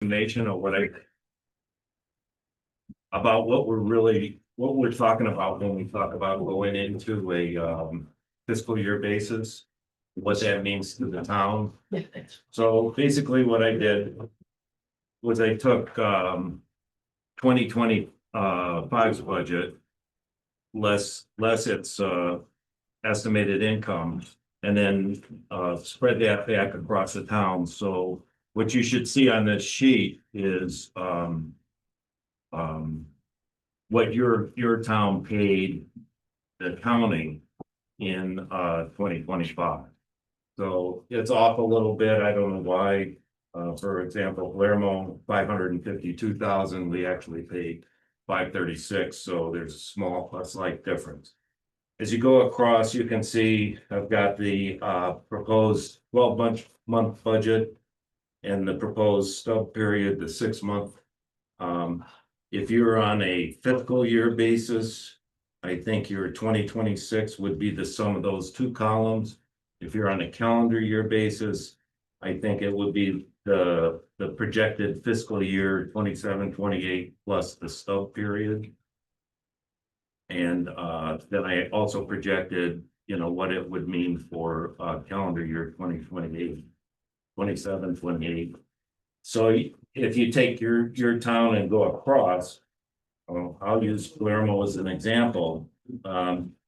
explanation of about what we're talking about when we talk about going into a fiscal year basis, what that means to the town. Yeah, thanks. So basically what I did was I took 2025's budget, less its estimated income, and then spread that back across the town. So what you should see on this sheet is what your town paid the county in 2025. So it's off a little bit. I don't know why. For example, Palermo, 552,000, we actually paid 536. So there's a slight difference. As you go across, you can see I've got the proposed 12-month budget and the proposed stub period, the 6-month. If you're on a fiscal year basis, I think your 2026 would be the sum of those two columns. If you're on a calendar year basis, I think it would be the projected fiscal year 27-28 plus the stub period. And then I also projected, what it would mean for calendar year 2028, 27-28. So if you take your town and go across, I'll use Palermo as an example.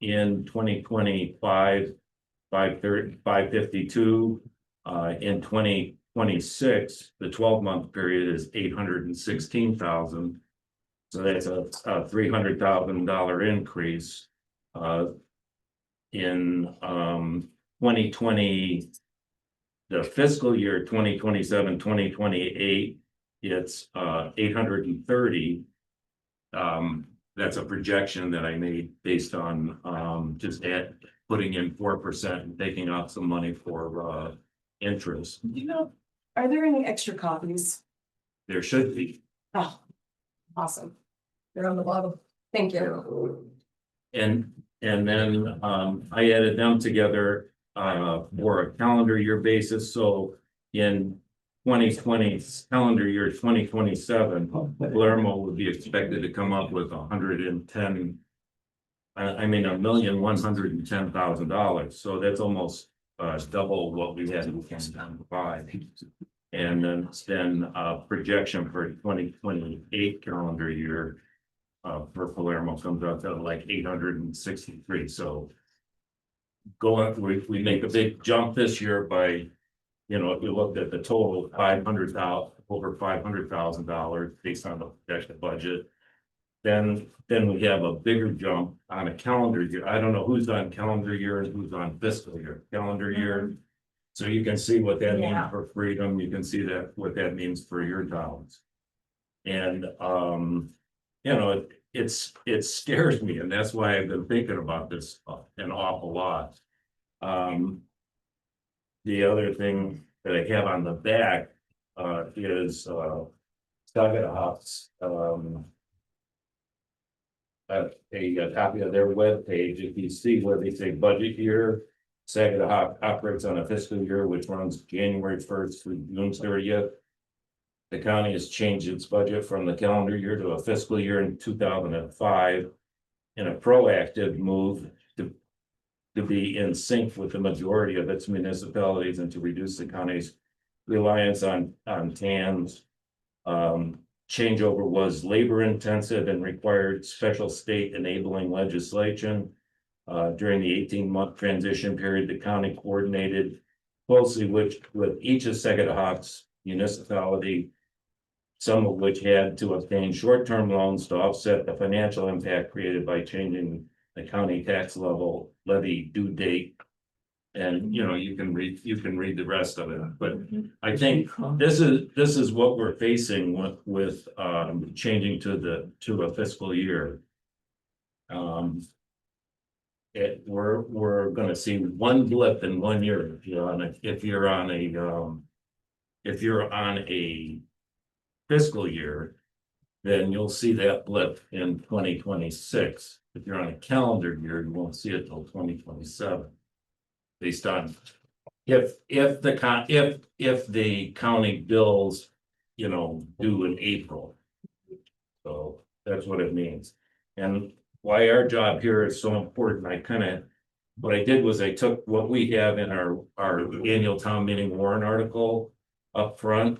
In 2025, 552. In 2026, the 12-month period is 816,000. So that's a $300,000 increase. In 2020, the fiscal year 2027-2028, it's 830. That's a projection that I made based on just putting in 4% and taking out some money for interest. Are there any extra copies? There should be. Oh, awesome. They're on the bottom. Thank you. And then I added them together for a calendar year basis. So in 2020 calendar year 2027, Palermo would be expected to come up with $1,110,000. So that's almost double what we had in 2005. And then projection for 2028 calendar year for Palermo comes out to like 863. So we make a big jump this year by, if you looked at the total over $500,000 based on the projected budget, then we have a bigger jump on a calendar year. I don't know who's on calendar year and who's on fiscal year. Calendar year. So you can see what that means for Freedom. You can see what that means for your towns. And it scares me, and that's why I've been thinking about this an awful lot. The other thing that I have on the back is Saginaw a copy of their webpage. If you see where they say budget year, Saginaw operates on a fiscal year which runs January 1st through June 30th. The county has changed its budget from the calendar year to a fiscal year in 2005 in a proactive move to be in sync with the majority of its municipalities and to reduce the county's reliance on TANs. Changeover was labor intensive and required special state enabling legislation. During the 18-month transition period, the county coordinated closely with each of Sagatahawk's municipality, some of which had to obtain short-term loans to offset the financial impact created by changing the county tax levy due date. And you can read the rest of it, but I think this is what we're facing with changing to a fiscal year. We're going to see one blip in 1 year if you're on a fiscal year, then you'll see that blip in 2026. If you're on a calendar year, you won't see it till 2027. Based on if the county bills due in April. So that's what it means. And why our job here is so important, what I did was I took what we have in our annual town meeting warrant article up front.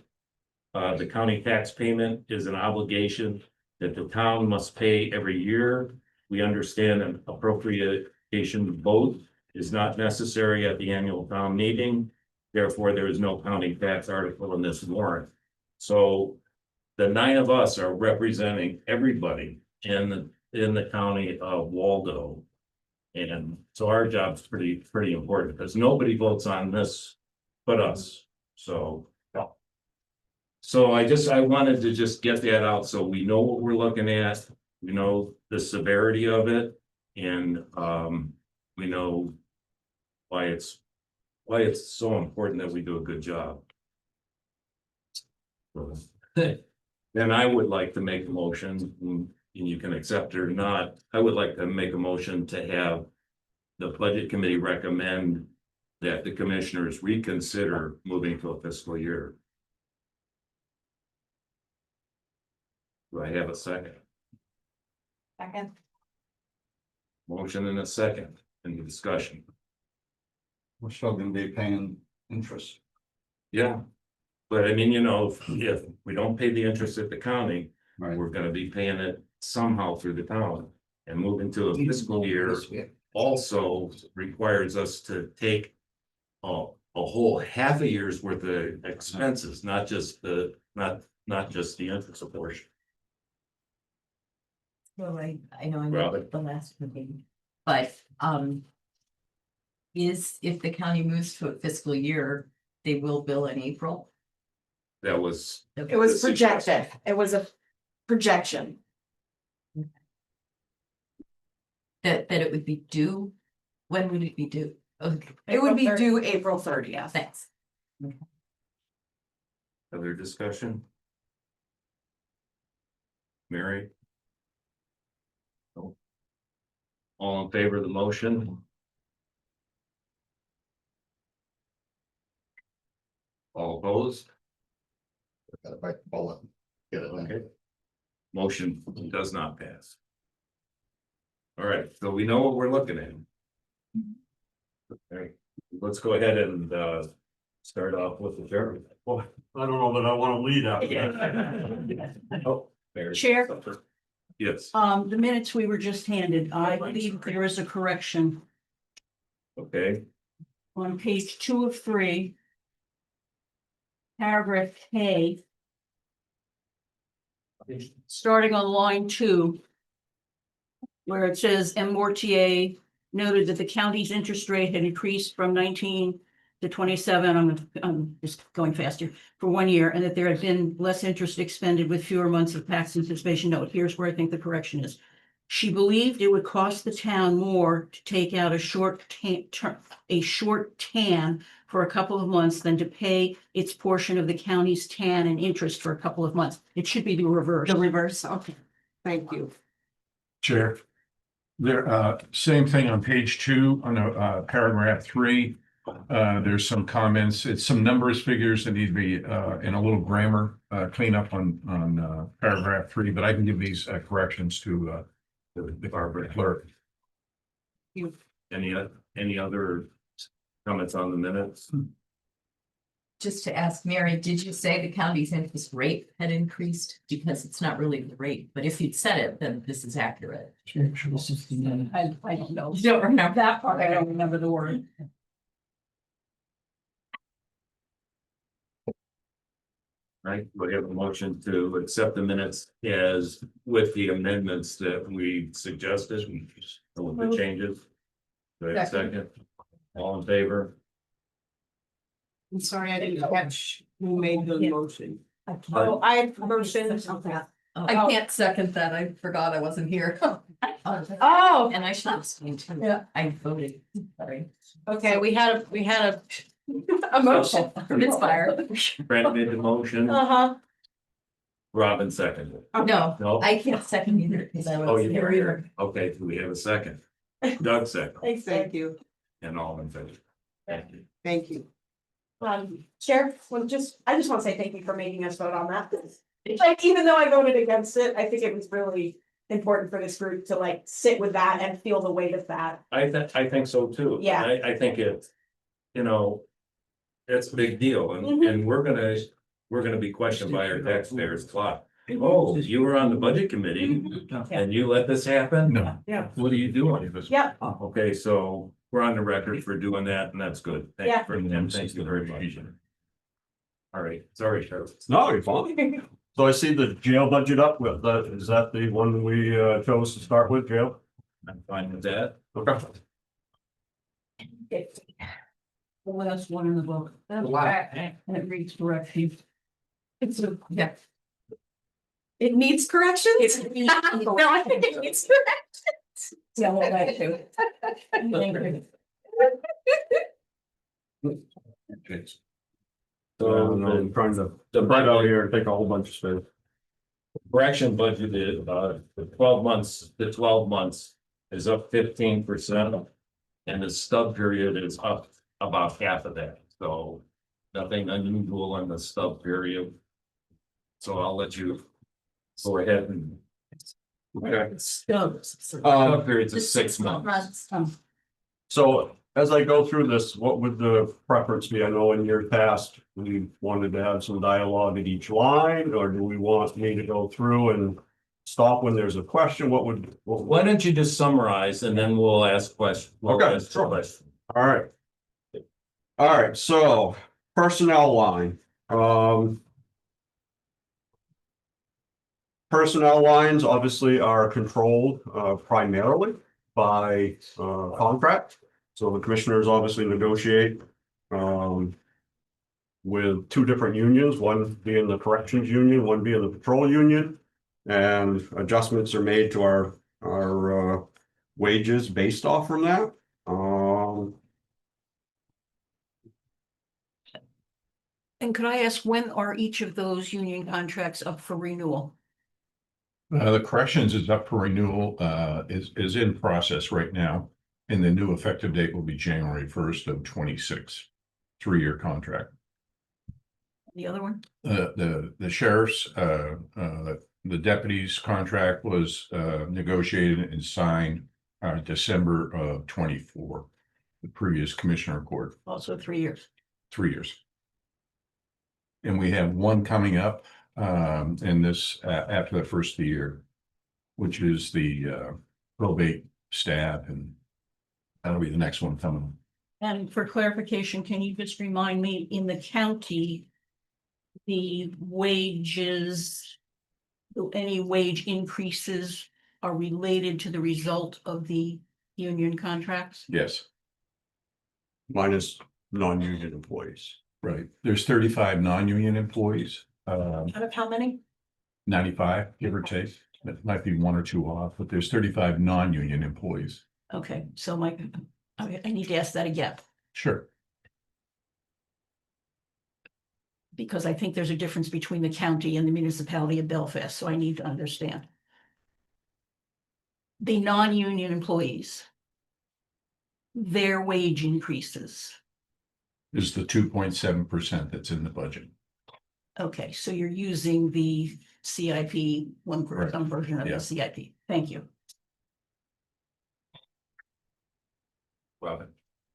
The county tax payment is an obligation that the town must pay every year. We understand an appropriation vote is not necessary at the annual town meeting. Therefore, there is no county tax article in this warrant. So the 9 of us are representing everybody in the county of Waldo. And so our job's pretty important because nobody votes on this but us. So I wanted to just get that out so we know what we're looking at, we know the severity of it, and we know why it's so important that we do a good job. Then I would like to make a motion, and you can accept it or not. I would like to make a motion to have the budget committee recommend that the commissioners reconsider moving to a fiscal year. Do I have a second? Second. Motion and a second. Any discussion? We're still gonna be paying interest. Yeah. But I mean, if we don't pay the interest at the county, Right. we're gonna be paying it somehow through the town. And moving to a fiscal year also requires us to take a whole half a year's worth of expenses, not just the interest portion. Well, I know Robert? the last meeting, but if the county moves to a fiscal year, they will bill in April? That was. It was projected. It was a projection. That it would be due? When would it be due? Okay, It would be due April 30th. thanks. Other discussion? Mary? No. All in favor of the motion? All opposed? Gotta bite the bullet. Get it in. Okay. Motion does not pass. All right, so we know what we're looking at. All right, let's go ahead and start off with the chair. Well, I don't know that I want to lead after that. Oh, there. Chair? Yes, The minutes we were just handed, I believe there is a correction okay, on page 2 of 3. Paragraph K. Starting on line 2. Where it says M. Mortier noted that the county's interest rate had increased from 19 to 27, I'm just going faster, for 1 year, and that there had been less interest expended with fewer months of tax anticipation note. Here's where I think the correction is. She believed it would cost the town more to take out a short TAN for a couple of months than to pay its portion of the county's TAN and interest for a couple of months. It should be the reverse. The reverse. Okay. Thank you. Chair. There, same thing on page 2, on paragraph 3. There's some comments, it's some numbers, figures that need to be in a little grammar cleanup on paragraph 3, but I can give these corrections to the Barbara clerk. any other comments on the minutes? Just to ask Mary, did you say the county's interest rate had increased? Because it's not really the rate, but if you'd said it, then this is accurate. I don't know. You don't remember That part, I don't remember the word. Right, we have a motion to accept the minutes as with the amendments that we suggested, with the changes. Do I have a second? All in favor? I'm sorry, I didn't catch who made the motion. Oh, I had motions. I can't second that. I forgot I wasn't here. Oh, And I should have seen too. Yeah. I voted, sorry. okay, we had a motion. It's fire. Brent made the motion, Uh-huh. Robin seconded. No, No, I can't second either because I oh, was you here were either. here. Okay, do we have a second? Doug second, Thank you. and all in favor. Thank you. Thank you. Chair, I just want to say thank you for making us vote on that. Like, even though I voted against it, I think it was really important for this group to like sit with that and feel the weight of that. I think so too. Yeah. I think it, you know, it's a big deal and we're gonna be questioned by our taxpayers a lot. Oh, you were on the budget committee and you let this happen? No. Yeah. What are you doing? Yeah. Okay, so we're on the record for doing that and that's good. Thank you for and thank you very much. All right, sorry, Sheriff. No, you're fine. So I see the jail budget up with that. Is that the one we chose to start with, jail? I'm fine with that. Okay. The last one in the book. And it reads correctly. It's a, yeah. It needs corrections? No, I think it needs corrections. Yeah, well, that too. So I'm trying to the right out budget, here and take a whole bunch of space. correction budget is, the 12 months is up 15%. And the stub period is up about half of that, so nothing unusual in the stub period. So I'll let you go ahead and. Okay. Stub periods of 6 months. So as I go through this, what would the preference be? I know in your past, we wanted to have some dialogue at each line, or do we want me to go through and stop when there's a question? What would? Why don't you just summarize and then we'll ask questions. Okay, sure. All right. All right, so personnel line, personnel lines obviously are controlled primarily by contract. So the commissioners obviously negotiate with two different unions, one being the corrections union, one being the patrol union. And adjustments are made to our wages based off from that. And could I ask, when are each of those union contracts up for renewal? The corrections is up for renewal, is in process right now. And the new effective date will be January 1st of 26, 3-year contract. The other one? The sheriff's, the deputy's contract was negotiated and signed December of 24. The previous commissioner court, Also 3 years. 3 years. And we have one coming up in this after the first of the year, which is the probate staff, and that'll be the next one coming. And for clarification, can you just remind me, in the county, the wages, any wage increases are related to the result of the union contracts? Yes, Minus non-union employees. right. There's 35 non-union employees, Out of how many? 95, give or take. That might be 1 or 2 off, but there's 35 non-union employees. Okay, so I need to ask that again, Sure. because I think there's a difference between the county and the municipality of Belfast, so I need to understand. The non-union employees, their wage increases. Is the 2.7% that's in the budget. Okay, so you're using the CIP, Right. some version of Yeah. the CIP. Thank you. Robin.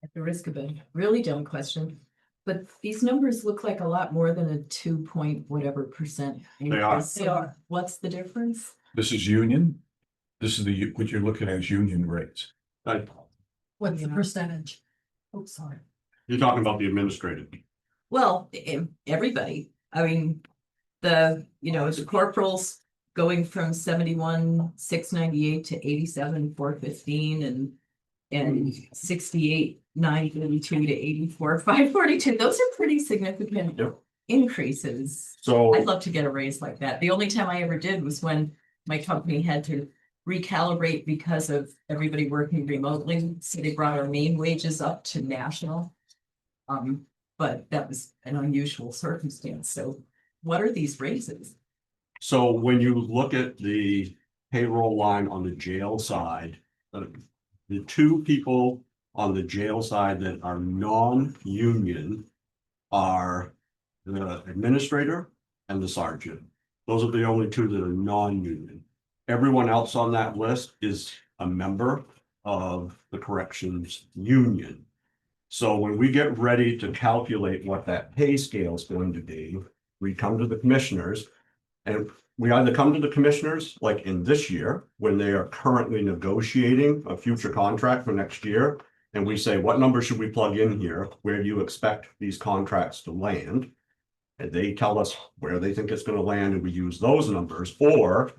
At the risk of a really dumb question, but these numbers look like a lot more than a 2 point whatever percent. They are. increase. They are. What's the difference? This is union. This is what you're looking at is union rates. What's the percentage? Oh, sorry. You're talking about the administrative. Well, everybody, I mean, the corporals going from 71,698 to 87,415 and 68,932 to 84,542. Those are pretty significant Yep. increases. So, I'd love to get a raise like that. The only time I ever did was when my company had to recalibrate because of everybody working remotely. So they brought our Maine wages up to national. But that was an unusual circumstance. So what are these raises? so when you look at the payroll line on the jail side, the two people on the jail side that are non-union are the administrator and the sergeant. Those are the only two that are non-union. Everyone else on that list is a member of the corrections union. So when we get ready to calculate what that pay scale is going to be, we come to the commissioners. And we either come to the commissioners, like in this year, when they are currently negotiating a future contract for next year. And we say, what number should we plug in here? Where do you expect these contracts to land? And they tell us where they think it's gonna land, and we use those numbers. Or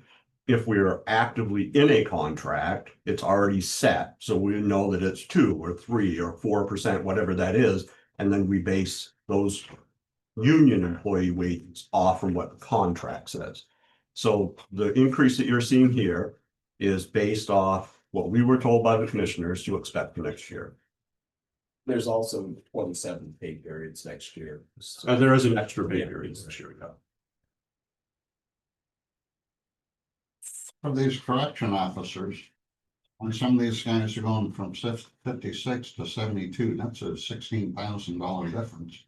if we're actively in a contract, it's already set. So we know that it's 2 or 3 or 4%, whatever that is. And then we base those union employee wages off from what the contract says. So the increase that you're seeing here is based off what we were told by the commissioners to expect for next year. There's also 27 pay periods next year. And there is an extra pay period this year. For these correction officers, when some of these guys are going from 56 to 72, that's a $16,000 difference.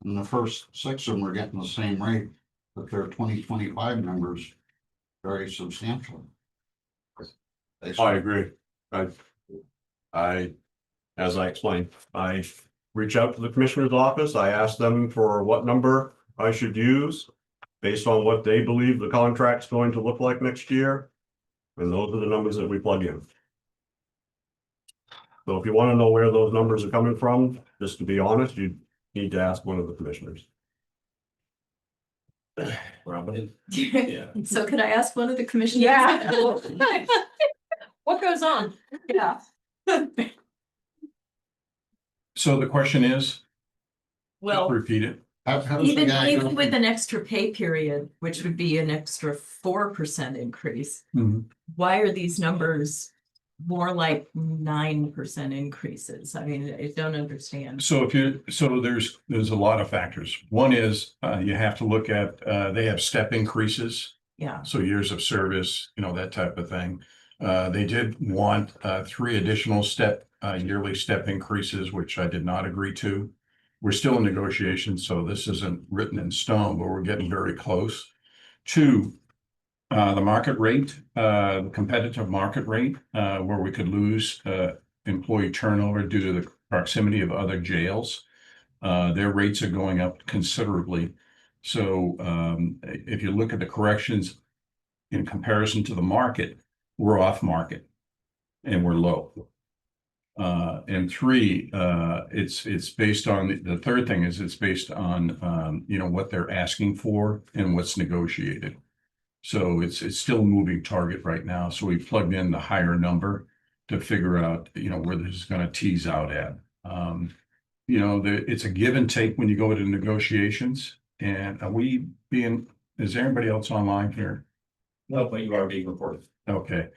And the first 6 of them are getting the same rate, but their 2025 numbers very substantial. I agree. As I explained, I reach out to the commissioner's office. I ask them for what number I should use based on what they believe the contract's going to look like next year. And those are the numbers that we plug in. So if you want to know where those numbers are coming from, just to be honest, you need to ask one of the commissioners. Robin? Yeah. So could I ask one of the commissioners? Yeah. What goes on? Yeah. So the question is, Well, repeat it. How does the even, guy go even with from- an extra pay period, which would be an extra 4% increase, Mhm. why are these numbers more like 9% increases? I mean, I don't understand. So there's a lot of factors. One is, you have to look at, they have step increases. Yeah, So years of service, that type of thing. They did want 3 additional yearly step increases, which I did not agree to. We're still in negotiations, so this isn't written in stone, but we're getting very close. 2, the market rate, competitive market rate, where we could lose employee turnover due to the proximity of other jails. Their rates are going up considerably. So if you look at the corrections in comparison to the market, we're off market and we're low. And 3, it's based on, the third thing is it's based on, what they're asking for and what's negotiated. So it's still a moving target right now. So we plugged in the higher number to figure out, where this is going to tease out at. It's a give and take when you go into negotiations. And is there anybody else online here? No, but you are being recorded. Okay.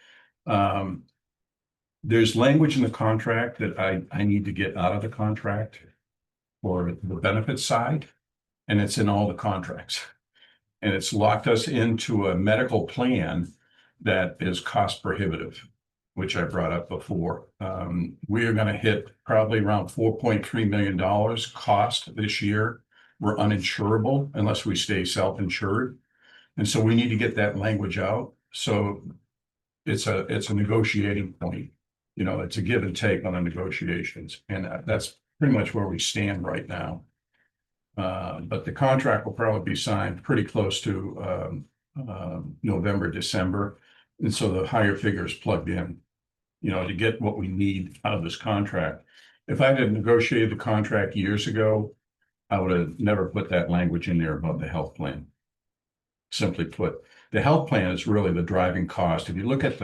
There's language in the contract that I need to get out of the contract for the benefit side, and it's in all the contracts. And it's locked us into a medical plan that is cost prohibitive, which I brought up before. We are going to hit probably around $4.3 million cost this year. We're uninsurable unless we stay self-insured. And so we need to get that language out. So it's a negotiating point. It's a give and take on the negotiations. And that's pretty much where we stand right now. But the contract will probably be signed pretty close to November, December. And so the higher figures plugged in, to get what we need out of this contract. If I had negotiated the contract years ago, I would have never put that language in there about the health plan. Simply put, the health plan is really the driving cost. If you look at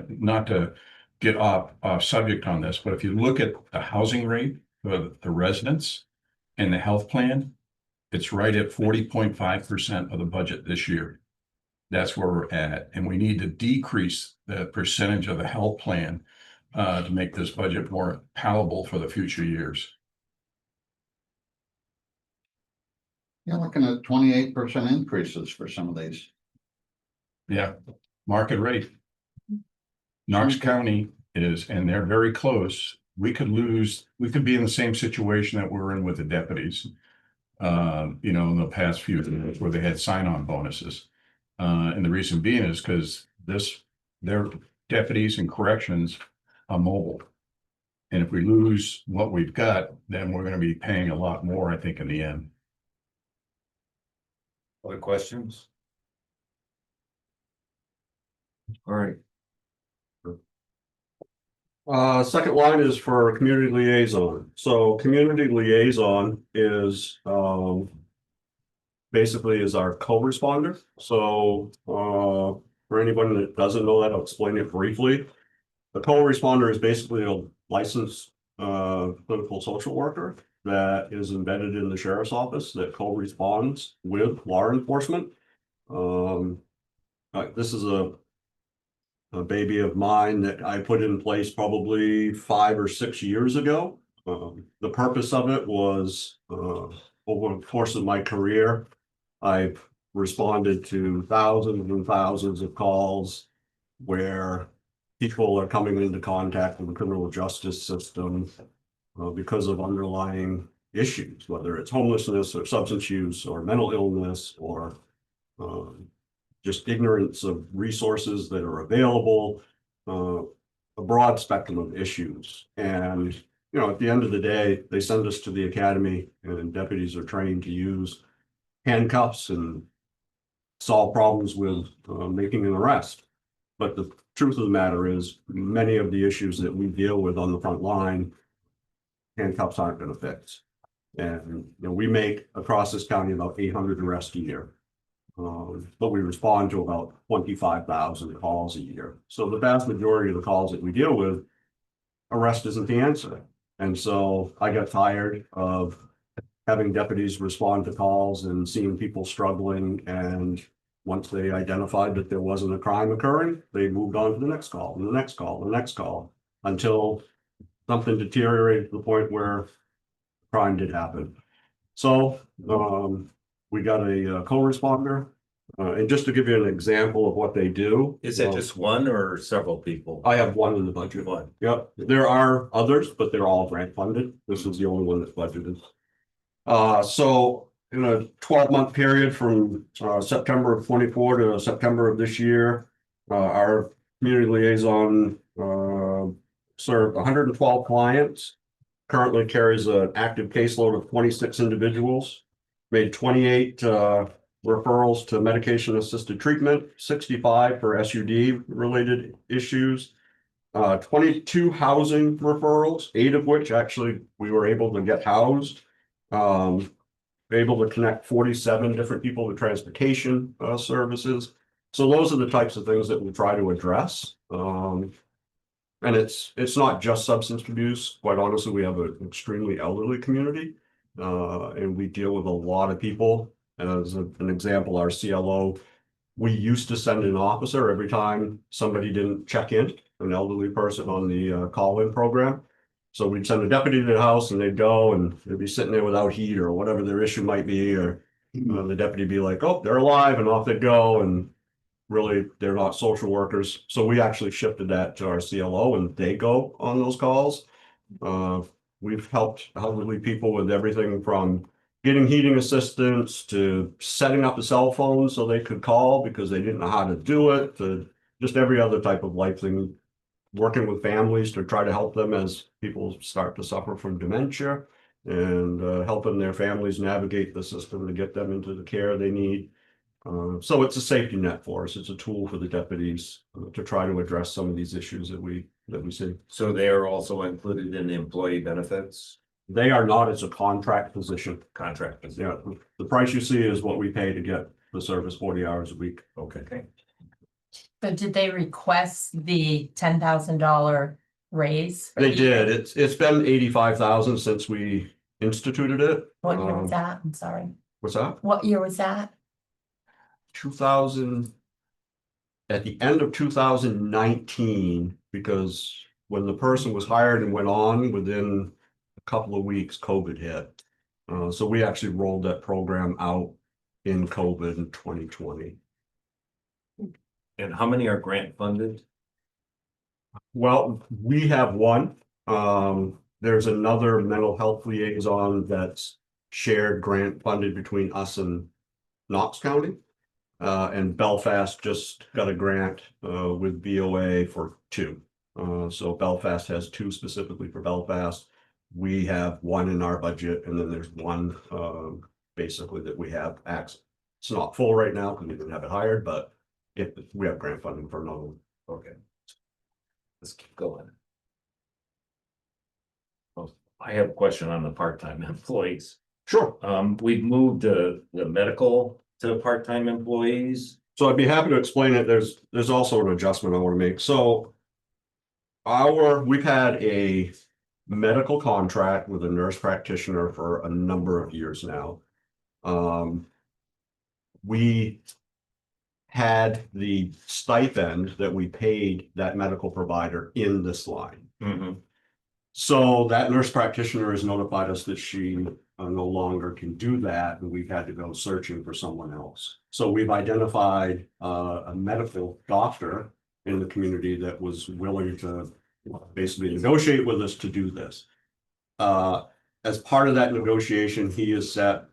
not to get off subject on this, but if you look at the housing rate for the residents and the health plan, it's right at 40.5% of the budget this year. That's where we're at. And we need to decrease the percentage of the health plan to make this budget more palatable for the future years. You're looking at 28% increases for some of these. Yeah, market rate. Knox County is, and they're very close. we could be in the same situation that we're in with the deputies. In the past few years where they had sign-on bonuses. And the reason being is because their deputies and corrections are mobile. And if we lose what we've got, then we're gonna be paying a lot more, I think, in the end. Other questions? All right, Second line is for community liaison. So community liaison is, basically is our co-responder. So, for anyone that doesn't know that, I'll explain it briefly. The co-responder is basically a licensed, clinical social worker that is embedded in the sheriff's office that co-responds with law enforcement. This is a baby of mine that I put in place probably 5 or 6 years ago. The purpose of it was, over the course of my career, I've responded to thousands and thousands of calls where people are coming into contact with the criminal justice system because of underlying issues, whether it's homelessness or substance use or mental illness or just ignorance of resources that are available, a broad spectrum of issues. And, at the end of the day, they send us to the academy and deputies are trained to use handcuffs and solve problems with making an arrest. But the truth of the matter is, many of the issues that we deal with on the front line, handcuffs aren't going to fix. And, we make across this county about 800 arrests a year. But we respond to about 25,000 calls a year. So the vast majority of the calls that we deal with, arrest isn't the answer. And so I got tired of having deputies respond to calls and seeing people struggling. And once they identified that there wasn't a crime occurring, they moved on to the next call, and the next call, and the next call, until something deteriorated to the point where crime did happen. So, we got a co-responder, and just to give you an example of what they do. is it just one or several people? I have one in the budget. One. Yep, there are others, but they're all grant funded. This is the only one that's budgeted. So in a 12-month period from September of 24 to September of this year, our community liaison served 112 clients. Currently carries an active caseload of 26 individuals. Made 28 referrals to medication assisted treatment, 65 for SUD related issues, 22 housing referrals, 8 of which actually we were able to get housed. Able to connect 47 different people to transportation services. So those are the types of things that we try to address. And it's not just substance abuse. Quite honestly, we have an extremely elderly community. And we deal with a lot of people. As an example, our CLO, we used to send an officer every time somebody didn't check in, an elderly person on the call-in program. So we'd send a deputy to the house and they'd go and they'd be sitting there without heat or whatever their issue might be, or the deputy be like, oh, they're alive, and off they go. And really, they're not social workers. So we actually shifted that to our CLO and they go on those calls. We've helped elderly people with everything from getting heating assistance to setting up a cell phone so they could call because they didn't know how to do it, to just every other type of life thing, working with families to try to help them as people start to suffer from dementia, and helping their families navigate the system to get them into the care they need. So it's a safety net for us. It's a tool for the deputies to try to address some of these issues that we see. So they are also included in the employee benefits They are not, it's a contract position. contract? Yeah, the price you see is what we pay to get the service 40 hours a week. Okay. So did they request the $10,000 raise? for They the year? did. It's been 85,000 since we instituted it. What year was that? I'm sorry. What's that? What year was that? 2000, at the end of 2019, because when the person was hired and went on, within a couple of weeks, COVID hit. So we actually rolled that program out in COVID in 2020. And how many are grant funded? Well, we have one, There's another mental health liaison that's shared grant funded between us and Knox County. And Belfast just got a grant with BOA for two. So Belfast has two specifically for Belfast. We have one in our budget, and then there's one basically that we have access. It's not full right now because we didn't have it hired, but if we have grant funding for another one. Okay. Let's keep going. Well, I have a question on the part-time employees. Sure. We've moved the medical to part-time employees. So I'd be happy to explain it. There's also an adjustment I want to make. So we've had a medical contract with a nurse practitioner for a number of years now. We had the stipend that we paid that medical provider in this line. So that nurse practitioner has notified us that she no longer can do that, and we've had to go searching for someone else. So we've identified a medical doctor in the community that was willing to basically negotiate with us to do this. As part of that negotiation, he has set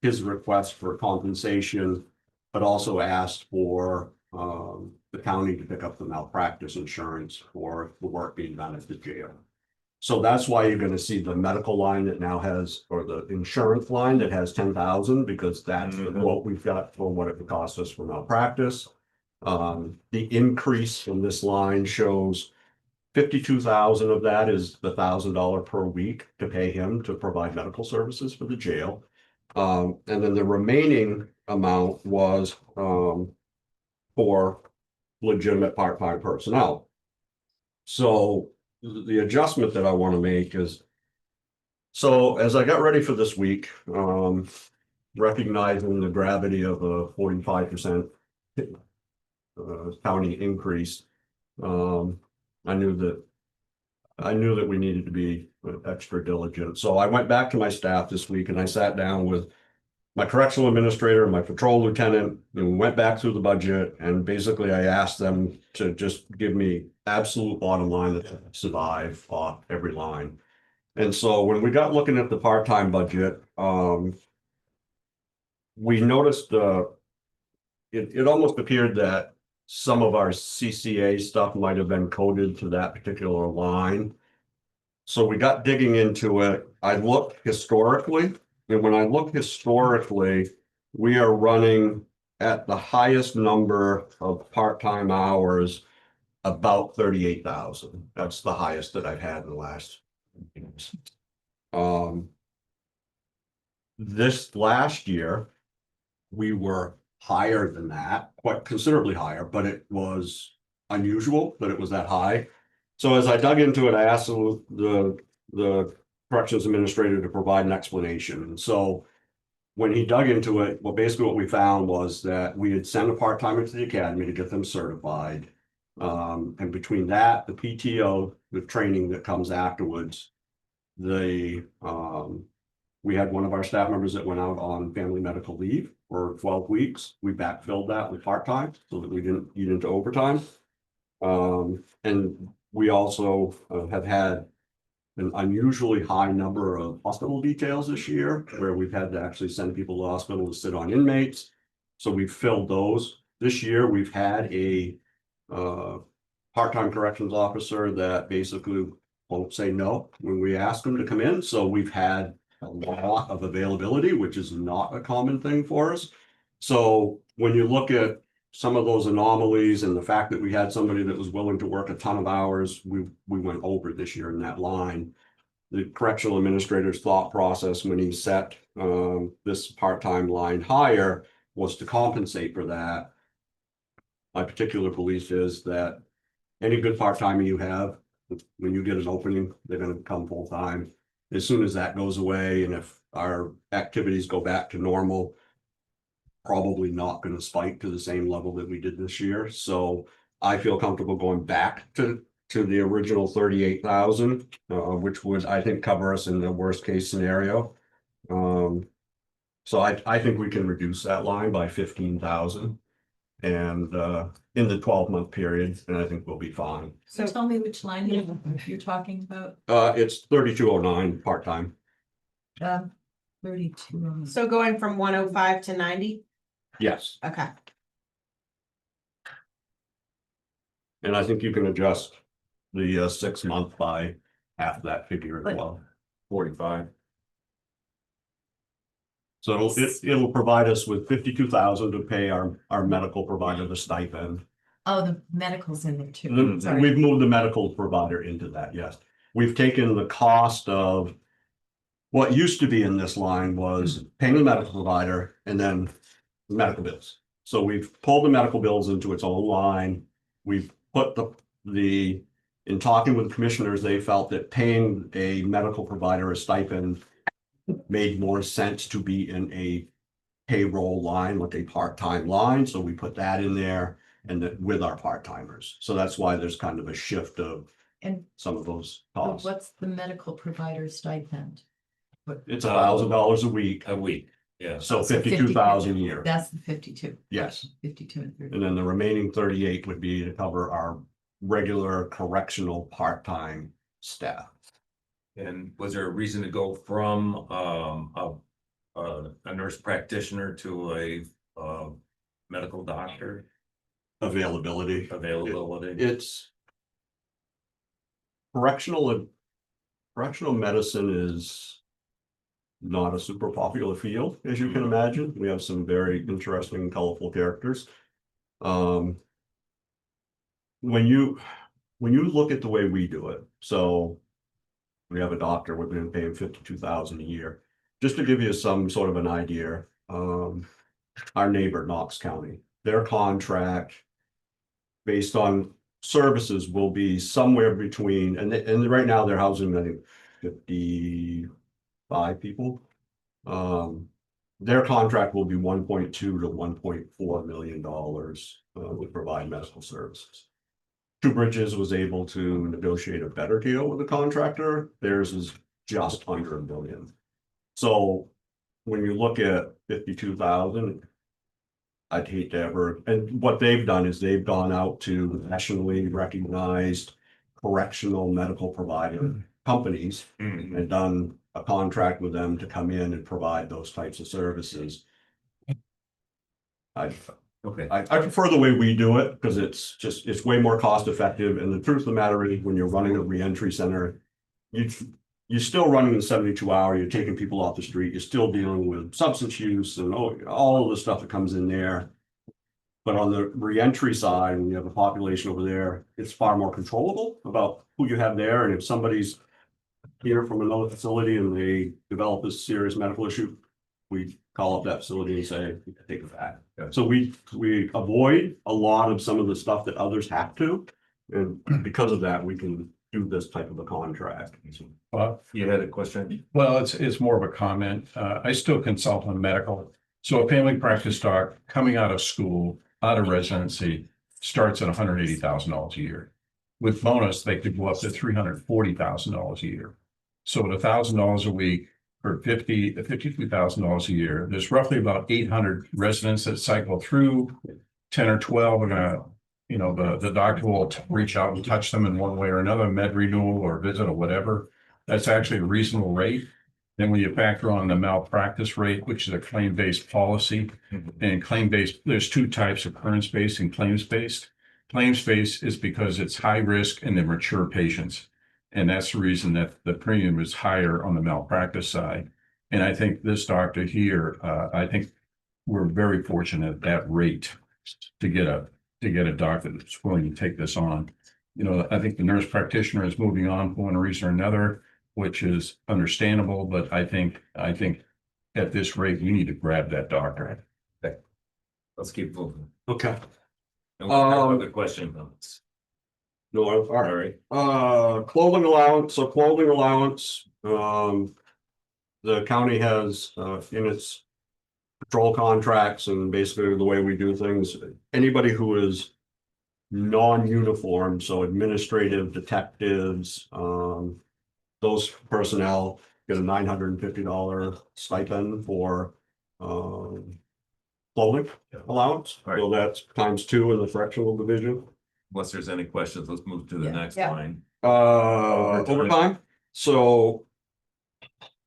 his request for compensation, but also asked for the county to pick up the malpractice insurance for the work being done at the jail. So that's why you're gonna see the medical line that now has, or the insurance line that has 10,000, because that's what we've got for what it would cost us for malpractice. The increase from this line shows 52,000 of that is the $1,000 per week to pay him to provide medical services for the jail. And then the remaining amount was for legitimate part-time personnel. So the adjustment that I want to make is, so as I got ready for this week, recognizing the gravity of a 45% county increase, I knew that we needed to be extra diligent. So I went back to my staff this week and I sat down with my correctional administrator and my patrol lieutenant, and we went back through the budget, and basically I asked them to just give me absolute bottom line that survive off every line. And so when we got looking at the part-time budget, we noticed it almost appeared that some of our CCA stuff might have been coded to that particular line. So we got digging into it. I looked historically, and when I look historically, we are running at the highest number of part-time hours, about 38,000. That's the highest that I've had in the last years. This last year, we were higher than that, quite considerably higher, but it was unusual that it was that high. So as I dug into it, I asked the corrections administrator to provide an explanation. And so when he dug into it, well, basically what we found was that we had sent a part-timer to the academy to get them certified. And between that, the PTO, the training that comes afterwards, we had one of our staff members that went out on family medical leave for 12 weeks. We backfilled that with part-time so that we didn't eat into overtime. And we also have had an unusually high number of hospital details this year, where we've had to actually send people to the hospital to sit on inmates. So we've filled those. This year, we've had a part-time corrections officer that basically won't say no when we ask them to come in. So we've had a lot of availability, which is not a common thing for us. So when you look at some of those anomalies and the fact that we had somebody that was willing to work a ton of hours, we went over this year in that line. The correctional administrator's thought process when he set this part-time line higher was to compensate for that. My particular belief is that any good part-timer you have, when you get an opening, they're going to come full-time. As soon as that goes away, and if our activities go back to normal, probably not going to spike to the same level that we did this year. So I feel comfortable going back to the original 38,000, which would, I think, cover us in the worst case scenario. So I think we can reduce that line by 15,000. And in the 12-month period, and I think we'll be fine. So tell me which line you're talking about. It's 3209 part-time. 32. So going from 105 to 90? Yes, Okay. and I think you can adjust the 6-month by half that figure as But- well. 45. So it'll provide us with 52,000 to pay our medical provider the stipend. Oh, the medical's in there too. And Sorry. we've moved the medical provider into that, yes. We've taken the cost of what used to be in this line was paying the medical provider and then medical bills. So we've pulled the medical bills into its own line. We've put in talking with commissioners, they felt that paying a medical provider a stipend made more sense to be in a payroll line, like a part-time line. So we put that in there and that with our part-timers. So that's why there's kind of a shift of And some of those so costs. what's the medical provider stipend? It's $1,000 a week, A week, yeah. so So 52,000 a year. That's the 52. Yes. 52 and 30. And then the remaining 38 would be to cover our regular correctional part-time staff. And was there a reason to go from a nurse practitioner to a medical doctor Availability. availability? It's correctional medicine is not a super popular field, as you can imagine. We have some very interesting, colorful characters. When you look at the way we do it, so we have a doctor, we're going to pay him 52,000 a year. Just to give you some sort of an idea, our neighbor Knox County, their contract based on services will be somewhere between, and right now they're housing, I think, 55 people. Their contract will be 1.2 to 1.4 million dollars to provide medical services. Two Bridges was able to negotiate a better deal with the contractor. Theirs is just under $1 million. So when you look at 52,000, I'd hate to ever, and what they've done is they've gone out to nationally recognized correctional medical provider companies Mhm. and done a contract with them to come in and provide those types of services. Okay. I prefer the way we do it because it's way more cost effective. And the truth of the matter is, when you're running a reentry center, you're still running the 72-hour, you're taking people off the street, you're still dealing with substance use and all of the stuff that comes in there. But on the reentry side, when you have a population over there, it's far more controllable about who you have there. And if somebody's here from another facility and they develop a serious medical issue, we call up that facility and say, take it back. Yeah. So we avoid a lot of some of the stuff that others have to. And because of that, we can do this type of a contract. You had a question? Well, it's more of a comment. I still consult on medical. So a family practice doc coming out of school, out of residency, starts at $180,000 a year. With bonus, they could go up to $340,000 a year. So at $1,000 a week for $52,000 a year, there's roughly about 800 residents that cycle through. 10 or 12 are gonna, the doctor will reach out and touch them in one way or another, med renewal or visit or whatever. That's actually a reasonable rate. Then when you factor on the malpractice rate, which is a claim-based policy, and claim-based, there's two types: occurrence-based and claims-based. Claims-based is because it's high risk and they're mature patients. And that's the reason that the premium is higher on the malpractice side. And I think this doctor here, I think we're very fortunate at that rate to get a doctor that's willing to take this on. I think the nurse practitioner is moving on for one reason or another, which is understandable, but I think at this rate, we need to grab that doctor. Let's keep moving. Okay. And we have other questions. No, all All right. right. Clothing allowance, the county has, in its patrol contracts and basically the way we do things, anybody who is non-uniform, so administrative detectives, those personnel get a $950 stipend for, clothing allowance, Right. so that's times 2 in the correctional division. Unless there's any questions, let's move to the Yeah. next Yeah. line. Overtime, so.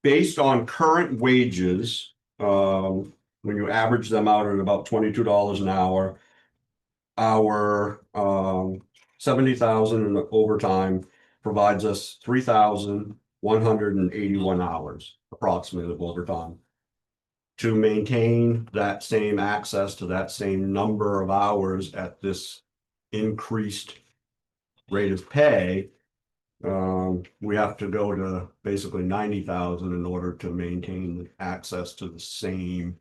Based on current wages, when you average them out at about $22 an hour. Our 70,000 in the overtime provides us 3,181 hours approximately of overtime. To maintain that same access to that same number of hours at this increased rate of pay, we have to go to basically 90,000 in order to maintain access to the same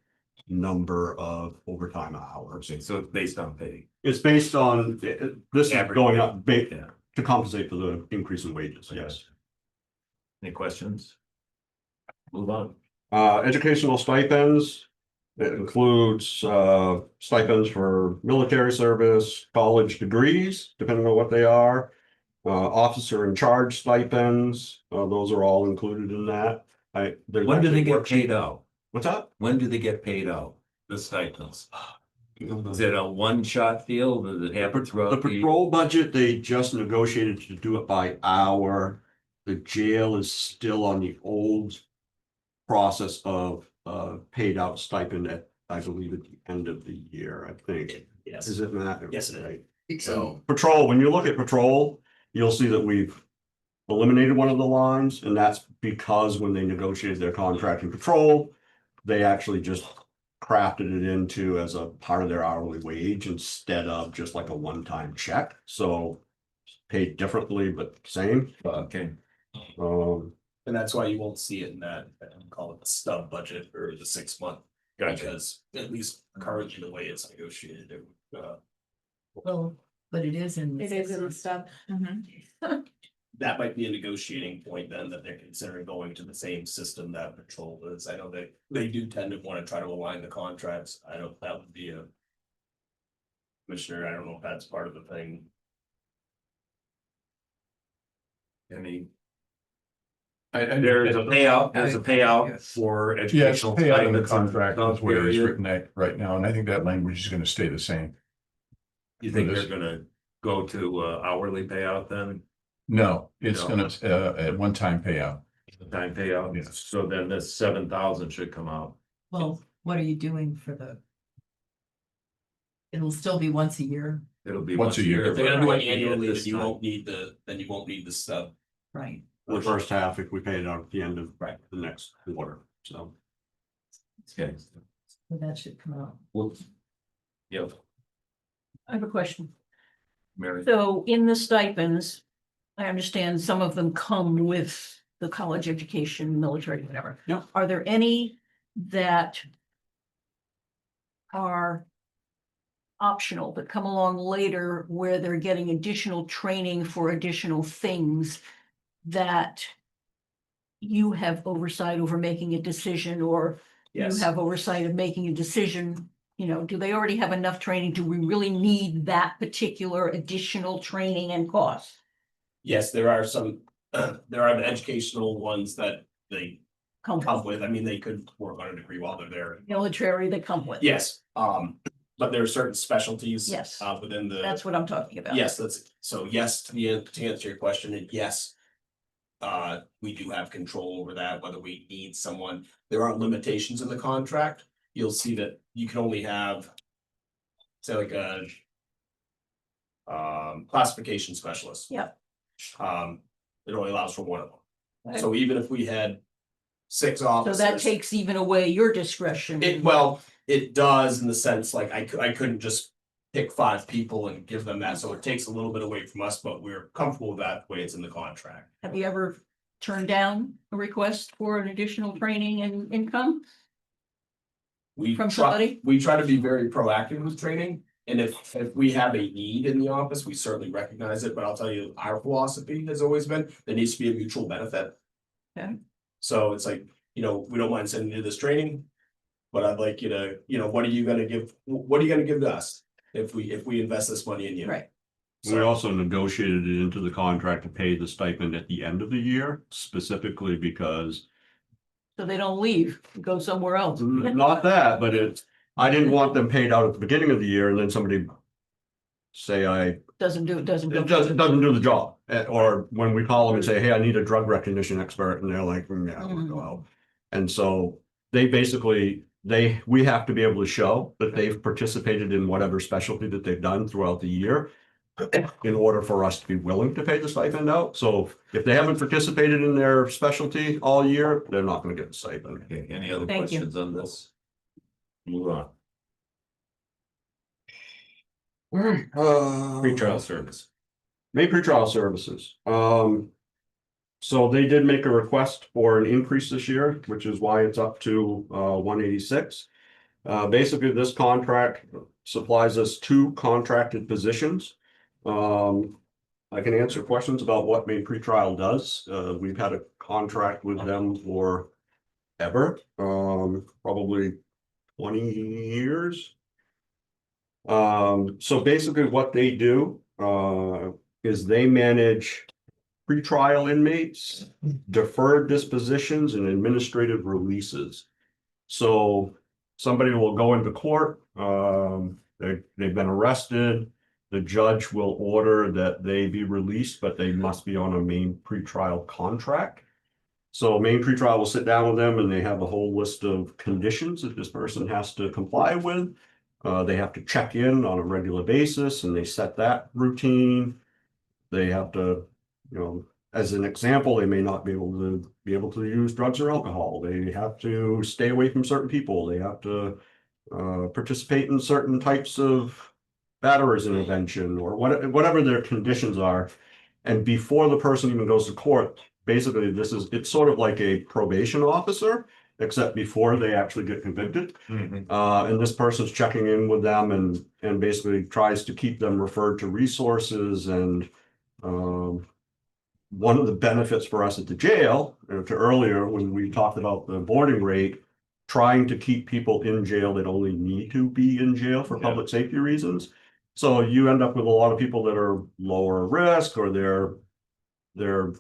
number of overtime hours. Okay, so it's based on pay. It's based on, this is Average going pay. up Yeah. to compensate for the increase in wages, yes. Any questions? Move on. Educational stipends, it includes stipends for military service, college degrees, depending on what they are. Officer in charge stipends, those are all included in that. When do they get paid out? What's that? When do they get paid out? The stipends? Is it a one-shot deal? Does it happen The throughout the? patrol budget, they just negotiated to do it by hour. The jail is still on the old process of paid out stipend at, I believe, at the end of the year, I think. Yes. Is it not? Yes, it is. Right. So, Patrol, when you look at patrol, you'll see that we've eliminated one of the lines, and that's because when they negotiated their contract in patrol, they actually just crafted it into as a part of their hourly wage instead of just like a one-time check. So paid differently, but same. Okay, Um, and that's why you won't see it in that, call it the stub budget or the 6 month. gotcha. Because at least currently the way it's negotiated, it, Well, but it is in. It is in the stuff. that might be a negotiating point then that they're considering going to the same system that patrol is. I know they do tend to want to try to align the contracts. I know that would be a. Commissioner, I don't know if that's part of the thing. Any, There's there's a payout for Yes, educational. payout in the stipends contract and is where it's period. written at right now, and I think that language is gonna stay the same. You think for they're this. gonna go to hourly payout then, No, it's No. gonna, at one-time payout. time payout? Yes. So then this 7,000 should come out. Well, what are you doing for the? It'll still be once a year, It'll be Once a year. If they're gonna do it Right. annually, This then you time. won't need the stub. right? the first half, if we pay it out at the end of Right. the next quarter, so. Okay. So that should come out. Well, yep, I have a question. Mary. So in the stipends, I understand some of them come with the college education, military, whatever. Yeah. Are there any that are optional, that come along later where they're getting additional training for additional things that you have oversight over making a decision, or you Yes. have oversight of making a decision? You know, do they already have enough training? Do we really need that particular additional training and cost? Yes, there are some, there are the educational ones that they come with. I mean, they could work on a degree while they're there. Military they come with? Yes, but there are certain specialties. Yes. Within the. That's what I'm talking about. Yes, so yes, to answer your question, and yes. We do have control over that, whether we need someone. There are limitations in the contract. You'll see that you can only have. Say like a. Classification specialist. Yep. It only allows for one of them. Okay. So even if we had 6 So officers. that takes even away your discretion. It does in the sense like I couldn't just pick 5 people and give them that, so it takes a little bit away from us, but we're comfortable with that the way it's in the contract. Have you ever turned down a request for an additional training and income? From somebody? We try to be very proactive with training, and if we have a need in the office, we certainly recognize it, but I'll tell you, our philosophy has always been, there needs to be a mutual benefit. Okay. So it's like, we don't mind sending you this training. But I'd like you to, what are you gonna give to us if we invest this money in you? Right. We also negotiated it into the contract to pay the stipend at the end of the year, specifically because. So they don't leave, go somewhere else. Not that, but I didn't want them paid out at the beginning of the year and then somebody say Doesn't do, doesn't. it doesn't do the job. Or when we call them and say, hey, I need a drug recognition expert, and they're like, yeah, we'll go out. And so they basically, we have to be able to show that they've participated in whatever specialty that they've done throughout the year in order for us to be willing to pay the stipend out. So if they haven't participated in their specialty all year, they're not gonna get the stipend. Okay, any other Thank you. questions on this? Move on. Pretrial service. Maine pretrial services. So they did make a request for an increase this year, which is why it's up to 186. Basically, this contract supplies us 2 contracted positions. I can answer questions about what Maine pretrial does. We've had a contract with them for ever, probably 20 years. So basically what they do is they manage pretrial inmates, deferred dispositions, and administrative releases. So somebody will go into court, they've been arrested, the judge will order that they be released, but they must be on a Maine pretrial contract. So Maine pretrial will sit down with them and they have a whole list of conditions that this person has to comply with. They have to check in on a regular basis and they set that routine. They have to, as an example, they may not be able to use drugs or alcohol. They have to stay away from certain people. They have to participate in certain types of batterers intervention or whatever their conditions are. And before the person even goes to court, basically it's sort of like a probation officer, except before they actually get convicted. And this person's checking in with them and basically tries to keep them referred to resources. And one of the benefits for us at the jail, to earlier when we talked about the boarding rate, trying to keep people in jail that only need to be in jail for public safety reasons. So you end up with a lot of people that are lower risk or they're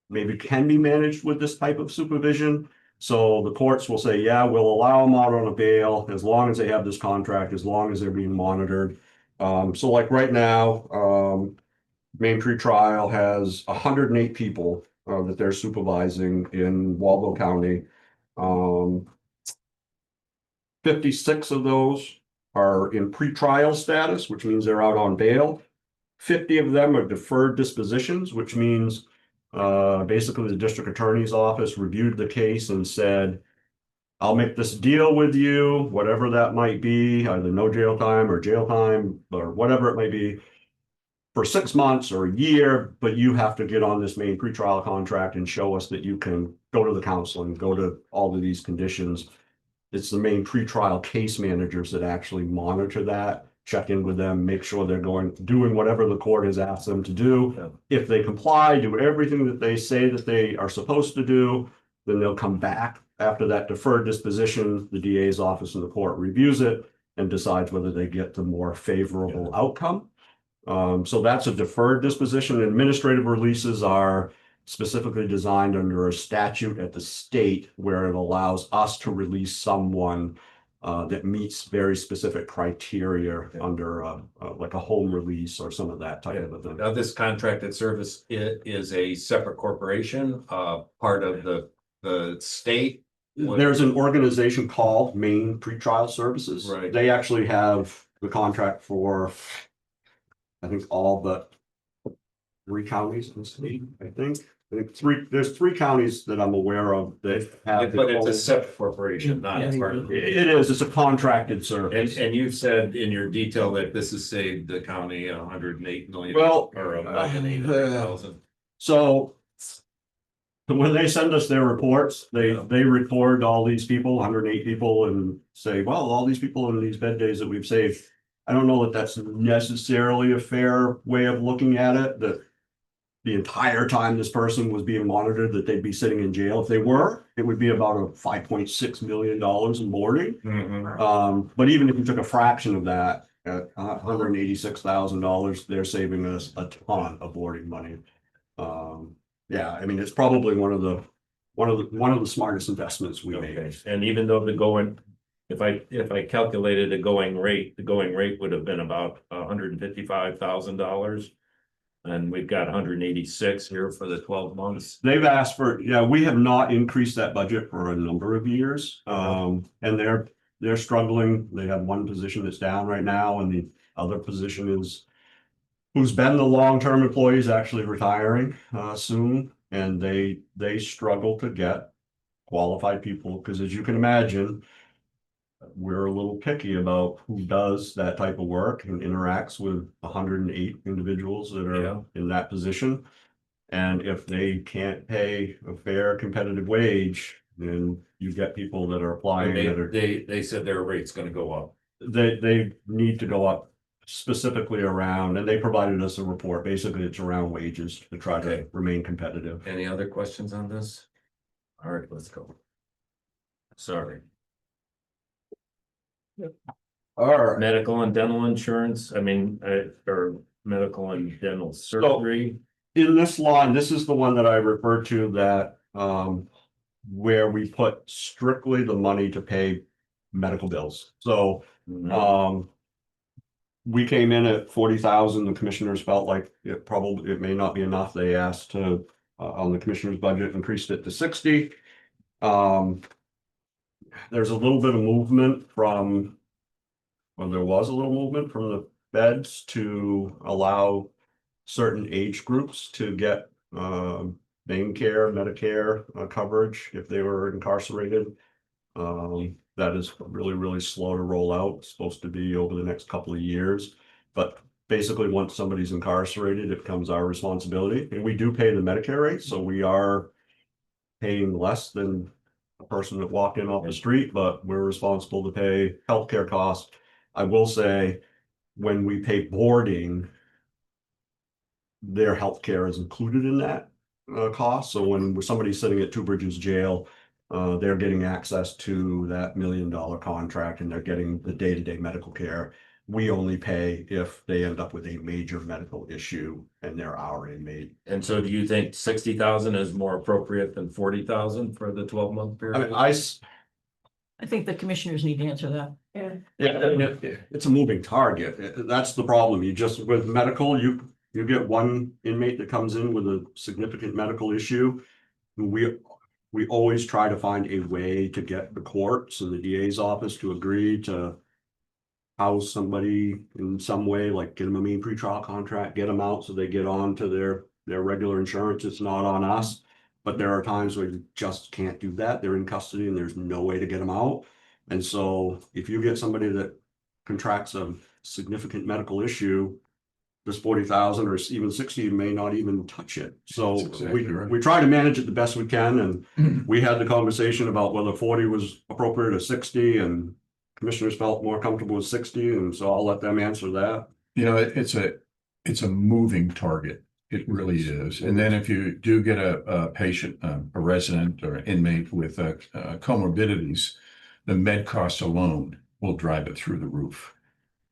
maybe can be managed with this type of supervision. So the courts will say, yeah, we'll allow them out on a bail as long as they have this contract, as long as they're being monitored. So like right now, Maine pretrial has 108 people that they're supervising in Waldo County. 56 of those are in pretrial status, which means they're out on bail. 50 of them are deferred dispositions, which means basically the district attorney's office reviewed the case and said, I'll make this deal with you, whatever that might be, either no jail time or jail time or whatever it may be, for 6 months or a year, but you have to get on this Maine pretrial contract and show us that you can go to the counseling, go to all of these conditions. It's the Maine pretrial case managers that actually monitor that, check in with them, make sure they're doing whatever the court has asked them to do. If they comply, do everything that they say that they are supposed to do, then they'll come back after that deferred disposition. The DA's office in the court reviews it and decides whether they get the more favorable outcome. So that's a deferred disposition. Administrative releases are specifically designed under a statute at the state where it allows us to release someone that meets very specific criteria under like a home release or some of that type of thing. Now, this contracted service is a separate corporation, part of the state. There's an organization called Maine Pretrial Services. Right. They actually have the contract for, I think, all but 3 counties in the state, I think. There's 3 counties that I'm aware of that have. But it's a separate corporation, not part of it. It is, it's a contracted service. And you said in your detail that this has saved the county $108 million. Well, Or $1,800,000. So when they send us their reports, they record all these people, 108 people, and say, well, all these people in these bed days that we've saved. I don't know that that's necessarily a fair way of looking at it, that the entire time this person was being monitored, that they'd be sitting in jail. If they were, it would be about a $5.6 million in boarding. But even if you took a fraction of that, at $186,000, they're saving us a ton of boarding money. Yeah, I mean, it's probably one of the smartest investments we made. And even though if I calculated a going rate, the going rate would have been about $155,000. And we've got 186 here for the 12 months. They've asked for, yeah, we have not increased that budget for a number of years. And they're struggling. They have one position that's down right now and the other position is who's been the long-term employee is actually retiring soon. And they struggle to get qualified people because as you can imagine, we're a little picky about who does that type of work and interacts with 108 individuals that Yeah. are in that position. And if they can't pay a fair competitive wage, then you get people that are applying that are, They said their rate's gonna go up. they need to go up specifically around, and they provided us a report. Basically, it's around wages to try to Okay. remain competitive. Any other questions on this? All right, let's go. Sorry. All right. Medical and dental insurance, or medical and dental surgery. In this line, this is the one that I referred to that, where we put strictly the money to pay medical bills. So, we came in at 40,000. The commissioners felt like it may not be enough. They asked to, on the commissioner's budget, increased it to 60. There's a little bit of movement from, well, there was a little movement from the feds to allow certain age groups to get Maine care, Medicare coverage if they were incarcerated. That is really, really slow to roll out. It's supposed to be over the next couple of years. But basically, once somebody's incarcerated, it becomes our responsibility. And we do pay the Medicare rate, so we are paying less than a person that walked in off the street, but we're responsible to pay healthcare costs. I will say, when we pay boarding, their healthcare is included in that cost. So when somebody's sitting at Two Bridges Jail, they're getting access to that $1 million contract and they're getting the day-to-day medical care. We only pay if they end up with a major medical issue and they're our inmate. And so do you think 60,000 is more appropriate than 40,000 for the 12-month I mean, period? I think the commissioners need to answer that. Yeah, it's a moving target. That's the problem. You just, with medical, you get one inmate that comes in with a significant medical issue. We always try to find a way to get the courts and the DA's office to agree to house somebody in some way, like get them a Maine pretrial contract, get them out so they get on to their regular insurance. It's not on us. But there are times where you just can't do that. They're in custody and there's no way to get them out. And so if you get somebody that contracts a significant medical issue, this 40,000 or even 60 may not even touch it. So That's exactly right. we try to manage it the best we can. And we had the conversation about whether 40 was appropriate or 60, and commissioners felt more comfortable with 60. And so I'll let them answer that. You know, it's a moving target. It really is. And then if you do get a patient, a resident or inmate with comorbidities, the med cost alone will drive it through the roof.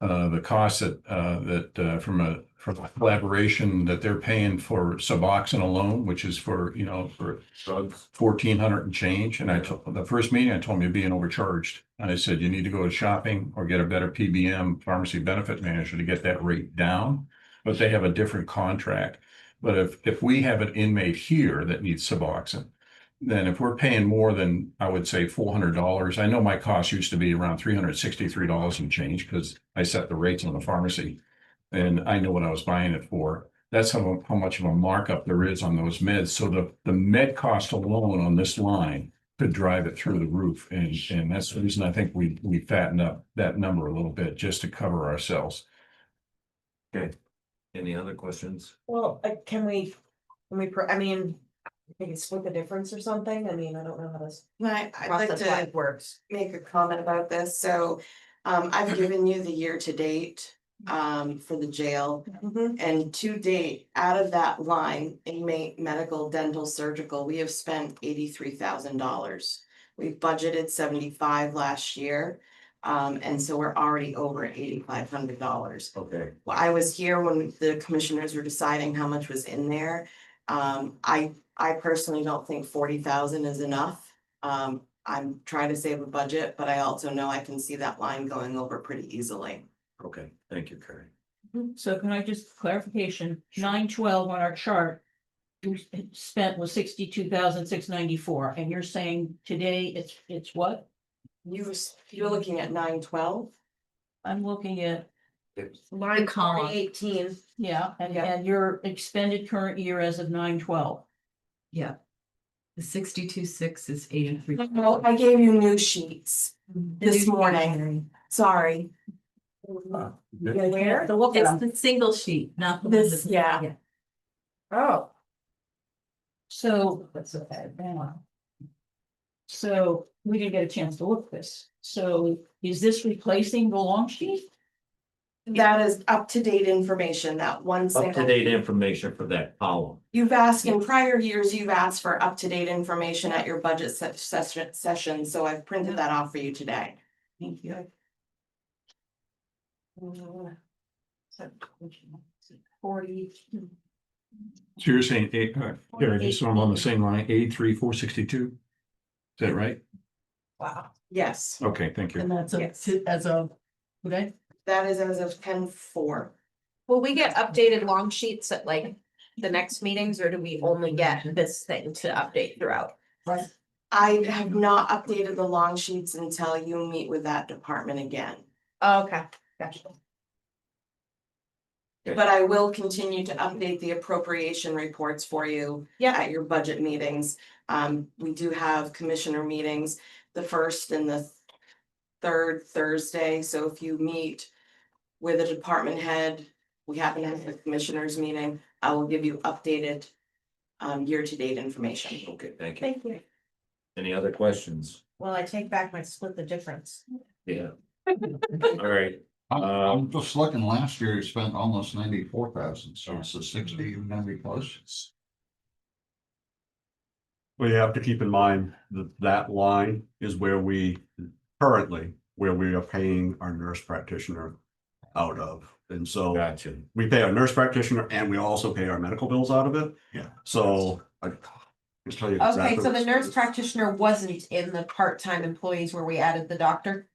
The cost that from a collaboration that they're paying for Suboxone alone, which is for Drugs. 1,400 and change. And I told the first meeting, I told me you're being overcharged. And I said, you need to go to shopping or get a better PBM, pharmacy benefit manager, to get that rate down. But they have a different contract. But if we have an inmate here that needs Suboxone, then if we're paying more than, I would say, $400, I know my cost used to be around $363 and change because I set the rates on the pharmacy and I know what I was buying it for. That's how much of a markup there is on those meds. So the med cost alone on this line could drive it through the roof. And that's the reason I think we fattened up that number a little bit just to cover ourselves. Okay. Any other questions? Well, I mean, maybe split the difference or something. I mean, I don't know how this I'd like process to works. make a comment about this. So I've given you the year to date for the jail. And to date, out of that line, inmate, medical, dental, surgical, we have spent $83,000. We budgeted 75 last year. And so we're already over $8,500. Okay. Well, I was here when the commissioners were deciding how much was in there. I personally don't think 40,000 is enough. I'm trying to save a budget, but I also know I can see that line going over pretty easily. Okay, thank you, Carrie. So can I just clarification, 912 on our chart. We spent was 62,694, and you're saying today it's what? You're looking at 912. I'm looking at, Line column. 18. yeah, Yeah. and your expended current year as of 912. Yeah. The 62.6 is 83. No, I gave you new sheets this morning. Sorry. Where? To look at It's them. the single sheet, not the This, one yeah. that- Oh, So. So we didn't get a chance to look at this. So is this replacing the long sheet? That is up-to-date information, that one Up to single. date information for that column. You've asked in prior years, you've asked for up-to-date information at your budget session, so I've printed that off for you today. Thank you. 40. So you're saying, Carrie, just so I'm on the same line, 83,462? Is that right? Wow. Yes, Okay, thank you. And that's Yes. as of today. that is as of 10/4. Will we get updated long sheets at like the next meetings, or do we only get this thing to update throughout? I have not updated the long sheets until you meet with that department again. Oh, okay, gotcha. But I will continue to update the appropriation reports for you. Yeah. At your budget meetings. We do have commissioner meetings, the first and the third Thursday, so if you meet with a department head, we happen to have a commissioners meeting, I will give you updated year-to-date information. Okay, thank you. Thank you. Any other questions? Well, I take back my split the difference. Yeah. All right, I'm just looking, last year you spent almost 94,000, so it's a 60, gonna be close. Well, you have to keep in mind that that line is where we currently, where we are paying our nurse practitioner out of. And so gotcha. we pay our nurse practitioner and we also pay our medical bills out of it. Yeah. So I can tell you. Okay, exactly so the what- nurse practitioner wasn't in the part-time employees where we added the doctor?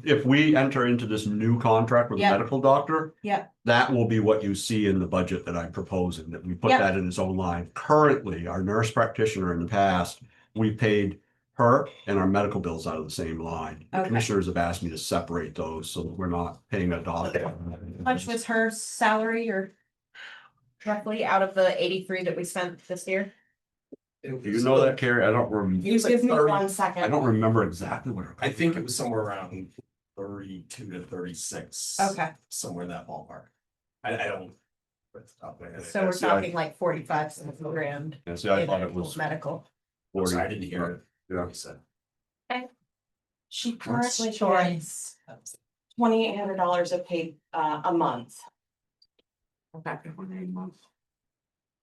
If we enter into this new contract with a Yeah. medical doctor. Yeah. That will be what you see in the budget that I'm proposing, that we put Yeah. that in its own line. Currently, our nurse practitioner in the past, we paid her and our medical bills out of the same line. The Okay. Commissioners have asked me to separate those so that we're not paying a doctor. How much was her salary or roughly out of the 83 that we spent this year? Do you know that, Carrie? I don't remember. You give me 1 second. I don't remember exactly what. I think it was somewhere around 32 to 36. Okay, Somewhere in that ballpark. I don't. off the top of my head. so we're see, I- talking like 45 grand. Yeah, see, I in thought it was Medical. 40. Sorry, I didn't hear it. Yeah. You said. She currently gets Choice. $2,800 of paid a month. Okay.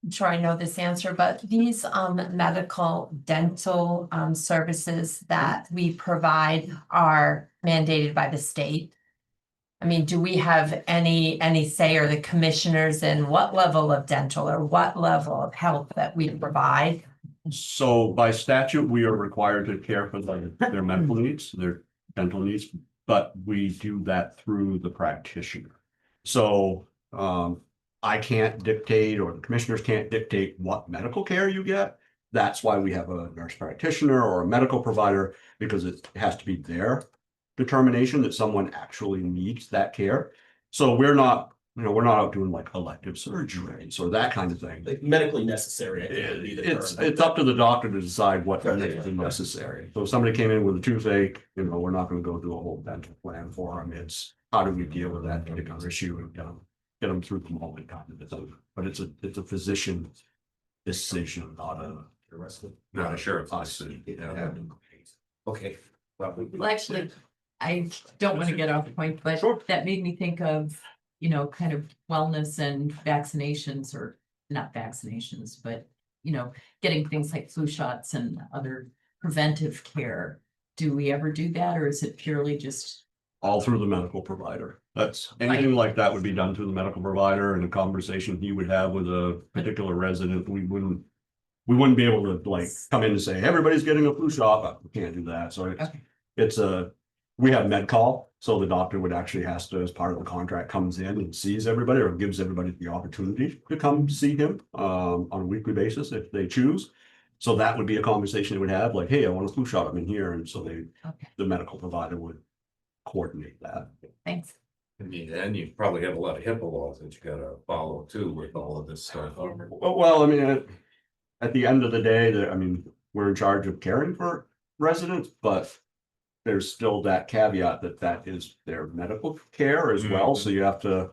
I'm sure I know this answer, but these medical dental services that we provide are mandated by the state. I mean, do we have any say, or the commissioners in what level of dental or what level of health that we provide? So by statute, we are required to care for their medical needs, their dental needs, but we do that through the practitioner. So I can't dictate, or the commissioners can't dictate what medical care you get. That's why we have a nurse practitioner or a medical provider, because it has to be their determination that someone actually needs that care. So we're not out doing like elective surgeries or that kind of thing. Like medically necessary. I think would be the term. It's up to the doctor to decide what is necessary. So if somebody came in with a toothache, we're not gonna go do a whole dental plan for them. It's how do we deal with that particular issue and get them through the moment kind of thing. But it's a physician decision, not Not sure. us. Yeah. Okay. Well, actually, I don't want to get off point, but Sure. that made me think of, kind of wellness and vaccinations, or not vaccinations, but, getting things like flu shots and other preventive care. Do we ever do that, or is it purely just? All through the medical provider. That's anything like that would be done through the medical provider, and a conversation he would have with a particular resident. We wouldn't we wouldn't be able to like come in and say, everybody's getting a flu shot. We can't do that. So Okay. it's we have med call. So the doctor would actually has to, as part of the contract, comes in and sees everybody or gives everybody the opportunity to come see him on a weekly basis if they choose. So that would be a conversation they would have, like, hey, I want a flu shot, I'm in here. And so Okay, the medical provider would coordinate that. thanks. I mean, and you probably have a lot of HIPAA laws that you gotta follow too with all of this stuff. Well, I mean, at the end of the day, I mean, we're in charge of caring for residents, but there's still that caveat that is their medical care as well. So you have to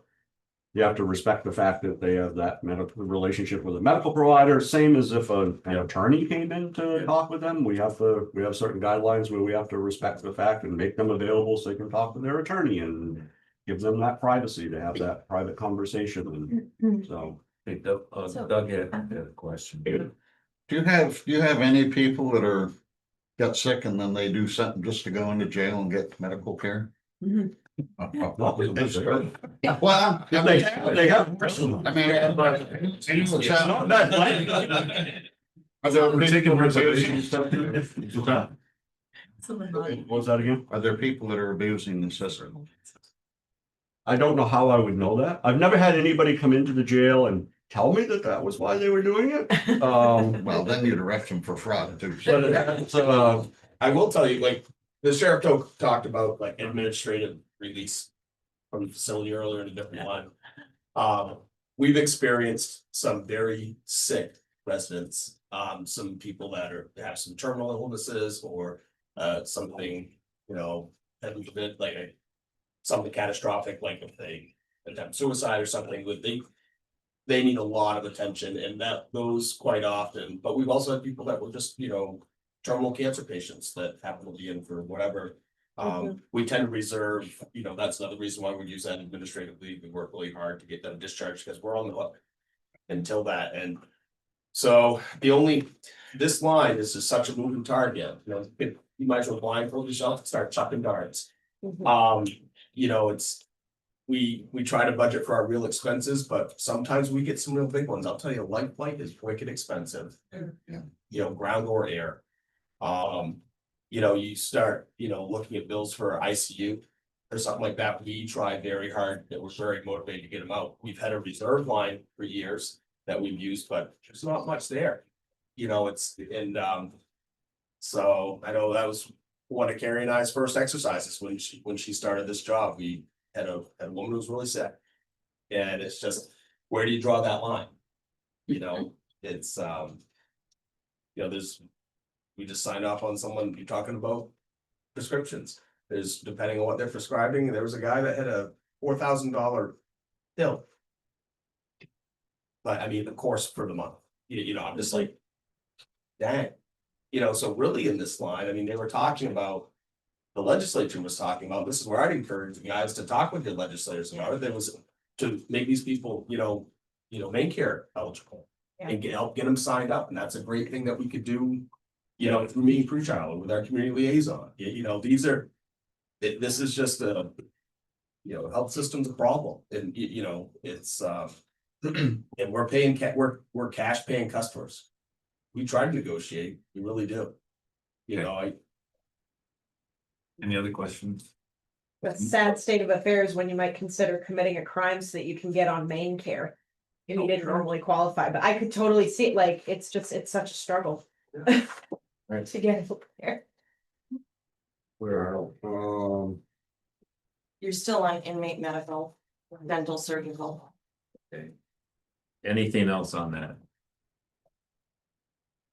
respect the fact that they have that medical relationship with a medical provider, same as if an attorney came in to talk with them. We have certain guidelines where we have to respect the fact and make them available so they can talk with their attorney and give them that privacy to have that private conversation. And so. Hey, Doug had a question. Do you have any people that got sick and then they do something just to go into jail and get medical care? That's good. Well, They have. I mean, Are there taking reservations? What was that again? are there people that are abusing the system? I don't know how I would know that. I've never had anybody come into the jail and tell me that was why they were doing it. Well, then you'd arrest them for fraud too. But it's, I will tell you, like, the sheriff talked about like administrative release from the facility earlier in a different line. We've experienced some very sick residents, some people that have some terminal illnesses or something, you know, like something catastrophic, like if they attempt suicide or something, they need a lot of attention, and that goes quite often. But we've also had people that were just, you know, terminal cancer patients that happen to be in for whatever. We tend to reserve, you know, that's another reason why we use that administrative leave. We work really hard to get them discharged because we're on the hook until that. And so this line is just such a moving target. You know, you might as well blindfold yourself and start chucking darts. You know, we try to budget for our real expenses, but sometimes we get some real big ones. I'll tell you, life flight is wicked expensive. Yeah. You know, ground or air. You know, you start, you know, looking at bills for ICU or something like that. We try very hard, that we're very motivated to get them out. We've had a reserve line for years that we've used, but there's not much there. You know, so I know that was one of Carrie and I's first exercises when she started this job. We had a woman who was really sick. And it's just, where do you draw that line? You know, it's you know, we just signed off on someone, you're talking about prescriptions. There's, depending on what they're prescribing, there was a guy that had a $4,000 bill. But I mean, the course for the month, you know, I'm just like, dang. You know, so really in this line, I mean, they were talking about, the legislature was talking about, this is where I'd encourage you guys to talk with your legislators about it. There was to make these people, you know, Maine care eligible. And help get them signed up. And that's a great thing that we could do, you know, through me, pre-child, with our community liaison. You know, this is just a, you know, health system's a problem. And, you know, it's, and we're paying, we're cash paying customers. We try to negotiate, we really do. You know, Any other questions? A sad state of affairs when you might consider committing a crime so that you can get on Maine care. If you didn't normally qualify, but I could totally see it, like, it's such a struggle. Right. To get over there. Where, You're still on inmate medical, dental, surgical. Anything else on that?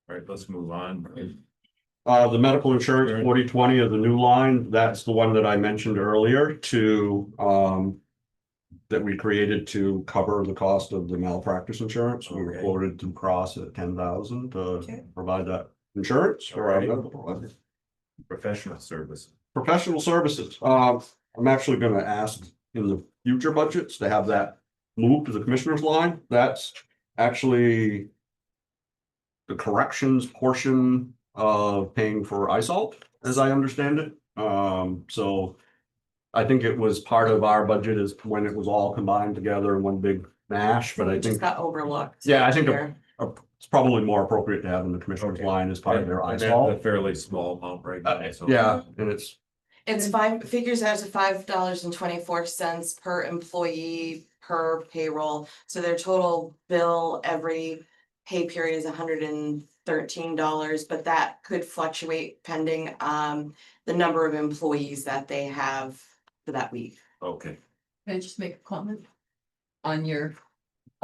All right, let's move on. the medical insurance 4020 of the new line, that's the one that I mentioned earlier to, that we created to cover the cost of the malpractice insurance. We were Okay. quoted to cross at 10,000 to Okay. provide that insurance for our Alright. medical providers. Professional service. Professional services, I'm actually gonna ask in the future budgets to have that moved to the commissioner's line. That's actually the corrections portion of paying for ISALT, as I understand it. So I think it was part of our budget is when it was all combined together in one big mash, but I It just think, got overlooked. Yeah, I think here. it's probably more appropriate to have in the commissioner's Okay. line as part of their And that's ISOL. a fairly small amount right now, so. Yeah, and it's, It's figures out to $5.24 per employee per payroll, so their total bill every pay period is $113, but that could fluctuate pending the number of employees that they have for that week. Okay, Can I just make a comment? On your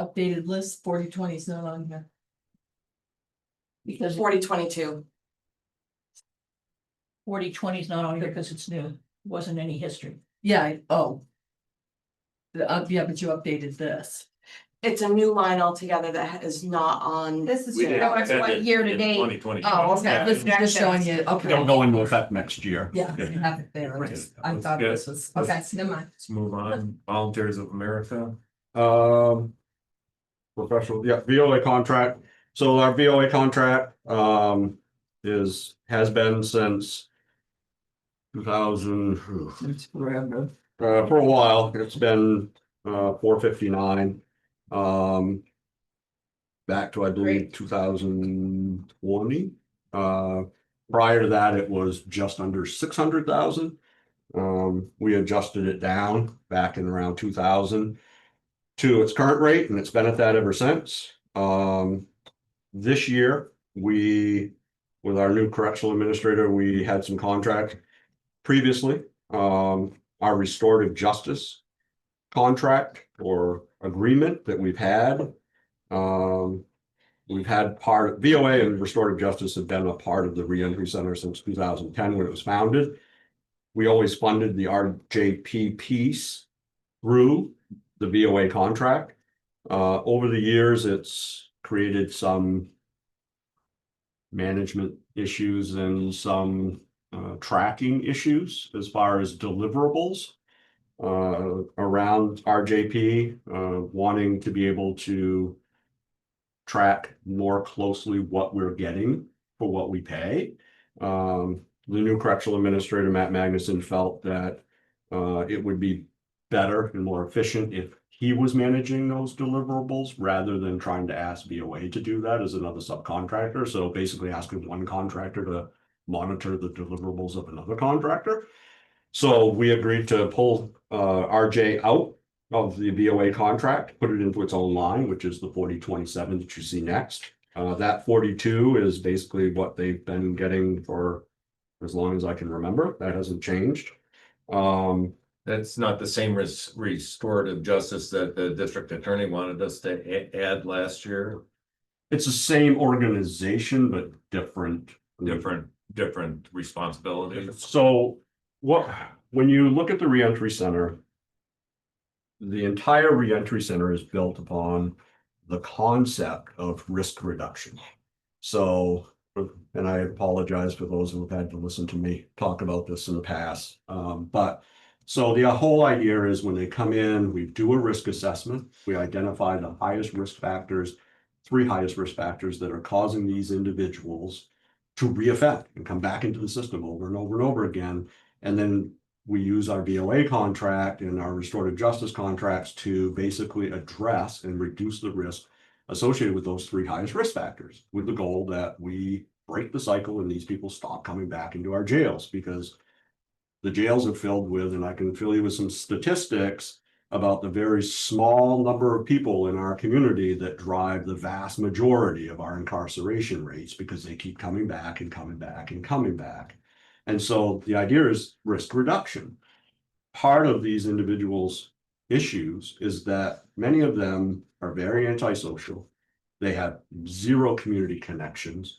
updated list, 4020 is not on here. Because 4022. 4020 is not on here because it's new, wasn't any history. Yeah, yeah, but you updated this. It's a new line altogether that is not on. This is We didn't showing us send what it year to in date. 2020. Oh, okay, this is just showing you, okay. it'll go into effect next year. Yeah, you have it there, I just- I Let's thought get- this was, okay, never mind. Let's move on. Volunteers of America. Professional, yeah, VOA contract. So our VOA contract, has been since 2000, It's forever. for a while. It's been, 459. Back to, I believe, Great. 2020. Prior to that, it was just under 600,000. We adjusted it down back in around 2000 to its current rate, and it's been at that ever since. This year, with our new correctional administrator, we had some contract previously. Our restorative justice contract or agreement that we've had. We've had VOA and restorative justice have been a part of the reentry center since 2010 when it was founded. We always funded the RJP piece through the VOA contract. Over the years, it's created some management issues and some tracking issues as far as deliverables around RJP, wanting to be able to track more closely what we're getting for what we pay. The new correctional administrator, Matt Magnuson, felt that it would be better and more efficient if he was managing those deliverables rather than trying to ask VOA to do that as another subcontractor. So basically asking one contractor to monitor the deliverables of another contractor. So we agreed to pull RJ out of the VOA contract, put it into its own line, which is the 4027 that you see next. That 42 is basically what they've been getting for as long as I can remember. That hasn't changed. That's not the same restorative justice that the district attorney wanted us to add last year. It's the same organization, but different. Different responsibilities. So when you look at the reentry center, the entire reentry center is built upon the concept of risk reduction. So, and I apologize for those who have had to listen to me talk about this in the past. So the whole idea is when they come in, we do a risk assessment. We identify the highest risk factors, 3 highest risk factors that are causing these individuals to reoffend and come back into the system over and over and over again. And then we use our VOA contract and our restorative justice contracts to basically address and reduce the risk associated with those 3 highest risk factors, with the goal that we break the cycle and these people stop coming back into our jails, because the jails are filled with, and I can fill you with some statistics about the very small number of people in our community that drive the vast majority of our incarceration rates, because they keep coming back and coming back and coming back. And so the idea is risk reduction. Part of these individuals' issues is that many of them are very antisocial. They have 0 community connections.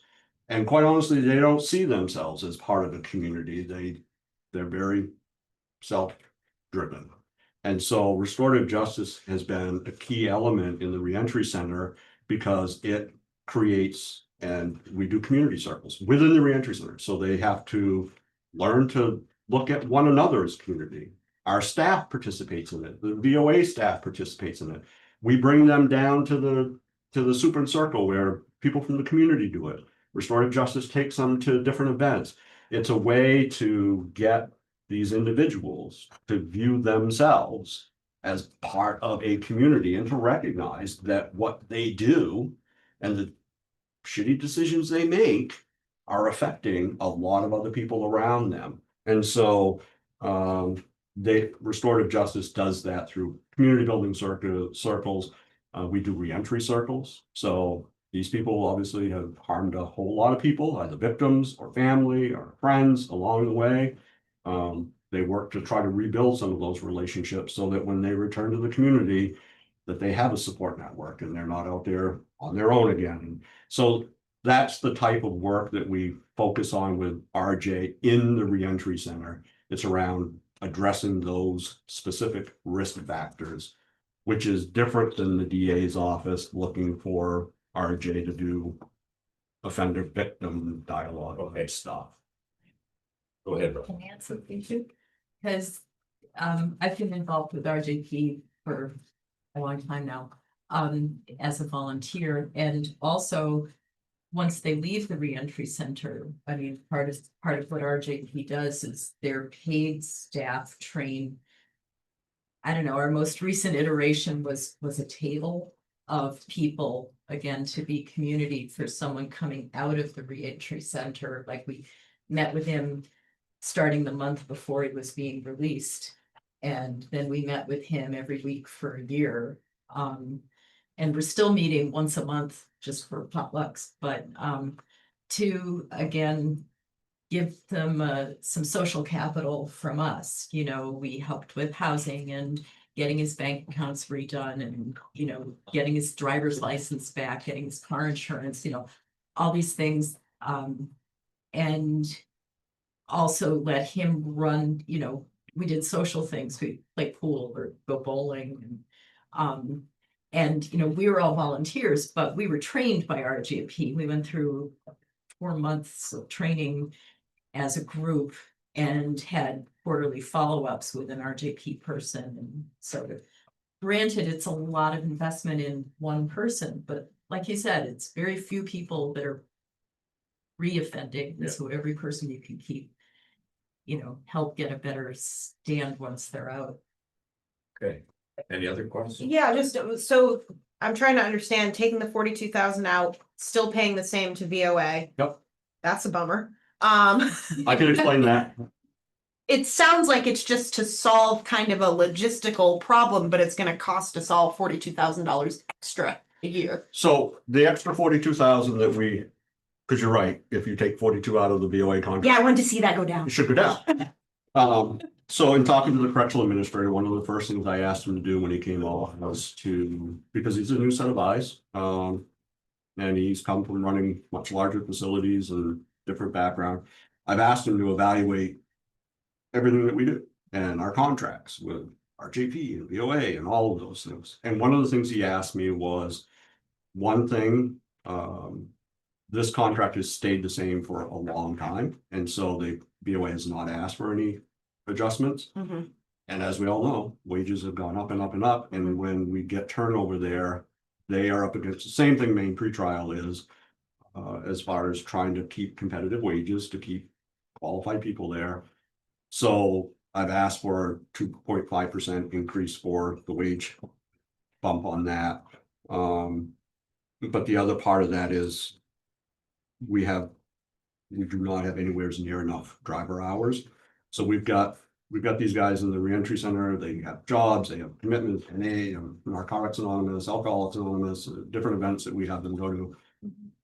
And quite honestly, they don't see themselves as part of a community. They're very self-driven. And so restorative justice has been a key element in the reentry center because it creates, and we do community circles within the reentry center. So they have to learn to look at one another as community. Our staff participates in it. The VOA staff participates in it. We bring them down to the super circle where people from the community do it. Restorative justice takes them to different events. It's a way to get these individuals to view themselves as part of a community and to recognize that what they do And the shitty decisions they make are affecting a lot of other people around them. And so, restorative justice does that through community building circles. We do reentry circles. So these people obviously have harmed a whole lot of people, either victims or family or friends along the way. They work to try to rebuild some of those relationships so that when they return to the community, that they have a support network and they're not out there on their own again. So that's the type of work that we focus on with RJ in the reentry center. It's around addressing those specific risk factors, which is different than the DA's office looking for RJ to do offender victim dialogue stuff. Go ahead, Rob. Can I answer the issue? Because I've been involved with RJP for a long time now, as a volunteer, and also once they leave the reentry center, I mean, part of what RJP does is their paid staff train. I don't know, our most recent iteration was a table of people, again, to be community for someone coming out of the reentry center. Like, we met with him starting the month before he was being released. And then we met with him every week for a year. And we're still meeting once a month just for potlucks, but to, again, give them some social capital from us. You know, we helped with housing and getting his bank accounts redone and, you know, getting his driver's license back, getting his car insurance, you know, all these things. And also let him run, you know, we did social things, we play pool or go bowling. And, you know, we were all volunteers, but we were trained by RGP. We went through 4 months of training as a group and had quarterly follow-ups with an RJP person. And so, granted, it's a lot of investment in one person, but like you said, it's very few people that are reoffending. Yeah. So every person you can keep, you know, help get a better stand once they're out. Okay, any other questions? Yeah, just so I'm trying to understand, taking the 42,000 out, still paying the same to VOA. Yep. That's a bummer. I can explain that. It sounds like it's just to solve kind of a logistical problem, but it's gonna cost us all $42,000 extra a year. So the extra 42,000 that because you're right, if you take 42 out of the VOA contract. Yeah, I wanted to see that go down. It should go down. So in talking to the correctional administrator, one of the first things I asked him to do when he came off was because he's a new set of eyes. And he's come from running much larger facilities and different background. I've asked him to evaluate everything that we do and our contracts with RJP and VOA and all of those things. And one of the things he asked me was, one thing, this contract has stayed the same for a long time. And so the VOA has not asked for any adjustments. Mm-hmm. And as we all know, wages have gone up and up and up. And when we get turnover there, they are up against the same thing Maine pretrial is, as far as trying to keep competitive wages, to keep qualified people there. So I've asked for a 2.5% increase for the wage bump on that. But the other part of that is we do not have anywhere near enough driver hours. So we've got these guys in the reentry center, they have jobs, they have commitments, NA, Narcotics Anonymous, Alcoholics Anonymous, different events that we have them go to.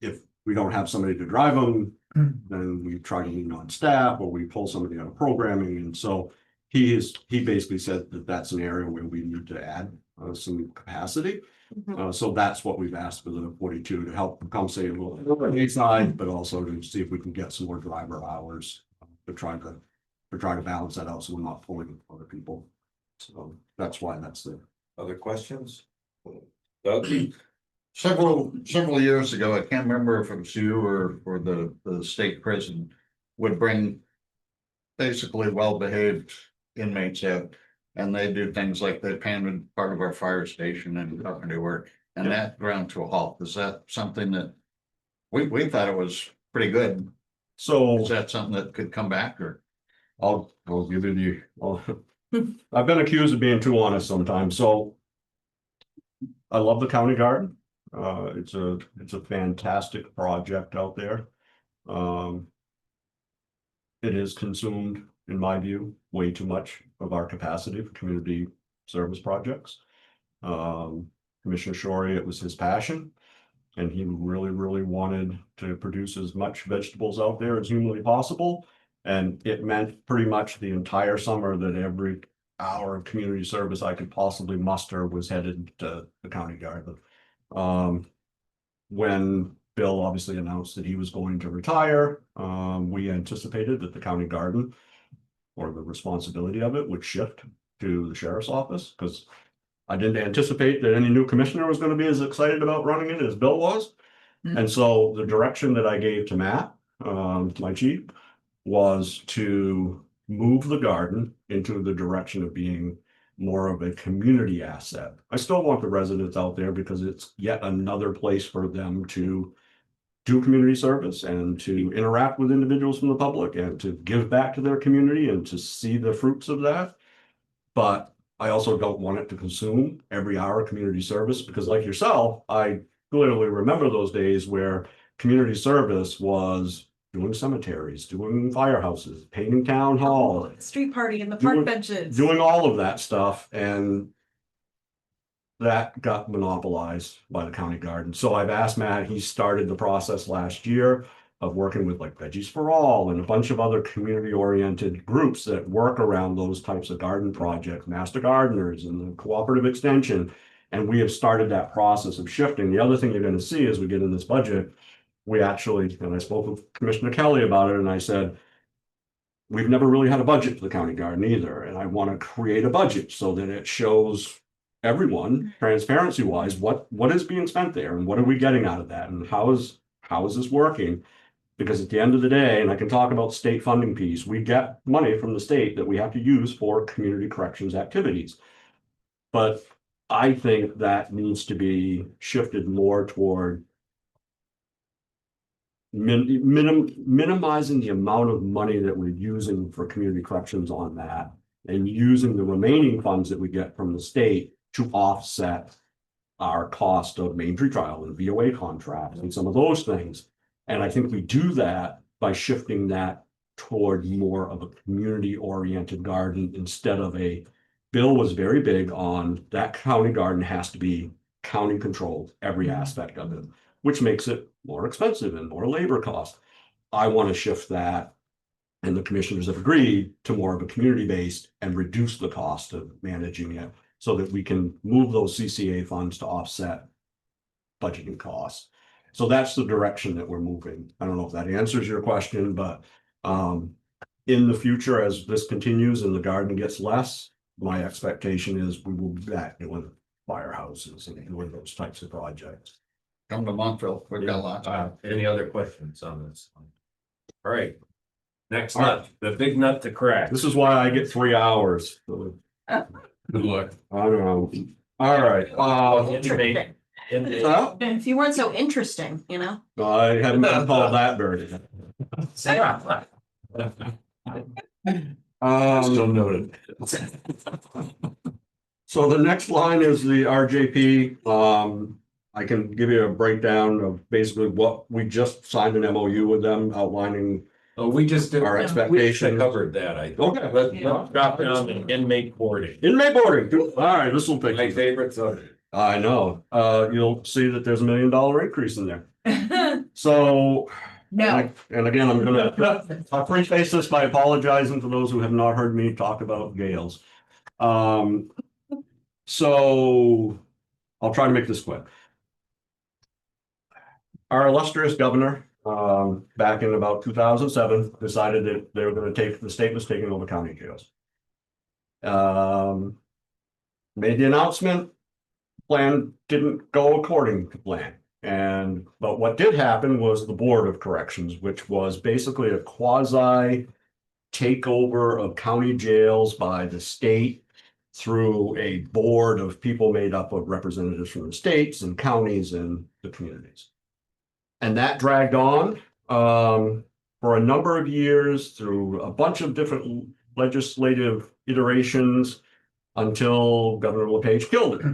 If we don't have somebody to drive them, then we try to lean on staff or we pull somebody out of programming. And so he basically said that that's an area where we need to add some capacity. So that's what we've asked for the 42 to help compensate a little on the side, but also to see if we can get some more driver hours to try to balance that out so we're not pulling other people. So that's why that's the Other questions? Doug? Several years ago, I can't remember if it was you or the state prison would bring basically well-behaved inmates out. And they do things like they painted part of our fire station and carpentry work, and that ground to a halt. Is that something that we thought it was pretty good? so Is that something that could come back or? I'll give it to you. I've been accused of being too honest sometimes, so I love the county guard. It's a fantastic project out there. It is consumed, in my view, way too much of our capacity for community service projects. Commissioner Shorey, it was his passion. And he really, really wanted to produce as much vegetables out there as humanly possible. And it meant pretty much the entire summer that every hour of community service I could possibly muster was headed to the county garden. When Bill obviously announced that he was going to retire, we anticipated that the county garden or the responsibility of it would shift to the sheriff's office, because I didn't anticipate that any new commissioner was going to be as excited about running it as Bill was. And so the direction that I gave to Matt, my chief, was to move the garden into the direction of being more of a community asset. I still want the residents out there because it's yet another place for them to do community service and to interact with individuals from the public and to give back to their community and to see the fruits of that. But I also don't want it to consume every hour of community service, because like yourself, I clearly remember those days where community service was doing cemeteries, doing firehouses, painting town hall, Street party and the park benches. doing all of that stuff, and that got monopolized by the county garden. So I've asked Matt, he started the process last year of working with like Veggies for All and a bunch of other community-oriented groups that work around those types of garden projects, Master Gardeners and the Cooperative Extension. And we have started that process of shifting. The other thing you're going to see as we get in this budget, we actually, and I spoke with Commissioner Kelly about it, and I said, we've never really had a budget for the county garden either. And I want to create a budget so that it shows everyone, transparency-wise, what is being spent there and what are we getting out of that and how is this working? Because at the end of the day, and I can talk about state funding piece, we get money from the state that we have to use for community corrections activities. But I think that needs to be shifted more toward minimizing the amount of money that we're using for community corrections on that, and using the remaining funds that we get from the state to offset our cost of Maine tree trial and VOA contracts and some of those things. And I think we do that by shifting that toward more of a community-oriented garden instead of Bill was very big on that county garden has to be county controlled, every aspect of it, which makes it more expensive and more labor cost. I want to shift that, and the commissioners have agreed to more of a community-based and reduce the cost of managing it so that we can move those CCA funds to offset budgeting costs. So that's the direction that we're moving. I don't know if that answers your question, but in the future, as this continues and the garden gets less, my expectation is we will be back doing firehouses and doing those types of projects. Come to Montville, we've got lots. Any other questions on this? All right. Next nut, the big nut to crack. This is why I get 3 hours. Good luck. I don't know. All right. If you weren't so interesting, you know? I haven't been called that dirty. Still noted. So the next line is the RJP. I can give you a breakdown of basically what we just signed an MOU with them outlining Oh, we just did. our We expectations. covered that, I think. Okay. Let's drop down to inmate boarding. Inmate boarding. All right, this will take. My favorite subject. I know. You'll see that there's $1 million increase in there. So. No. And again, I'll preface this by apologizing for those who have not heard me talk about Gales. So I'll try to make this quick. Our illustrious governor, back in about 2007, decided that they were going to the state was taking over county jails. Made the announcement, plan didn't go according to plan. But what did happen was the Board of Corrections, which was basically a quasi takeover of county jails by the state through a board of people made up of representatives from the states and counties and the communities. And that dragged on for a number of years through a bunch of different legislative iterations until Governor LePage killed it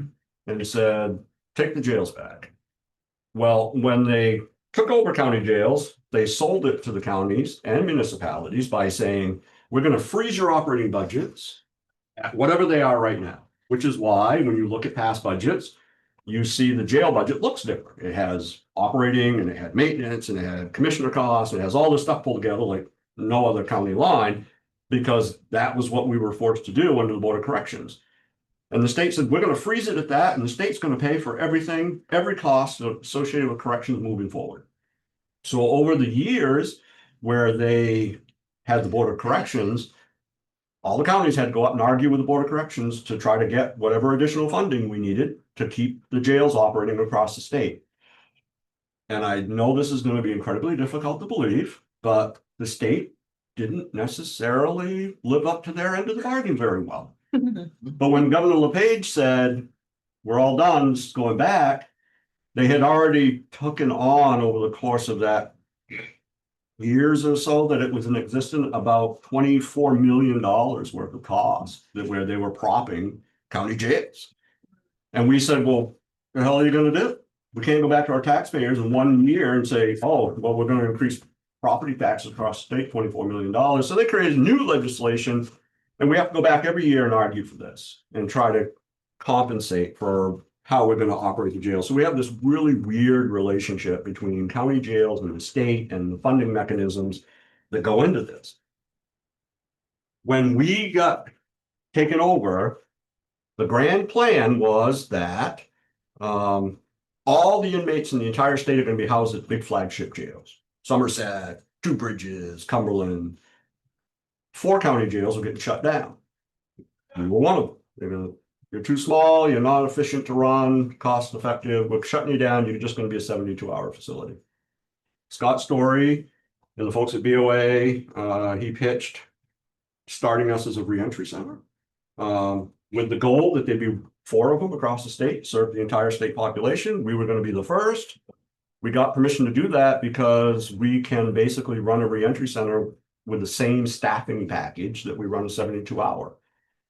and said, take the jails back. Well, when they took over county jails, they sold it to the counties and municipalities by saying, we're gonna freeze your operating budgets at whatever they are right now, which is why when you look at past budgets, you see the jail budget looks different. It has operating and it had maintenance and it had commissioner costs, and it has all this stuff pulled together like no other county line, because that was what we were forced to do under the Board of Corrections. And the state said, we're gonna freeze it at that, and the state's gonna pay for everything, every cost associated with corrections moving forward. So over the years where they had the Board of Corrections, all the counties had to go up and argue with the Board of Corrections to try to get whatever additional funding we needed to keep the jails operating across the state. And I know this is gonna be incredibly difficult to believe, but the state didn't necessarily live up to their end of the bargain very well. But when Governor LePage said, we're all done, this is going back, they had already taken on over the course of that years or so that it was in existence, about $24 million worth of costs that where they were propping county jails. And we said, well, the hell are you gonna do? We can't go back to our taxpayers in 1 year and say, oh, well, we're gonna increase property taxes across the state, $24 million. So they created new legislation, and we have to go back every year and argue for this and try to compensate for how we're gonna operate the jail. So we have this really weird relationship between county jails and the state and the funding mechanisms that go into this. When we got taken over, the grand plan was that all the inmates in the entire state are gonna be housed at big flagship jails. Somerset, Two Bridges, Cumberland. 4 county jails are getting shut down. We were one of them. You're too small, you're not efficient to run, cost effective, we're shutting you down, you're just gonna be a 72-hour facility. Scott Story and the folks at BOA, he pitched starting us as a reentry center. With the goal that there'd be 4 of them across the state, serve the entire state population. We were gonna be the first. We got permission to do that because we can basically run a reentry center with the same staffing package that we run a 72-hour.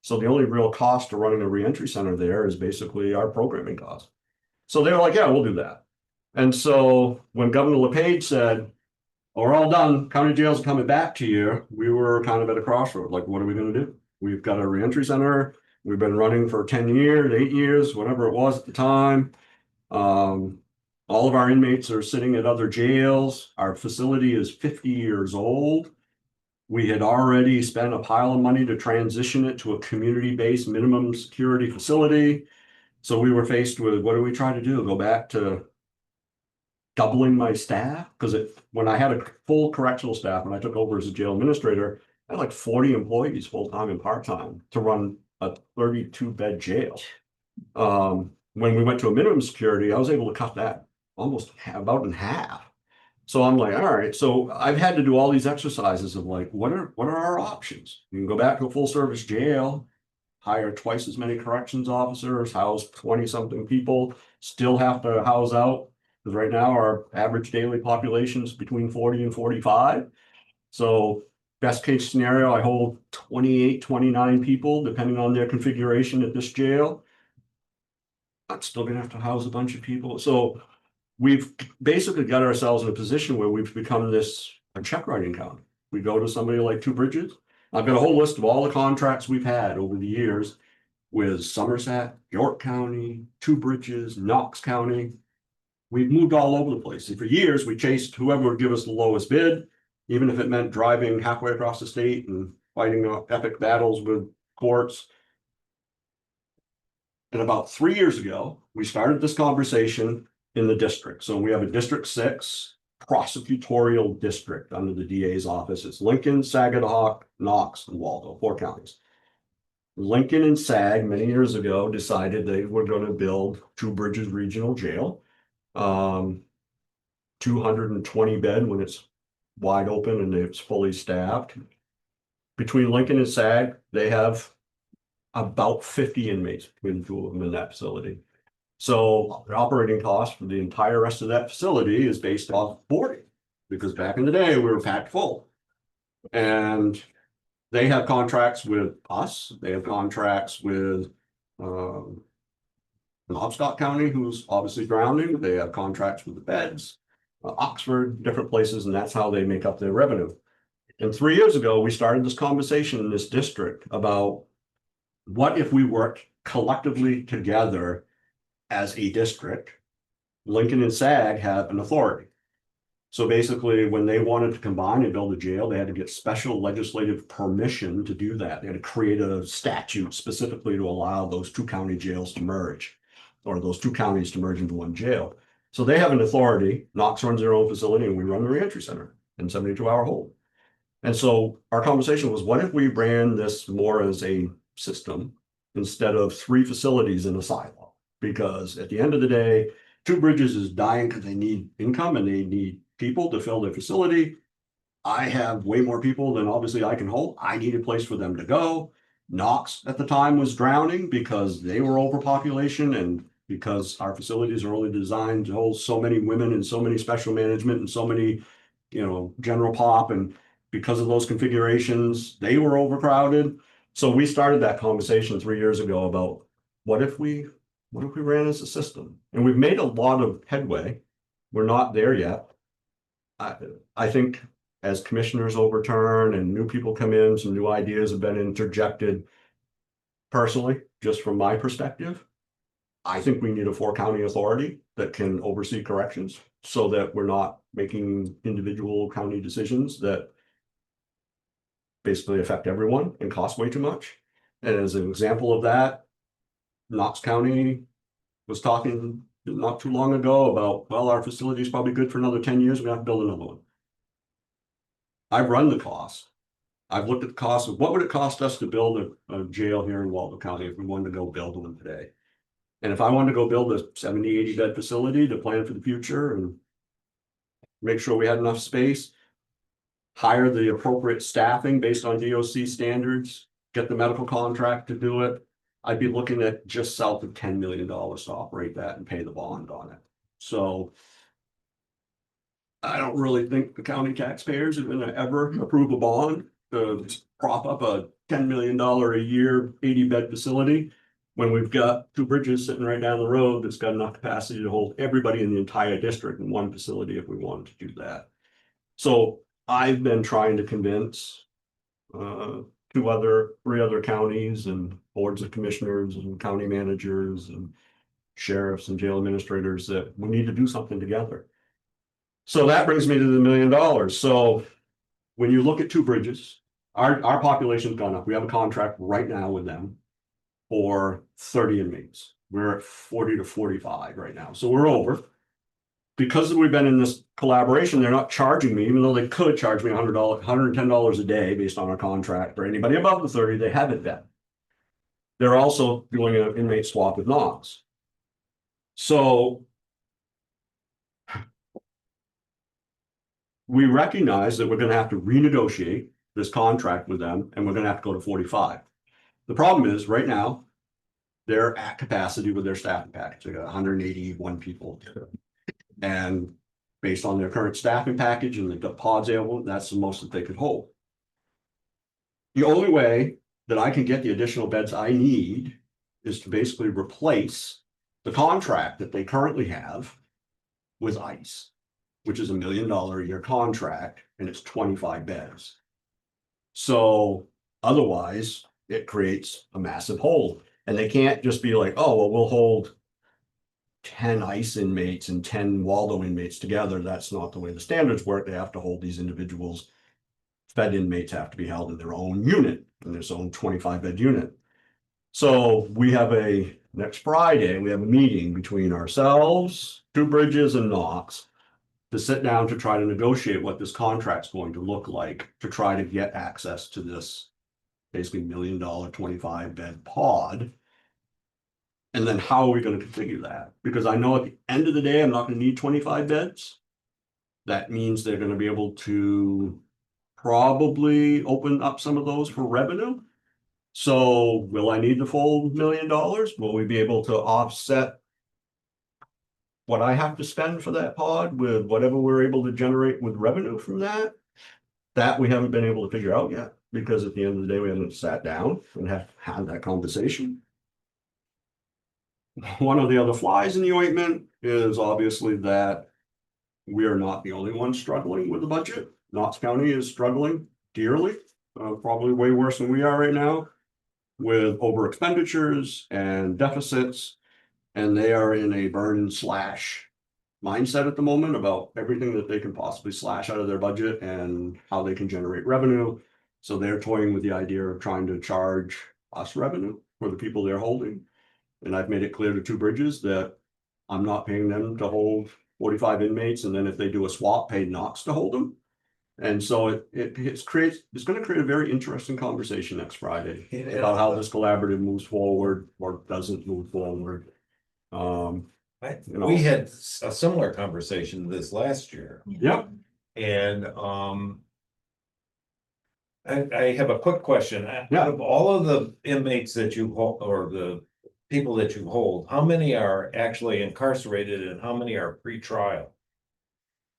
So the only real cost to running a reentry center there is basically our programming cost. So they were like, yeah, we'll do that. And so when Governor LePage said, oh, we're all done, county jails are coming back to you, we were kind of at a crossroad. Like, what are we gonna do? We've got a reentry center. We've been running for 10 years, 8 years, whatever it was at the time. All of our inmates are sitting at other jails. Our facility is 50 years old. We had already spent a pile of money to transition it to a community-based minimum security facility. So we were faced with, what do we try to do? Go back to doubling my staff? Because when I had a full correctional staff, when I took over as a jail administrator, I had like 40 employees, full-time and part-time, to run a 32-bed jail. When we went to a minimum security, I was able to cut that almost about in half. So I'm like, all right, so I've had to do all these exercises of like, what are our options? You can go back to a full service jail, hire twice as many corrections officers, house 20-something people, still have to house out. Because right now our average daily population is between 40 and 45. So best case scenario, I hold 28, 29 people, depending on their configuration at this jail. I'm still gonna have to house a bunch of people. So we've basically got ourselves in a position where we've become a check writing county. We go to somebody like Two Bridges. I've got a whole list of all the contracts we've had over the years with Somerset, York County, Two Bridges, Knox County. We've moved all over the place. And for years, we chased whoever would give us the lowest bid, even if it meant driving halfway across the state and fighting epic battles with courts. And about 3 years ago, we started this conversation in the district. So we have a District 6 prosecutorial district under the DA's office. It's Lincoln, Saginaw, Knox, and Waldo, 4 counties. Lincoln and Sag many years ago decided they were going to build Two Bridges Regional Jail, 220 bed when it's wide open and it's fully staffed. Between Lincoln and Sag, they have about 50 inmates between the 2 of them in that facility. So the operating cost for the entire rest of that facility is based off boarding, because back in the day we were packed full. And they have contracts with us. They have contracts with Scott County, who's obviously drowning, they have contracts with the beds. Oxford, different places, and that's how they make up their revenue. And 3 years ago, we started this conversation in this district about what if we worked collectively together as a district? Lincoln and SAG have an authority. So basically, when they wanted to combine and build a jail, they had to get special legislative permission to do that. They had to create a statute specifically to allow those two county jails to merge, or those two counties to merge into one jail. So they have an authority. Knox runs their own facility, and we run the reentry center in 72-hour hold. And so our conversation was, what if we ran this more as a system instead of 3 facilities in a silo? Because at the end of the day, Two Bridges is dying because they need income and they need people to fill their facility. I have way more people than obviously I can hold. I need a place for them to go. Knox at the time was drowning because they were overpopulation and because our facilities are only designed to hold so many women and so many special management and so many, general pop, and because of those configurations, they were overcrowded. So we started that conversation 3 years ago about what if we ran as a system? And we've made a lot of headway. We're not there yet. I think as commissioners overturn and new people come in, some new ideas have been interjected. Personally, just from my perspective, I think we need a 4-county authority that can oversee corrections so that we're not making individual county decisions that basically affect everyone and cost way too much. And as an example of that, Knox County was talking not too long ago about, well, our facility is probably good for another 10 years. We have to build another one. I've run the cost. I've looked at the cost of what would it cost us to build a jail here in Waldo County if we wanted to go build one today. And if I wanted to go build a 70, 80 bed facility to plan for the future and make sure we had enough space, hire the appropriate staffing based on DOC standards, get the medical contract to do it, I'd be looking at just south of $10 million to operate that and pay the bond on it. So I don't really think the county taxpayers are gonna ever approve a bond to prop up a $10 million a year, 80 bed facility when we've got Two Bridges sitting right down the road that's got enough capacity to hold everybody in the entire district in one facility if we wanted to do that. So I've been trying to convince 3 other counties and boards of commissioners and county managers and sheriffs and jail administrators that we need to do something together. So that brings me to the $1 million. So when you look at Two Bridges, our population's gone up. We have a contract right now with them for 30 inmates. We're at 40 to 45 right now. So we're over. Because we've been in this collaboration, they're not charging me, even though they could charge me $100, $110 a day based on our contract. For anybody above the 30, they haven't been. They're also doing an inmate swap with Knox. So we recognize that we're going to have to renegotiate this contract with them, and we're going to have to go to 45. The problem is right now, they're at capacity with their staffing package. They got 181 people. And based on their current staffing package and the pods available, that's the most that they could hold. The only way that I can get the additional beds I need is to basically replace the contract that they currently have with ICE, which is $1 million a year contract, and it's 25 beds. So otherwise, it creates a massive hole. And they can't just be like, oh, well, we'll hold 10 ICE inmates and 10 Waldo inmates together. That's not the way the standards work. They have to hold these individuals. Fed inmates have to be held in their own unit, in their own 25 bed unit. So we have next Friday, we have a meeting between ourselves, Two Bridges and Knox to sit down to try to negotiate what this contract's going to look like to try to get access to this basically $1 million 25 bed pod. And then how are we going to configure that? Because I know at the end of the day, I'm not going to need 25 beds. That means they're going to be able to probably open up some of those for revenue. So will I need the full $1 million? Will we be able to offset what I have to spend for that pod with whatever we're able to generate with revenue from that? That we haven't been able to figure out yet, because at the end of the day, we haven't sat down and have had that conversation. one of the other flies in the ointment is obviously that we are not the only ones struggling with the budget. Knox County is struggling dearly, probably way worse than we are right now, with over expenditures and deficits. And they are in a burn and slash mindset at the moment about everything that they can possibly slash out of their budget and how they can generate revenue. So they're toying with the idea of trying to charge us revenue for the people they're holding. And I've made it clear to Two Bridges that I'm not paying them to hold 45 inmates, and then if they do a swap, pay Knox to hold them. And so it's going to create a very interesting conversation next Friday about how this collaborative moves forward or doesn't move forward. We had a similar conversation this last year. Yep. And I have a quick question. Out of all of the inmates that you hold, or the people that you hold, how many are actually incarcerated and how many are pre-trial?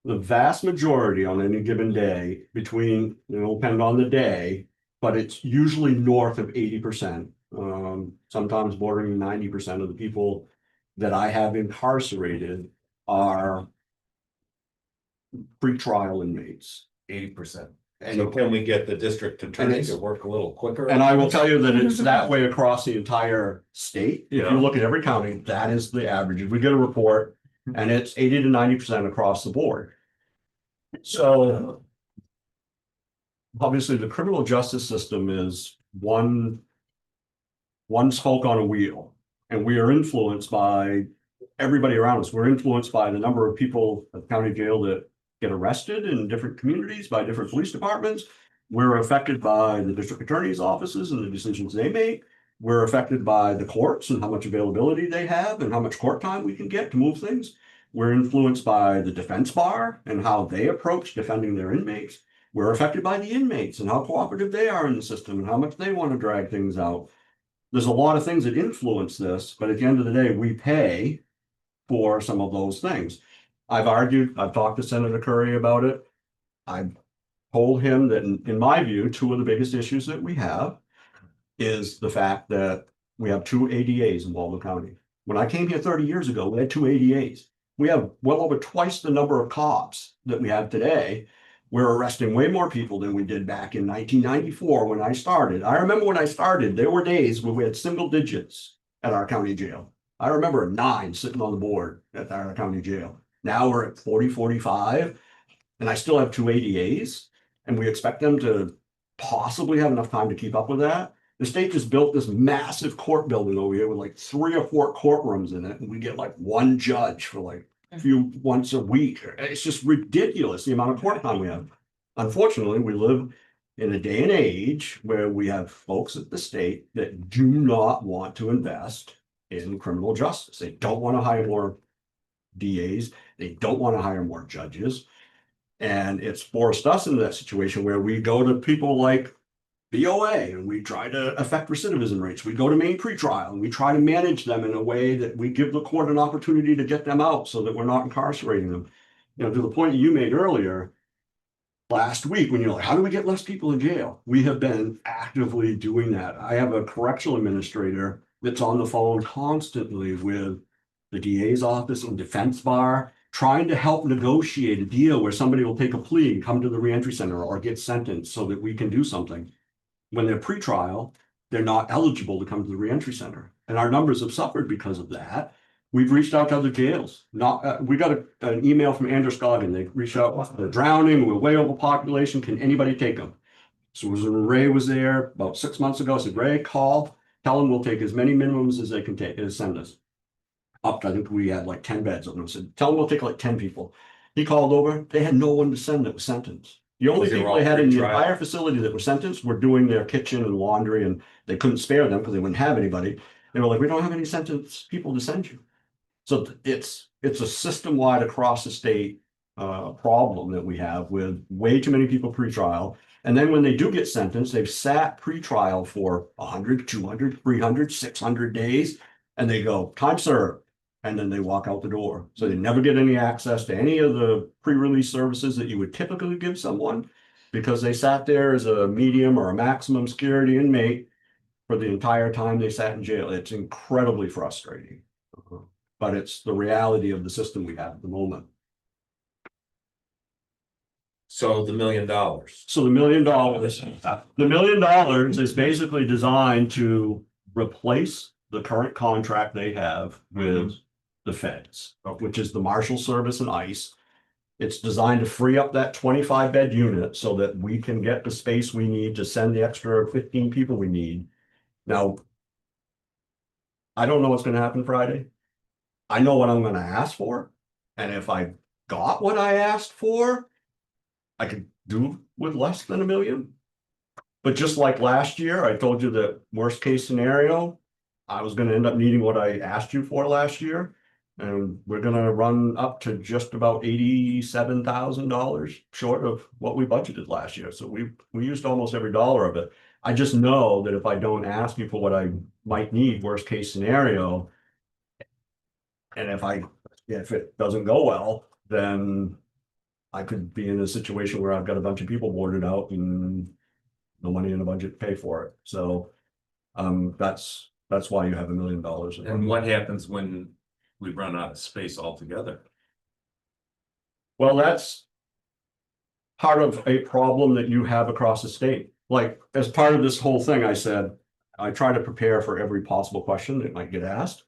The vast majority on any given day between, it'll depend on the day, but it's usually north of 80%. Sometimes bordering 90% of the people that I have incarcerated are pre-trial inmates. 80%. And So can we get the district attorney it's- to work a little quicker? And I will tell you that it's that way across the entire state. If Yeah. you look at every county, that is the average. If we get a report and it's 80 to 90% across the board. So obviously the criminal justice system is one spoke on a wheel, and we are influenced by everybody around us. We're influenced by the number of people at the county jail that get arrested in different communities by different police departments. We're affected by the district attorney's offices and the decisions they make. We're affected by the courts and how much availability they have and how much court time we can get to move things. We're influenced by the defense bar and how they approach defending their inmates. We're affected by the inmates and how cooperative they are in the system and how much they want to drag things out. There's a lot of things that influence this, but at the end of the day, we pay for some of those things. I've talked to Senator Curry about it. I've told him that in my view, two of the biggest issues that we have is the fact that we have two ADAs in Waldo County. When I came here 30 years ago, we had two ADAs. We have well over twice the number of cops that we have today. We're arresting way more people than we did back in 1994 when I started. I remember when I started, there were days when we had single digits at our county jail. I remember 9 sitting on the board at our county jail. Now we're at 40, 45, and I still have two ADAs, and we expect them to possibly have enough time to keep up with that. The state just built this massive court building over here with like 3 or 4 courtrooms in it, and we get like one judge for like a few once a week. It's just ridiculous the amount of court time we have. Unfortunately, we live in a day and age where we have folks at the state that do not want to invest in criminal justice. They don't want to hire more DAs. They don't want to hire more judges. And it's forced us into that situation where we go to people like BOA and we try to affect recidivism rates. We go to Maine pretrial and we try to manage them in a way that we give the court an opportunity to get them out so that we're not incarcerating them. You know, to the point that you made earlier, last week when you're like, how do we get less people in jail? We have been actively doing that. I have a correctional administrator that's on the phone constantly with the DA's office and defense bar, trying to help negotiate a deal where somebody will take a plea and come to the reentry center or get sentenced so that we can do something. When they're pretrial, they're not eligible to come to the reentry center. And our numbers have suffered because of that. We've reached out to other jails. We got an email from Andrew Scoggin. They reached out, they're drowning, we're way over population. Can anybody take them? So when Ray was there about 6 months ago, I said, Ray, call, tell them we'll take as many minimums as they can take, send us. Up, I think we had like 10 beds. I said, tell them we'll take like 10 people. He called over, they had no one to send that was sentenced. The only They were people all they had in the pre-trial. entire facility that were sentenced were doing their kitchen and laundry, and they couldn't spare them because they wouldn't have anybody. They were like, we don't have any sentenced people to send you. So it's a system-wide across the state problem that we have with way too many people pretrial. And then when they do get sentenced, they've sat pretrial for 100, 200, 300, 600 days, and they go, time served. And then they walk out the door. So they never get any access to any of the pre-release services that you would typically give someone because they sat there as a medium or a maximum security inmate for the entire time they sat in jail. It's incredibly frustrating. but it's the reality of the system we have at the moment. So the $1 million. So the $1 million is basically designed to replace the current contract they have with the feds, which is the Marshal Service and ICE. It's designed to free up that 25-bed unit so that we can get the space we need to send the extra 15 people we need. Now, I don't know what's going to happen Friday. I know what I'm going to ask for. And if I got what I asked for, I could do with less than $1 million. But just like last year, I told you that worst case scenario, I was going to end up needing what I asked you for last year. And we're going to run up to just about $87,000 short of what we budgeted last year. So we used almost every dollar of it. I just know that if I don't ask you for what I might need, worst case scenario, and if it doesn't go well, then I could be in a situation where I've got a bunch of people boarded out and no money in the budget to pay for it. So that's why you have $1 million. And what happens when we run out of space altogether? Well, that's part of a problem that you have across the state. Like, as part of this whole thing, I said, I try to prepare for every possible question that might get asked.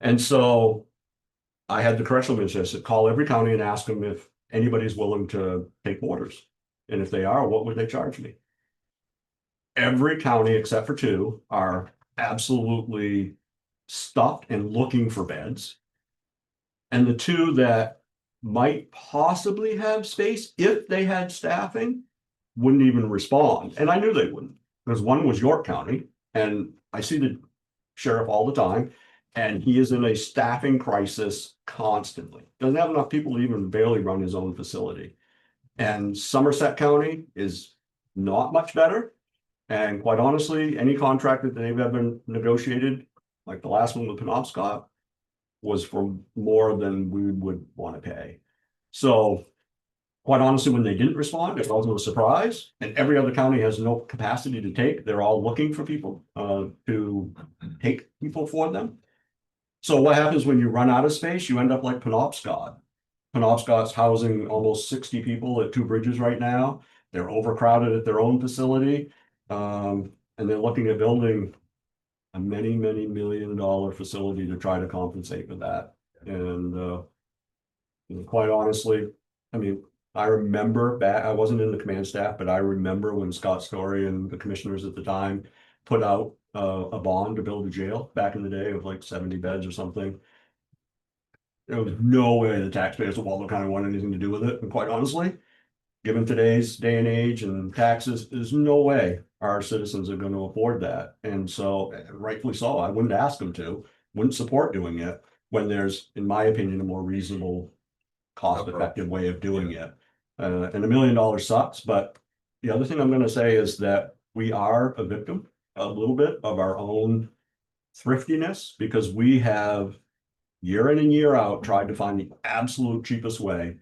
And so I had the correctional minister said, call every county and ask them if anybody's willing to take boarders. And if they are, what would they charge me? Every county except for 2 are absolutely stuffed and looking for beds. And the 2 that might possibly have space, if they had staffing, wouldn't even respond. And I knew they wouldn't, because one was York County, and I see the sheriff all the time, and he is in a staffing crisis constantly. Doesn't have enough people to even barely run his own facility. And Somerset County is not much better. And quite honestly, any contract that they've ever negotiated, like the last one with Penobscot, was for more than we would want to pay. So quite honestly, when they didn't respond, it wasn't a surprise. And every other county has no capacity to take. They're all looking for people to take people for them. So what happens when you run out of space? You end up like Penobscot. Penobscot's housing almost 60 people at 2 bridges right now. They're overcrowded at their own facility. And they're looking at building a many $1 million facility to try to compensate for that. And quite honestly, I mean, I remember back, I wasn't in the command staff, but I remember when Scott Story and the commissioners at the time put out a bond to build a jail back in the day of like 70 beds or something. There was no way the taxpayers of Waldo County wanted anything to do with it. And quite honestly, given today's day and age and taxes, there's no way our citizens are going to afford that. And so, rightfully so, I wouldn't ask them to, wouldn't support doing it when there's, in my opinion, a more reasonable, cost-effective way of doing it. And $1 million sucks, but the other thing I'm going to say is that we are a victim a little bit of our own thriftiness, because we have year in and year out tried to find the absolute cheapest way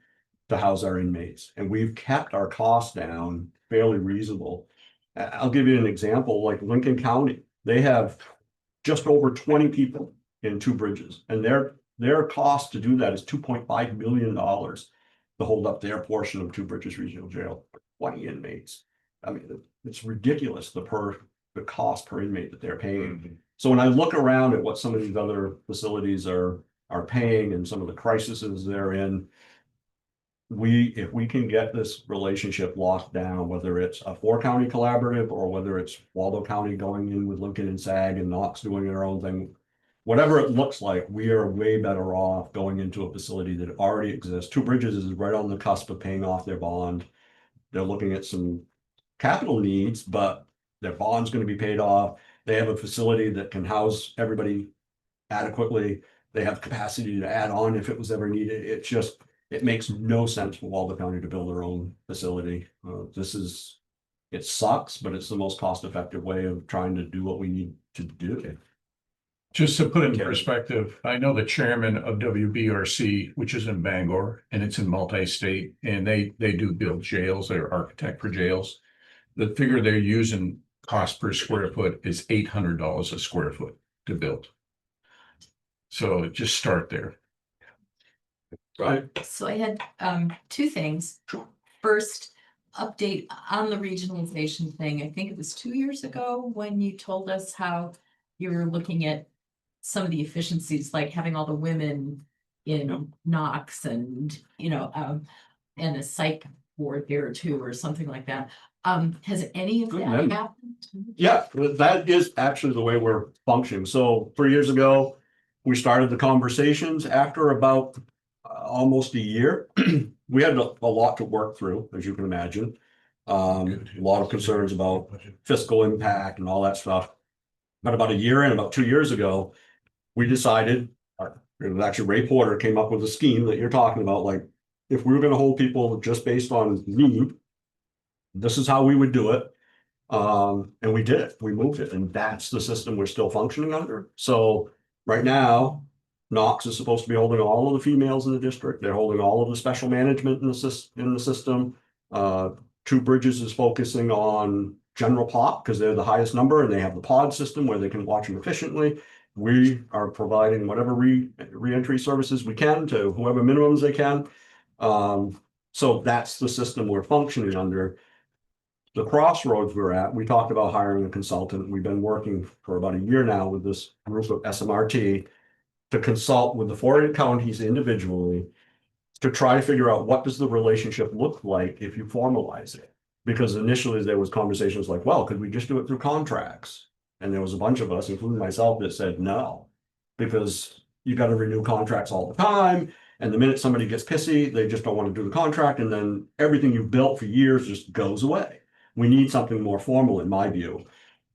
to house our inmates, and we've kept our costs down fairly reasonable. I'll give you an example, like Lincoln County, they have just over 20 people in 2 bridges, and their cost to do that is $2.5 million to hold up their portion of 2 Bridges Regional Jail, 20 inmates. I mean, it's ridiculous, the cost per inmate that they're paying. So when I look around at what some of these other facilities are paying and some of the crises they're in, if we can get this relationship locked down, whether it's a 4-county collaborative or whether it's Waldo County going in with Lincoln and SAG and Knox doing their own thing, whatever it looks like, we are way better off going into a facility that already exists. 2 Bridges is right on the cusp of paying off their bond. They're looking at some capital needs, but their bond's going to be paid off. They have a facility that can house everybody adequately. They have capacity to add on if it was ever needed. It makes no sense for Waldo County to build their own facility. It sucks, but it's the most cost-effective way of trying to do what we need to do. Just to put it in perspective, I know the chairman of WBRC, which is in Bangor, and it's in multi-state, and they do build jails. They're architect for jails. The figure they're using cost per square foot is $800 a square foot to build. So just start there. Right. So I had two things. First, update on the regionalization thing. I think it was 2 years ago when you told us how you were looking at some of the efficiencies, like having all the women in Knox and, and a psych ward there too, or something like that. Has any of Good that memory. happened? Yeah, that is actually the way we're functioning. So 3 years ago, we started the conversations. After about almost a year, we had a lot to work through, as you can imagine. A lot of concerns about fiscal impact and all that stuff. But about a year in, about 2 years ago, we decided, it was actually Ray Porter came up with a scheme that you're talking about, like, if we were gonna hold people just based on need, this is how we would do it. And we did it, we moved it, and that's the system we're still functioning under. So right now, Knox is supposed to be holding all of the females in the district. They're holding all of the special management in the system. Two Bridges is focusing on general pop because they're the highest number and they have the pod system where they can watch them efficiently. We are providing whatever re-entry services we can to whoever minimums they can. So that's the system we're functioning under. The crossroads we're at, we talked about hiring a consultant. We've been working for about a year now with this group of SMRT to consult with the 48 counties individually to try to figure out what does the relationship look like if you formalize it. Because initially there was conversations like, well, could we just do it through contracts? And there was a bunch of us, including myself, that said no, because you got to renew contracts all the time. And the minute somebody gets pissy, they just don't want to do the contract. And then everything you've built for years just goes away. We need something more formal, in my view.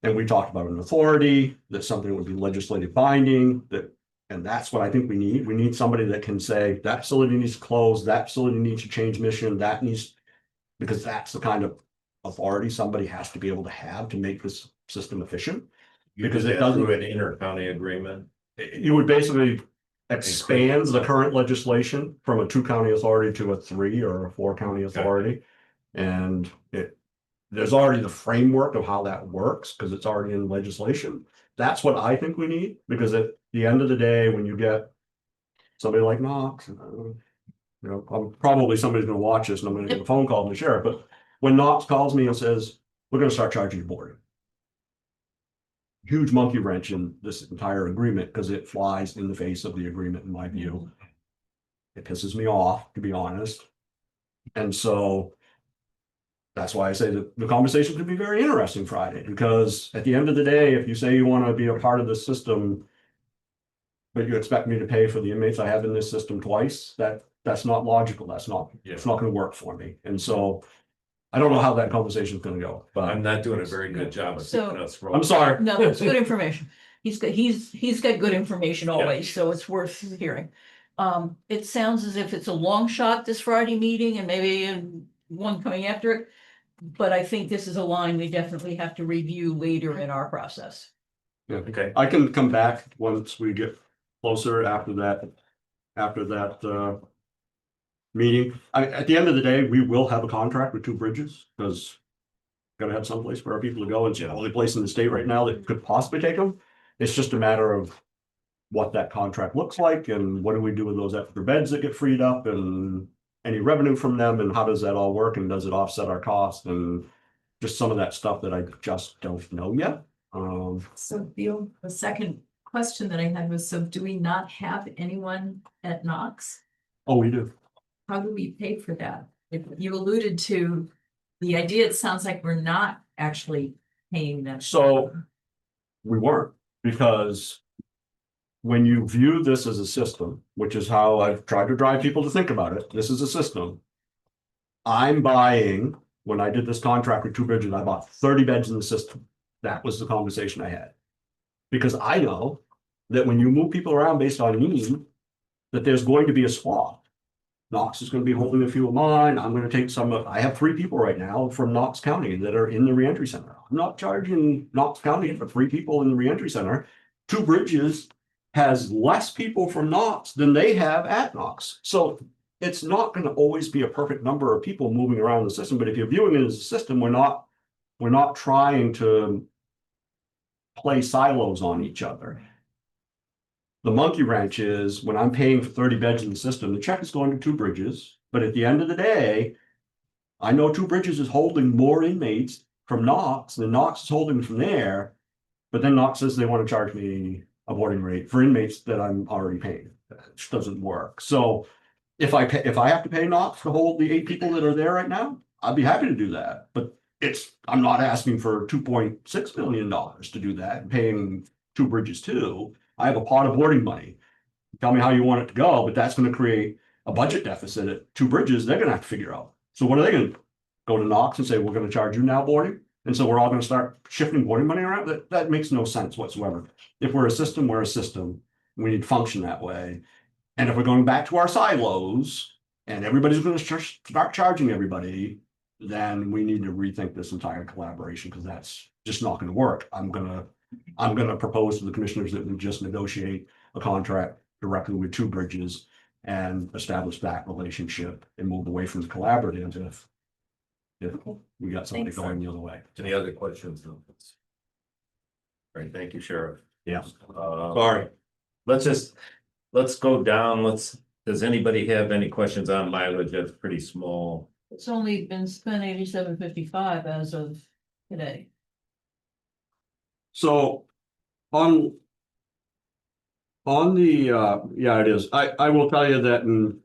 And we talked about an authority, that something would be legislative binding, and that's what I think we need. We need somebody that can say that facility needs to close, that facility needs to change mission, because that's the kind of authority somebody has to be able to have to make this system efficient. Because it doesn't through an inter-county agreement. You would basically expand the current legislation from a 2-county authority to a 3 or a 4-county authority. And there's already the framework of how that works because it's already in legislation. That's what I think we need, because at the end of the day, when you get somebody like Knox, probably somebody's gonna watch this and I'm gonna get a phone call from the sheriff, but when Knox calls me and says, we're gonna start charging you boarding. Huge monkey wrench in this entire agreement because it flies in the face of the agreement, in my view. It pisses me off, to be honest. And so that's why I say that the conversation could be very interesting Friday, because at the end of the day, if you say you want to be a part of the system, but you expect me to pay for the inmates I have in this system twice, that's not logical. It's not going to work for me. And so I don't know how that conversation is going to go, but I'm not doing a very good job of So- keeping us. I'm sorry. No, that's good information. He's got good information always, so it's worth hearing. It sounds as if it's a long shot, this Friday meeting, and maybe one coming after it. But I think this is a line we definitely have to review later in our process. Yeah. Okay. I can come back once we get closer after that meeting. At the end of the day, we will have a contract with 2 Bridges because gotta have someplace for our people to go. It's the only place in the state right now that could possibly take them. It's just a matter of what that contract looks like and what do we do with those extra beds that get freed up and any revenue from them and how does that all work and does it offset our cost and just some of that stuff that I just don't know yet. So the second question that I had was, so do we not have anyone at Knox? Oh, we do. How do we pay for that? If you alluded to the idea, it sounds like we're not actually paying them. So we weren't, because when you view this as a system, which is how I've tried to drive people to think about it, this is a system. I'm buying, when I did this contract with 2 Bridges, I bought 30 beds in the system. That was the conversation I had. Because I know that when you move people around based on need, that there's going to be a swath. Knox is going to be holding a few of mine. I'm going to take I have 3 people right now from Knox County that are in the reentry center. I'm not charging Knox County for 3 people in the reentry center. 2 Bridges has less people from Knox than they have at Knox. So it's not going to always be a perfect number of people moving around the system. But if you're viewing it as a system, we're not trying to play silos on each other. The monkey wrench is when I'm paying for 30 beds in the system, the check is going to Two Bridges, but at the end of the day, I know Two Bridges is holding more inmates from Knox than Knox is holding from there. But then Knox says they want to charge me a boarding rate for inmates that I'm already paying. That just doesn't work. So if I have to pay Knox to hold the 8 people that are there right now, I'd be happy to do that. But I'm not asking for $2.6 million to do that, and paying Two Bridges too. I have a pot of boarding money. Tell me how you want it to go, but that's going to create a budget deficit at Two Bridges. They're going to have to figure out. So what are they going to go to Knox and say, we're going to charge you now boarding? And so we're all going to start shifting boarding money around. That makes no sense whatsoever. If we're a system, we're a system. We need to function that way. And if we're going back to our silos and everybody's going to start charging everybody, then we need to rethink this entire collaboration, because that's just not going to work. I'm going to propose to the commissioners that we just negotiate a contract directly with Two Bridges and establish that relationship and move away from the collaborative if we got somebody Thanks. going the other way. Any other questions? All right, thank you, Sheriff. Yeah. Sorry. Let's go down. Does anybody have any questions on mileage? That's pretty small. It's only been spent 87.55 as of today. So on the, yeah, it is. I will tell you that in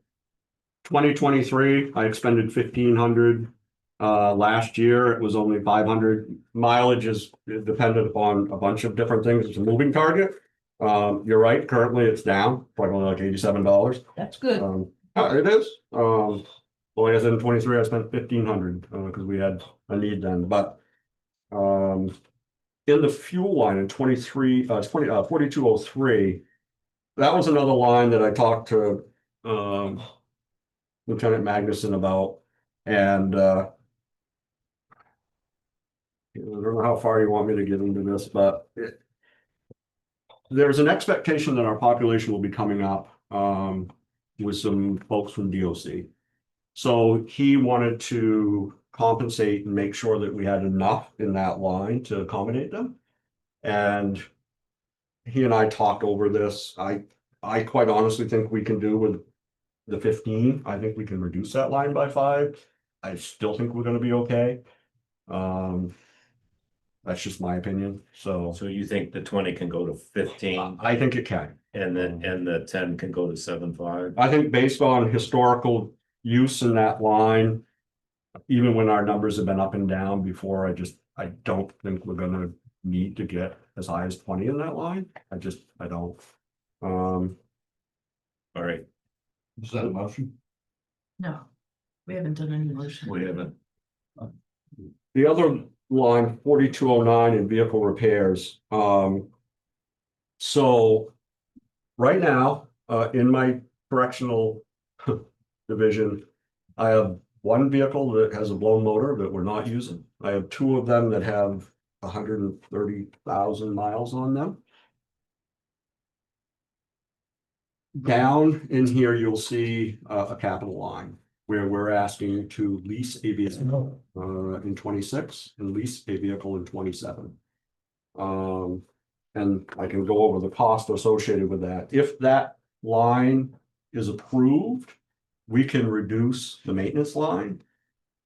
2023, I expended 1,500. Last year, it was only 500. Mileage is dependent upon a bunch of different things. It's a moving target. You're right. Currently, it's down probably like $87. That's good. It is. Well, like I said, in 23, I spent 1,500 because we had a need then. But in the fuel line in 4203, that was another line that I talked to Lieutenant Magnuson about, and I don't know how far you want me to get into this, but there's an expectation that our population will be coming up with some folks from DOC. So he wanted to compensate and make sure that we had enough in that line to accommodate them. And he and I talked over this. I quite honestly think we can do with the 15. I think we can reduce that line by 5. I still think we're going to be okay. That's just my opinion. So you think the 20 can go to 15 I think it can. and the 10 can go to 7.5? I think based on historical use in that line, even when our numbers have been up and down before, I don't think we're gonna need to get as high as 20 in that line. I don't. All right, Is that a motion? No, we haven't done any motion. we haven't. The other line, 4209 in vehicle repairs. So right now, in my correctional division, I have one vehicle that has a blown motor that we're not using. I have 2 of them that have 130,000 miles on them. Down in here, you'll see a capital line where we're asking to lease a vehicle in 26 and lease a vehicle in 27. And I can go over the cost associated with that. If that line is approved, we can reduce the maintenance line.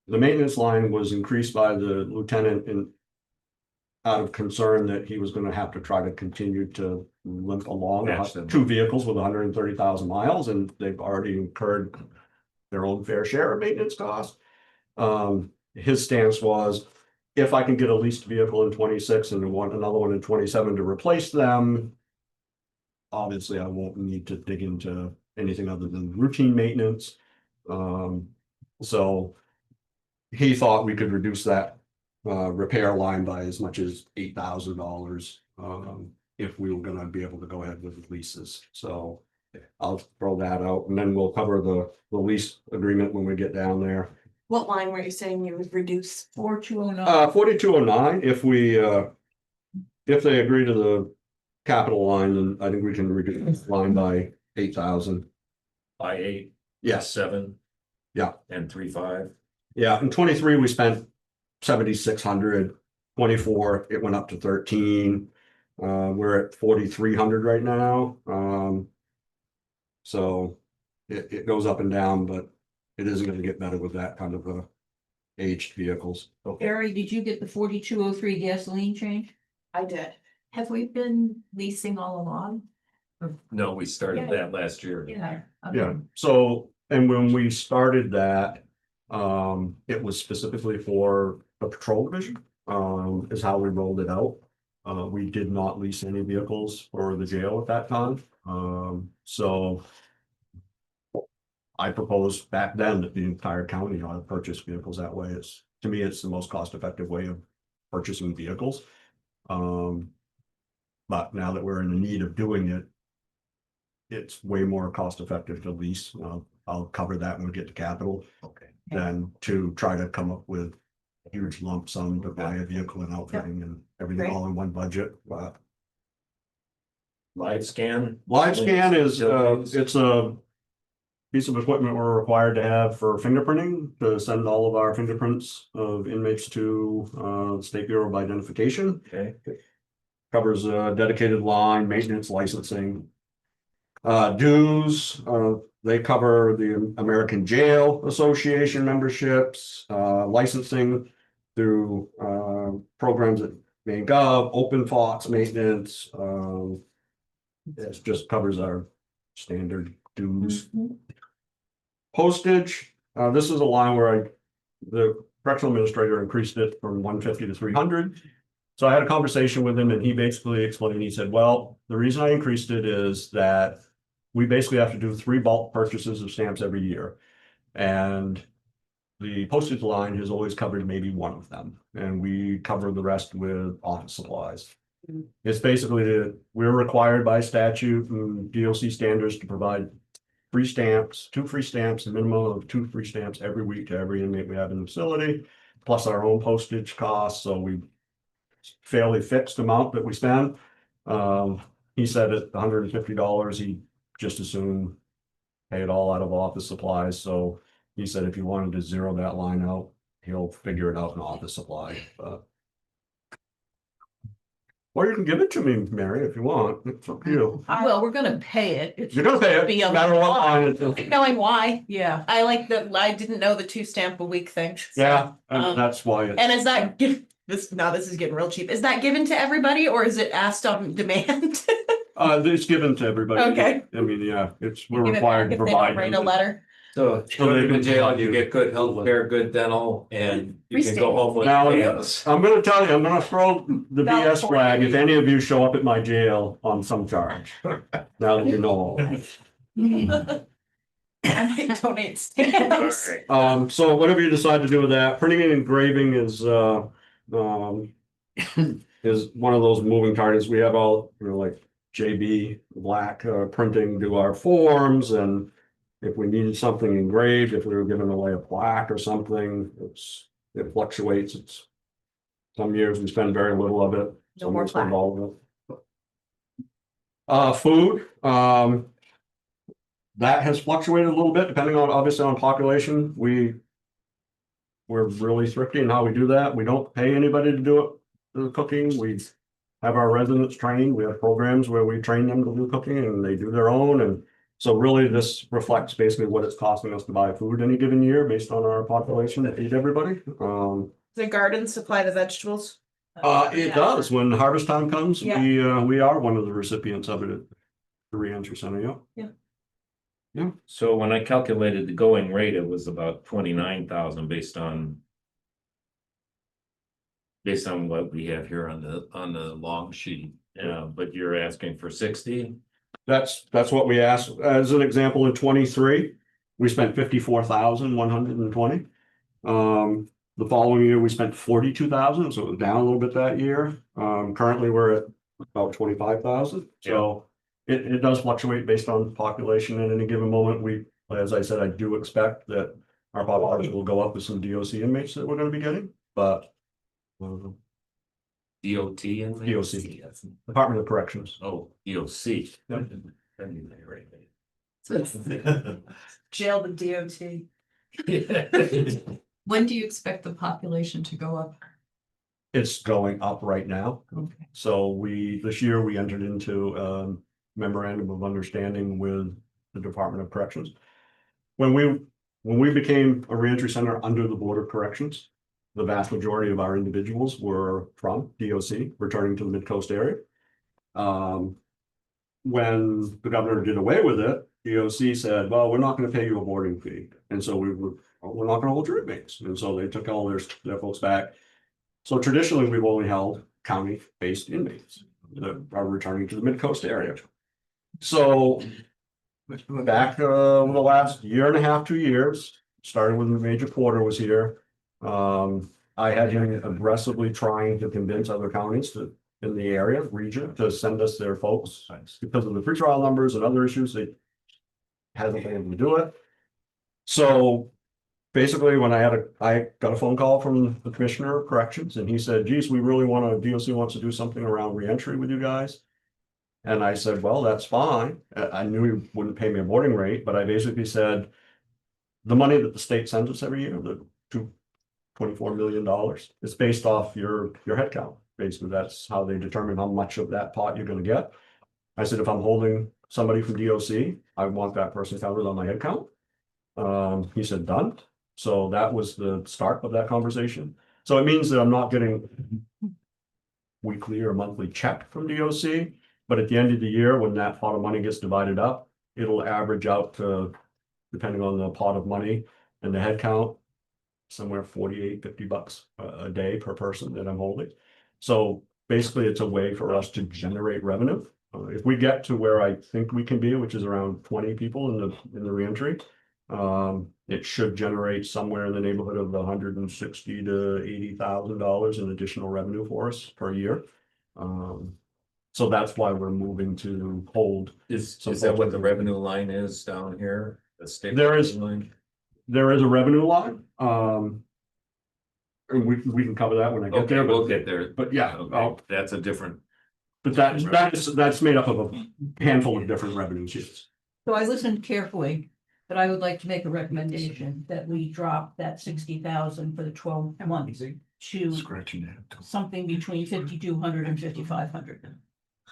The maintenance line was increased by the lieutenant out of concern that he was going to have to try to continue to limp along. Match them. 2 vehicles with 130,000 miles, and they've already incurred their own fair share of maintenance costs. His stance was, if I can get a leased vehicle in 26 and another one in 27 to replace them, obviously I won't need to dig into anything other than routine maintenance. So he thought we could reduce that repair line by as much as $8,000 if we were going to be able to go ahead with the leases. So I'll throw that out, and then we'll cover the lease agreement when we get down there. What line were you saying you would reduce? 4209. 4209, if they agree to the capital line, then I think we can reduce the line by 8,000. By 8, Yes, 7. Yeah. And 3.5. yeah, in 23, we spent 7,600. 24, it went up to 13. We're at 4,300 right now. So it goes up and down, but it isn't gonna get better with that kind of aged vehicles. Barry, did you get the 4203 gasoline change? I did. Have we been leasing all along? No, we started Yeah. that last year. Yeah. Yeah, so, and when we started that, it was specifically for the patrol division, is how we rolled it out. We did not lease any vehicles for the jail at that time, so. I proposed back then that the entire county ought to purchase vehicles that way. It's, to me, it's the most cost-effective way of purchasing vehicles. But now that we're in the need of doing it, it's way more cost-effective to lease. I'll cover that when we get to capital. Okay. Than to try to come up with a huge lump sum to buy a vehicle and outfitting and everything Great. all in one budget. But Live scan. live scan is, it's a piece of equipment we're required to have for fingerprinting, to send all of our fingerprints of inmates to the State Bureau of Identification. Okay. Covers a dedicated line, maintenance, licensing. Dues, they cover the American Jail Association memberships, licensing through programs at Maine Gov, Open Fox maintenance. It just covers our standard dues. Postage, this is a line where the correctional administrator increased it from 150 to 300. So I had a conversation with him and he basically explained, he said, well, the reason I increased it is that we basically have to do 3 bulk purchases of stamps every year. And the postage line has always covered maybe one of them, and we cover the rest with office supplies. It's basically that we're required by statute and DOC standards to provide free stamps, 2 free stamps, a minimum of 2 free stamps every week to every inmate we have in the facility, plus our own postage costs. So we fairly fixed amount that we spend. He said at $150, he just as soon pay it all out of office supplies. So he said if you wanted to zero that line out, he'll figure it out in office supply. Or you can give it to me, Mary, if you want. It's up to you. Well, we're gonna pay it. It's You're gonna pay it, be no a matter what lot. line it is. Knowing why, Yeah, I like that, I didn't know the 2 stamp a week thing. Yeah, and that's why it's. And is that this, now this is getting real cheap, is that given to everybody or is it asked on demand? It's given to everybody. Okay. I mean, yeah, we're Give it required back to if they don't provide. write a them. letter. So So go they to the can jail, provide you you- get good health care, good dental, and you can go home with. Now, stamps. I'm gonna tell you, I'm gonna throw the About BS flag if 40. any of you show up at my jail on some charge. Now that you know all that. I might donate stamps. So whatever you decide to do with that, printing and engraving is one of those moving targets. We have all, like JB Black printing, do our forms, and if we needed something engraved, if we were giving away a plaque or something, it fluctuates. It's some years we spend very little of it. No Some more we spend plaque. all of it. Food, that has fluctuated a little bit depending on, obviously, on population. We're really thrifty in how we do that. We don't pay anybody to do it, the cooking. We have our residents trained. We have programs where we train them to do cooking and they do their own. And so really this reflects basically what it's costing us to buy food any given year based on our population to feed everybody. The garden supply the vegetables? It does. When harvest time comes, Yeah. we are one of the recipients of it at the reentry center. Yeah. So when I calculated the going rate, it was about 29,000 based on what we have here on the long sheet. But you're asking for 60? That's what we asked. As an example, in 23, we spent 54,120. The following year, we spent 42,000, so it was down a little bit that year. Currently, we're at about 25,000. So it does fluctuate based on population at any given moment. As I said, I do expect that our population will go up with some DOC inmates that we're going to be getting, but DOT and. DOC. Department of Corrections. Oh, DOC. Jail the DOT. When do you expect the population to go up? It's going up right now. Okay. So this year we entered into a memorandum of understanding with the Department of Corrections. When we became a reentry center under the Board of Corrections, the vast majority of our individuals were from DOC, returning to the mid-coast area. When the governor did away with it, DOC said, well, we're not gonna pay you a boarding fee. And so we're not gonna hold your inmates. And so they took all their folks back. So traditionally, we've only held county-based inmates that are returning to the mid-coast area. So back over the last year and a half, 2 years, started when Major Porter was here. I had him aggressively trying to convince other counties in the area, region, to send us their folks. Because of the pretrial numbers and other issues, they hasn't been able to do it. So basically, when I got a phone call from the Commissioner of Corrections, and he said, geez, we really DOC wants to do something around reentry with you guys. And I said, well, that's fine. I knew he wouldn't pay me a boarding rate, but I basically said, the money that the state sends us every year, the $24 million, is based off your head count. Basically, that's how they determine how much of that pot you're gonna get. I said, if I'm holding somebody from DOC, I want that person counted on my head count. He said, done. So that was the start of that conversation. So it means that I'm not getting weekly or monthly check from DOC, but at the end of the year, when that pot of money gets divided up, it'll average out to, depending on the pot of money and the head count, somewhere $48-50 a day per person that I'm holding. So basically, it's a way for us to generate revenue. If we get to where I think we can be, which is around 20 people in the reentry, it should generate somewhere in the neighborhood of $160,000 to $80,000 in additional revenue for us per year. So that's why we're moving to hold. Is that what the revenue line is down here? The state There is. line? There is a revenue line. And we can cover that when I get Okay, there. we'll get there. But yeah, Okay, that's a different. but that's made up of a handful of different revenue sheets. So I listened carefully, but I would like to make a recommendation that we drop that 60,000 for the 12 months to something between 5,200 and 5,500.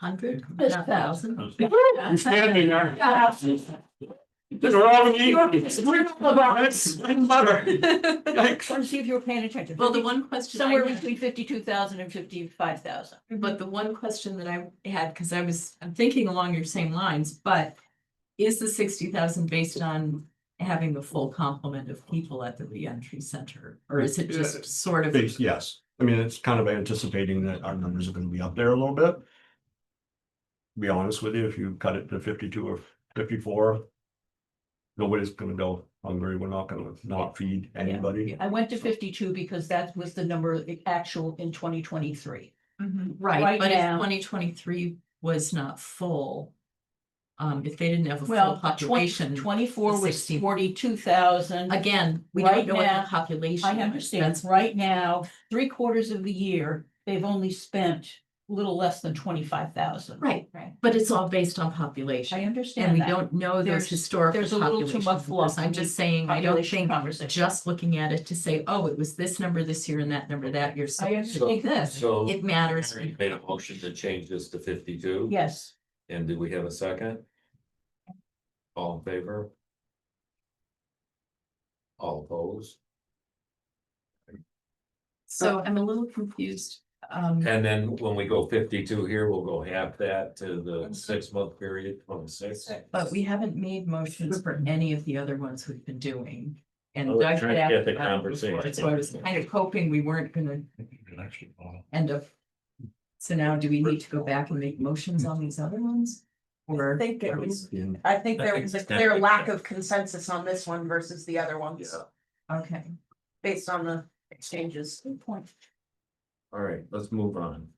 100, That's not 1,000. I'm standing there. Trying to see if you were paying attention. Well, the one question. Somewhere between 52,000 and 55,000. But the one question that I had, because I'm thinking along your same lines, but is the 60,000 based on having the full complement of people at the reentry center? Or is it just sort of? Yes, I mean, it's kind of anticipating that our numbers are gonna be up there a little bit. To be honest with you, if you cut it to 52 or 54, nobody's gonna go hungry. We're not gonna not feed anybody. I went to 52 because that was the number actual in 2023. Right Right, but if now- 2023 was not full. If they didn't have a full Well, population. 24 was 60. 42,000. Again, we Right don't know what now, the population. I is. understand. That's- Right now, 3/4 of the year, they've only spent a little less than 25,000. Right, Right. but it's all based on population. I And understand we that. don't know those There's- historical. there's a little too population much fluff numbers. I'm in just the saying, I don't population think conversation. just looking at it to say, oh, it was this number this year and that number that year. So I understand this. So. it matters. Mary made a motion to change this to 52. Yes. And do we have a second? All in favor? All opposed? So I'm a little confused. And then when we go 52 here, we'll go half that to the 6-month period, 26. But we haven't made motions for any of the other ones we've been doing. And Well, Doug trying to had get the asked about it before, conversation. so I was kind of hoping we weren't gonna end up. So now do we need to go back and make motions on these other ones? I Or? think there was a clear lack of consensus on this one versus the other ones, Okay, based on the exchanges. Good point. All right, let's move on.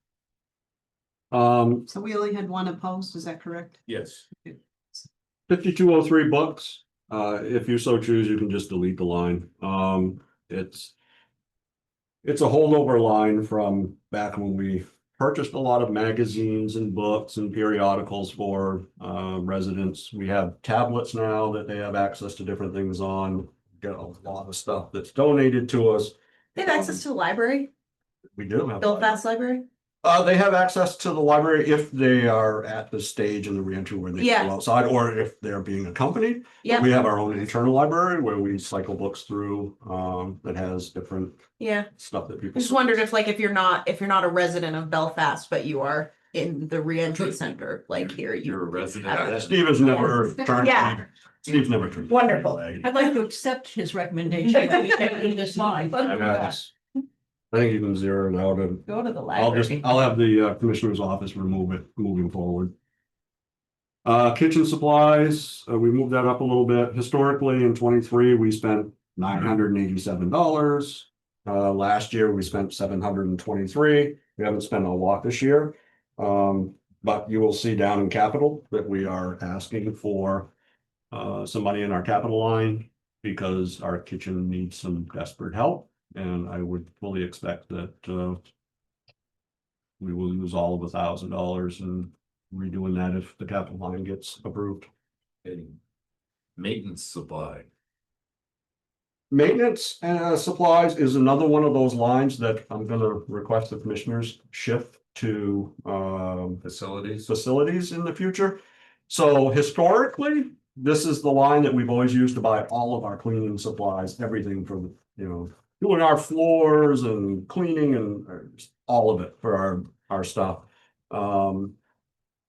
So we only had one opposed, is that correct? Yes. 5203 bucks. If you so choose, you can just delete the line. It's a holdover line from back when we purchased a lot of magazines and books and periodicals for residents. We have tablets now that they have access to different things on. Get a lot of stuff that's donated to us. They have access to the library? We do have. Belfast Library? They have access to the library if they are at the stage in the reentry where they Yeah. go outside, or if they're being accompanied. Yeah, We have our own internal library where we cycle books through, that has different yeah. stuff that I people. just wondered if like, if you're not a resident of Belfast, but you are in the reentry center, like here, You're a you. resident. Steve has never turned. Yeah. Steve's never turned. Wonderful. I'd like to accept his recommendation. that we can do this line. I think you can zero it out and Go to the I'll library. have the commissioner's office remove it moving forward. Kitchen supplies, we moved that up a little bit. Historically, in 23, we spent $987. Last year, we spent 723. We haven't spent a lot this year. But you will see down in capital that we are asking for some money in our capital line because our kitchen needs some desperate help. And I would fully expect that we will use all of $1,000 and redoing that if the capital line gets approved. Okay. Maintenance supply. Maintenance supplies is another one of those lines that I'm gonna request the commissioners shift to facilities in the future. So historically, this is the line that we've always used to buy all of our cleaning supplies, everything from, doing our floors and cleaning and all of it for our stuff.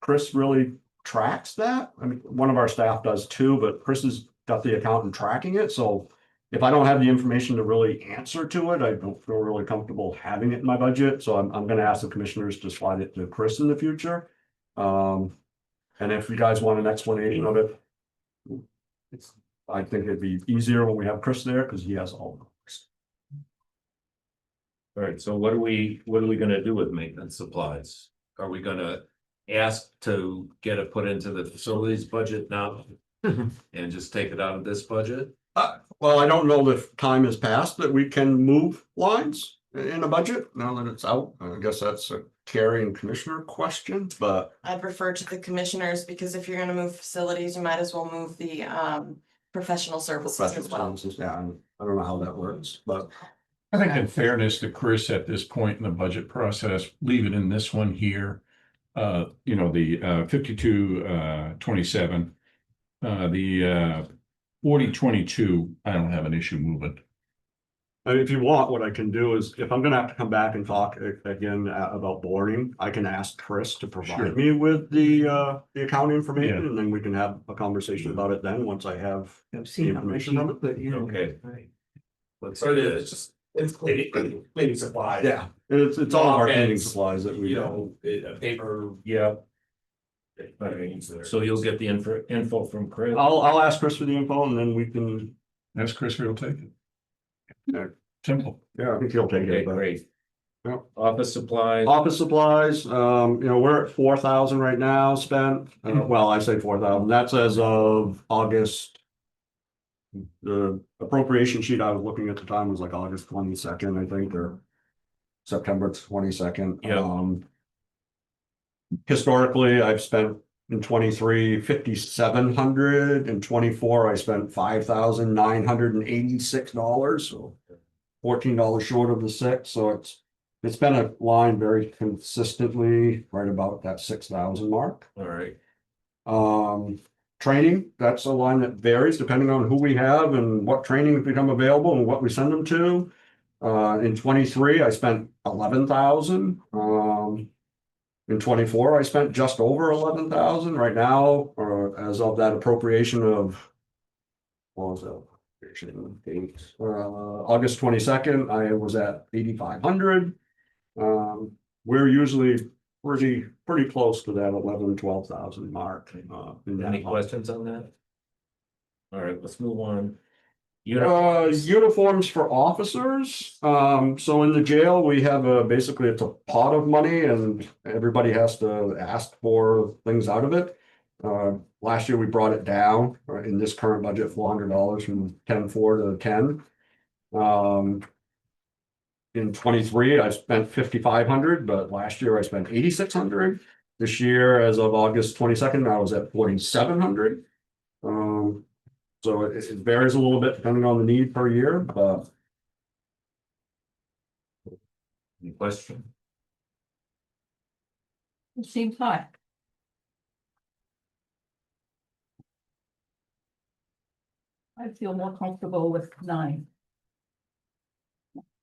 Chris really tracks that. I mean, one of our staff does too, but Chris has got the accountant tracking it, so if I don't have the information to really answer to it, I don't feel really comfortable having it in my budget, so I'm gonna ask the commissioners to slide it to Chris in the future. And if you guys want an explanation of it, I think it'd be easier when we have Chris there, because he has all of those. All right, so what are we gonna do with maintenance supplies? Are we gonna ask to get it put into the facilities budget now? And just take it out of this budget? Well, I don't know if time has passed that we can move lines in a budget now that it's out. I guess that's a Carrie and commissioner question, but I'd refer to the commissioners because if you're gonna move facilities, you might as well move the professional services as professional well. services, yeah, I don't know how that works, but I think in fairness to Chris at this point in the budget process, leave it in this one here. The 52-27. The 40-22, I don't have an issue moving. I mean, if you want, what I can do is, if I'm gonna have to come back and talk again about boarding, I can ask Chris to Sure. provide me with the accounting information, Yeah. and then we can have a conversation about it then, once I have I've the seen how much information of it. Okay. Let's So do it this. is just, it's cleaning supplies. Yeah, it's all of our cleaning Offense, supplies that we. You know, paper. Yeah, Things that are- so you'll get the info from Chris. I'll ask Chris for the info and then we can, That's Chris will take it. Yeah. Simple. yeah, I think he'll take Okay, it, but. great. Yeah. Office supplies. Office supplies, we're at 4,000 right now spent, well, I say 4,000, that's as of August. The appropriation sheet I was looking at the time was like August 22nd, I think, or September 22nd. Yeah. Historically, I've spent in 23, 5,700, in 24, I spent $5,986, so $14 short of the six, so it's been a line very consistently right about that 6,000 mark. All right. Training, that's a line that varies depending on who we have and what training become available and what we send them to. In 23, I spent 11,000. In 24, I spent just over 11,000 right now, as of that appropriation of, what was that? August 22nd, I was at 8,500. We're usually pretty close to that 12,000 mark. In that Any line. questions on that? All right, let's move on. Uniforms for officers. So in the jail, we have basically it's a pot of money and everybody has to ask for things out of it. Last year we brought it down in this current budget, $400 from 10,400 to 10. In 23, I spent 5,500, but last year I spent 8,600. This year, as of August 22nd, I was at 4,700. So it varies a little bit depending on the need per year, but Any question? It seems high. I feel more comfortable with 9.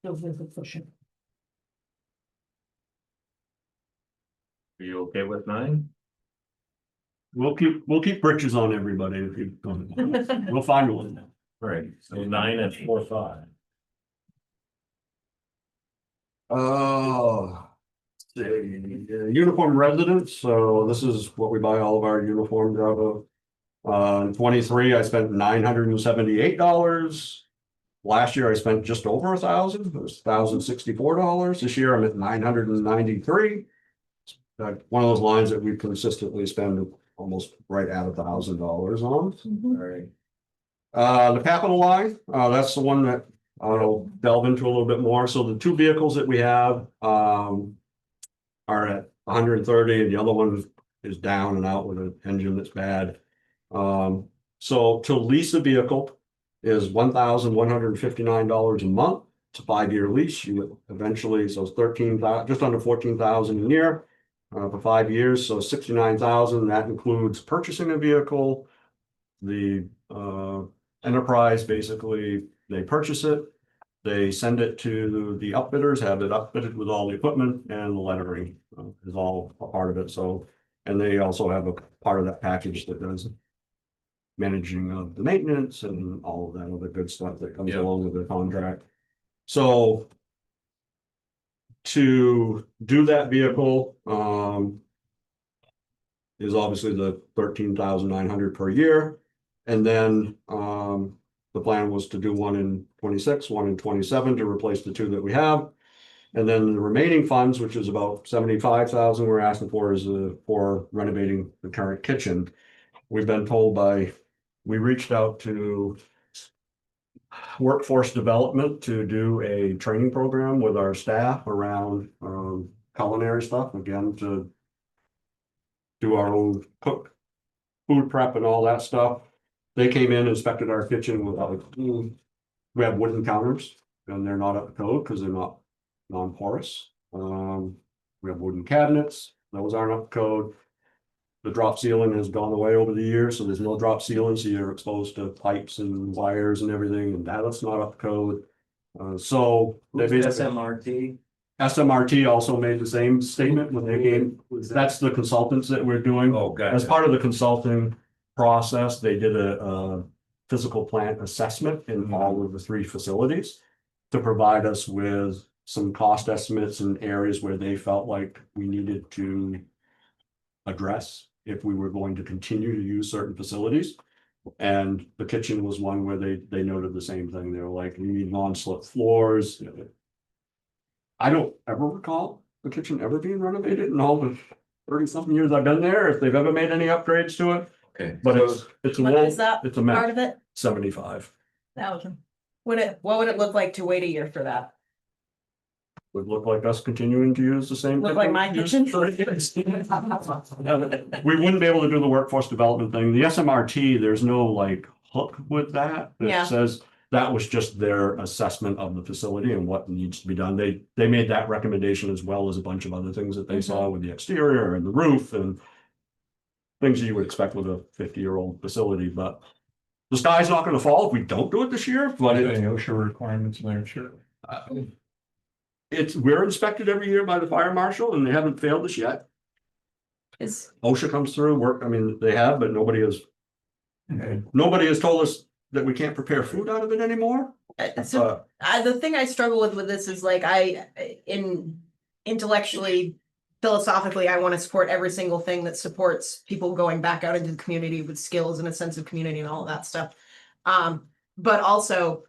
Feels efficient. Are you okay with 9? We'll keep britches on everybody if you, we'll find one. Right, so 9 and 4, 5. Uniform residents, so this is what we buy all of our uniforms out of. In 23, I spent $978. Last year, I spent just over 1,000, it was $1,064. This year, I'm at 993. One of those lines that we consistently spend almost right at $1,000 on. All right. The capital line, that's the one that I'll delve into a little bit more. So the 2 vehicles that we have, are at 130 and the other one is down and out with an engine that's bad. So to lease a vehicle is $1,159 a month. It's a 5-year lease. You eventually, so it's 13,000, just under 14,000 a year, for 5 years. So 69,000, that includes purchasing a vehicle. The, enterprise, basically, they purchase it. They send it to the upfitters, have it upfitted with all the equipment, and the lettering is all a part of it. So, and they also have a part of that package that does managing of the maintenance and all of that other good stuff that comes along with the contract. So to do that vehicle, is obviously the 13,900 per year. And then, the plan was to do one in 26, one in 27 to replace the 2 that we have. And then the remaining funds, which is about 75,000 we're asking for, is for renovating the current kitchen. We've been told we reached out to workforce development to do a training program with our staff around culinary stuff, again, to do our own food prep and all that stuff. They came in, inspected our kitchen without, we have wooden counters and they're not up to code because they're not non-porous. We have wooden cabinets, those aren't up to code. The drop ceiling has gone away over the years, so there's no drop ceiling, so you're exposed to pipes and wires and everything, and that's not up to code. So they basically, SMRT. SMRT also made the same statement when they came. That's the consultants that we're doing. Oh, gotcha. As part of the consulting process, they did a physical plant assessment in all of the 3 facilities to provide us with some cost estimates in areas where they felt like we needed to address if we were going to continue to use certain facilities. And the kitchen was one where they noted the same thing. They were like, we need non-slip floors. I don't ever recall the kitchen ever being renovated in all the 30-something years I've been there, if they've ever made any upgrades to it. Okay. But it's a What wall, is that it's a part mess. of it? 75 1,000. What would it look like to wait a year for that? would look like us continuing to use the same. Look like my kitchen. We wouldn't be able to do the workforce development thing. The SMRT, there's no like hook with that. Yeah. That says that was just their assessment of the facility and what needs to be done. They made that recommendation as well as a bunch of other things that they saw with the exterior and the roof and things you would expect with a 50-year-old facility, but the sky's not gonna fall if we don't do it this year, but Any OSHA requirements there, sure. we're inspected every year by the fire marshal and they haven't failed us yet. Is, OSHA comes through, I mean, they have, but nobody has told us that we can't prepare food out of it anymore. so the thing I struggle with this is like intellectually, philosophically, I want to support every single thing that supports people going back out into the community with skills and a sense of community and all of that stuff. But also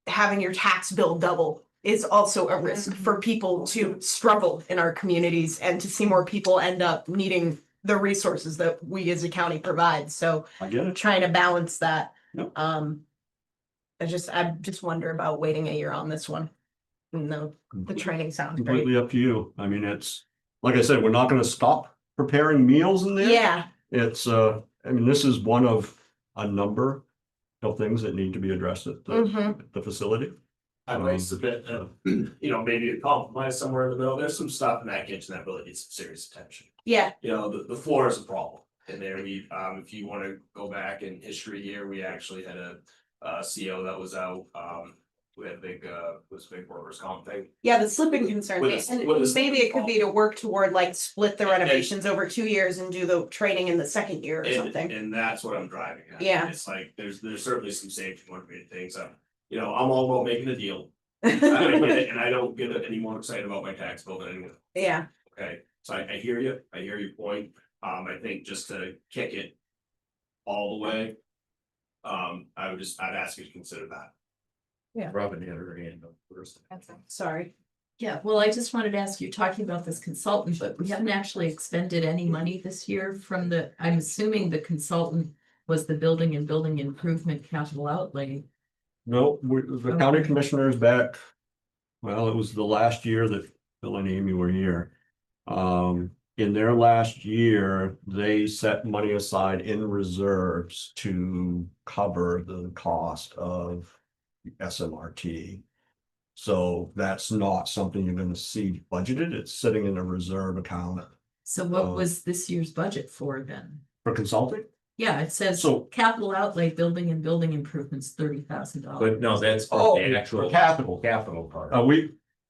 having your tax bill double is also a risk for people to struggle in our communities and to see more people end up needing the resources that we as a county provide. So I get it. trying to balance that. Yep. I just wonder about waiting a year on this one. No, the training sounds great. Completely up to you. I mean, it's, like I said, we're not gonna stop preparing meals in there. Yeah, It's, I mean, this is one of a number of things that need to be addressed at the facility. I might submit, maybe a compromise somewhere in the middle. There's some stuff in that kitchen that really needs some serious attention. Yeah, The floor is a problem. And there if you wanna go back in history here, we actually had a CO that was out, we had a big, was a big workers' comp thing. yeah, the slipping concern, With a- and with a- maybe it could be to work toward like split the renovations over 2 years and do the training in the second year or And, something. and that's what I'm driving at. Yeah. It's like, there's certainly some safety motivated things. I'm all about making a deal. I get it, and I don't get any more excited about my tax bill than anyone. Yeah, Okay, so I hear you, I hear your point, I think just to kick it all the way. I'd ask you to consider that. Robin had her hand up first. sorry. Yeah, well, I just wanted to ask you, talking about this consultant, but we haven't actually expended any money this year from I'm assuming the consultant was the building and building improvement capital outlay. No, the county commissioners back, well, it was the last year that Bill and Amy were here. In their last year, they set money aside in reserves to cover the cost of SMRT. So that's not something you're gonna see budgeted. It's sitting in a reserve account So what was this year's budget for then? for consulting. Yeah, it says So- capital outlay, building and building improvements, $30,000. But no, that's Oh, for the actual capital. capital part.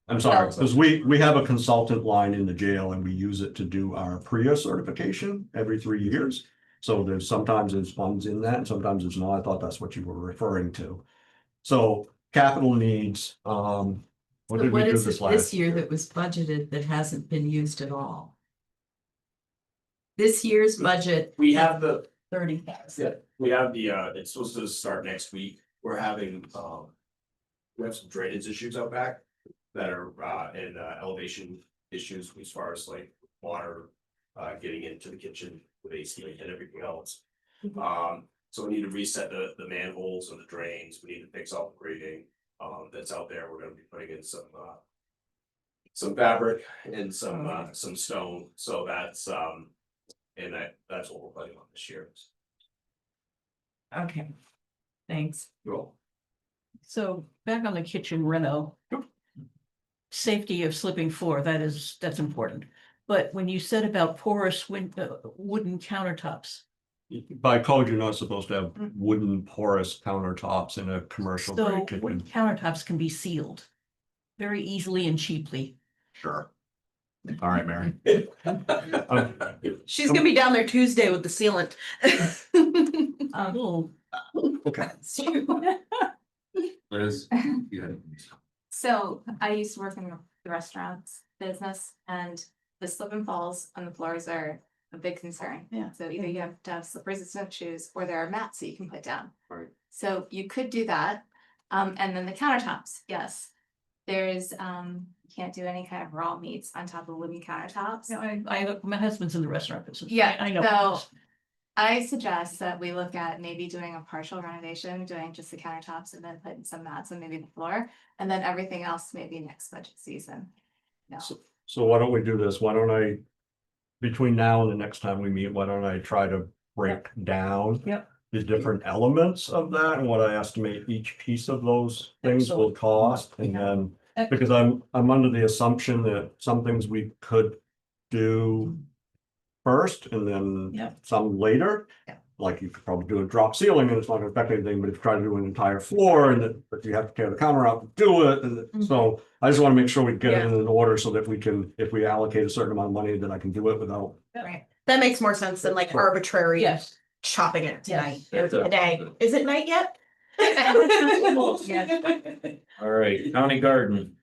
I'm sorry, because we have a consultant line in the jail and we use it to do our PRIA certification every 3 years. So sometimes there's funds in that and sometimes there's not. I thought that's what you were referring to. So capital needs, what So did we what do is this it last? this year that was budgeted that hasn't been used at all? This year's budget, We have the, 30,000. we have the, it's supposed to start next week, we're having, we have some drainage issues out back. That are, and elevation issues as far as like water, getting into the kitchen with AC and everything else. So we need to reset the manholes and the drains, we need to fix all the grading, that's out there, we're gonna be putting in some fabric and some stone, so that's, and that's what we're planning on this year. Okay, thanks. Cool. So back on the kitchen reno. Safety of slipping floor, that's important. But when you said about porous wooden countertops, By code, you're not supposed to have wooden porous countertops in a commercial so grade wooden kitchen. countertops can be sealed very easily and cheaply. Sure. All right, Mary. She's gonna be down there Tuesday with the sealant. Oh, Okay. Liz, yeah. So I used to work in the restaurants business and the slip and falls on the floors are a big concern. Yeah. So either you have to have slipper resistant shoes or there are mats that you can put down. Right. So you could do that. And then the countertops, yes. There's, you can't do any kind of raw meats on top of wooden countertops. my husband's in the restaurant business. Yeah, I know. so I suggest that we look at maybe doing a partial renovation, doing just the countertops and then putting some mats on maybe the floor. And then everything else maybe next budget season. No. So why don't we do this? Why don't I, between now and the next time we meet, why don't I try to break down Yep. the different elements of that and what I estimate each piece of those things will Excellent. cost and then, because I'm under the assumption that some things we could do first and then Yep. some later. Yep. Like you could probably do a drop ceiling and it's not gonna affect anything, but if you try to do an entire floor and but you have to tear the counter out to do it, and so I just wanna make sure we get it in an order so that we can, if we allocate a certain amount of money, that I can do it without. Right. That makes more sense than like arbitrary Yes. chopping it tonight Yes. or today. Is it night yet? All right, county garden.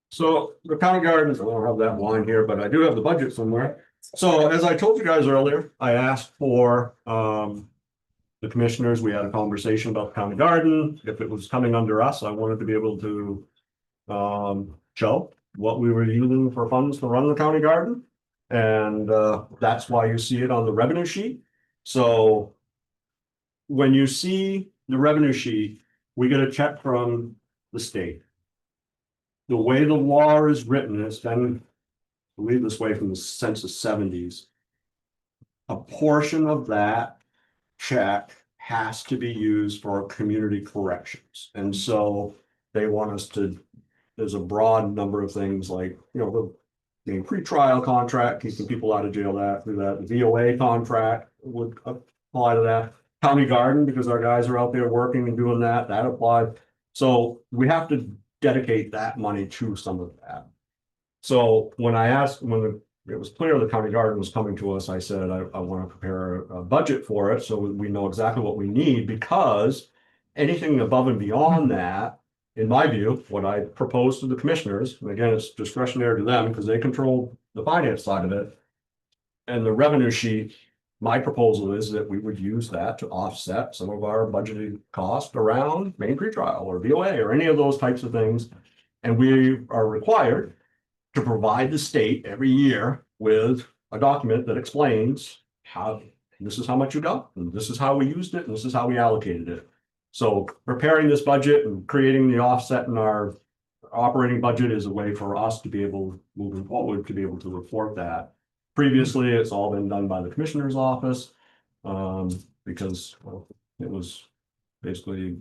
So the county gardens, I don't have that line here, but I do have the budget somewhere. So as I told you guys earlier, I asked for the commissioners, we had a conversation about the county garden. If it was coming under us, I wanted to be able to show what we were using for funds to run the county garden. And that's why you see it on the revenue sheet. So when you see the revenue sheet, we get a check from the state. The way the law is written, it's been, I believe this way from the census 70s. A portion of that check has to be used for community corrections. And so they want us to, there's a broad number of things like, you know, the pretrial contract, keeping people out of jail, that, through that, the VOA contract would apply to that. County garden, because our guys are out there working and doing that, that applied. So we have to dedicate that money to some of that. So when I asked, when it was clear the county garden was coming to us, I said, I want to prepare a budget for it, so we know exactly what we need, because anything above and beyond that, in my view, what I propose to the commissioners, and again, it's discretionary to them because they control the finance side of it. And the revenue sheet, my proposal is that we would use that to offset some of our budgeted cost around Maine pretrial or VOA or any of those types of things. And we are required to provide the state every year with a document that explains how, this is how much you got, and this is how we used it, and this is how we allocated it. So preparing this budget and creating the offset in our operating budget is a way for us to be able, moving forward, to be able to report that. Previously, it's all been done by the commissioner's office, because, well, it was basically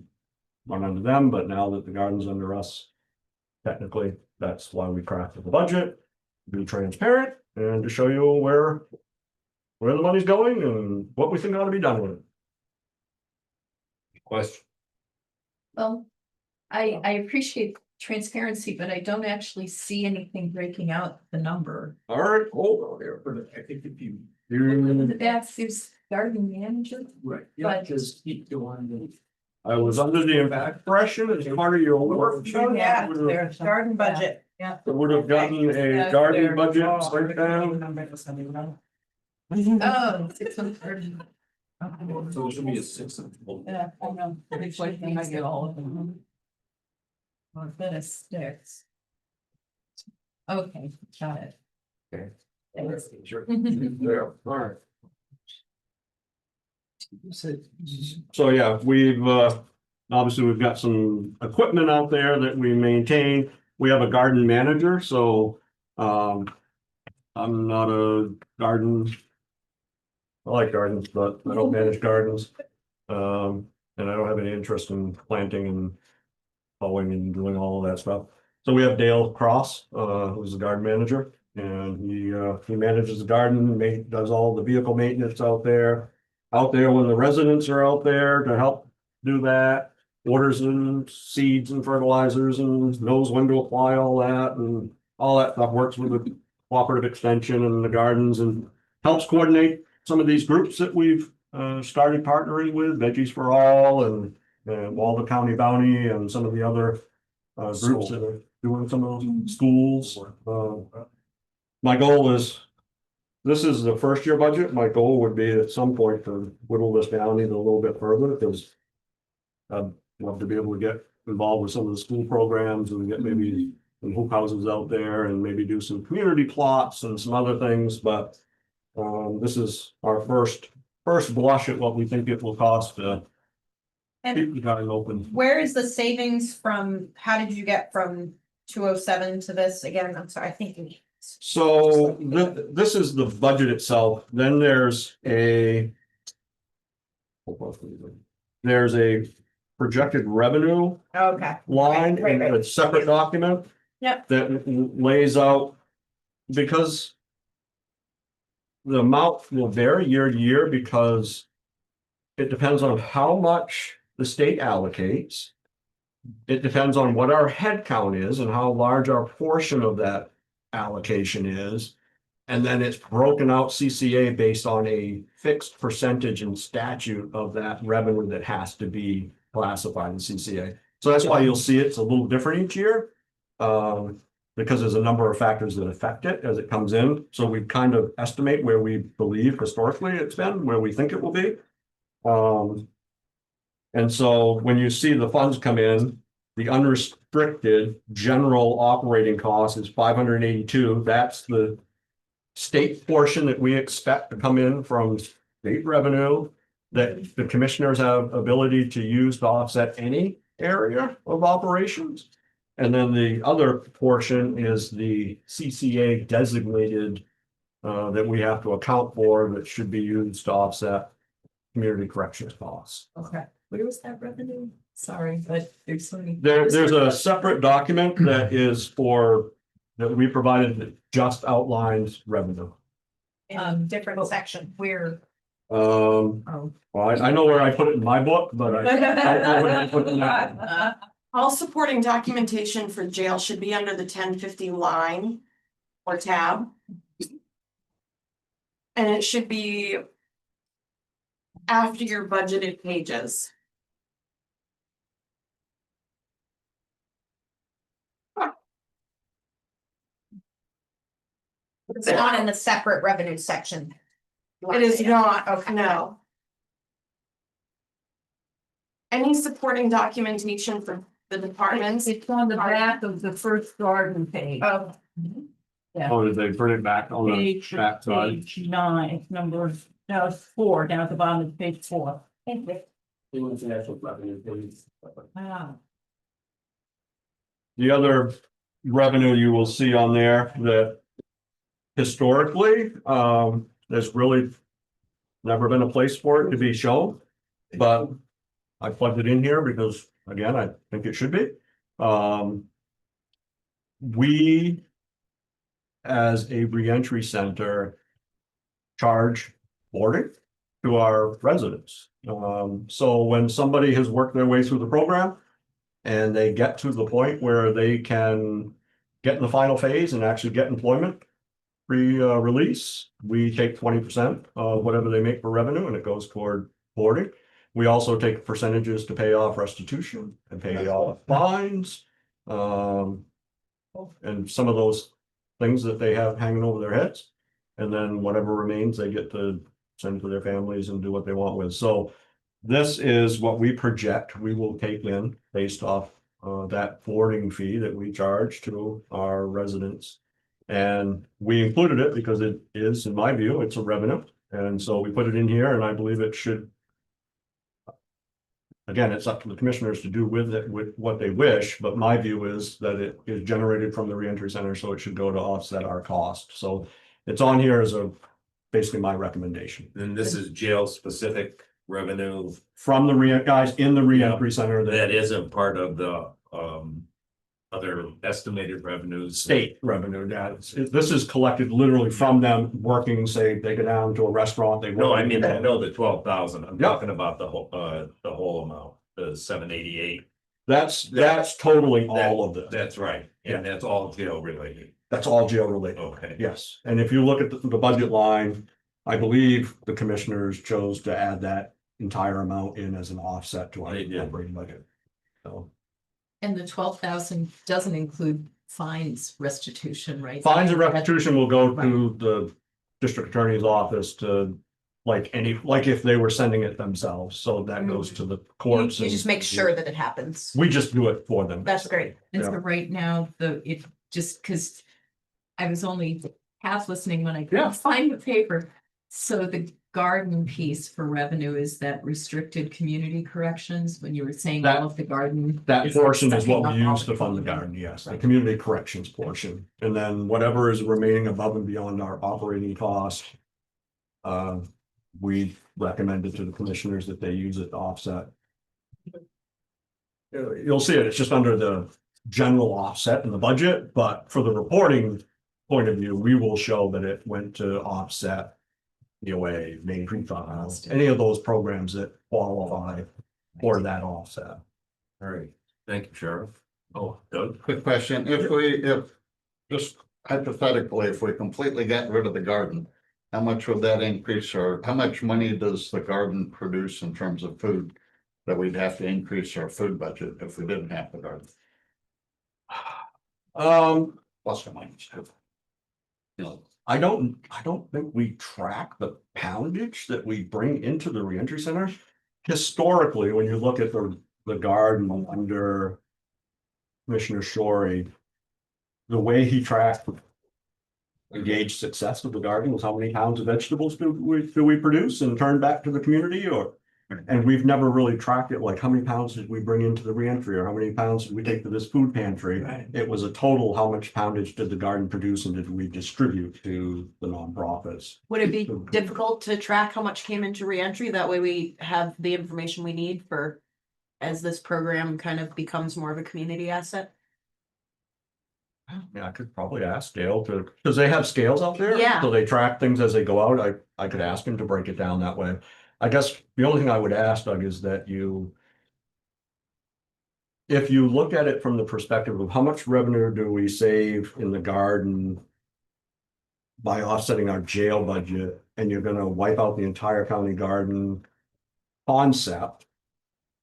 run under them, but now that the garden's under us, technically, that's why we crafted the budget, be transparent, and to show you where the money's going and what we think ought to be done with it. Question? Well, I appreciate transparency, but I don't actually see anything breaking out the number. All right, hold on here. I think if you. The back says garden manager. Right, yeah, just keep going. I was under the impression as part of your work. Oh, yeah, there's garden budget. Yeah. Would have gotten a garden budget breakdown. Oh, 630. So it should be a 6. Yeah, I know. It's like I get all of them. Well, that is sticks. Okay, got it. Okay. Thanks. Sure. There, all right. So yeah, we've obviously we've got some equipment out there that we maintain. We have a garden manager, so I'm not a garden. I like gardens, but I don't manage gardens. And I don't have any interest in planting and mowing and doing all of that stuff. So we have Dale Cross, who's the garden manager, and he manages the garden, does all the vehicle maintenance out there. Out there when the residents are out there to help do that, orders and seeds and fertilizers and knows when to apply all that and all that stuff, works with the cooperative extension and the gardens and helps coordinate some of these groups that we've started partnering with, Veggies for All and Waldo County Bounty and some of the other groups that are doing some of those schools. My goal is, this is the first year budget. My goal would be at some point to whittle this down even a little bit further, because I'd love to be able to get involved with some of the school programs and get maybe some hoop houses out there and maybe do some community plots and some other things. But this is our first blush at what we think it will cost to keep the garden open. Where is the savings from, how did you get from 207 to this again? I'm sorry, I think. So this is the budget itself. Then there's a projected revenue Okay. line Right, in right. a separate document. Yep. That lays out, because the amount will vary year to year because it depends on how much the state allocates. It depends on what our head count is and how large our portion of that allocation is. And then it's broken out CCA based on a fixed percentage in statute of that revenue that has to be classified in CCA. So that's why you'll see it's a little different each year. Because there's a number of factors that affect it as it comes in. So we kind of estimate where we believe historically it's been, where we think it will be. And so when you see the funds come in, the unrestricted general operating cost is 582. That's the state portion that we expect to come in from state revenue that the commissioners have ability to use to offset any area of operations. And then the other portion is the CCA designated that we have to account for that should be used to offset community corrections costs. Okay. Where was that revenue? Sorry, but there's so many. There's a separate document that is for, that we provided that just outlines revenue. In a different section. Where, Um, oh. well, I know where I put it in my book, but I don't know where I put it in that. All supporting documentation for jail should be under the 1050 line or tab. And it should be after your budgeted pages. It's not in the separate revenue section. It is not, Okay. no. Any supporting documentation for the departments. It's on the back of the first garden page. Oh, Oh, did they print it back on the Page, back side? page 9, number, no, it's 4, down at the bottom of page 4. Ah. The other revenue you will see on there that historically, there's really never been a place for it to be shown, but I plugged it in here because, again, I think it should be. We, as a reentry center, charge boarding to our residents. So when somebody has worked their way through the program and they get to the point where they can get in the final phase and actually get employment release, we take 20% of whatever they make for revenue and it goes toward boarding. We also take percentages to pay off restitution and pay off fines. And some of those things that they have hanging over their heads. And then whatever remains, they get to send to their families and do what they want with. So this is what we project we will take in based off that boarding fee that we charge to our residents. And we included it because it is, in my view, it's a revenue. And so we put it in here and I believe it should. Again, it's up to the commissioners to do with it with what they wish, but my view is that it is generated from the reentry center, so it should go to offset our cost. So it's on here as a, basically my recommendation. And this is jail specific revenue From the guys in the reentry center that isn't part of the other estimated revenues. state revenue, this is collected literally from them working, say, they go down to a restaurant, they. No, I mean, I know the 12,000. I'm Yeah. talking about the whole amount, the 788. That's totaling all of this. That's right. And that's all jail related. That's all jail related. Okay. Yes, and if you look at the budget line, I believe the commissioners chose to add that entire amount in as an offset to our They did. operating budget. So And the 12,000 doesn't include fines restitution, right? fines and restitution will go to the district attorney's office to like if they were sending it themselves, so that goes to the you courts. just and- make sure that it happens. We just do it for them. That's great. And so Yeah. right now, it just because I was only half listening when I Yeah. couldn't find the paper. So the garden piece for revenue is that restricted community corrections, when you were saying That- all of the garden. That is portion is what sucking we up all use to fund the community. garden, yes, the Right. community corrections portion, and then whatever is remaining above and beyond our operating cost. We recommended to the commissioners that they use it to offset. You'll see it, it's just under the general offset in the budget, but for the reporting point of view, we will show that it went to offset. DOA, Maine Creek Files, any of those programs that qualify for that offset. All right. Thank you, Sheriff. Oh, Doug. Quick question, if just hypothetically, if we completely got rid of the garden, how much would that increase, or how much money does the garden produce in terms of food? That we'd have to increase our food budget if we didn't have the garden, plus or minus. You know, I don't think we track the poundage that we bring into the reentry center. Historically, when you look at the garden under Commissioner Shorey, the way he tracked engaged success of the garden was how many pounds of vegetables do we produce and turn back to the community, and we've never really tracked it, like how many pounds did we bring into the reentry, or how many pounds did we take to this food pantry? Right. It was a total, how much poundage did the garden produce and did we distribute to the nonprofits? Would it be difficult to track how much came into reentry? That way we have the information we need for as this program kind of becomes more of a community asset? Yeah, I could probably ask Dale to, because they have scales out there. Yeah. So they track things as they go out. I could ask him to break it down that way. I guess the only thing I would ask, Doug, is that if you look at it from the perspective of how much revenue do we save in the garden by offsetting our jail budget, and you're gonna wipe out the entire county garden concept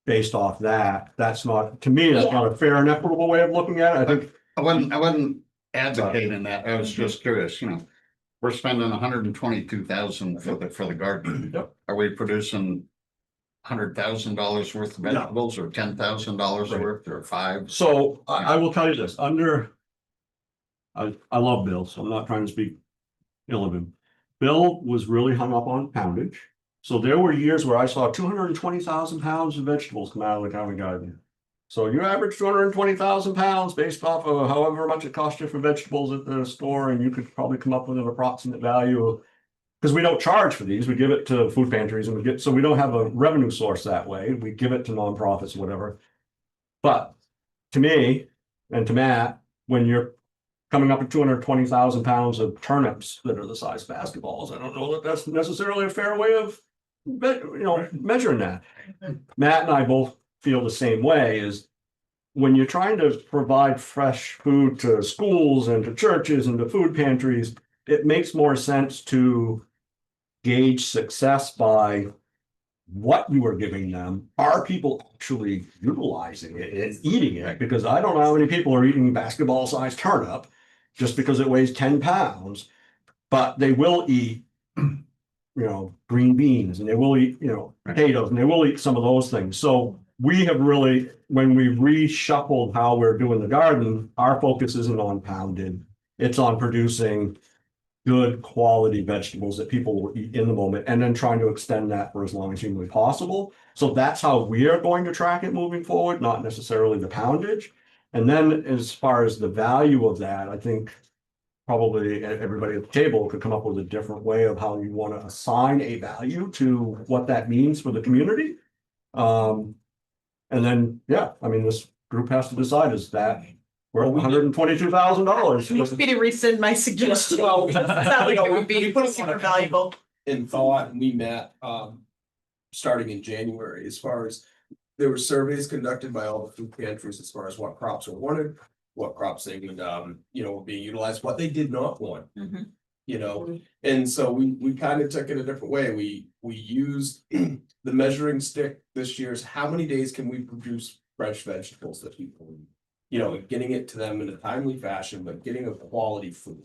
based off that, that's not, to me, that's not a fair and equitable way of looking at it. I think I wasn't advocating that. I was just curious, we're spending 122,000 for the garden. Yep. Are we producing $100,000 worth of No. vegetables or $10,000 Right. worth or five? so. I will tell you this, I love Bill, so I'm not trying to speak ill of him. Bill was really hung up on poundage. So there were years where I saw 220,000 pounds of vegetables come out of the county garden. So you average 220,000 pounds based off of however much it cost you for vegetables at the store, and you could probably come up with an approximate value of, because we don't charge for these, we give it to food pantries and so we don't have a revenue source that way. We give it to nonprofits, whatever. But to me and to Matt, when you're coming up to 220,000 pounds of turnips that are the size of basketballs, I don't know that that's necessarily a fair way of, measuring that. Matt and I both feel the same way, is when you're trying to provide fresh food to schools and to churches and to food pantries, it makes more sense to gauge success by what you are giving them. Are people actually utilizing it and eating it? Because I don't know how many people are eating basketball-sized turnip just because it weighs 10 pounds, but they will eat, green beans, and they will eat, potatoes, and they will eat some of those things. So we have really, when we reshuffled how we're doing the garden, our focus isn't on pounded. It's on producing good quality vegetables that people will eat in the moment, and then trying to extend that for as long as humanly possible. So that's how we are going to track it moving forward, not necessarily the poundage. And then as far as the value of that, I think probably everybody at the table could come up with a different way of how you want to assign a value to what that means for the community. And then, this group has to decide, is that we're $122,000. You want me to rescind my suggestion? Well, Sounds like it would be we super valuable. in thought, and we met, starting in January, as far as there were surveys conducted by all the food pantries as far as what crops were wanted, what crops they would, were being utilized, what they did not want. And so we kind of took it a different way. We used the measuring stick this year is how many days can we produce fresh vegetables that people need? Getting it to them in a timely fashion, but getting a quality food.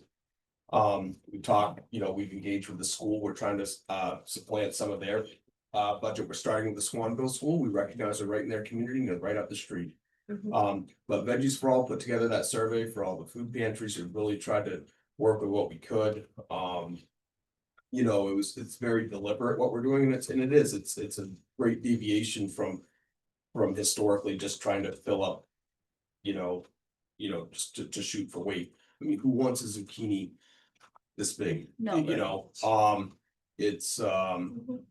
We talked, we've engaged with the school. We're trying to supplant some of their budget. We're starting with the Swanville School. We recognize they're right in their community and they're right up the street. But Veggies for All put together that survey for all the food pantries who really tried to work with what we could. It's very deliberate what we're doing, and it's a great deviation from historically just trying to fill up, just to shoot for weight. I mean, who wants a zucchini this big?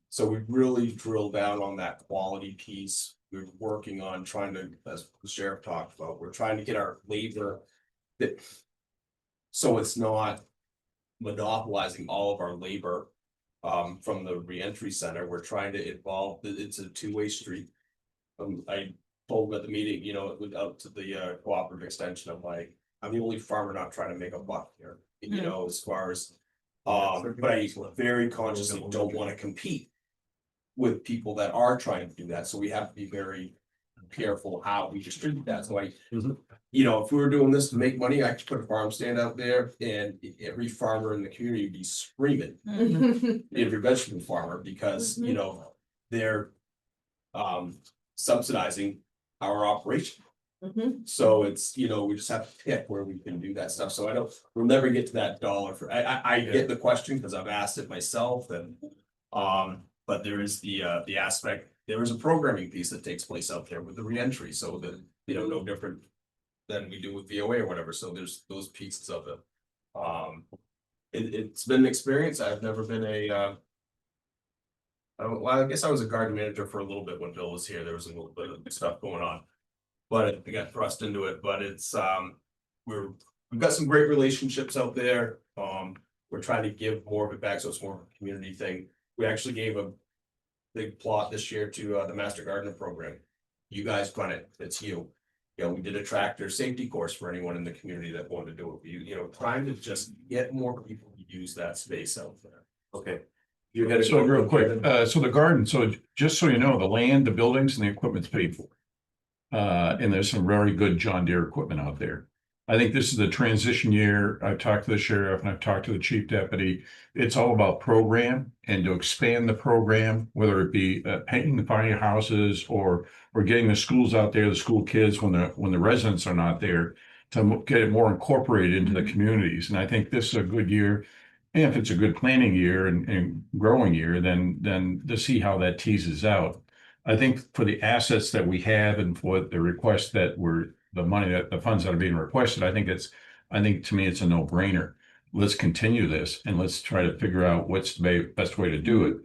So we really drilled down on that quality piece. We're working on trying to, as the sheriff talked about, we're trying to get our labor so it's not monopolizing all of our labor from the reentry center. We're trying to involve, it's a two-way street. I told them at the meeting, it went out to the cooperative extension of like, I'm the only farmer not trying to make a buck here, as far as, but I very consciously don't want to compete with people that are trying to do that. So we have to be very careful how we distribute that. So if we were doing this to make money, I could put a farm stand out there and every farmer in the community would be screaming. If you're a vegetable farmer, because, they're subsidizing our operation. So it's, we just have to pick where we can do that stuff. So we'll never get to that dollar for, I get the question because I've asked it myself, and but there is the aspect, there is a programming piece that takes place out there with the reentry, so that, no different than we do with VOA or whatever. So there's those pieces of it. It's been an experience. I've never been Well, I guess I was a garden manager for a little bit when Bill was here. There was a little bit of stuff going on. But I got thrust into it, but it's, we've got some great relationships out there. We're trying to give more of it back, so it's more of a community thing. We actually gave a big plot this year to the Master Gardener program. You guys run it, it's you. You know, we did a tractor safety course for anyone in the community that wanted to do it. You know, trying to just get more people to use that space out there. Okay. You gotta So go real quick, so the garden, so just so you know, the land, the buildings and the equipment's paid for. And there's some very good John Deere equipment out there. I think this is a transition year. I've talked to the sheriff and I've talked to the chief deputy. It's all about program and to expand the program, whether it be painting the firehouses or getting the schools out there, the school kids when the residents are not there, to get it more incorporated into the communities. And I think this is a good year. And if it's a good planning year and growing year, then to see how that teases out. I think for the assets that we have and for the requests that were the money that the funds that are being requested, I think to me, it's a no brainer. Let's continue this and let's try to figure out what's the best way to do it.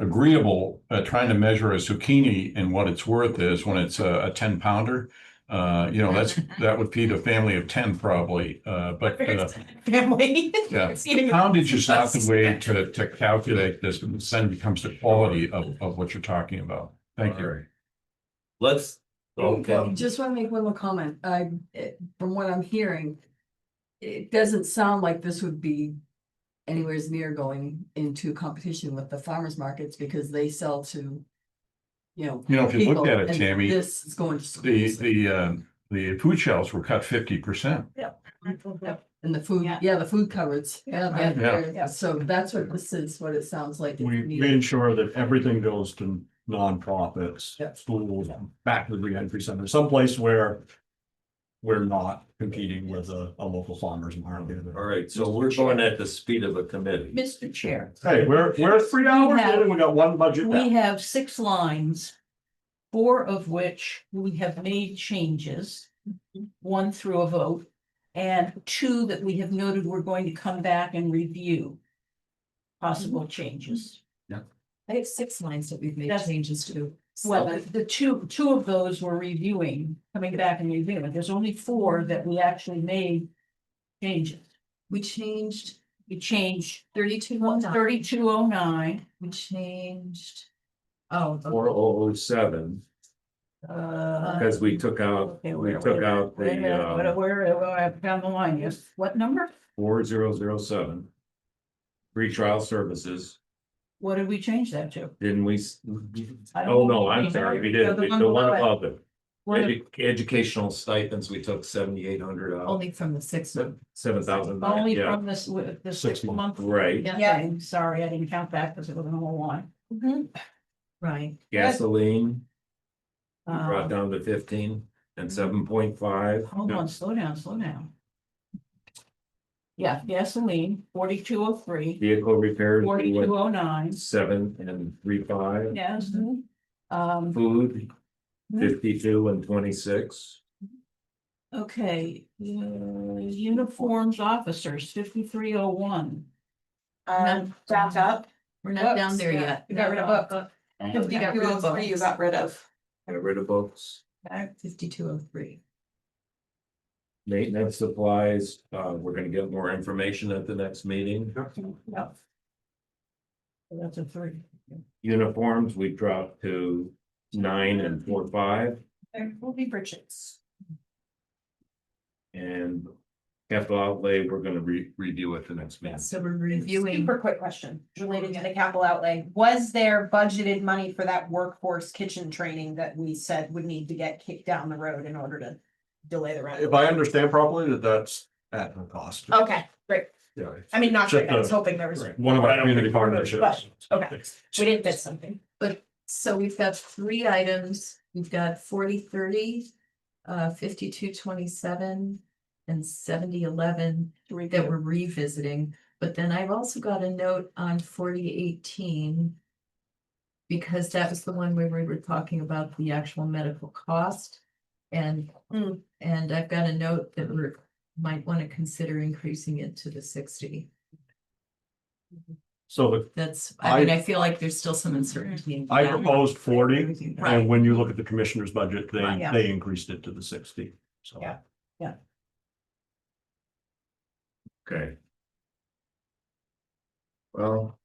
Agreeable, trying to measure a zucchini and what it's worth is when it's a 10-pounder. You know, that would feed a family of 10 probably, but Family. yeah, It's eating- poundage is not the way to calculate this, but then becomes the quality of what you're talking about. Thank you. Let's, okay, Just want to make one more comment. From what I'm hearing, it doesn't sound like this would be anywhere near going into competition with the farmers markets because they sell to, You know, if you look people, at it, and Tammy, this is going to schools. the food shelves were cut 50%. And the food, Yeah. the food cupboards. Yeah. So that's what this is, what it sounds like. We made sure that everything goes to nonprofits, Yep. schools, back to the reentry center, someplace where we're not competing with a local farmers market. all right, so we're going at the speed of a committee. Mr. Chair, Hey, we're 3 hours in and we got one budget. we back. have 6 lines, 4 of which we have made changes, 1 through a vote, and 2 that we have noted we're going to come back and review possible changes. I have 6 lines that we've made That's- changes to. Well, the two of those we're reviewing, coming back and reviewing. There's only 4 that we actually made changes. We changed We changed 3209. 3209. We changed. 4007, because we took out, Okay, we where- took out Wait a minute, the where I found the line, yes, what number? 4007. Pretrial services, What did we change that to? didn't we? I don't Oh, know. no, I'm sorry, we didn't, The one the one below it. above it. What did- Educational stipends, we took 7,800 out, Only from the 6 one. 7,000, Only yeah, from this, with the 6 6 month. right. Yeah, sorry, I didn't count that because it was a whole line. Right. Gasoline, we Uh, brought down to 15 and 7.5. Hold on, slow down. Yeah, gasoline, 4203, Vehicle repairs, we went 4209, 7 and 3.5. yes. Food, 52 and 26. Okay, uniforms officers, 5301. Back up. We're not down there Oops, yet. You got rid of book. You got rid of got you got rid of. Got rid of books. 5203. Maintenance supplies, we're gonna get more information at the next meeting. Yeah. That's a 3. Uniforms, we dropped to 9 and 4.5, There will be bridges. and capital outlay, we're gonna review at the next meeting. So we're reviewing. Super quick question related to the capital outlay. Was there budgeted money for that workforce kitchen training that we said would need to get kicked down the road in order to delay the rent? If I understand properly, that's at no cost. Okay, great. Yeah. I mean, not Just great. I was a- hoping there was, One of our community partnerships. okay. We didn't miss something. So we've got 3 items. We've got 4030, 5227, and 7011 that we're revisiting. But then I've also got a note on 4018. Because that was the one where we were talking about the actual medical cost. And I've got a note that we might want to consider increasing it to the 60. So That's, I mean, I feel like there's still some uncertainty. in I that. proposed 40, Right. and when you look at the commissioner's budget, Right. they increased it to the 60, so. Yeah. Okay. Well.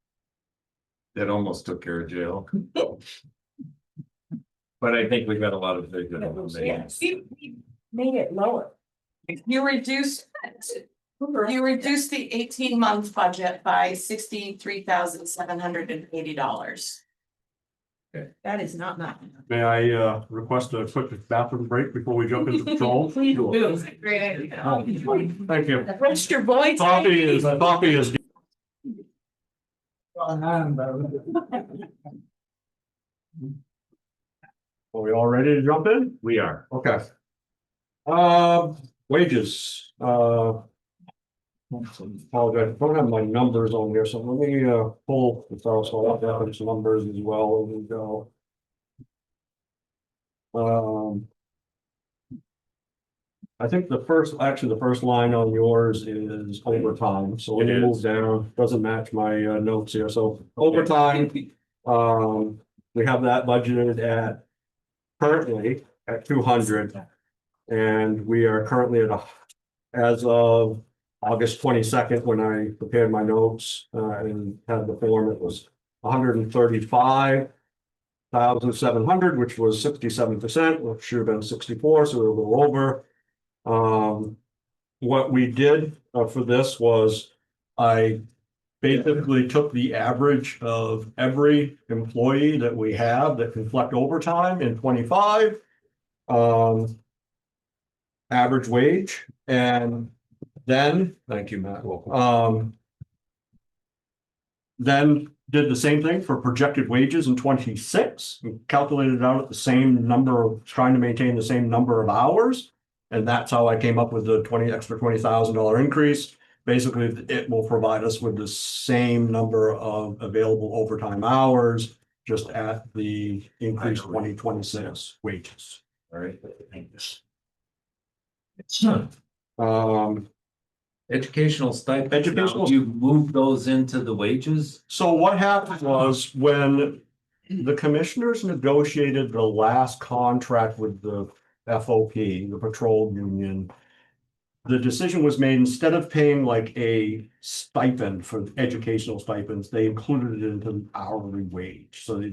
That almost took care of jail. But I think we got a lot of big. Made it lower. You reduced the 18-month budget by $63,780. That is not nothing. May I request a quick bathroom break before we jump into patrol? Please do. Great idea. Thank you. Rest your voice. Coffee is. Are we all ready to jump in? We are. Okay. Wages, apologize, I don't have my numbers on here, so let me pull this out, so I'll have some numbers as well as we go. I think the first line on yours is overtime, so let me move down, doesn't match my notes here, so overtime. We have that budgeted at currently at 200. And we are currently at as of August 22nd, when I prepared my notes and had the form, it was 135,700, which was 67%, which should have been 64, so we're a little over. What we did for this was I basically took the average of every employee that we have that can collect overtime in 25. Average wage, and then, thank you, Matt, welcome. Then did the same thing for projected wages in 26, and calculated it out at the same number of, trying to maintain the same number of hours. And that's how I came up with the extra $20,000 increase. Basically, it will provide us with the same number of available overtime hours, just at the increased 2026 wages. All right. Thanks. Educational stipend. Educational- You moved those into the wages? So what happened was when the commissioners negotiated the last contract with the FOP, the patrol union, the decision was made, instead of paying like a stipend for educational stipends, they included it into hourly wage. So they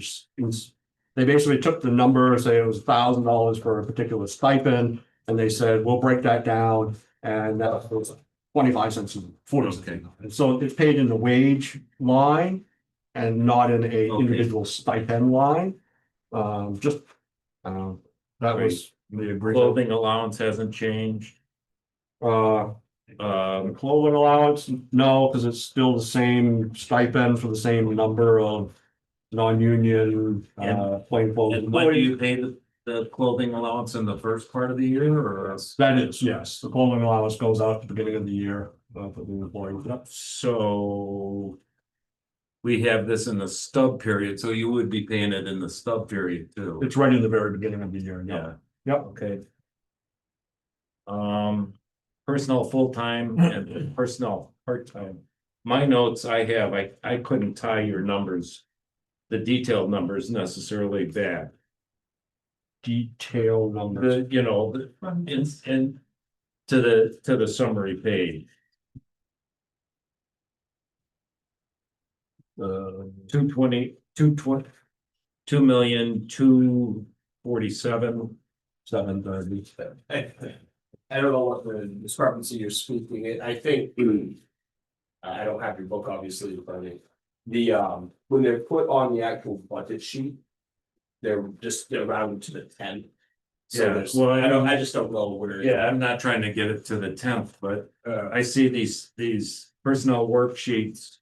basically took the number, say it was $1,000 for a particular stipend, and they said, we'll break that down, and that was 25 cents a foot. Okay. And so it's paid in the wage line and not in a individual stipend line. That was the agreement. Clothing allowance hasn't changed. The clothing allowance, no, because it's still the same stipend for the same number of non-union, plain clothes. And when do you pay the clothing allowance in the first part of the year, or? That is, yes, the clothing allowance goes out at the beginning of the year, for the employees. Yep. So we have this in the stub period, so you would be paying it in the stub period too. It's right in the very beginning of the year, yeah. Yeah, Yep. okay. Personnel full-time and personnel part-time. My notes I have, I couldn't tie your numbers, the detailed numbers necessarily back. Detail numbers. The, you know, and to the summary page. 220, 2,247,730. I don't know what the discrepancy you're speaking, I think. I don't have your book obviously in front of me. When they're put on the actual budget sheet. They're rounded to the 10. So Yeah, there's, well, I just don't know where. Yeah, I'm not trying to get it to the 10th, but I see these personnel worksheets.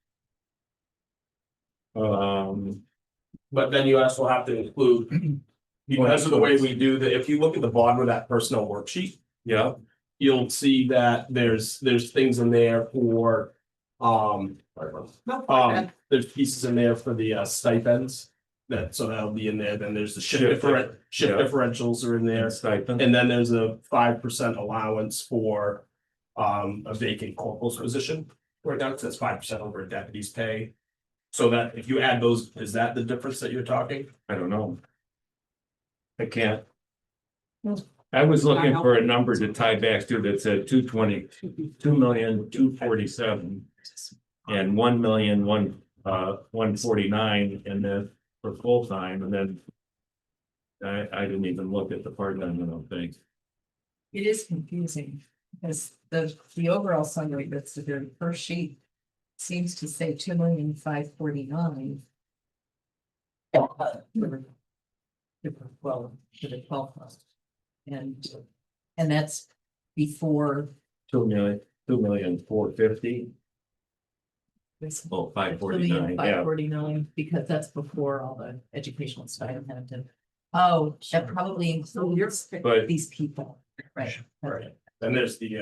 But then you also have to include. Because of the way we do that, if you look at the bottom of that personnel worksheet, Yeah, you'll see that there's things in there for. There's pieces in there for the stipends. So that'll be in there, then there's the shift differentials are in there, stipend. and then there's a 5% allowance for. A vacant corporal's position, right now, because that's 5% over a deputy's pay. So that if you add those, is that the difference that you're talking? I don't know. I can't. I was looking for a number to tie back to that said 2,247,247 and 1,149 and then for full-time and then I didn't even look at the part-time, I don't think. It is confusing because the overall summary that's the very first sheet seems to say 2,549,000. Well, for the 12 months. And that's before. 2,450,000. Oh, 549, yeah. 549, because that's before all the educational stipend had to. Oh, that probably includes But- these people, right? Right. Then there's the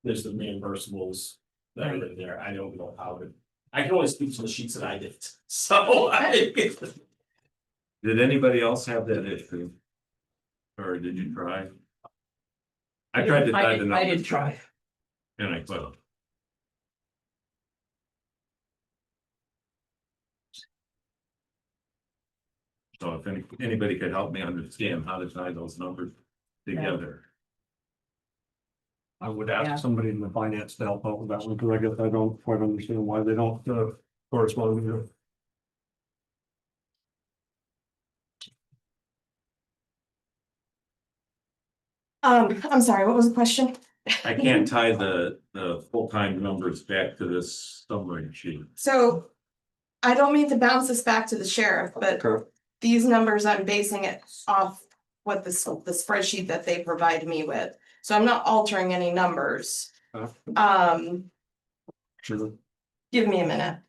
reimbursables that are in there. I don't know how to, I can only speak to the sheets that I did. So Did anybody else have that issue? Or did you try? I tried to tie the numbers. I did try. And I couldn't. So if anybody could help me understand how to tie those numbers together. I would Yeah. ask somebody in the finance to help out with that one, because I guess I don't quite understand why they don't correspond with you. I'm sorry, what was the question? I can't tie the full-time numbers back to this summary sheet. So I don't mean to bounce this back to the sheriff, but Okay. these numbers, I'm basing it off what the spreadsheet that they provide me with. So I'm not altering any numbers. Sure. Give me a minute.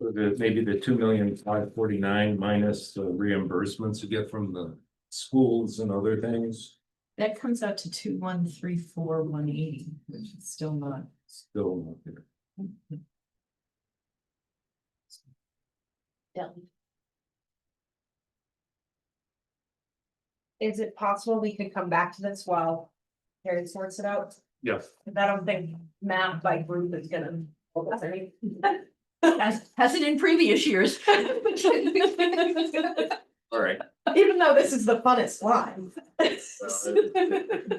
So maybe the 2,549,000 minus the reimbursements you get from the schools and other things. That comes out to 2,134,180, which is still not. Still not there. Is it possible we could come back to this while Harry sorts it out? Yes. Cause I don't think math by group is gonna. Hasn't in previous years. All right. Even though this is the funnest line.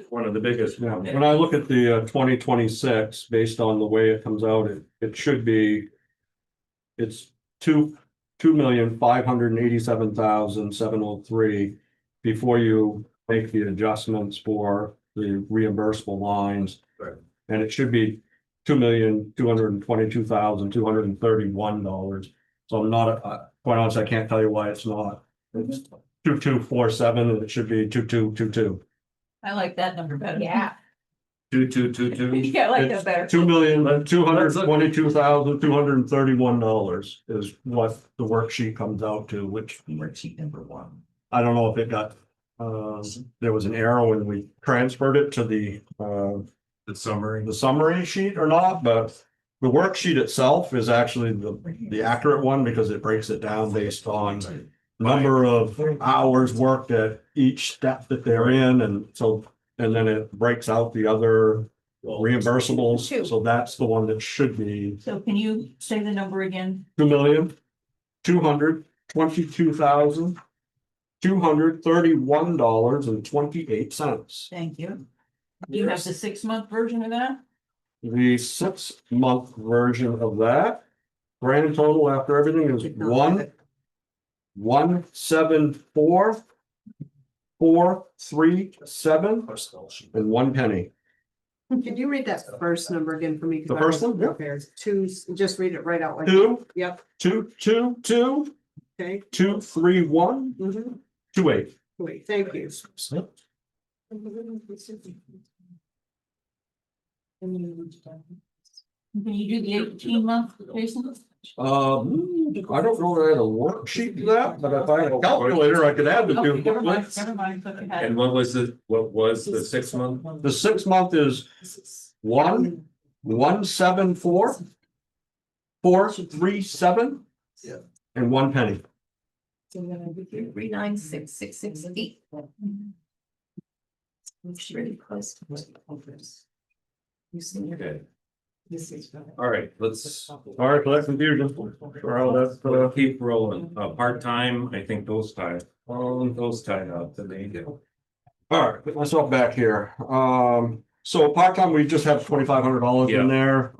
One of the biggest Yeah, ones. when I look at the 2026, based on the way it comes out, it should be. It's 2,587,703 before you make the adjustments for the reimbursable lines. Right. And it should be $2,222,231. So I'm not, quite honestly, I can't tell you why it's not. It's 2247 and it should be 2222. I like that number better. Yeah. 2222. Yeah, I like that better. $2,222,231 is what the worksheet comes out to, which Worksheet number 1. I don't know if it got, there was an error when we transferred it to the summary. summary sheet or not, but the worksheet itself is actually the accurate one because it breaks it down based on number of hours worked at each step that they're in, and so, and then it breaks out the other reimbursables, so that's the one that should be So can you say the number again? $2,222,231.28. Thank you. You have the 6-month version of that? The 6-month version of that, grand total after everything is 1,174,437 and 1 penny. Can you read that first number again for me? 'Cause The I first wasn't one? Yeah. prepared. Two, just read it right out. Like, Two, yep, two, two, two, okay. 231, Mhm. 28. Wait, thank you. Can you do the 18-month, Jason? I don't know that I had a worksheet for that, but if I had a calculator, I could add the Okay, two. never mind, look ahead. And what was the 6 month? The 6 month is 1,174, 437. Yeah. And 1 penny. 396,668. Really close to it. Okay. All right, let's All right, for that confusion. For all that, we'll keep rolling. Part-time, I think those tied up to me. all right, put myself back here. So part-time, we just have $2,500 Yeah. in there,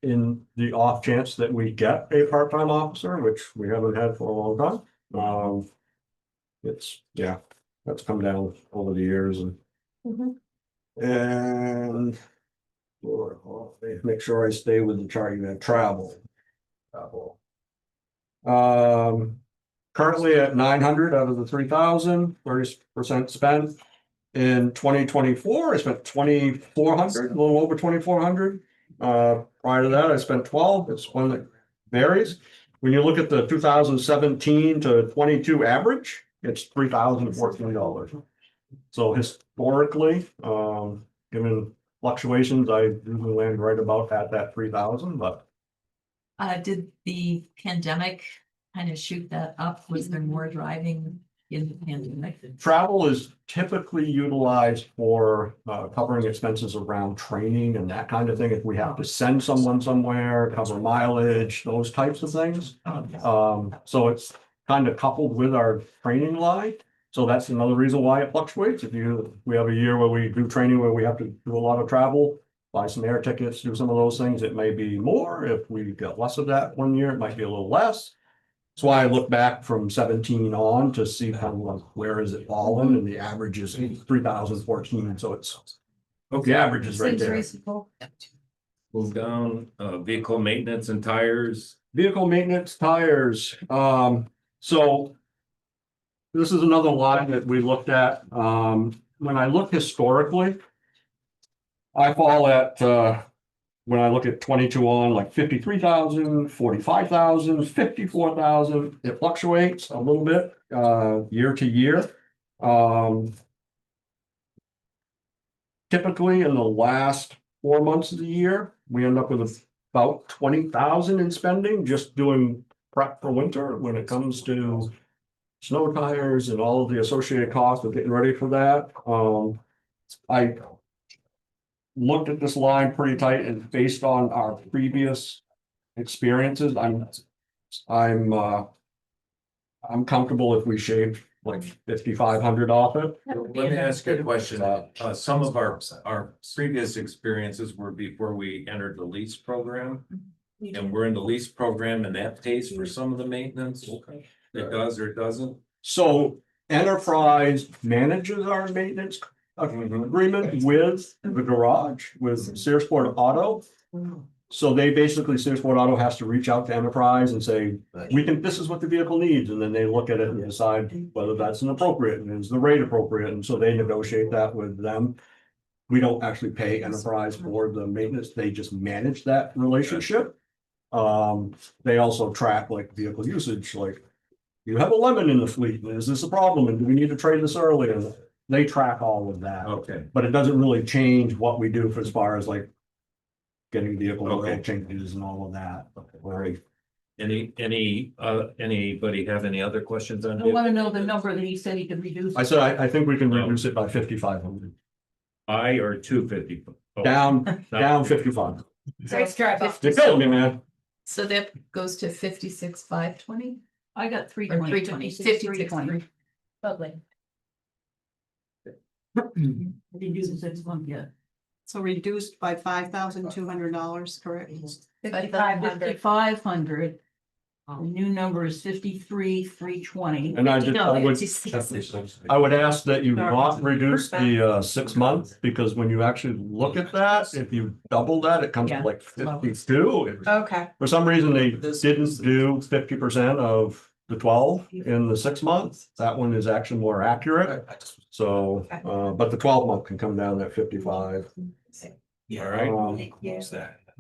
in the off chance that we get a part-time officer, which we haven't had for a long time. It's, yeah, that's come down over the years and. And. Lord, make sure I stay with the chart. You have travel. Currently at 900 out of the 3,000, 30% spent. In 2024, I spent 2,400, a little over 2,400. Prior to that, I spent 12. It's one that varies. When you look at the 2017 to 22 average, it's $3,014. So historically, given fluctuations, I usually land right about at that 3,000, but. Did the pandemic kind of shoot that up? Was there more driving in the pandemic? Travel is typically utilized for covering expenses around training and that kind of thing. If we have to send someone somewhere, cover mileage, those types of things. So it's kind of coupled with our training line. So that's another reason why it fluctuates. We have a year where we do training where we have to do a lot of travel, buy some air tickets, do some of those things, it may be more. If we get less of that one year, it might be a little less. That's why I look back from 17 on to see kind of like where is it fallen, and the average is 3,014. So it's the average is right Seems there. reasonable. Move down, vehicle maintenance and tires. Vehicle maintenance, tires. So this is another line that we looked at. When I look historically, I fall at when I look at 22 on like 53,000, 45,000, 54,000. It fluctuates a little bit year to year. Typically in the last 4 months of the year, we end up with about 20,000 in spending, just doing prep for winter when it comes to snow tires and all of the associated costs of getting ready for that. I looked at this line pretty tight, and based on our previous experiences, I'm comfortable if we shave like 5,500 off it. Let me ask you a question. Some of our previous experiences were before we entered the lease program. And we're in the lease program, and that pays for some of the maintenance. It does or it doesn't. So Enterprise manages our maintenance agreement with the garage, with Searsport Auto. So they basically, Searsport Auto has to reach out to Enterprise and say, this is what the vehicle needs, and then they look at it and decide whether that's an appropriate, and is the rate appropriate, and so they negotiate that with them. We don't actually pay Enterprise for the maintenance, they just manage that relationship. They also track like vehicle usage, like, you have a lemon in the fleet, and is this a problem, and do we need to trade this early? And they track all of that. Okay. But it doesn't really change what we do for as far as like getting vehicle oil Okay. changes and all of that. Right. Anybody have any other questions on I it? want to know the number that he said he could reduce. I said, I think we can reduce it by 5,500, Or 250? Oh, down 55. Nice try, Bob. You killed me, man. So that goes to 56,520 I got or 320. 320, 56,320. Lovely. I didn't do the 6 month yet. So reduced by $5,200, correct? 5,500. 5,500. The new number is 53,320. And I did, No, I would, 56. I would ask that you not reduce the 6 month, because when you actually look at that, if you double that, it comes to Yeah. like 52. Okay. For some reason, they didn't do 50% of the 12 in the 6 month. That one is actually more accurate. So, but the 12 month can come down at 55. All right.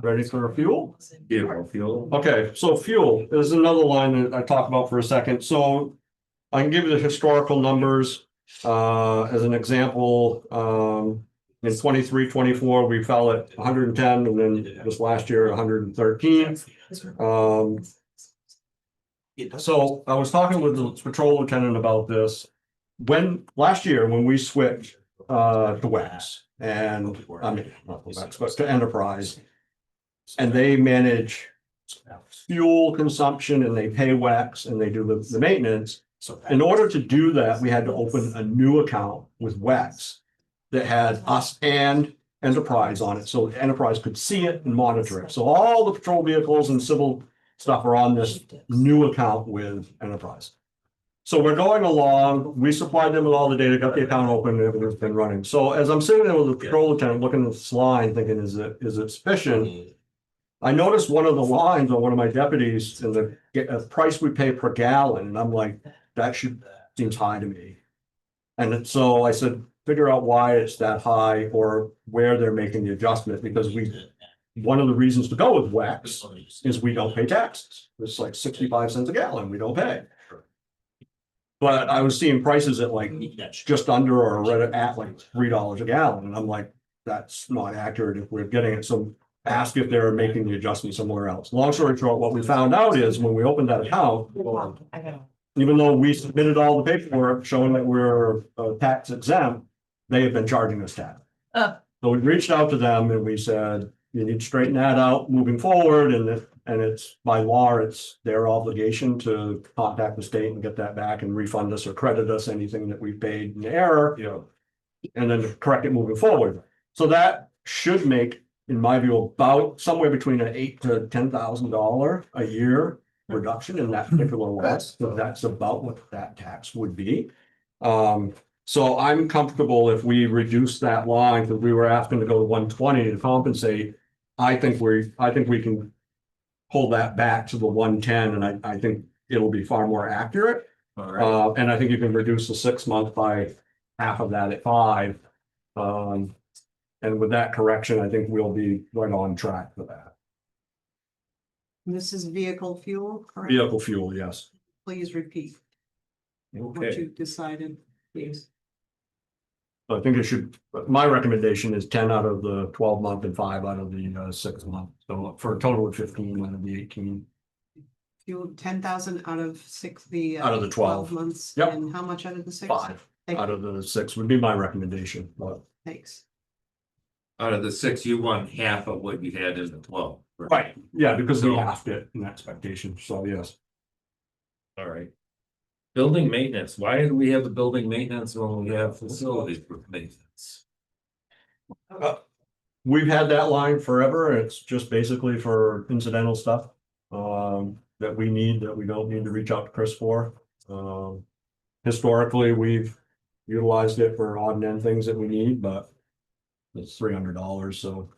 Ready for fuel? Vehicle fuel. Okay, so fuel is another line that I talk about for a second. So I can give you the historical numbers. As an example, in 23, 24, we fell at 110, and then this last year, 113. So I was talking with the patrol lieutenant about this. Last year, when we switched to WEX, and I mean, not WEX, but to Enterprise, and they manage fuel consumption and they pay WEX and they do the maintenance. In order to do that, we had to open a new account with WEX that had us and Enterprise on it, so Enterprise could see it and monitor it. So all the patrol vehicles and civil stuff are on this new account with Enterprise. So we're going along, we supplied them with all the data, got the account open, and everything's been running. So as I'm sitting there with the patrol lieutenant, looking at this line, thinking, is it sufficient? I noticed one of the lines on one of my deputies in the price we pay per gallon, and I'm like, that seems high to me. And so I said, figure out why it's that high or where they're making the adjustment, because one of the reasons to go with WEX is we don't pay taxes. It's like 65 cents a gallon, we don't pay. But I was seeing prices at like just under or right at like $3 a gallon, and I'm like, that's not accurate if we're getting it. So ask if they're making the adjustment somewhere else. Long story short, what we found out is when we opened that account, even though we submitted all the paperwork showing that we're tax exempt, they have been charging us tax. So we reached out to them and we said, you need to straighten that out moving forward, and it's by law, it's their obligation to contact the state and get that back and refund us or credit us anything that we paid in error, and then correct it moving forward. So that should make, in my view, about somewhere between an $8,000 to $10,000 a year reduction in that particular loss. So that's about what that tax would be. So I'm comfortable if we reduce that line, because we were asking to go to 120 to compensate. I think we can pull that back to the 110, and I think it'll be far more accurate. All right. And I think you can reduce the 6 month by half of that at 5. And with that correction, I think we'll be right on track for that. This is vehicle fuel, correct? Vehicle fuel, yes. Please repeat what Okay. you decided, please. I think it should, my recommendation is 10 out of the 12 month and 5 out of the 6 month. So for a total of 15 out of the 18. Fuel 10,000 out of 6, Out of the 12. months. Yep. And how much out of the 6? 5 out of the 6 would be my recommendation, but. Thanks. Out of the 6, you want half of what you had in the 12. Right, yeah, because we So- halved it in expectation, so yes. All right. Building maintenance, why do we have the building maintenance when we have facilities maintenance? We've had that line forever, it's just basically for incidental stuff. That we need, that we don't need to reach out to Chris for. Historically, we've utilized it for odd and end things that we need, but it's $300, so.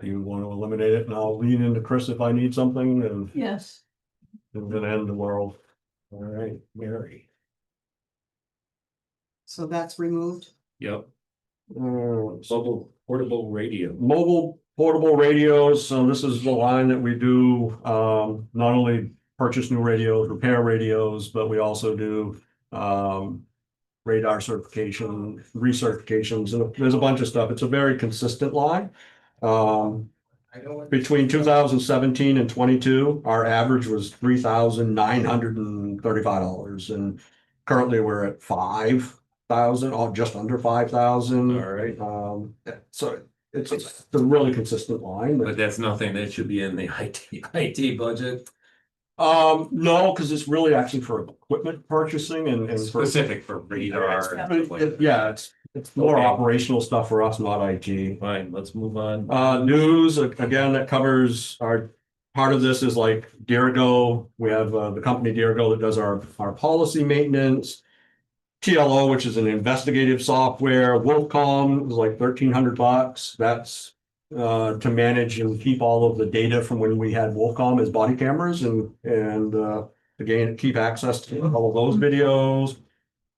You want to eliminate it, and I'll lean into Chris if I need something, and Yes. it's gonna end the world. All right, Mary. So that's removed. Yep, mobile portable radio. Mobile portable radios, so this is the line that we do, not only purchase new radios, repair radios, but we also do, radar certification, recertifications, and there's a bunch of stuff. It's a very consistent line. Between 2017 and 22, our average was $3,935, and currently we're at 5,000, or just under 5,000. All right. So it's a really consistent line. But that's nothing that should be in the IT budget. No, because it's really actually for equipment purchasing and for. Specific for radar. and stuff like that. Yeah, it's more Okay. operational stuff for us, not IT. Fine, let's move on. News, again, that covers our part of this is like Dirigo, we have the company Dirigo that does our policy maintenance. TLO, which is an investigative software, Wolfcom is like $1,300. That's to manage and keep all of the data from when we had Wolfcom as body cameras and again, keep access to all of those videos.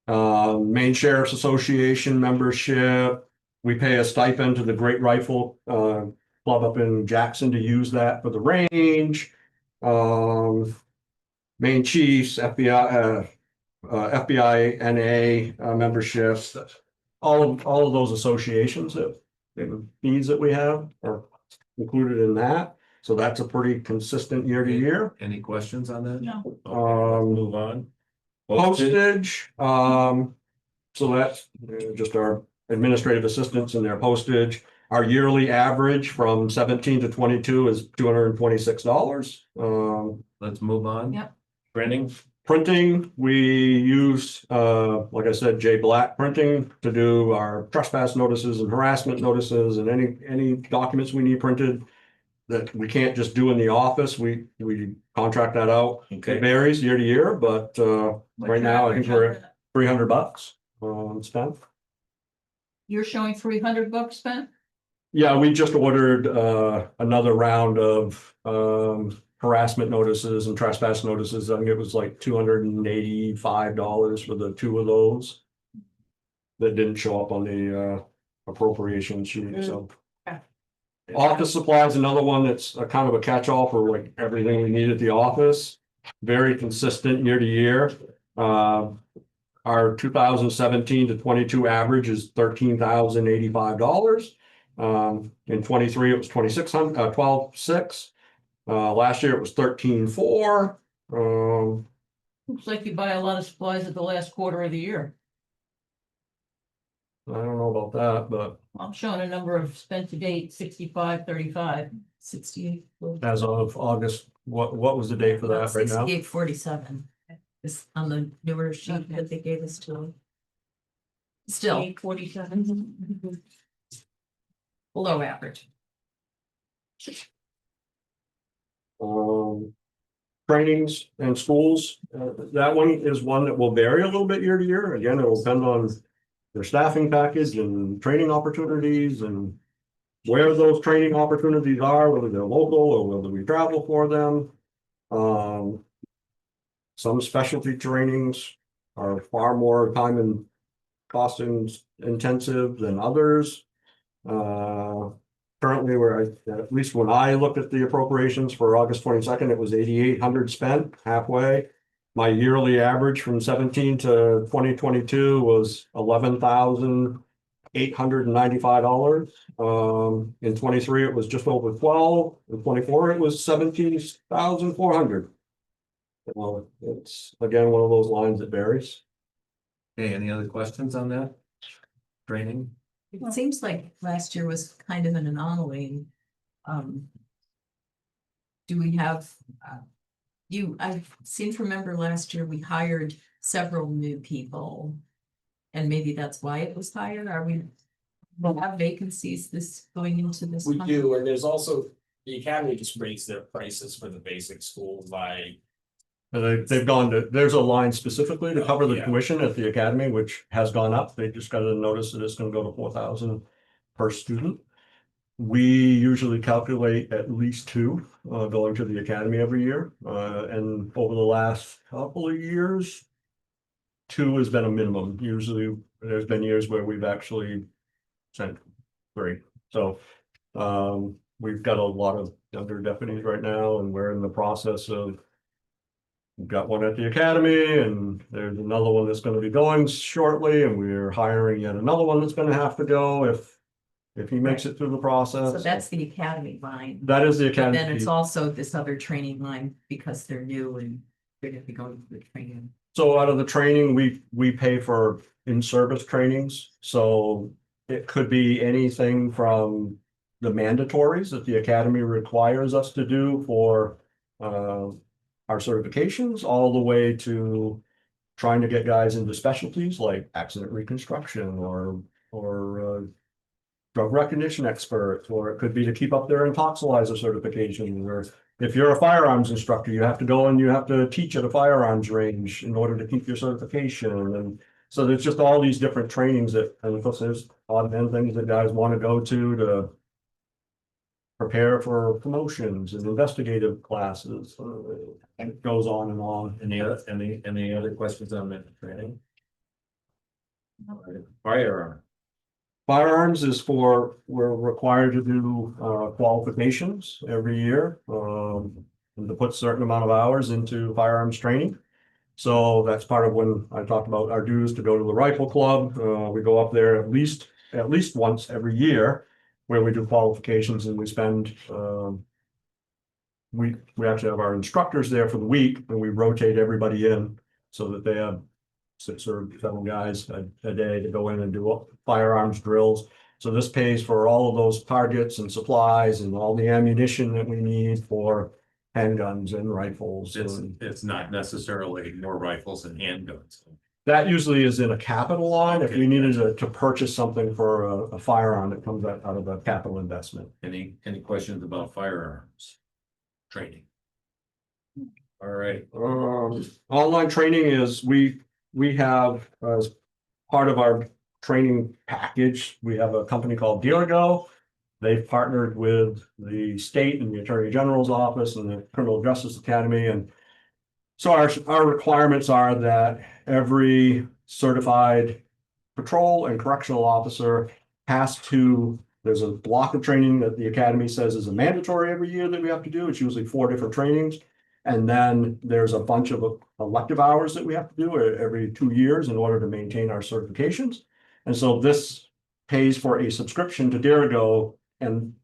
Maine Sheriff's Association membership. We pay a stipend to the Great Rifle Club up in Jackson to use that for the range. Maine Chiefs, FBI, FBI NA memberships, all of those associations that and fees that we have are included in that. So that's a pretty consistent year to year. Any questions on that? No. Okay, let's move on. Postage, so that's just our administrative assistants and their postage. Our yearly average from 17 to 22 is $226. Let's move on. Yep. Printing. Printing, we use, like I said, J Black Printing to do our trespass notices and harassment notices and any documents we need printed that we can't just do in the office. We contract that out. Okay. It varies year to year, but right now I think we're at $300 spent. You're showing $300 spent? Yeah, we just ordered another round of harassment notices and trespass notices. I think it was like $285 for the two of those. That didn't show up on the appropriation sheet, so. Okay. Office supplies, another one that's a kind of a catch-all for like everything we need at the office. Very consistent year to year. Our 2017 to 22 average is $13,085. In 23, it was 12,600. Last year it was 13,400. Looks like you buy a lot of supplies at the last quarter of the year. I don't know about that, but I'm showing a number of spent to date, 65, 68. as of August, what was the date for that right now? 68.47 is on the newer sheet that they gave us to. Still 47. below average. Trainings and schools, that one is one that will vary a little bit year to year. Again, it'll depend on their staffing package and training opportunities and where those training opportunities are, whether they're local or whether we travel for them. Some specialty trainings are far more time and cost intensive than others. Currently, at least when I looked at the appropriations for August 22nd, it was 8,800 spent halfway. My yearly average from 17 to 2022 was $11,895. In 23, it was just over 12. In 24, it was 17,400. Well, it's again one of those lines that varies. Okay, any other questions on that? Training? It seems like last year was kind of an anomaly. Do we have, I seem to remember last year we hired several new people. And maybe that's why it was higher. We'll have vacancies going into this? We month? do, and there's also, the academy just raised their prices for the basic schools by, They've gone to, there's a line specifically to cover the Yeah. tuition at the academy, which has gone up. They just got a notice that it's gonna go to 4,000 per student. We usually calculate at least two going to the academy every year. And over the last couple of years, two has been a minimum. Usually, there's been years where we've actually sent three. So we've got a lot of younger deputies right now, and we're in the process of we've got one at the academy, and there's another one that's going to be going shortly, and we're hiring yet another one that's going to have to go if he makes it through the process. So that's the academy line. That is the But academy. then it's also this other training line because they're new and they're gonna be going through the training. So out of the training, we pay for in-service trainings, so it could be anything from the mandatories that the academy requires us to do for our certifications, all the way to trying to get guys into specialties like accident reconstruction or drug recognition experts, or it could be to keep up their intoxilizer certification or if you're a firearms instructor, you have to go and you have to teach at a firearms range in order to keep your certification. And so there's just all these different trainings that, and of course, there's odd end things that guys want to go to prepare for promotions and investigative classes. And it goes on and on. Any other questions on that training? Firearm. Firearms is we're required to do qualifications every year. And to put a certain amount of hours into firearms training. So that's part of when I talked about our dues to go to the rifle club. We go up there at least once every year where we do qualifications and we spend we actually have our instructors there for the week and we rotate everybody in so that they have 6 or 7 guys a day to go in and do firearms drills. So this pays for all of those targets and supplies and all the ammunition that we need for handguns and rifles. It's not necessarily more rifles and handguns. That usually is in a capital line. If Okay. we needed to purchase something for a firearm that comes out of a capital investment. Any questions about firearms? Training. All right, Online training is we have as part of our training package, we have a company called DealerGo. They've partnered with the state and the Attorney General's office and the Criminal Justice Academy. And so our requirements are that every certified patrol and correctional officer has to, there's a block of training that the academy says is a mandatory every year that we have to do. It's usually 4 different trainings. And then there's a bunch of elective hours that we have to do every 2 years in order to maintain our certifications. And so this pays for a subscription to DealerGo, and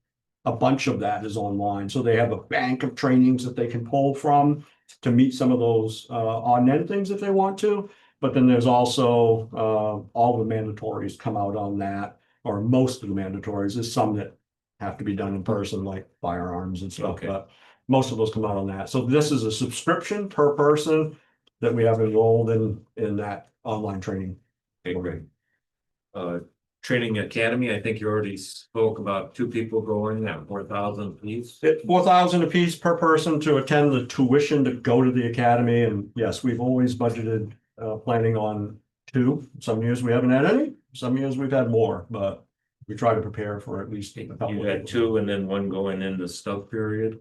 a bunch of that is online. So they have a bank of trainings that they can pull from to meet some of those on-end things if they want to. But then there's also all the mandatories come out on that, or most of the mandatories. There's some that have to be done in person, like firearms and stuff, Okay. but most of those come out on that. So this is a subscription per person that we have enrolled in that online training. okay, great. Training Academy, I think you already spoke about 2 people going at 4,000 apiece. It's 4,000 apiece per person to attend the tuition to go to the academy. And yes, we've always budgeted planning on 2. Some years we haven't had any, some years we've had more, but we try to prepare for at least a couple. You had 2 and then 1 going in the stub period.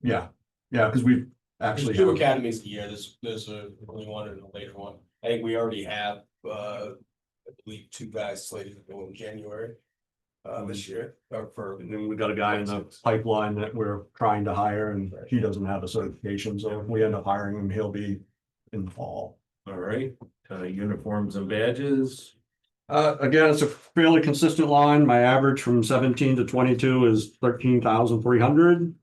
Yeah, because we've There's actually. 2 academies a year, there's a early one and a later one. I think we already have, I believe 2 guys slated to go in January. This year, or for. And then we got a guy in the pipeline that we're trying to hire and he doesn't have a certification. So if we end up hiring him, he'll be in the fall. All right, uniforms and badges. Again, it's a fairly consistent line. My average from 17 to 22 is 13,300.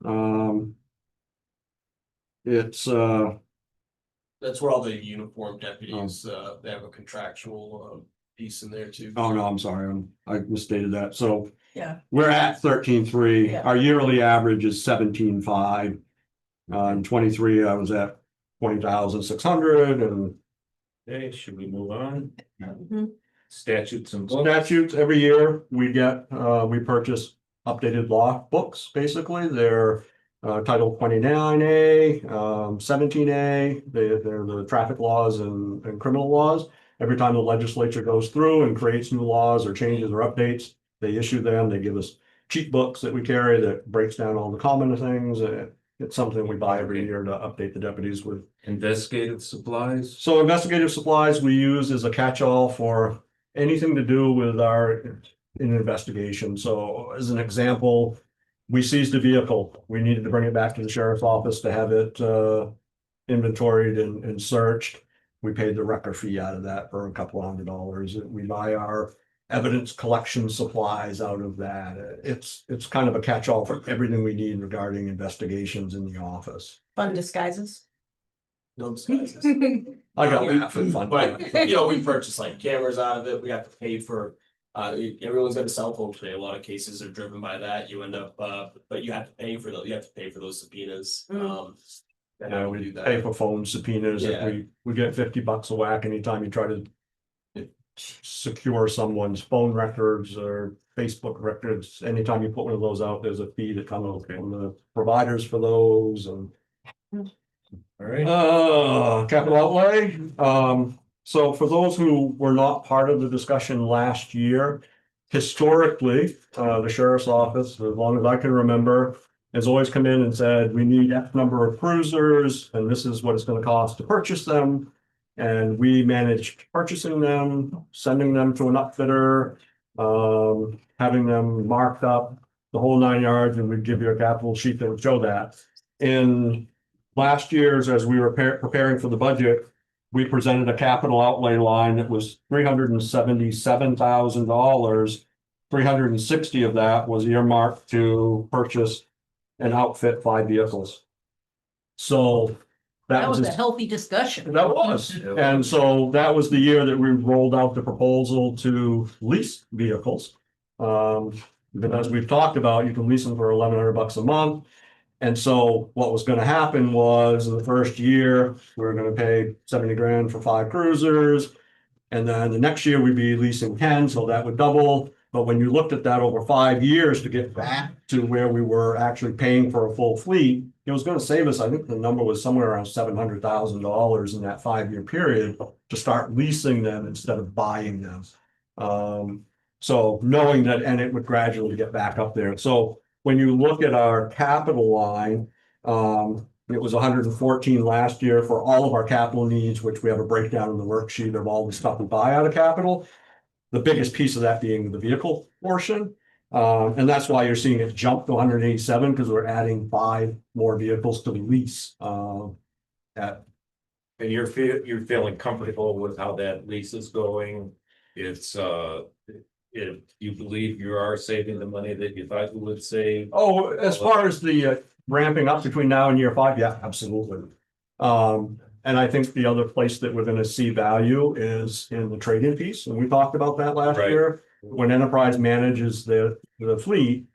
It's That's where all the uniform deputies, they have a contractual piece in there too. oh no, I'm sorry, I misstated that. So Yeah. we're at 13,300. Yeah. Our yearly average is 17,500. In 23, I was at 20,600, and Okay, should we move on? Mhm. Statutes and books. statutes every year we get, we purchase updated law books, basically. They're Title 29A, 17A, they're the traffic laws and criminal laws. Every time the legislature goes through and creates new laws or changes or updates, they issue them, they give us cheat books that we carry that breaks down all the common things. It's something we buy every year to update the deputies with. Investigative supplies. So investigative supplies we use as a catch-all for anything to do with an investigation. So as an example, we seized a vehicle. We needed to bring it back to the sheriff's office to have it inventoried and searched. We paid the wrecker fee out of that for a couple $100. We buy our evidence collection supplies out of that. It's kind of a catch-all for everything we need regarding investigations in the office. Fun disguises. No disguises. I got laugh and fun. But, we purchase like cameras out of it, we have to pay for, everyone's got a cell phone today, a lot of cases are driven by that, you end up, but you have to pay for those subpoenas, that Yeah, how we do that. pay for phone subpoenas. Yeah. We get $50 a whack anytime you try to secure someone's phone records or Facebook records. Anytime you put one of those out, there's a fee that comes from the providers for those and. All right. Capital outlay, so for those who were not part of the discussion last year. Historically, the sheriff's office, as long as I can remember, has always come in and said, we need X number of cruisers, and this is what it's gonna cost to purchase them. And we managed purchasing them, sending them to an upfitter, having them marked up, the whole 9 yards, and we'd give you a capital sheet that would show that. In last year's, as we were preparing for the budget, we presented a capital outlay line that was $377,000. 360 of that was earmarked to purchase and outfit 5 vehicles. So That was a healthy discussion. that was, and so that was the year that we rolled out the proposal to lease vehicles. But as we've talked about, you can lease them for $1,100 a month. And so what was gonna happen was in the first year, we were gonna pay 70 grand for 5 cruisers. And then the next year we'd be leasing 10, so that would double. But when you looked at that over 5 years to get back to where we were actually paying for a full fleet, it was gonna save us, I think the number was somewhere around $700,000 in that 5-year period to start leasing them instead of buying them. So knowing that, and it would gradually get back up there. So when you look at our capital line, it was 114 last year for all of our capital needs, which we have a breakdown in the worksheet of all the stuff we buy out of capital. The biggest piece of that being the vehicle portion. And that's why you're seeing it jump to 187 because we're adding 5 more vehicles to the lease. And you're feeling comfortable with how that lease is going? It's if you believe you are saving the money that you thought you would save? Oh, as far as the ramping up between now and year 5, yeah, absolutely. And I think the other place that we're gonna see value is in the trade-in piece, and we talked about that last Right. year. When enterprise manages the fleet,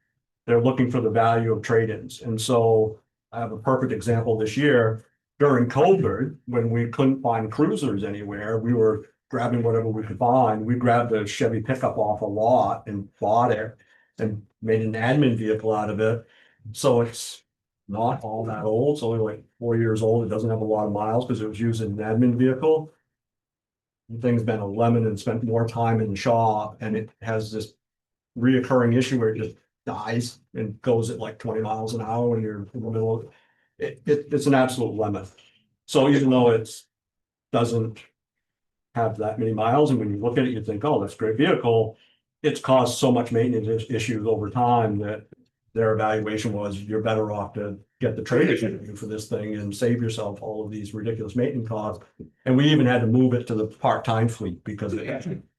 they're looking for the value of trade-ins. And so I have a perfect example this year. During COVID, when we couldn't find cruisers anywhere, we were grabbing whatever we could find. We grabbed a Chevy pickup off a lot and bought it and made an admin vehicle out of it. So it's not all that old. It's only like 4 years old. It doesn't have a lot of miles because it was used in an admin vehicle. The thing's been a lemon and spent more time in the shop, and it has this reoccurring issue where it just dies and goes at like 20 miles an hour when you're in the middle of it. It's an absolute lemon. So even though it's doesn't have that many miles, and when you look at it, you think, oh, that's a great vehicle. It's caused so much maintenance issues over time that their evaluation was you're better off to get the trade-in for this thing and save yourself all of these ridiculous maintenance costs. And we even had to move it to the part-time fleet because it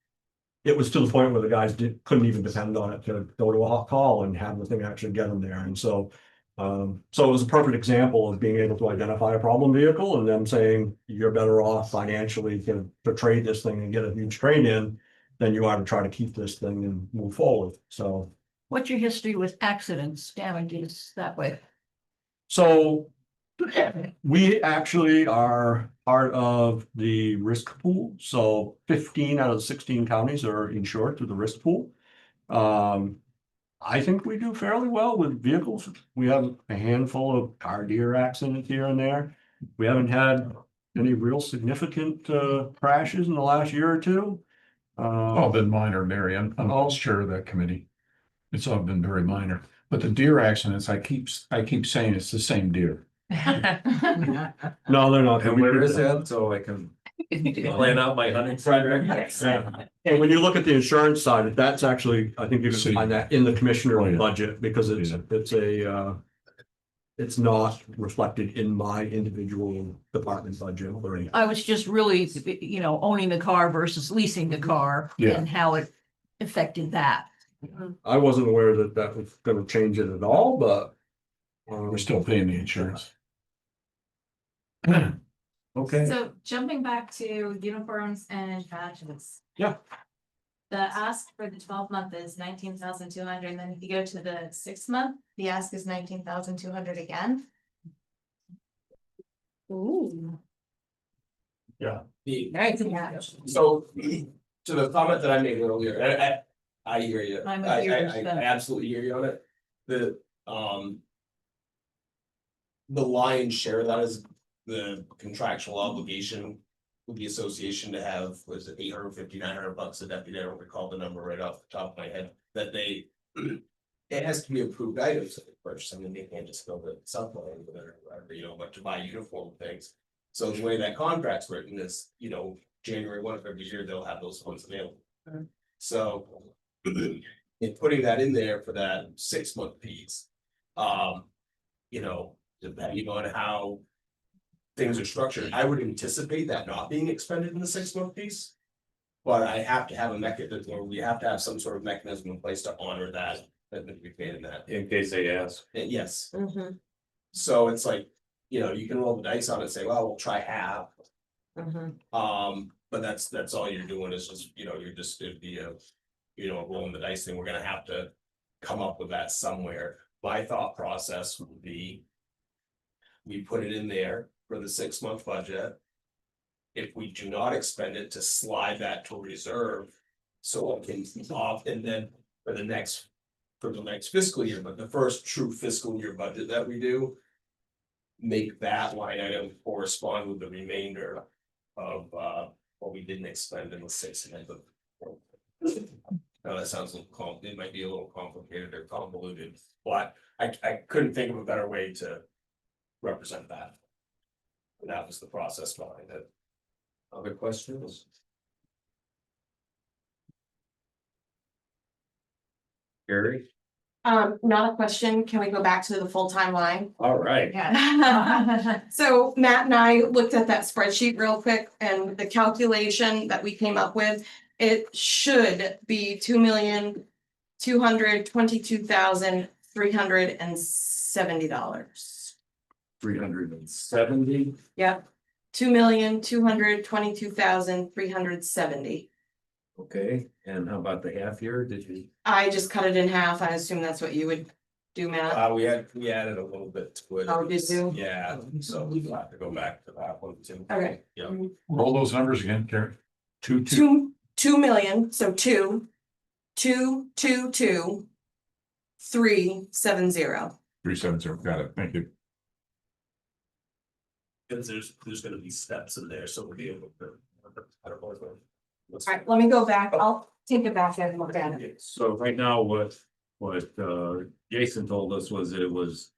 was to the point where the guys couldn't even depend on it to go to a hot call and have the thing actually get them there. And so it was a perfect example of being able to identify a problem vehicle and them saying you're better off financially to trade this thing and get a huge trade-in than you are to try to keep this thing and move forward. So. What's your history with accidents, damages that way? So we actually are part of the risk pool. So 15 out of the 16 counties are insured through the risk pool. I think we do fairly well with vehicles. We have a handful of car deer accidents here and there. We haven't had any real significant crashes in the last year or two. All been minor, Mary. I'm chair of that committee. It's all been very minor, but the deer accidents, I keep saying it's the same deer. No, they're not. And where is that? So I can plan out my hunting project. And when you look at the insurance side, that's actually, I think you can find that in the commissioner budget because it's not reflected in my individual department budget. I was just really, owning the car versus leasing the car and how it affected that. I wasn't aware that that was gonna change it at all, but. We're still paying the insurance. Okay. So jumping back to uniforms and badges. Yeah. The ask for the 12-month is 19,200, and then if you go to the 6-month, the ask is 19,200 again. Ooh. Yeah. Yeah. So to the comment that I made earlier, and I hear you. I'm with I you, I Krista. absolutely hear you on it. The the lion's share of that is the contractual obligation with the association to have, was it $850, $900 a deputy? I don't recall the number right off the top of my head, that they. It has to be approved items that they purchase. I mean, they can't just go to supplement with it or whatever, you know, but to buy uniform things. So the way that contract's written is, you know, January 1 of every year, they'll have those funds available. So in putting that in there for that 6-month piece, you know, depending on how things are structured, I would anticipate that not being expended in the 6-month piece. But I have to have a mechanism, or we have to have some sort of mechanism in place to honor that we paid in that. In case they ask. Yes, Mhm, so it's like, you know, you can roll the dice on it and say, well, we'll try half. mhm. But that's all you're doing is just, you know, it'd be a, you know, rolling the dice thing. We're gonna have to come up with that somewhere. My thought process would be, we put it in there for the 6-month budget. If we do not expend it, to slide that to reserve. So it can off, and then for the next fiscal year, but the first true fiscal year budget that we do. Make that line item correspond with the remainder of what we didn't expend in the 6 months. Now that sounds a little it might be a little complicated or convoluted, but I couldn't think of a better way to represent that. And that was the process behind it. Other questions? Gary? Not a question. Can we go back to the full-time line? All right. So Matt and I looked at that spreadsheet real quick, and the calculation that we came up with, it should be $2,222,370. 370. Yep, $2,222,370. Okay, and how about the half year? Did you? I just cut it in half. I assume that's what you would do, Matt. We added a little bit to it. Oh, did you? Yeah, so we'll have to go back to that one too. Okay. Yeah. Roll those numbers again, Karen. 2 2 million, so 2,222,370. 370. Got it. Thank you. Cause there's gonna be steps in there, so we'll be able to. I don't know. All right, let me go back. I'll take it back and look at it. So right now, what Jason told us was that it was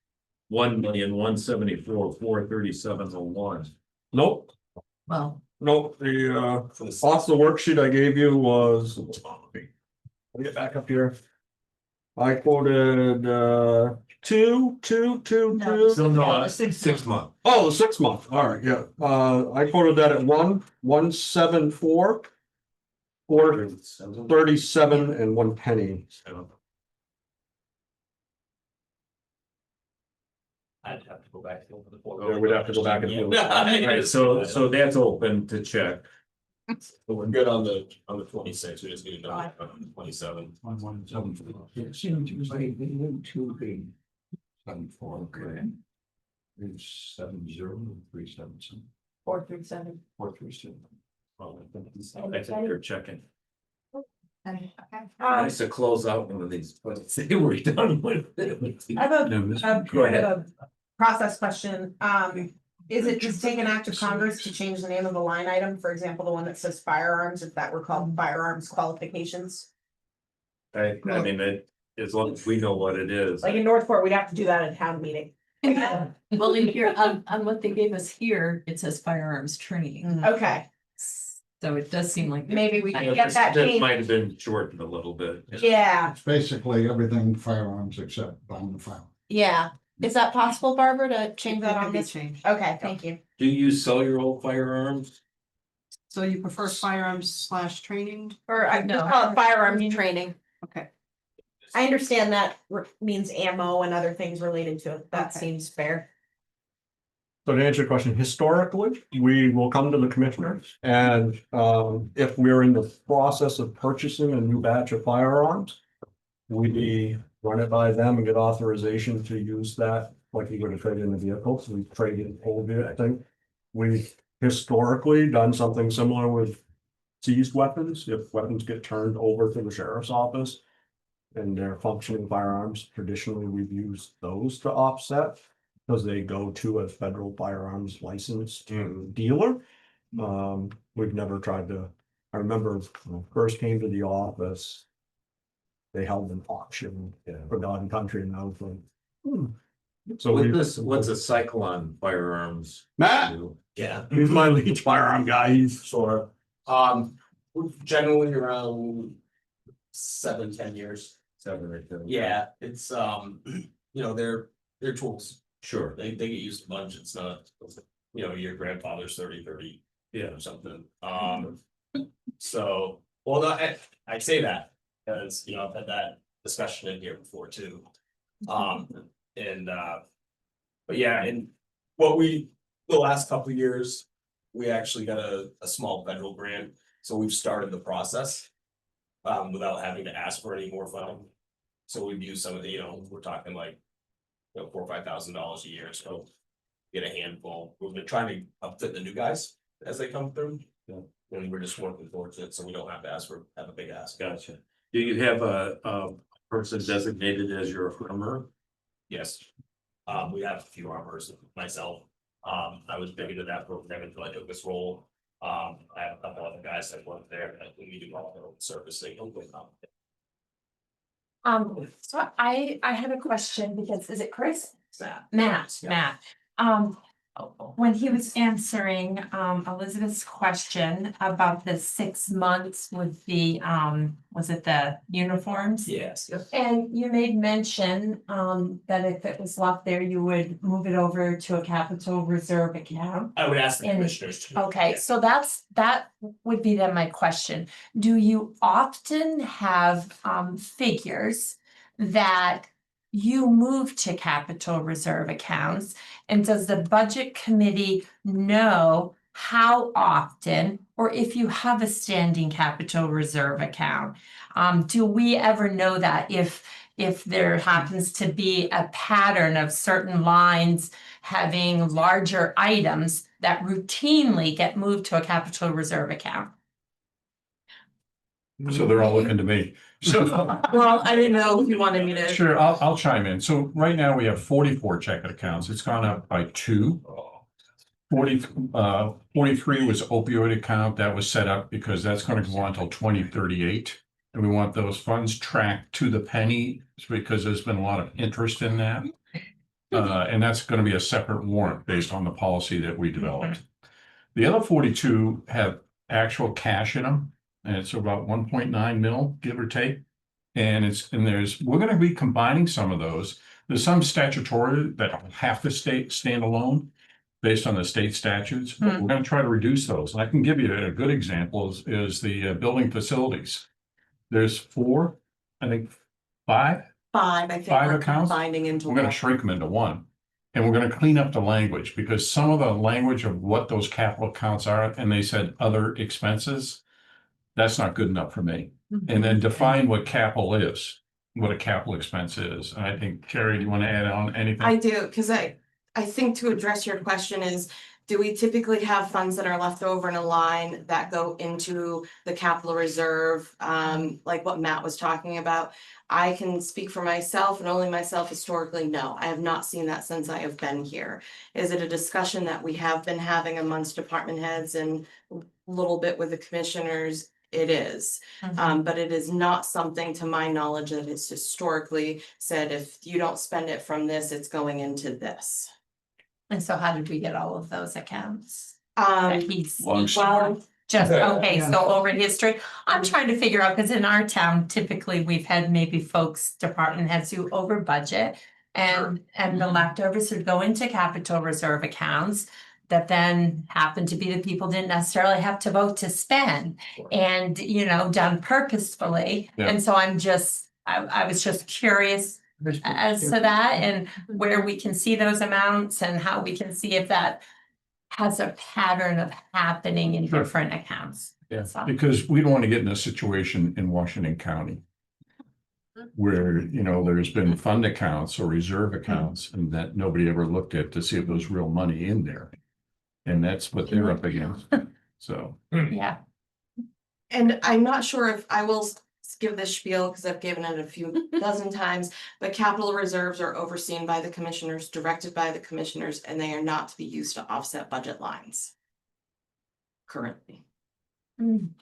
1,174,437.01. Nope, Well, nope, the off the worksheet I gave you was. Let me get back up here. I quoted two. Still no, 6 months. Oh, the 6 month, all right, yeah, I quoted that at 1,174. 437 and 1 penny. I'd have to go back over the. Yeah, we'd have to go back and. Right, so that's open to check. But we're good on the 26th, we just need to know on the 27th. 74, okay. 370,377. 437. 437. Well, I think they're checking. Okay. Nice to close out one of these, but they were done with it. I have a Go ahead. a process question. Is it just take an act of Congress to change the name of the line item? For example, the one that says firearms, if that were called firearms qualifications? I mean, as long as we know what it is. Like in Northport, we'd have to do that at a town meeting. well, in here, on what they gave us here, it says firearms training. Okay, So it does seem like. maybe we can Yeah, get that This changed. might have been shortened a little bit. Yeah, It's basically everything firearms except buying the file. yeah. Is that possible, Barbara, to change that That on can be this? changed. Okay, thank you. Do you sell your old firearms? So you prefer firearms / training? Or I No. just call it firearms training. Okay. I understand that means ammo and other things related to it. That Okay. seems fair. So to answer your question, historically, we will come to the commissioners and if we're in the process of purchasing a new batch of firearms. We run it by them and get authorization to use that, like you would have traded in the vehicle, so we trade in old vehicle thing. We've historically done something similar with seized weapons, if weapons get turned over to the sheriff's office. And they're functioning firearms, traditionally we've used those to offset. Because they go to a federal firearms licensed dealer. We've never tried to, I remember when I first came to the office. They held an auction for God and Country and I was like. So with this, what's a cycle on firearms? Matt, Yeah, he's my lead firearm guy, he's sure. We're generally around 7-10 years. 7 or 10. Yeah, it's they're tools. Sure. They get used a bunch. It's not, your grandfather's 30 Yeah. or something. So, well, no, I say that because, I've had that discussion in here before too. But yeah, and the last couple of years, we actually got a small federal grant. So we've started the process without having to ask for any more funding. So we've used some of the, we're talking like, $4,000 or $5,000 a year, so get a handful. We've been trying to upfit the new guys as they come through. Yeah. And we're just working towards it, so we don't have to have a big ask. Gotcha. Do you have a person designated as your armor? Yes. We have a few armors, myself. I was big into that program until I took this role. I have a couple other guys that work there, that we do all their own servicing. So I had a question because, is it Chris? Matt. Matt, Yeah. Matt. When he was answering, Elizabeth's question about the 6 months with the, was it the uniforms? Yes. And you made mention, that if it was left there, you would move it over to a capital reserve account. I would ask the And- commissioners to. Okay, so that would be then my question. Do you often have figures that you move to capital reserve accounts? And does the budget committee know how often, or if you have a standing capital reserve account? Do we ever know that if there happens to be a pattern of certain lines having larger items that routinely get moved to a capital reserve account? So they're all looking to me. So, Well, I didn't know if you wanted me to. sure, I'll chime in. So right now we have 44 checking accounts. It's gone up by 2. 43 was opioid account that was set up because that's going to go on until 2038. And we want those funds tracked to the penny because there's been a lot of interest in that. And that's going to be a separate warrant based on the policy that we developed. The other 42 have actual cash in them, and it's about 1.9 mil, give or take. And we're going to be combining some of those. There's some statutory that have to stand alone based on the state statutes, but we're going to try to reduce those. And I can give you a good example is the building facilities. There's 4, I think 5. 5, I think 5 we're accounts? combining into We're going one. to shrink them into 1. And we're going to clean up the language because some of the language of what those capital accounts are, and they said other expenses, that's not good enough for me. And then define what capital is, what a capital expense is. And I think, Carrie, do you want to add on anything? I do, because I think to address your question is, do we typically have funds that are left over in a line that go into the capital reserve? Like what Matt was talking about. I can speak for myself and only myself historically, no, I have not seen that since I have been here. Is it a discussion that we have been having amongst department heads and a little bit with the commissioners? It is, but it is not something to my knowledge that it's historically said, if you don't spend it from this, it's going into this. And so how did we get all of those accounts? That he's Long Well, just, okay, Yeah. so over history, I'm trying to figure out, because in our town, typically, we've had maybe folks, department heads who over budget. And the leftovers would go into capital reserve accounts that then happen to be the people didn't necessarily have to vote to spend. And, done purposefully, Yeah. and so I was just curious as to that and where we can see those amounts and how we can see if that has a pattern of happening in Sure. different accounts. Yeah, So- because we don't want to get in a situation in Washington County where, there's been fund accounts or reserve accounts and that nobody ever looked at to see if there was real money in there. And that's what they're up against. So, Yeah, And I'm not sure if I will give this spiel because I've given it a few dozen times, but capital reserves are overseen by the commissioners, directed by the commissioners, and they are not to be used to offset budget lines. Currently. And,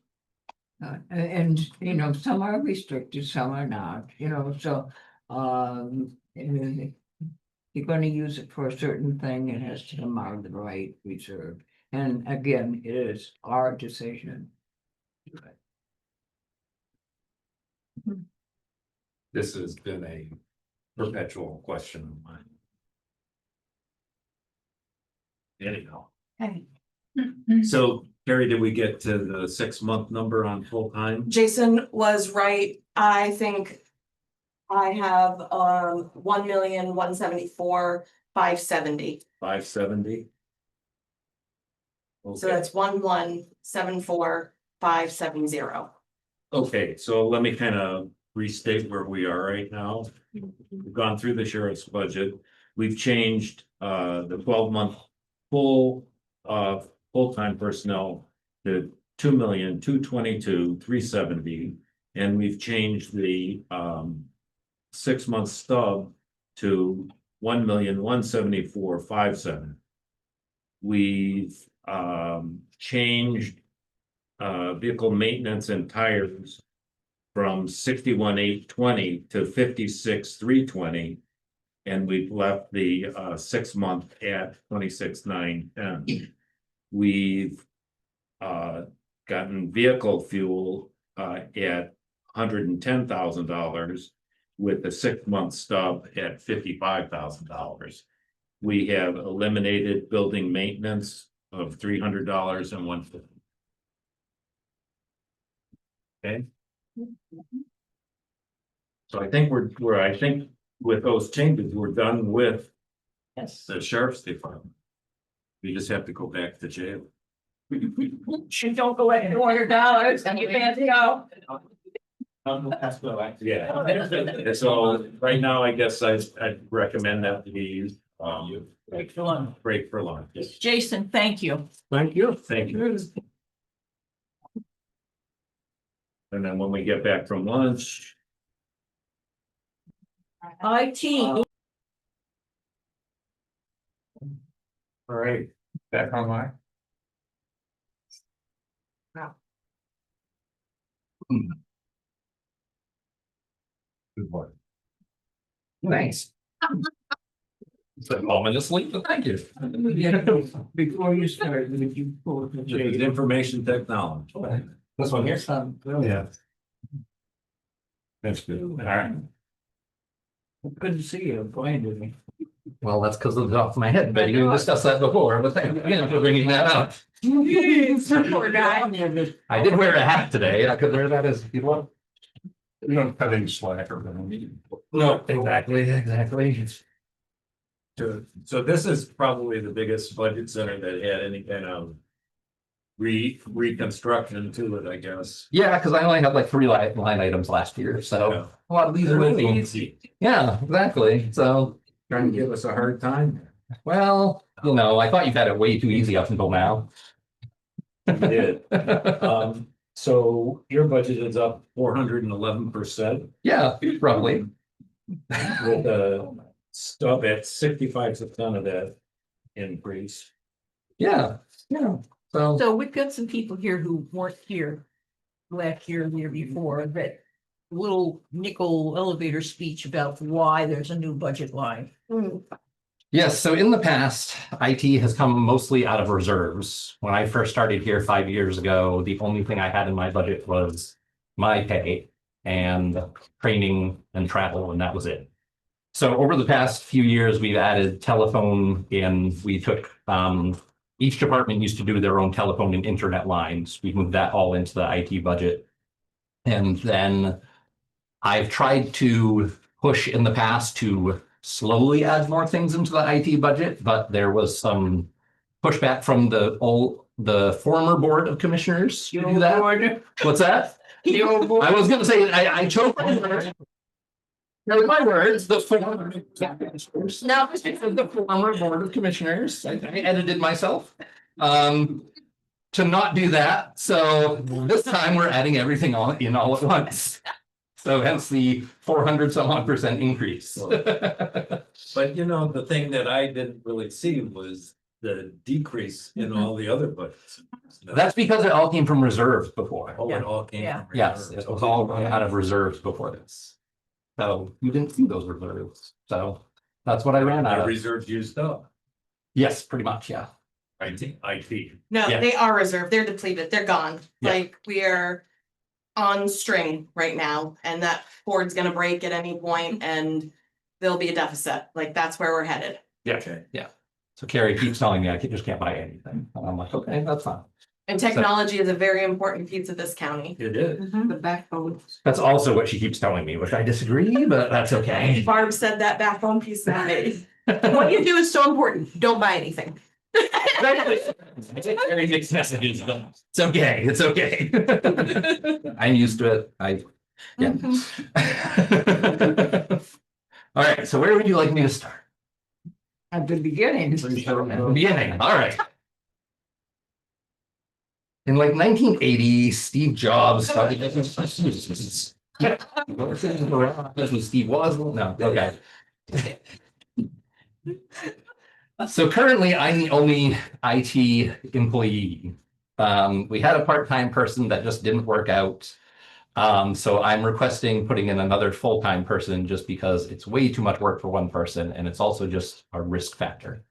you know, some are restricted, some are not, you know, so, and you're gonna use it for a certain thing, it has to come out of the right reserve. And again, it is our decision. This has been a perpetual question of mine. Anyhow, Okay. so Carrie, did we get to the 6-month number on full time? Jason was right. I think I have 1,174,570. 570? So that's 1,174,570. Okay, so let me kind of restate where we are right now. We've gone through the sheriff's budget. We've changed the 12-month full-time personnel to 2,222,370. And we've changed the 6-month stub to 1,174,570. We've changed vehicle maintenance and tires from 61,820 to 56,320. And we've left the 6-month at 26,910. We've gotten vehicle fuel at $110,000 with the 6-month stub at $55,000. We have eliminated building maintenance of $300 and $150. Okay. So I think I think with those changes, we're done with Yes. the sheriff's department. We just have to go back to jail. Should don't go at $200 and you can't go. Yeah. So right now, I guess I'd recommend that we Break for lunch. break for lunch. Jason, thank you. Thank you. Thank you. And then when we get back from lunch, IT. all right, Back online. good one. Thanks. It's like ominously, but thank you. Before you start, would you pull the It's J? information technology. This one here? Yeah. That's good. All right. Good to see you, blinded me. Well, that's because of the top of my head, but you discussed that before, but thank you for bringing that up. Poor guy. I did wear a hat today. I could wear that as you want. You don't cut any slack or anything. No, exactly. So this is probably the biggest budget center that had any kind of reconstruction to it, I guess. Yeah, because I only had like 3 line items last year, so a lot of these are Really new. easy. Yeah, exactly. So, Trying to give us a hard time. well, you know, I thought you had it way too easy up until now. We did. So your budget is up 411% Yeah, roughly. with a stub at 65% of that increase. Yeah. So, So we've got some people here who weren't here last year, the year before, that little nickel elevator speech about why there's a new budget line. yes, so in the past, IT has come mostly out of reserves. When I first started here 5 years ago, the only thing I had in my budget was my pay and training and travel, and that was it. So over the past few years, we've added telephone in. We took, each department used to do their own telephone and internet lines. We moved that all into the IT budget. And then I've tried to push in the past to slowly add more things into the IT budget, but there was some pushback from the former board of commissioners to do that. What's that? I was gonna say, I choked my words. No, my words, the former. Now, the former board of commissioners, I edited myself. to not do that. So this time we're adding everything all in all at once. So hence the 400 some odd % increase. But you know, the thing that I didn't really see was the decrease in all the other budgets. That's because it all came from reserves before. Oh, it all came Yeah. from. Yes, reserves. it was all run out of reserves before this. So you didn't see those reserves. So that's what I ran out The of. reserves used up. Yes, pretty much, yeah. IT. No, Yeah. they are reserved, they're depleted, they're gone, Yeah. like, we are on string right now, and that cord's gonna break at any point, and there'll be a deficit, like, that's where we're headed. Yeah. Yeah. So Carrie keeps telling me I just can't buy anything. And I'm like, okay, that's fine. And technology is a very important piece of this county. It is. The backbone. That's also what she keeps telling me, which I disagree, but that's okay. Barb said that backbone piece that day. What you do is so important. Don't buy anything. Very mixed messages, but it's okay. It's okay. I'm used to it. Yeah. All right. So where would you like me to start? At the beginning. At the beginning. All right. In like 1980, Steve Jobs started. Steve was no. Okay. So currently, I'm the only IT employee. We had a part-time person that just didn't work out. So I'm requesting putting in another full-time person just because it's way too much work for one person, and it's also just a risk factor.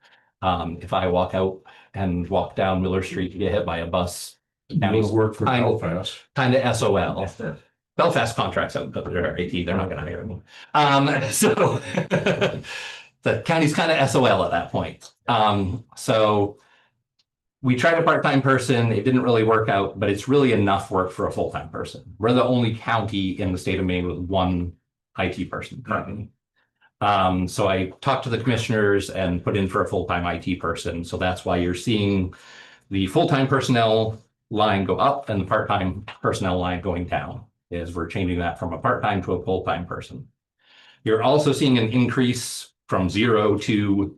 If I walk out and walk down Miller Street to get hit by a bus, Doing work for kind of- Belfast. kind of SOL. Belfast contracts out, but they're IT, they're not gonna hire me. So the county's kind of SOL at that point. So we tried a part-time person, it didn't really work out, but it's really enough work for a full-time person. We're the only county in the state of Maine with one IT person currently. So I talked to the commissioners and put in for a full-time IT person. So that's why you're seeing the full-time personnel line go up and the part-time personnel line going down, is we're changing that from a part-time to a full-time person. You're also seeing an increase from 0 to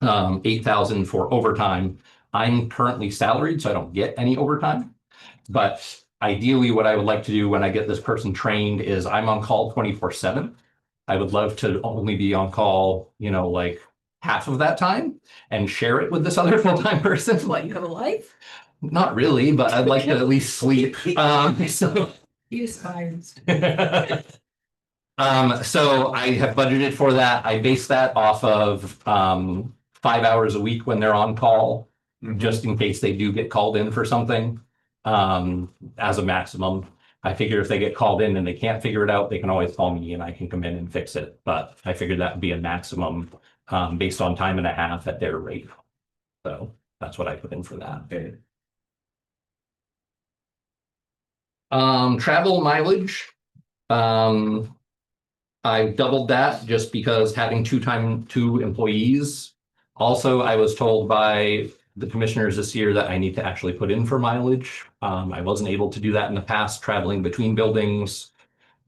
8,000 for overtime. I'm currently salaried, so I don't get any overtime. But ideally, what I would like to do when I get this person trained is I'm on call 24/7. I would love to only be on call, like half of that time and share it with this other full-time person. What, you have a life? Not really, but I'd like to at least sleep. So He aspires. So I have budgeted for that. I base that off of 5 hours a week when they're on call, just in case they do get called in for something. As a maximum, I figure if they get called in and they can't figure it out, they can always call me and I can come in and fix it. But I figured that would be a maximum based on time and a half at their rate. So that's what I put in for that. Okay. Travel mileage. I doubled that just because having two employees. Also, I was told by the commissioners this year that I need to actually put in for mileage. I wasn't able to do that in the past, traveling between buildings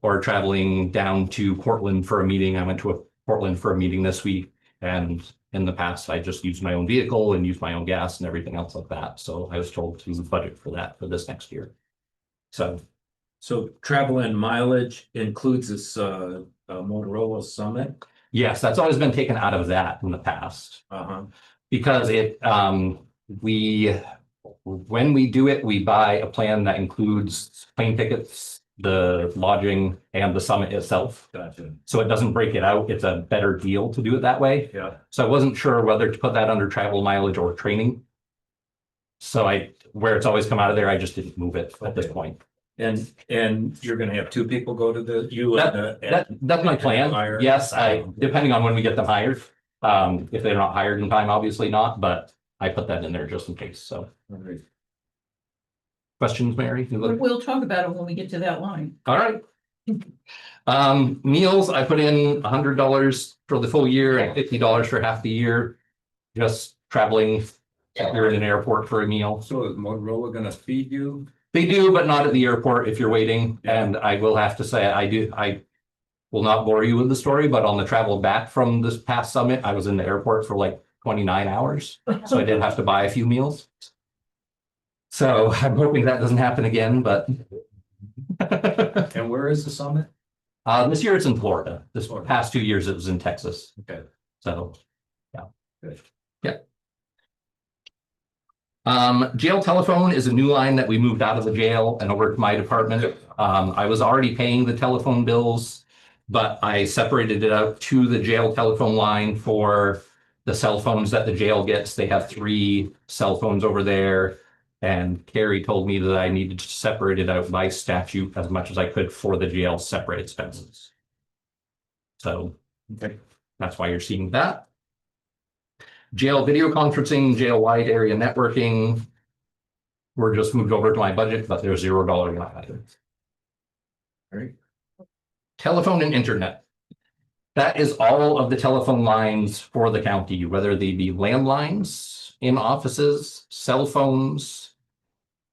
or traveling down to Portland for a meeting. I went to Portland for a meeting this week, and in the past, I just used my own vehicle and used my own gas and everything else like that. So I was told to budget for that for this next year. So travel and mileage includes this Motorola Summit. yes, that's always been taken out of that in the past. Because when we do it, we buy a plan that includes plane tickets, the lodging, and the summit itself. Gotcha. So it doesn't break it out. It's a better deal to do it that way. Yeah. So I wasn't sure whether to put that under travel mileage or training. So where it's always come out of there, I just didn't move it at this point. And you're gonna have two people go to That's my plan. hire? Yes, depending on when we get them hired. If they're not hired in time, obviously not, but I put that in there just in case. So questions, Mary? We'll talk about it when we get to that line. All right. Meals, I put in $100 for the full year and $50 for half the year. Just traveling, if you're in an airport for a meal. So is Motorola gonna feed you? They do, but not at the airport if you're waiting. And I will have to say, I will not bore you with the story, but on the travel back from this past summit, I was in the airport for like 29 hours. So I did have to buy a few meals. So I'm hoping that doesn't happen again, but And where is the summit? this year it's in Florida. This past 2 years it was in Texas. Okay. So, yeah. Good. Yeah. Jail telephone is a new line that we moved out of the jail and over to my department. I was already paying the telephone bills, but I separated it out to the jail telephone line for the cell phones that the jail gets. They have 3 cell phones over there. And Carrie told me that I needed to separate it out by statute as much as I could for the jail separate expenses. So that's why you're seeing that. Jail video conferencing, jail wide area networking. We're just moved over to my budget, but there's $0 line items. Great. Telephone and internet. That is all of the telephone lines for the county, whether they be landlines in offices, cell phones.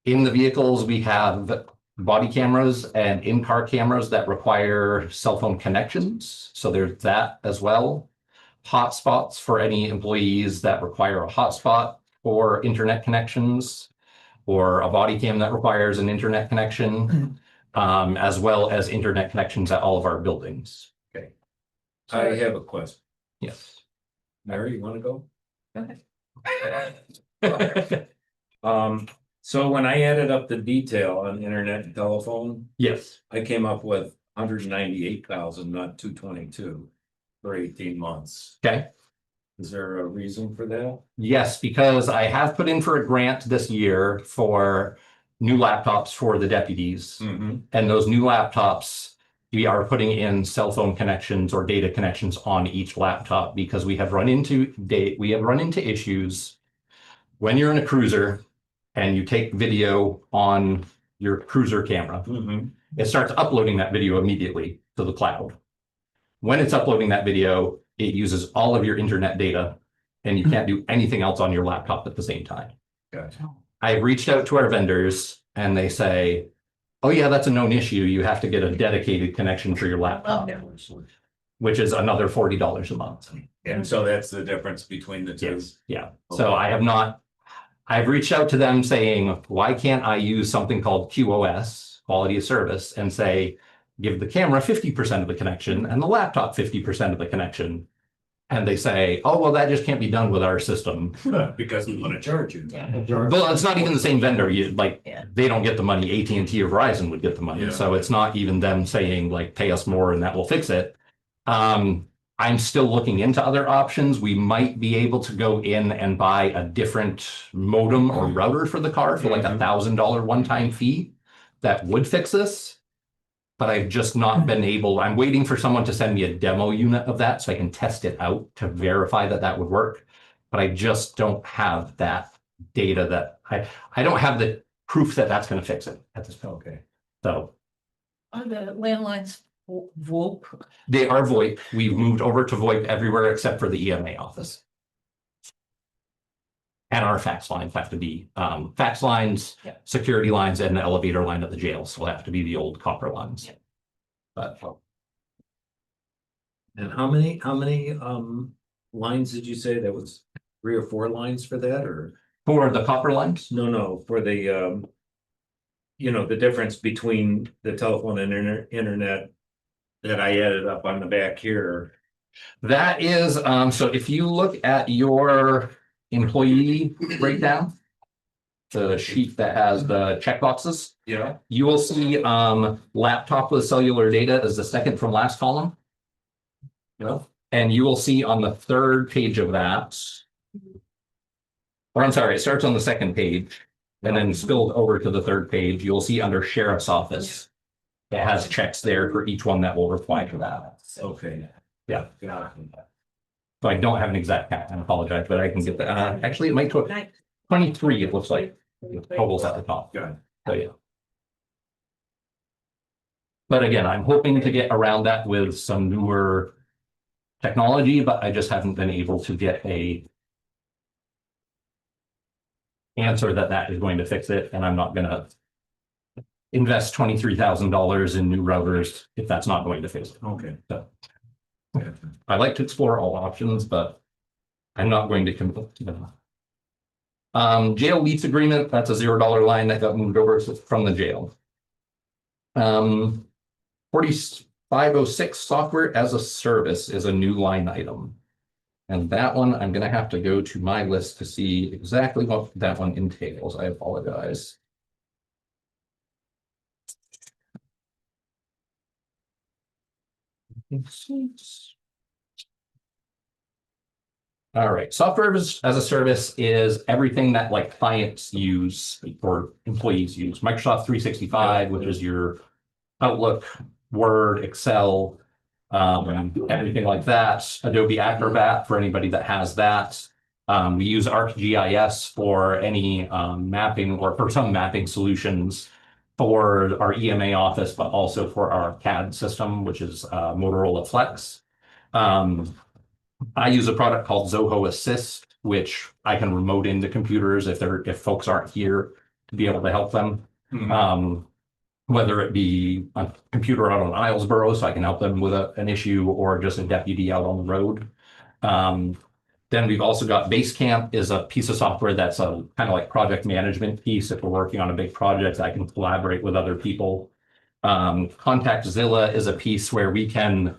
In the vehicles, we have body cameras and in-car cameras that require cell phone connections. So there's that as well. Hotspots for any employees that require a hotspot for internet connections, or a body cam that requires an internet connection, as well as internet connections at all of our buildings. Okay. I have a question. Yes. Mary, you want to go? Go ahead. So when I added up the detail on internet and telephone, Yes. I came up with 198,000, not 222 for 18 months. Okay. Is there a reason for that? Yes, because I have put in for a grant this year for new laptops for the deputies. Mm-hmm. And those new laptops, we are putting in cell phone connections or data connections on each laptop because we have run into issues when you're in a cruiser and you take video on your cruiser camera. Mm-hmm. It starts uploading that video immediately to the cloud. When it's uploading that video, it uses all of your internet data and you can't do anything else on your laptop at the same time. Gotcha. I've reached out to our vendors and they say, oh yeah, that's a known issue. You have to get a dedicated connection for your laptop, which is another $40 a month. And so that's the difference between the two. Yes. Yeah. So I've reached out to them saying, why can't I use something called QoS, quality of service, and say, give the camera 50% of the connection and the laptop 50% of the connection. And they say, oh, well, that just can't be done with our system. Because we want to charge you. Well, it's not even the same vendor. They don't get the money. AT&T or Verizon would get the money. Yeah. So it's not even them saying like, pay us more and that will fix it. I'm still looking into other options. We might be able to go in and buy a different modem or router for the car for like $1,000 one-time fee that would fix this. But I've just not been able, I'm waiting for someone to send me a demo unit of that so I can test it out to verify that that would work. But I just don't have that data that I don't have the proof that that's going to fix it at this point. Okay. So Are the landlines VoIP? they are VoIP. We've moved over to VoIP everywhere except for the EMA office. And our fax lines have to be fax lines, security lines, and the elevator line at the jail. So will have to be the old copper lines. Yeah. But And how many lines did you say? That was 3 or 4 lines for that, or? for the copper lines, No, for the the difference between the telephone and internet that I added up on the back here. that is so if you look at your employee breakdown, the sheet that has the check boxes, Yeah. you will see laptop with cellular data is the second from last column. Yeah. And you will see on the third page of that, or I'm sorry, it starts on the second page and then spilled over to the third page. You'll see under sheriff's office, it has checks there for each one that will reply to that. Okay. Yeah. Got it. So I don't have an exact count, I apologize, but I can get that. Actually, it might took 23, it looks like, with totals at the top. Got it. So, yeah. But again, I'm hoping to get around that with some newer technology, but I just haven't been able to get a answer that is going to fix it, and I'm not gonna invest $23,000 in new routers if that's not going to fix it. Okay. So I like to explore all options, but I'm not going to Jail lease agreement, that's a $0 line that got moved over from the jail. 4506 software as a service is a new line item. And that one, I'm gonna have to go to my list to see exactly what that one entails. I apologize. All right, software as a service is everything that like clients use or employees use. Microsoft 365, which is your Outlook, Word, Excel, everything like that. Adobe Acrobat for anybody that has that. We use ArcGIS for any mapping or for some mapping solutions for our EMA office, but also for our CAD system, which is Motorola Flex. I use a product called Zoho Assist, which I can remote into computers if folks aren't here to be able to help them. Whether it be a computer out on Islesboro, so I can help them with an issue, or just a deputy out on the road. Then we've also got Basecamp is a piece of software that's a kind of like project management piece. If we're working on a big project, I can collaborate with other people. ContactZilla is a piece where we can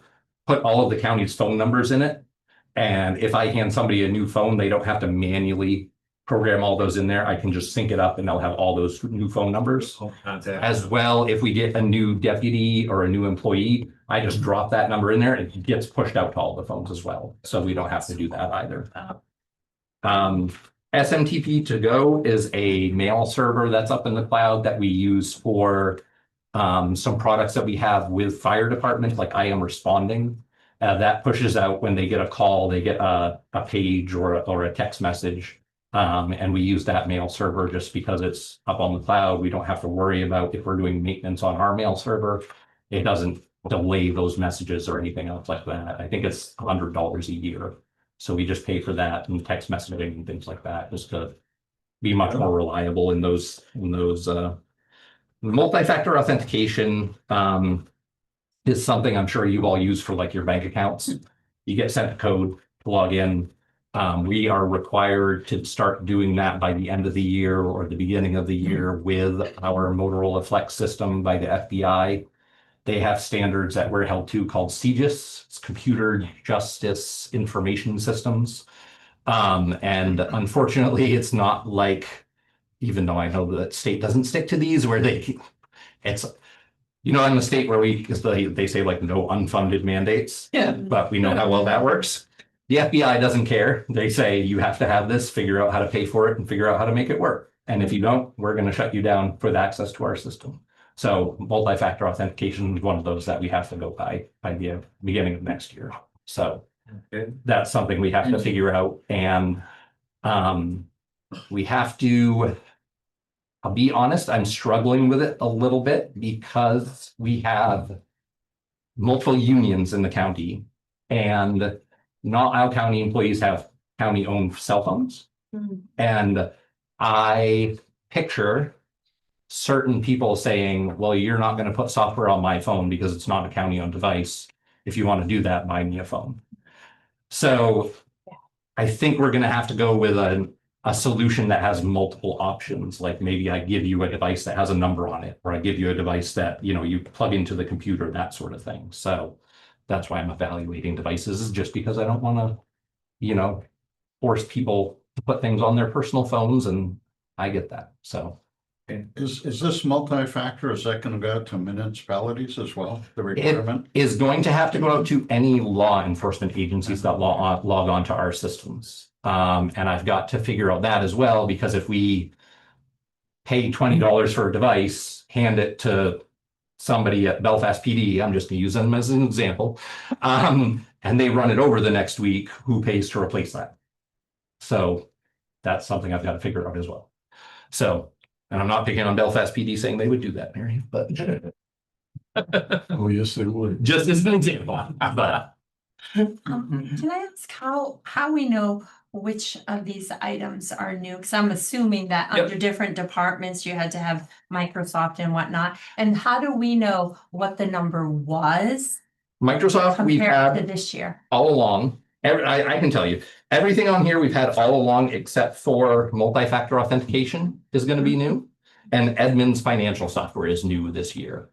put all of the county's phone numbers in it. And if I hand somebody a new phone, they don't have to manually program all those in there. I can just sync it up and they'll have all those new phone numbers. As well, if we get a new deputy or a new employee, I just drop that number in there and it gets pushed out to all the phones as well. So we don't have to do that either. SMTP to go is a mail server that's up in the cloud that we use for some products that we have with fire department, like I Am Responding. That pushes out when they get a call, they get a page or a text message. And we use that mail server just because it's up on the cloud. We don't have to worry about if we're doing maintenance on our mail server. It doesn't delay those messages or anything else like that. I think it's $100 a year. So we just pay for that and text messaging and things like that, just to be much more reliable in those multi-factor authentication. Is something I'm sure you all use for like your bank accounts. You get sent a code to log in. We are required to start doing that by the end of the year or the beginning of the year with our Motorola Flex system by the FBI. They have standards that we're held to called CJIS, it's Computer Justice Information Systems. And unfortunately, it's not like, even though I know that state doesn't stick to these, where it's, you know, in the state where they say like no unfunded mandates. Yeah. But we know how well that works. The FBI doesn't care. They say you have to have this, figure out how to pay for it and figure out how to make it work. And if you don't, we're going to shut you down for the access to our system. So multi-factor authentication is one of those that we have to go by the beginning of next year. So that's something we have to figure out. And we have to, I'll be honest, I'm struggling with it a little bit because we have multiple unions in the county and not all county employees have county-owned cell phones. And I picture certain people saying, well, you're not going to put software on my phone because it's not a county-owned device. If you want to do that, buy me a phone. So I think we're going to have to go with a solution that has multiple options. Like maybe I give you a device that has a number on it, or I give you a device that, you know, you plug into the computer, that sort of thing. So that's why I'm evaluating devices, is just because I don't want to, you know, force people to put things on their personal phones, and I get that. So is this multi-factor? Is that going to go out to municipalities as well? The requirement is going to have to go out to any law enforcement agencies that log on to our systems. And I've got to figure out that as well, because if we pay $20 for a device, hand it to somebody at Belfast PD, I'm just going to use them as an example, and they run it over the next week, who pays to replace that? So that's something I've got to figure out as well. So, and I'm not picking on Belfast PD saying they would do that, Mary, but oh yes, they would. Just as an example. But Can I ask how we know which of these items are new? Because I'm assuming that under different departments, you had to have Microsoft and whatnot. And how do we know what the number was Microsoft we've compared to had this year? all along. I can tell you, everything on here we've had all along except for multi-factor authentication is gonna be new. And Edmunds financial software is new this year.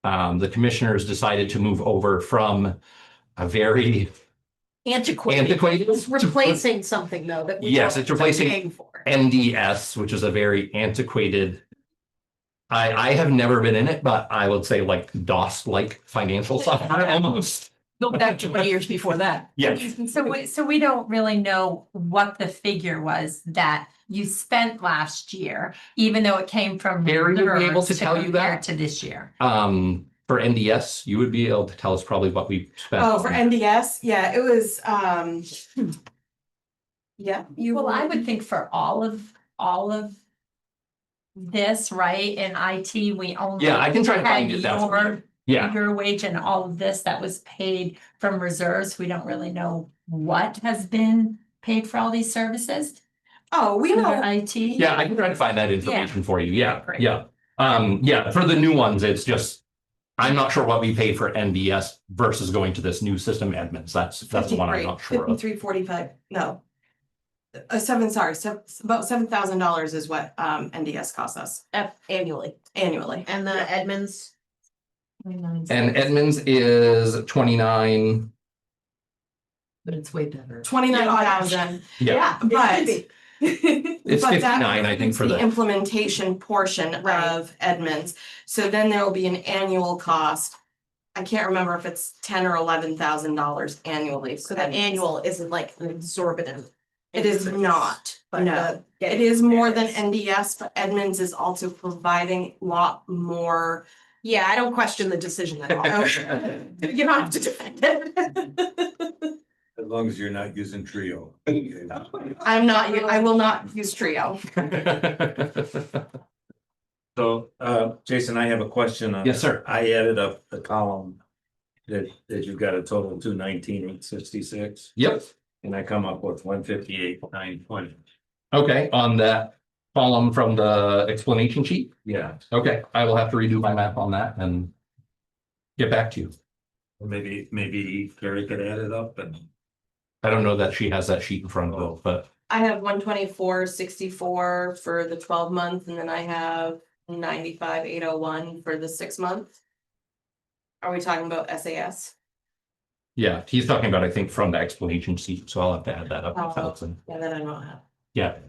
The commissioners decided to move over from a very antiquated. It's replacing something though that. we Yes, don't it's replacing paying for. NDS, which is a very antiquated. I have never been in it, but I would say like DOS-like financial software almost. Go back 20 years before that. Yes. So we don't really know what the figure was that you spent last year, even though it came from. Barry would be able to reserves tell you compare that. To this year. For NDS, you would be able to tell us probably what we spent. Oh, for NDS, yeah, it was, yeah, you. Well, I would think for all of this, right, in IT, we only. Yeah, I can try to had find it out for you. your- Yeah, Your wage and all of this that was paid from reserves. We don't really know what has been paid for all these services. Oh, we For know. IT. yeah, I can try to find that information for you. Yeah, Great. yeah. Yeah, for the new ones, it's just, I'm not sure what we pay for NDS versus going to this new system admins. That's the one I'm not sure of. 5345, no. About $7,000 is what NDS costs us Annually. annually. And the Edmonds, And Edmunds is 29. But it's way better. 29,000. Yeah, But. It's But that 59, I think, includes for the. implementation portion Right. of Edmonds. So then there will be an annual cost. I can't remember if it's $10,000 or $11,000 annually. so the annual isn't like an exorbitant. It is not, But no. the- It is more than is. NDS, but Edmonds is also providing a lot more. Yeah, I don't question the decision at all. You don't have to defend it. As long as you're not using Trio. I will not use Trio. So, Jason, I have a question on. Yes, sir. I added up the column that you've got a total of 219,866, Yep, and I come up with 158,920. okay, on that column from the explanation sheet. Yeah, Okay, I will have to redo my math on that and get back to you. maybe Carrie could add it up and. I don't know that she has that sheet in front of her, but I have 124,64 for the 12 month, and then I have 95,801 for the 6 month. Are we talking about SAS? yeah, he's talking about, I think, from the explanation sheet, so I'll have to add that up Oh. myself. And Yeah, that I don't have. yeah,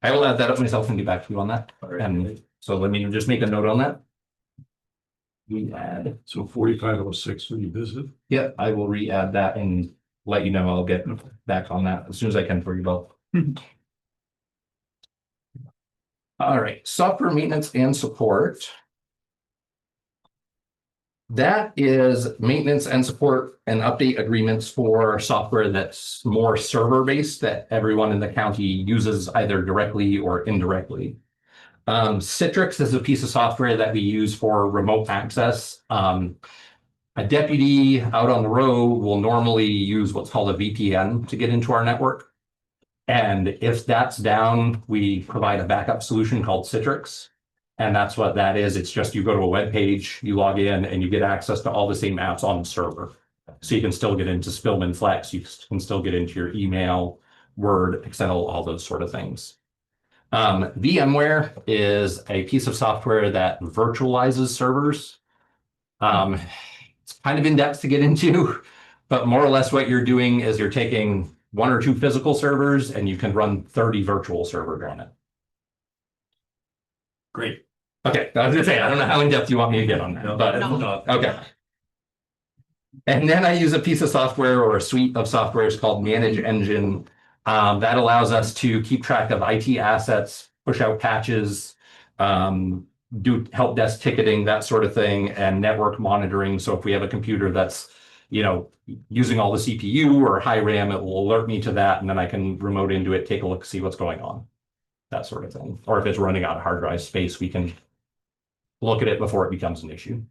I will add that up myself and get back to you on that. And so let me just make a note on that. We add, So 4506 when you visit. yeah, I will re-add that and let you know. I'll get back on that as soon as I can for you both. All right, software maintenance and support. That is maintenance and support and update agreements for software that's more server-based that everyone in the county uses either directly or indirectly. Citrix is a piece of software that we use for remote access. A deputy out on the road will normally use what's called a VPN to get into our network. And if that's down, we provide a backup solution called Citrix. And that's what that is. It's just you go to a web page, you log in, and you get access to all the same apps on the server. So you can still get into Spillman Flex, you can still get into your email, Word, Excel, all those sort of things. VMware is a piece of software that virtualizes servers. It's kind of in depth to get into, but more or less what you're doing is you're taking 1 or 2 physical servers and you can run 30 virtual servers on it. Great. Okay, I was gonna say, I don't know how in depth you want me to get on that, No, but no. okay. And then I use a piece of software or a suite of softwares called Manage Engine. That allows us to keep track of IT assets, push out patches, do help desk ticketing, that sort of thing, and network monitoring. So if we have a computer that's, using all the CPU or high RAM, it will alert me to that, and then I can remote into it, take a look, see what's going on, that sort of thing. Or if it's running out of hard drive space, we can look at it before it becomes an issue.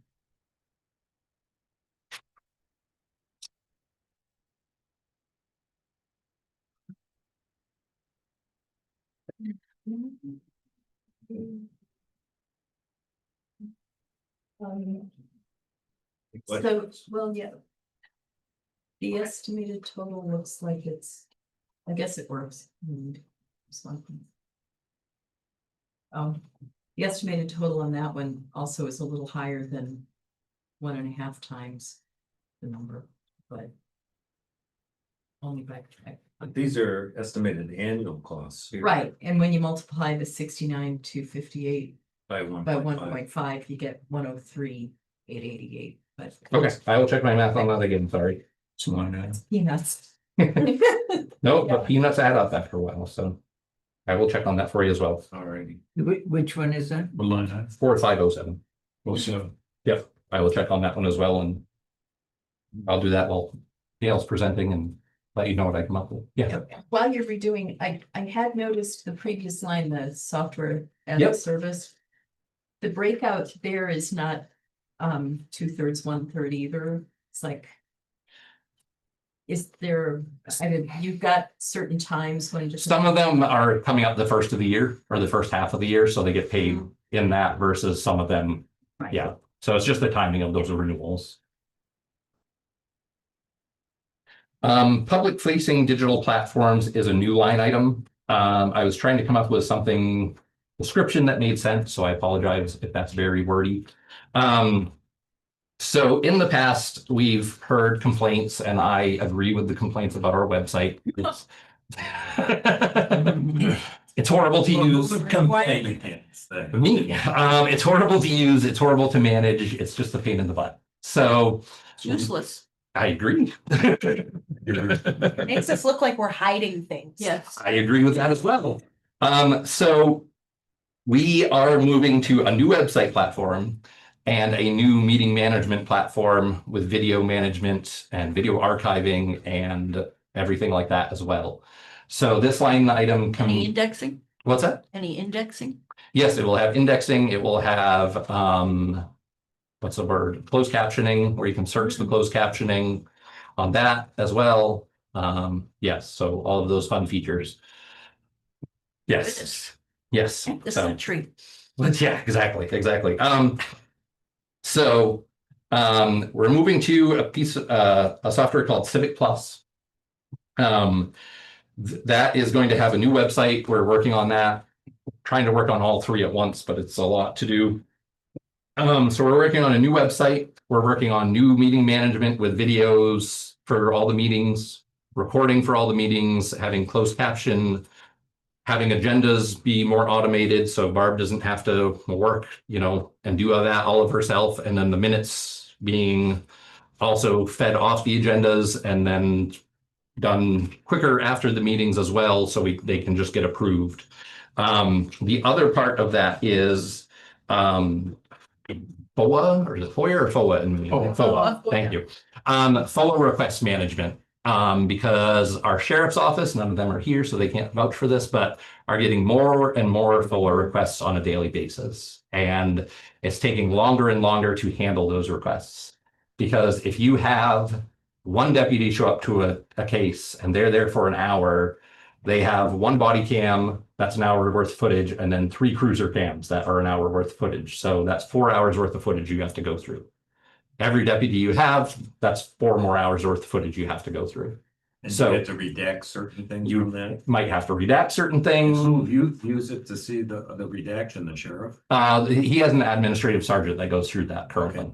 So, well, yeah. The estimated total looks like I guess it works. This one. The estimated total on that one also is a little higher than 1.5 times the number, but only by. But these are estimated annual costs. here. Right, and when you multiply the 69,258 By one. by 1.5, you get 103,888, but. Okay, I will check my math on that again, sorry. It's a line item. Peanuts. No, but peanuts add up after a while, so I will check on that for you as well. Alrighty. Which one is that? A line item. 4507. Well, so, Yep, I will check on that one as well, and I'll do that while Gail's presenting and let you know what I come up with. Yeah. While you're redoing, I had noticed the previous line, the software as a Yep. service. The breakout there is not 2/3, 1/3 either. It's like. Is there, you've got certain times when just. Some of them are coming up the first of the year or the first half of the year, so they get paid in that versus some of them. Right. Yeah, so it's just the timing of those renewals. Public facing digital platforms is a new line item. I was trying to come up with something description that made sense, so I apologize if that's very wordy. So in the past, we've heard complaints, and I agree with the complaints about our website. It's horrible to use. Me. It's horrible to use. It's horrible to manage. It's just a pain in the butt. So Useless. I agree. Makes us look like we're hiding things. Yes. I agree with that as well. So we are moving to a new website platform and a new meeting management platform with video management and video archiving and everything like that as well. So this line item Any can, indexing? what's that? Any indexing? Yes, it will have indexing. It will have, what's the word? Closed captioning, where you can search the closed captioning on that as well. Yes, so all of those fun features. Yes, yes. This is So, a treat. yeah, exactly. So, we're moving to a software called Civic Plus. That is going to have a new website. We're working on that, trying to work on all three at once, but it's a lot to do. So we're working on a new website. We're working on new meeting management with videos for all the meetings, recording for all the meetings, having closed caption, having agendas be more automated. So Barb doesn't have to work, and do that all of herself. And then the minutes being also fed off the agendas and then done quicker after the meetings as well. So they can just get approved. The other part of that is, FOA, or is it FOIA or FOA? FOA, thank you. FOA request management, because our sheriff's office, none of them are here, so they can't vouch for this, but are getting more and more FOA requests on a daily basis. And it's taking longer and longer to handle those requests. Because if you have one deputy show up to a case and they're there for an hour, they have one body cam, that's an hour worth of footage, and then 3 cruiser cams that are an hour worth of footage. So that's 4 hours worth of footage you have to go through. Every deputy you have, that's 4 more hours worth of footage you have to go through. And So- you get to redact certain things You- from that. Might have to redact certain things. Who you use it to see the redaction, the sheriff? He has an administrative sergeant that goes through that currently.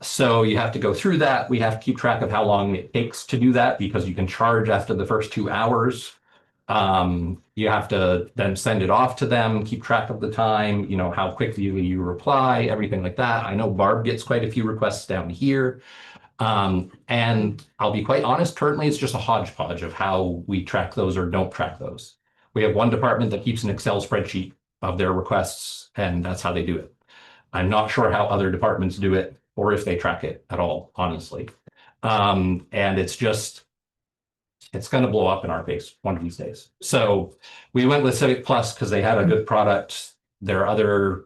So you have to go through that. We have to keep track of how long it takes to do that because you can charge after the first 2 hours. You have to then send it off to them, keep track of the time, how quickly you reply, everything like that. I know Barb gets quite a few requests down here. And I'll be quite honest, currently it's just a hodgepodge of how we track those or don't track those. We have one department that keeps an Excel spreadsheet of their requests, and that's how they do it. I'm not sure how other departments do it or if they track it at all, honestly. And it's going to blow up in our face one of these days. So we went with Civic Plus because they had a good product. There are other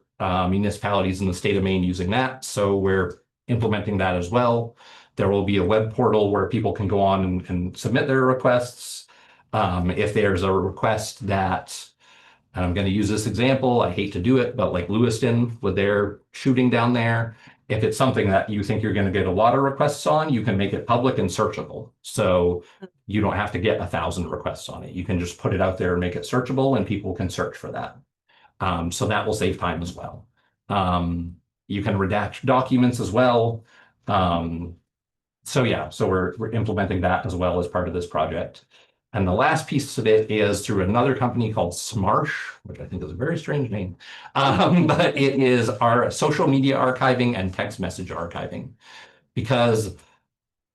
municipalities in the state of Maine using that. So we're implementing that as well. There will be a web portal where people can go on and submit their requests. If there's a request that, and I'm going to use this example, I hate to do it, but like Lewiston with their shooting down there, If it's something that you think you're going to get a lot of requests on, you can make it public and searchable. So you don't have to get 1,000 requests on it. You can just put it out there and make it searchable and people can search for that. So that will save time as well. You can redact documents as well. So yeah, so we're implementing that as well as part of this project. And the last piece of it is through another company called Smarsh, which I think is a very strange name. But it is our social media archiving and text message archiving. Because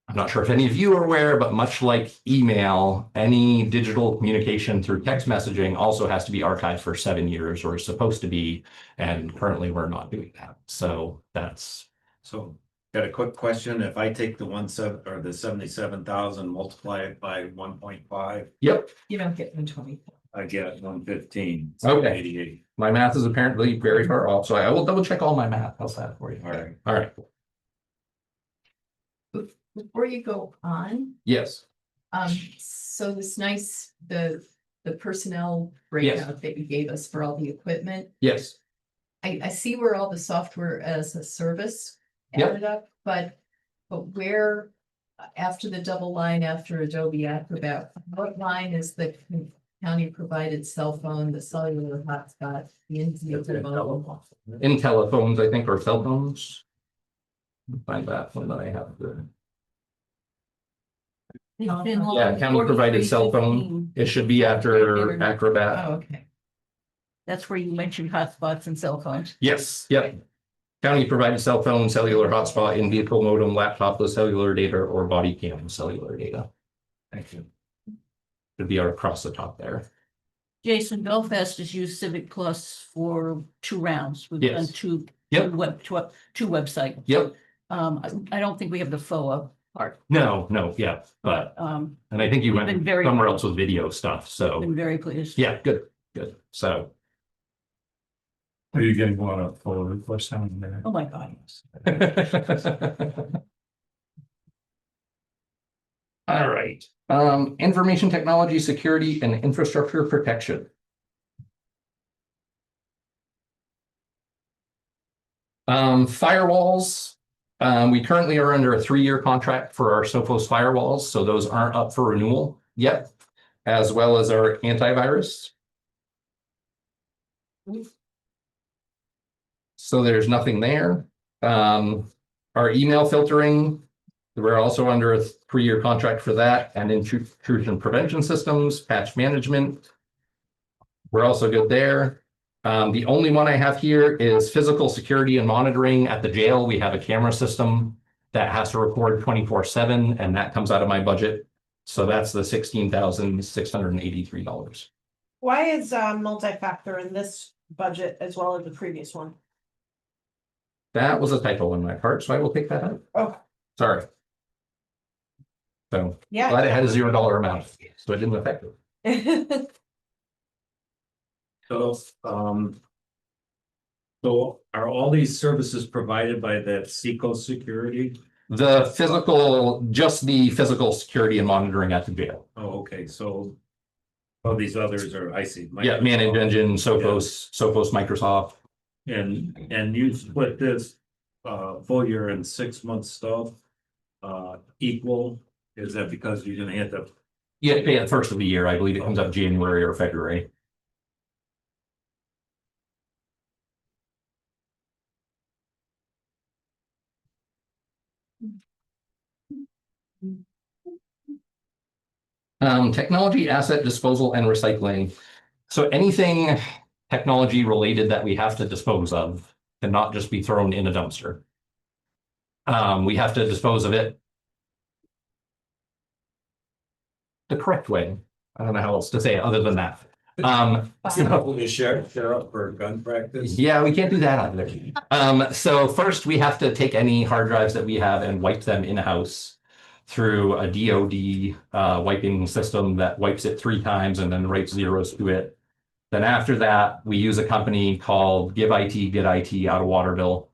I'm not sure if any of you are aware, but much like email, any digital communication through text messaging also has to be archived for 7 years, or is supposed to be. And currently we're not doing that. So that's. So got a quick question. If I take the 77,000, multiply it by 1.5, Yep. You don't get 120. I get 115. Okay. 88. My math is apparently very far off, so I will double check all my math. How's that for you? All right. All right. Before you go on, Yes. so this nice, the personnel breakout that you gave us for all the equipment. Yes. I see where all the software as a service Yep. added up, but where, after the double line, after Adobe Acrobat, what line is the county provided cell phone, the cellular hotspot, the In telephones, I think, or cell phones. Find that one that I have. Yeah, county provided cell phone. It should be after Acrobat. Oh, okay. That's where you mentioned hotspots and cell phones. Yes, yep. County provided cell phone, cellular hotspot, in-vehicle modem, laptop with cellular data, or body cam cellular data. Thank you. Should be our across the top there. Jason, Belfast has used Civic Plus for 2 rounds. We've done Yes. two Yep. two websites. Yep. I don't think we have the FOA part. No, yeah, but, and I think you we've went been very- somewhere else with video stuff, so, Been very pleased. yeah, good, so. Are you getting a lot of full requests down there? Oh, my God. All right, information technology, security, and infrastructure protection. Firewalls. We currently are under a 3-year contract for our Sophos firewalls, so those aren't up for renewal yet, as well as our antivirus. So there's nothing there. Our email filtering, we're also under a 3-year contract for that, and intrusion prevention systems, patch management. We're also good there. The only one I have here is physical security and monitoring at the jail. We have a camera system that has to record 24/7, and that comes out of my budget. So that's the $16,683. Why is multi-factor in this budget as well as the previous one? That was a typo on my part, so I will take that out. Oh. Sorry. So Yeah. glad it had a $0 amount, so it didn't affect it. So are all these services provided by that Seco Security? Just the physical security and monitoring at the jail. Oh, okay, so. Oh, these others are, I see. Yeah, Manage Engine, Sophos, Microsoft. And you split this full year and 6-month stuff equal? Is that because you're gonna hit the? You have to pay at the first of the year. I believe it comes up January or February. Technology asset disposal and recycling. So anything technology related that we have to dispose of cannot just be thrown in a dumpster. We have to dispose of it the correct way. I don't know how else to say it other than that. Share up for gun practice? Yeah, we can't do that either. So first we have to take any hard drives that we have and wipe them in-house through a DoD wiping system that wipes it 3 times and then writes zeros to it. Then after that, we use a company called Give IT, Get IT out of Waterville.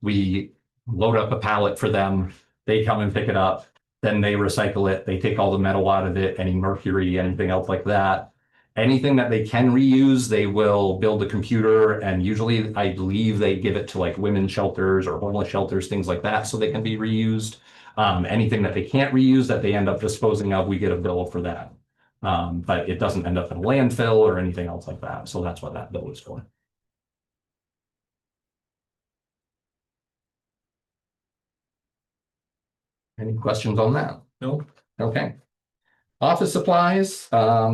We load up a pallet for them. They come and pick it up. Then they recycle it. They take all the metal out of it, any mercury, anything else like that. Anything that they can reuse, they will build a computer, and usually I believe they give it to like women's shelters or homeless shelters, things like that, so they can be reused. Anything that they can't reuse that they end up disposing of, we get a bill for that. But it doesn't end up in a landfill or anything else like that. So that's what that bill is for. Any questions on that? No. Okay. Office supplies,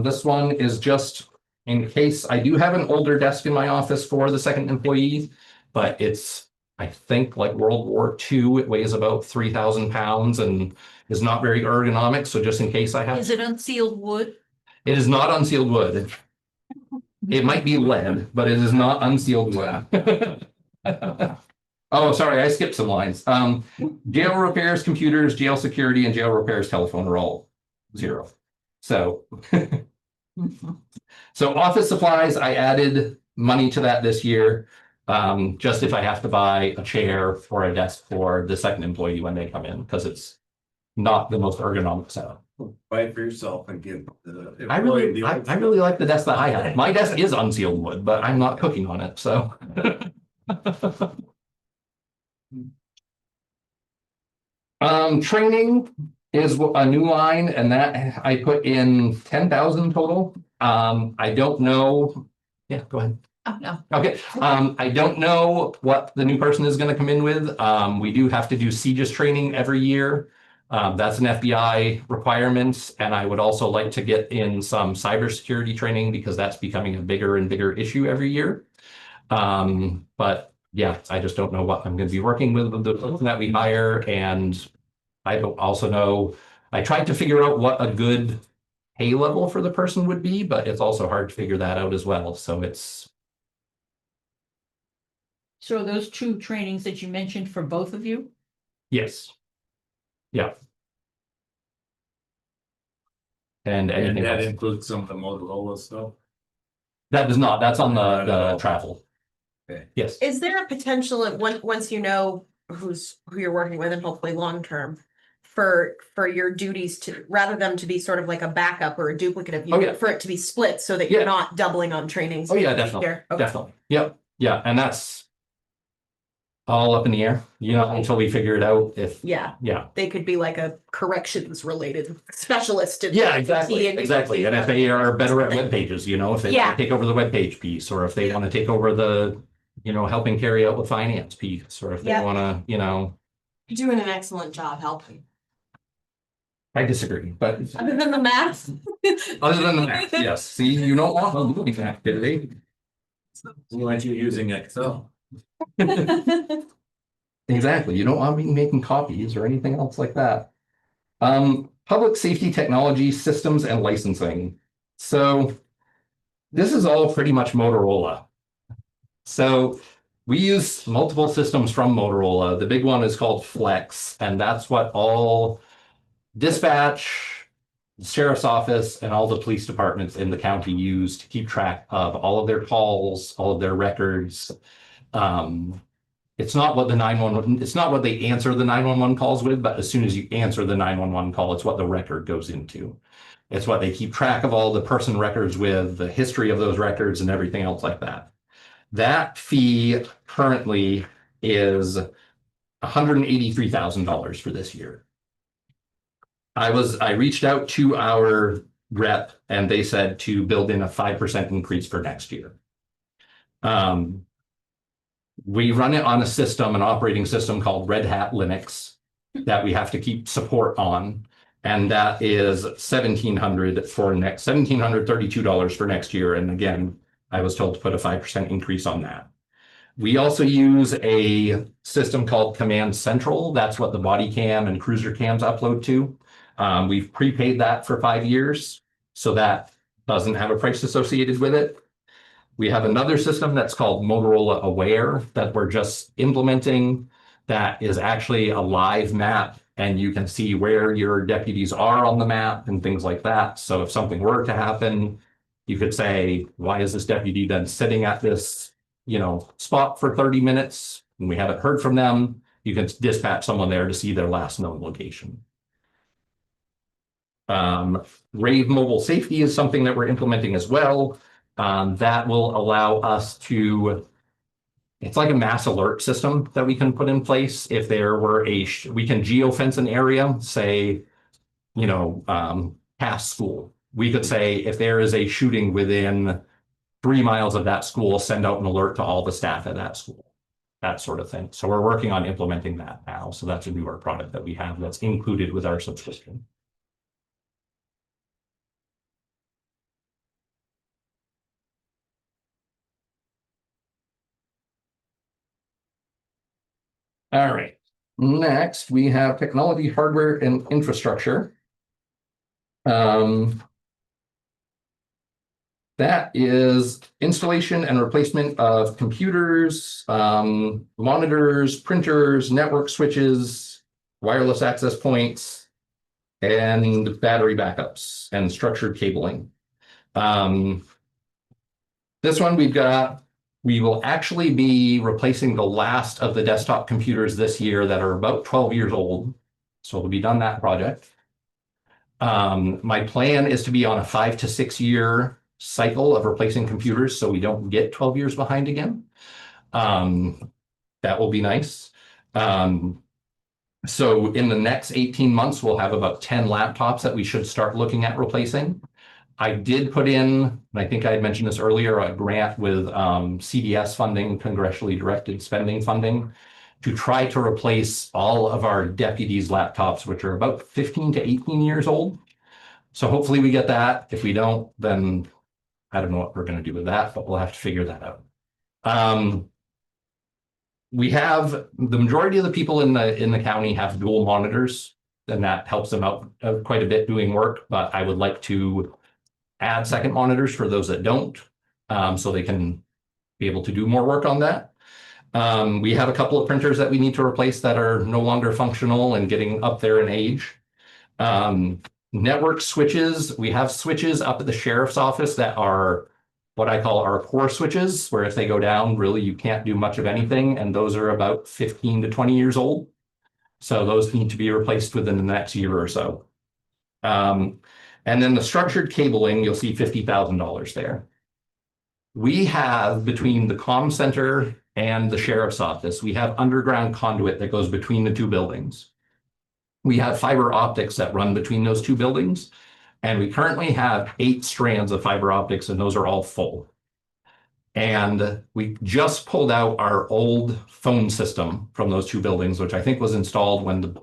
this one is just in case I do have an older desk in my office for the second employee, but it's, I think, like World War II. It weighs about 3,000 pounds and is not very ergonomic. So just in case I have. Is it unsealed wood? It is not unsealed wood. It might be lead, but it is not unsealed wood. Oh, sorry, I skipped some lines. Jail repairs, computers, jail security, and jail repairs telephone are all 0. So, so office supplies, I added money to that this year. Just if I have to buy a chair or a desk for the second employee when they come in, because it's not the most ergonomic setup. Buy it for yourself and give the. I really like the desk that I have. My desk is unsealed wood, but I'm not cooking on it, so. Training is a new line, and that I put in 10,000 total. I don't know. Yeah, go ahead. Oh, no. Okay, I don't know what the new person is going to come in with. We do have to do CJIS training every year. That's an FBI requirement, and I would also like to get in some cybersecurity training because that's becoming a bigger and bigger issue every year. But yeah, I just don't know what I'm going to be working with the person that we hire, and I don't also know. I tried to figure out what a good pay level for the person would be, but it's also hard to figure that out as well. So it's. So those 2 trainings that you mentioned for both of you? Yes. Yeah. And anything that else. includes some of the Motorola stuff. That does not. That's on the travel. Okay. Yes. Is there a potential once you know who you're working with and hopefully long term for your duties to rather them to be sort of like a backup or a duplicate of you, Oh, yeah. for it to be split so that Yeah. you're not doubling on trainings? Oh yeah, definitely. There. Okay. Definitely. Yep. Yeah. And that's all up in the air, until we figure it out. If Yeah. yeah. They could be like a corrections related specialist. in Yeah, IT exactly. and Exactly. And if they are better at web pages, if they Yeah. want to take over the web page piece, or if they want to take over the, helping carry out the finance piece, or if they Yeah. want to, You're doing an excellent job helping. I disagree, but Other than the math. other than that, yes. See, you don't want them doing that, did they? Why aren't you using Excel? Exactly. You don't want me making copies or anything else like that. Public safety technology systems and licensing. So this is all pretty much Motorola. So we use multiple systems from Motorola. The big one is called Flex, and that's what all dispatch, sheriff's office, and all the police departments in the county use to keep track of all of their calls, all of their records. It's not what the 911, it's not what they answer the 911 calls with, but as soon as you answer the 911 call, it's what the record goes into. It's what they keep track of all the person records with, the history of those records and everything else like that. That fee currently is $183,000 for this year. I reached out to our rep and they said to build in a 5% increase for next year. We run it on a system, an operating system called Red Hat Linux that we have to keep support on. And that is $1,732 for next year. And again, I was told to put a 5% increase on that. We also use a system called Command Central. That's what the body cam and cruiser cams upload to. We've prepaid that for 5 years, so that doesn't have a price associated with it. We have another system that's called Motorola Aware that we're just implementing that is actually a live map, and you can see where your deputies are on the map and things like that. So if something were to happen, you could say, why is this deputy then sitting at this, spot for 30 minutes and we haven't heard from them? You can dispatch someone there to see their last known location. Rave mobile safety is something that we're implementing as well. That will allow us to, it's like a mass alert system that we can put in place. If there were we can geofence an area, say, past school. We could say if there is a shooting within 3 miles of that school, send out an alert to all the staff at that school, that sort of thing. So we're working on implementing that now. So that's a newer product that we have that's included with our subscription. All right. Next, we have technology, hardware, and infrastructure. That is installation and replacement of computers, monitors, printers, network switches, wireless access points, and battery backups and structured cabling. This one we will actually be replacing the last of the desktop computers this year that are about 12 years old. So we'll be done that project. My plan is to be on a 5 to 6 year cycle of replacing computers so we don't get 12 years behind again. That will be nice. So in the next 18 months, we'll have about 10 laptops that we should start looking at replacing. I did put in, and I think I had mentioned this earlier, a grant with CDS funding, congressionally directed spending funding, to try to replace all of our deputies' laptops, which are about 15 to 18 years old. So hopefully we get that. If we don't, then I don't know what we're going to do with that, but we'll have to figure that out. We have the majority of the people in the county have dual monitors, and that helps them out quite a bit doing work. But I would like to add second monitors for those that don't, so they can be able to do more work on that. We have a couple of printers that we need to replace that are no longer functional and getting up there in age. Network switches, we have switches up at the sheriff's office that are what I call our core switches, where if they go down, really you can't do much of anything. And those are about 15 to 20 years old. So those need to be replaced within the next year or so. And then the structured cabling, you'll see $50,000 there. We have between the comm center and the sheriff's office, we have underground conduit that goes between the two buildings. We have fiber optics that run between those two buildings. And we currently have 8 strands of fiber optics, and those are all full. And we just pulled out our old phone system from those two buildings, which I think was installed when the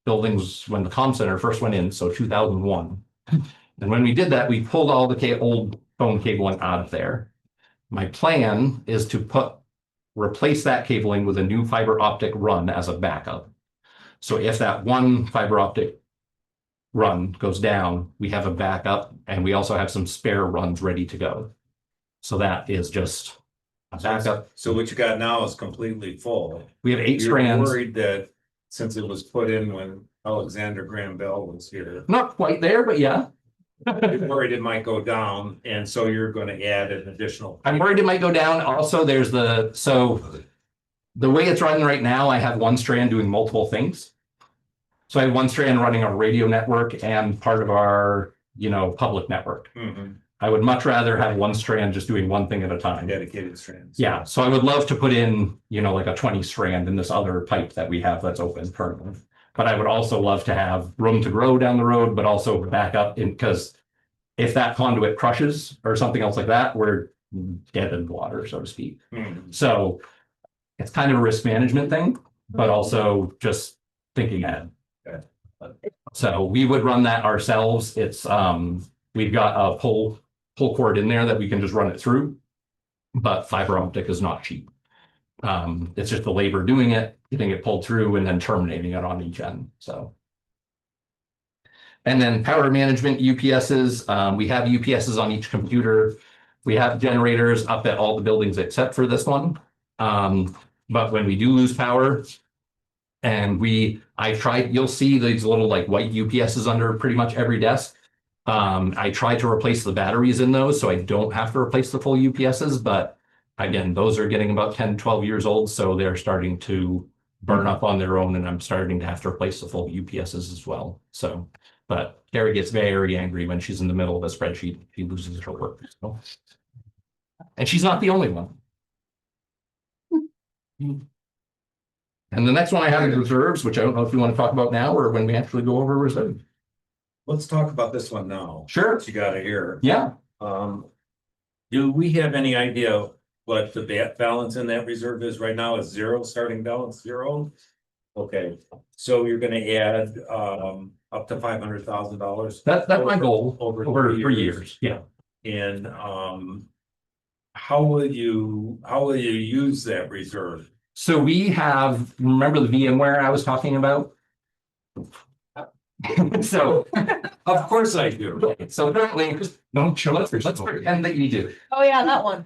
comm center first went in, so 2001. And when we did that, we pulled all the old phone cabling out of there. My plan is to replace that cabling with a new fiber optic run as a backup. So if that one fiber optic run goes down, we have a backup, and we also have some spare runs ready to go. So that is just a backup. So what you got now is completely full. We have 8 You're strands. worried that since it was put in when Alexander Graham Bell was here, Not quite there, but yeah. you're worried it might go down, and so you're going to add an additional. I'm worried it might go down. Also, so the way it's running right now, I have one strand doing multiple things. So I have one strand running our radio network and part of our, public network. Mm-hmm. I would much rather have one strand just doing one thing at a time. Dedicated strands. Yeah, so I would love to put in, like a 20 strand in this other pipe that we have that's open currently. But I would also love to have room to grow down the road, but also back up because if that conduit crushes or something else like that, we're dead in the water, so to speak. Mm-hmm. So it's kind of a risk management thing, but also just thinking ahead. Okay. So we would run that ourselves. It's we've got a pull cord in there that we can just run it through, but fiber optic is not cheap. It's just the labor doing it, getting it pulled through, and then terminating it on each end. So, and then power management UPSs. We have UPSs on each computer. We have generators up at all the buildings except for this one. But when we do lose power, and you'll see these little like white UPSs under pretty much every desk. I tried to replace the batteries in those so I don't have to replace the full UPSs, but again, those are getting about 10, 12 years old, so they're starting to burn up on their own, and I'm starting to have to replace the full UPSs as well. So But Carrie gets very angry when she's in the middle of a spreadsheet. She loses her work. So. And she's not the only one. And the next one I have is reserves, which I don't know if you want to talk about now or when we actually go over reserves. Let's talk about this one now. Sure. What you gotta hear. Yeah. Do we have any idea what the balance in that reserve is right now? Is zero, starting balance zero? Okay, so you're gonna add up to $500,000. That's my goal over over 3 3 years. Yeah. And how will you use that reserve? So we have, remember the VMware I was talking about? So, Of course I do. so currently, let's pretend that you do. Oh, yeah, that one.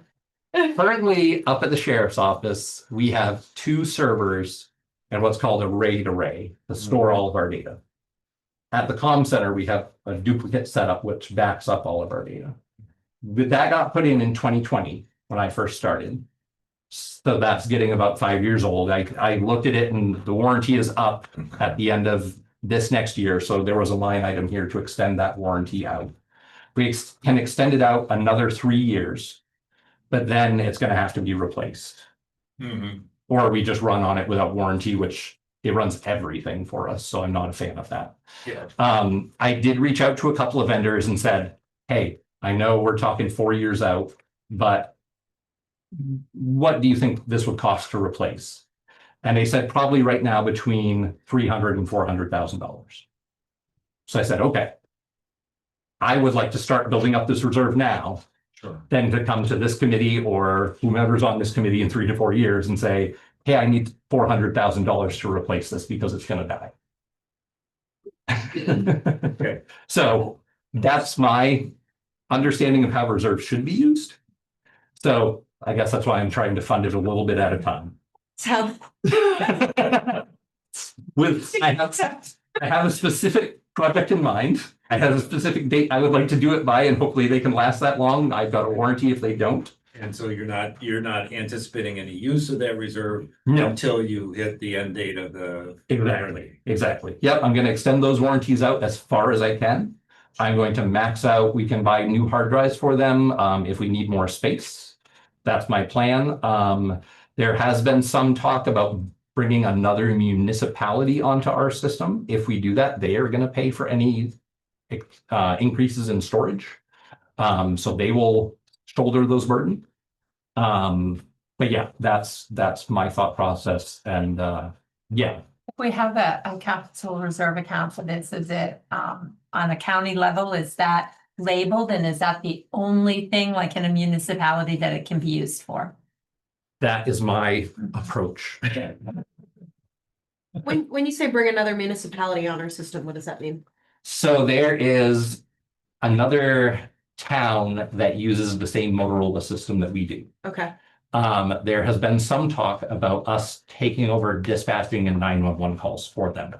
Currently, up at the sheriff's office, we have 2 servers and what's called a RAID array to store all of our data. At the comm center, we have a duplicate setup which backs up all of our data. But that got put in 2020 when I first started. So that's getting about 5 years old. I looked at it and the warranty is up at the end of this next year. So there was a line item here to extend that warranty out. We can extend it out another 3 years, but then it's going to have to be replaced. Or we just run on it without warranty, which it runs everything for us. So I'm not a fan of that. Yeah. I did reach out to a couple of vendors and said, hey, I know we're talking 4 years out, but what do you think this would cost to replace? And they said probably right now between $300,000 and $400,000. So I said, okay, I would like to start building up this reserve now. Sure. Then to come to this committee or whomever's on this committee in 3 to 4 years and say, hey, I need $400,000 to replace this because it's going to die. Okay. So that's my understanding of how reserves should be used. So I guess that's why I'm trying to fund it a little bit at a time. So. I have a specific project in mind. I have a specific date I would like to do it by, and hopefully they can last that long. I've got a warranty if they don't. And so you're not anticipating any use of that reserve No. until you hit the end date of the. Exactly. Yep, I'm going to extend those warranties out as far as I can. I'm going to max out. We can buy new hard drives for them if we need more space. That's my plan. There has been some talk about bringing another municipality onto our system. If we do that, they are going to pay for any increases in storage. So they will shoulder those burdens. But yeah, that's my thought process. And yeah. If we have a capital reserve account for this, is it on a county level, is that labeled, and is that the only thing like in a municipality that it can be used for? That is my approach. When you say bring another municipality on our system, what does that mean? So there is another town that uses the same Motorola system that we do. Okay. There has been some talk about us taking over dispatching and 911 calls for them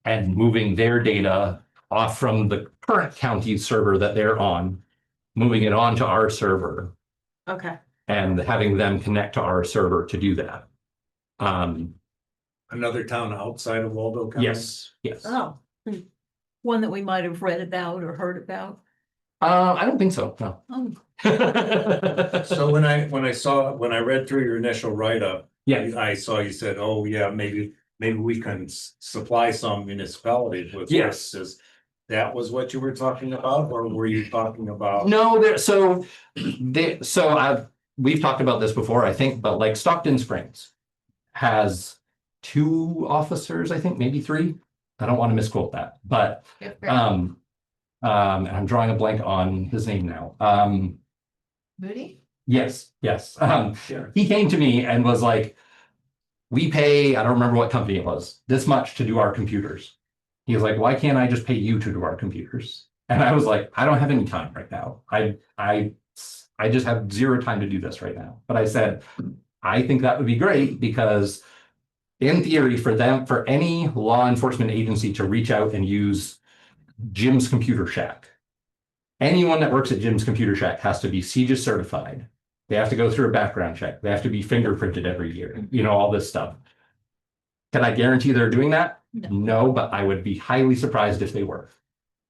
and moving their data off from the current county server that they're on, moving it onto our server. Okay. And having them connect to our server to do that. Another town outside of Waldo County? Yes. Oh. One that we might have read about or heard about. I don't think so, no. Oh. So when I read through your initial write-up, Yeah. I saw you said, oh, yeah, maybe we can supply some municipalities with Yes. services. That was what you were talking about, or were you talking about? No, we've talked about this before, I think, but like Stockton Springs has 2 officers, I think, maybe 3. I don't want to misquote that, but and I'm drawing a blank on his name now. Moody? Yes. Sure. He came to me and was like, we pay, I don't remember what company it was, this much to do our computers. He was like, why can't I just pay you to do our computers? And I was like, I don't have any time right now. I just have 0 time to do this right now. But I said, I think that would be great because in theory for any law enforcement agency to reach out and use Jim's Computer Shack, anyone that works at Jim's Computer Shack has to be CJIS certified. They have to go through a background check. They have to be fingerprinted every year, all this stuff. Can I guarantee they're doing that? No, but I would be highly surprised if they were.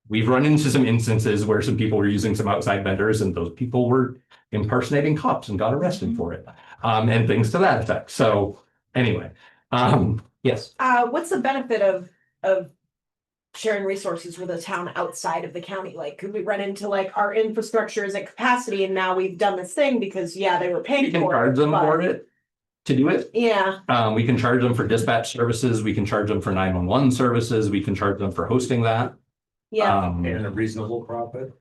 we've run into some instances where some people were using some outside vendors and those people were impersonating cops and got arrested for it. And things to that effect. So anyway, yes. What's the benefit of sharing resources with a town outside of the county? Like, could we run into like our infrastructure is at capacity and now we've done this thing because, yeah, they were We paying can for charge them but- for it to do it. Yeah, We can charge them for dispatch services. We can charge them for 911 services. We can charge them for hosting that. yeah. And a reasonable profit.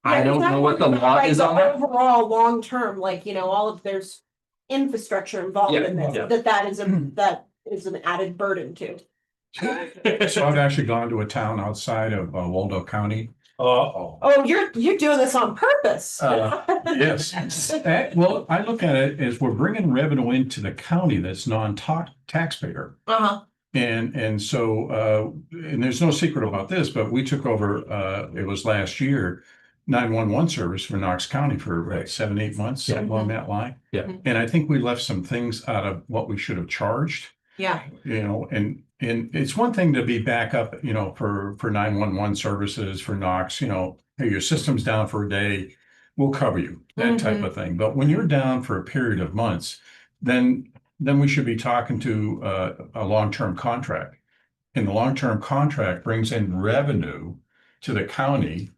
I don't know what the law is on that. Overall, long term, like, you know, all of there's infrastructure involved Yeah, in this, yeah. that is an added burden too. So I've actually gone to a town outside of Waldo County. Oh, you're doing this on purpose. Yes. Well, I look at it as we're bringing revenue into the county that's non-taxpayer. Uh-huh. And so, and there's no secret about this, but we took over, it was last year, 911 service for Knox County for what, 7-8 months, Yeah. something along that line. Yeah. And I think we left some things out of what we should have charged, Yeah. you know, and it's one thing to be back up, you know, for 911 services for Knox, you know, hey, your system's down for a day, we'll cover you, that type of thing. But when you're down for a period of months, then we should be talking to a long-term contract. And the long-term contract brings in revenue to the county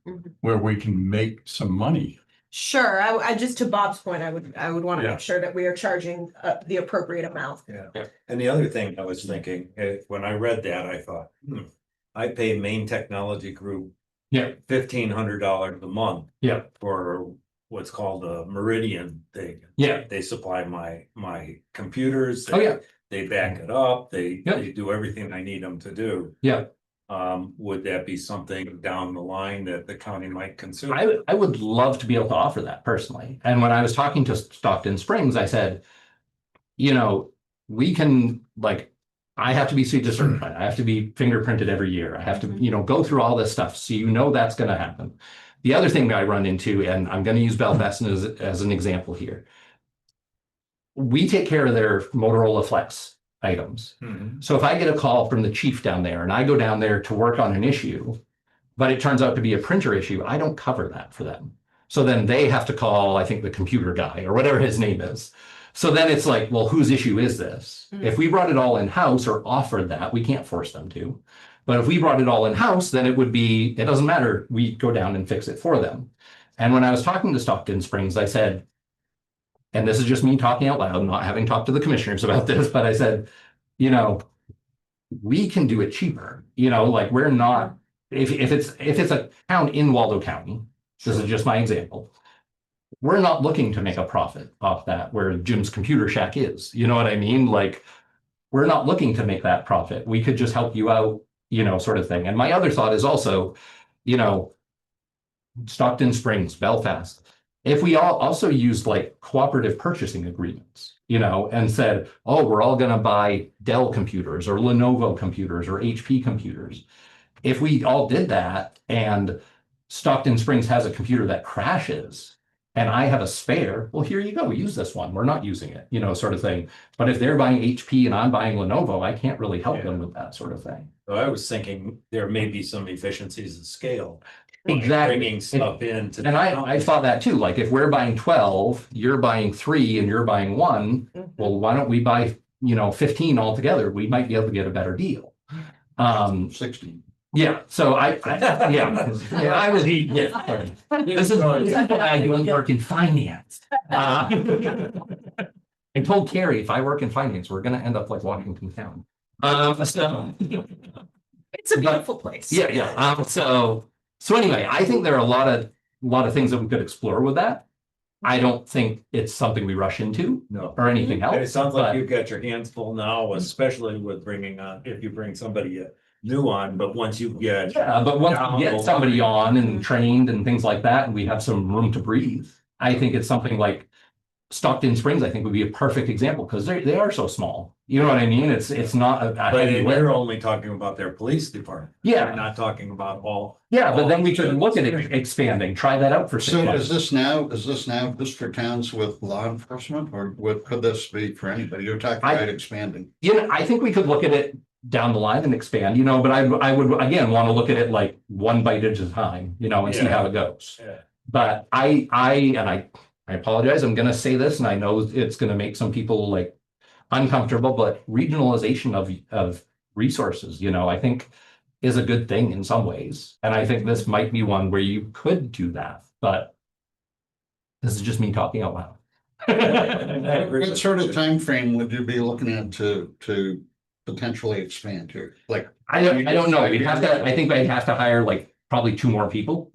where we can make some money. Sure, I just to Bob's point, I would want to Yeah. make sure that we are charging the appropriate amount. Yeah. And the other thing I was thinking, when I read that, I thought, I pay Maine Technology Group. Yeah. $1,500 a month. Yeah. For what's called a Meridian thing. Yeah. They supply my computers. Oh, yeah. They back it up, they Yep. do everything I need them to do. Yeah. Would that be something down the line that the county might consider? I would love to be able to offer that personally. And when I was talking to Stockton Springs, I said, you know, we can like, I have to be CETA certified. I have to be fingerprinted every year. I have to, you know, go through all this stuff. So you know that's going to happen. The other thing that I run into, and I'm going to use Belfast as an example here. We take care of their Motorola Flex items. So if I get a call from the chief down there and I go down there to work on an issue, but it turns out to be a printer issue, I don't cover that for them. So then they have to call, I think, the computer guy or whatever his name is. So then it's like, well, whose issue is this? If we brought it all in-house or offered that, we can't force them to. But if we brought it all in-house, then it would be, it doesn't matter, we go down and fix it for them. And when I was talking to Stockton Springs, I said, and this is just me talking out loud, not having talked to the commissioners about this, but I said, you know, we can do it cheaper. You know, like we're not, if it's a town in Waldo County, this is just my example. We're not looking to make a profit off that where Jim's Computer Shack is. You know what I mean? Like, we're not looking to make that profit. We could just help you out, you know, sort of thing. And my other thought is also, you know, Stockton Springs, Belfast. If we all also used like cooperative purchasing agreements, you know, and said, oh, we're all going to buy Dell computers or Lenovo computers or HP computers. If we all did that and Stockton Springs has a computer that crashes and I have a spare, well, here you go, use this one. We're not using it, you know, sort of thing. But if they're buying HP and I'm buying Lenovo, I can't really help them with that sort of thing. So I was thinking there may be some efficiencies of scale. Exactly. Bringing stuff in to. And I thought that too, like if we're buying 12, you're buying 3 and you're buying 1, well, why don't we buy, you know, 15 altogether? We might be able to get a better deal. 16. Yeah, so I was eating it. This is why I don't work in finance. I told Carrie, if I work in finance, we're gonna end up like Washington Town. So. It's a beautiful place. Yeah. So anyway, I think there are a lot of things that we could explore with that. I don't think it's something we rush into or anything else. And it sounds like but- you've got your hands full now, especially with bringing on, if you bring somebody new on, but once you get. Yeah, but once we get somebody on and trained and things like that, and we have some room to breathe, I think it's something like Stockton Springs, I think would be a perfect example because they are so small. You know what I mean? It's not a But heavy lift. we're only talking about their police department. Yeah. We're not talking about all. Yeah, but all then we the could look at it expanding, try that out for 6 So months. is this now just for towns with law enforcement or could this be for anybody? You're talking about expanding. You know, I think we could look at it down the line and expand, but I would, again, want to look at it like one bite at a time, and see how it goes. Yeah. But I apologize, I'm gonna say this, and I know it's gonna make some people like uncomfortable, but regionalization of resources, I think is a good thing in some ways. And I think this might be one where you could do that, but this is just me talking out loud. What sort of time frame would you be looking at to potentially expand to? Like, I don't know. I think I'd have to hire like probably 2 more people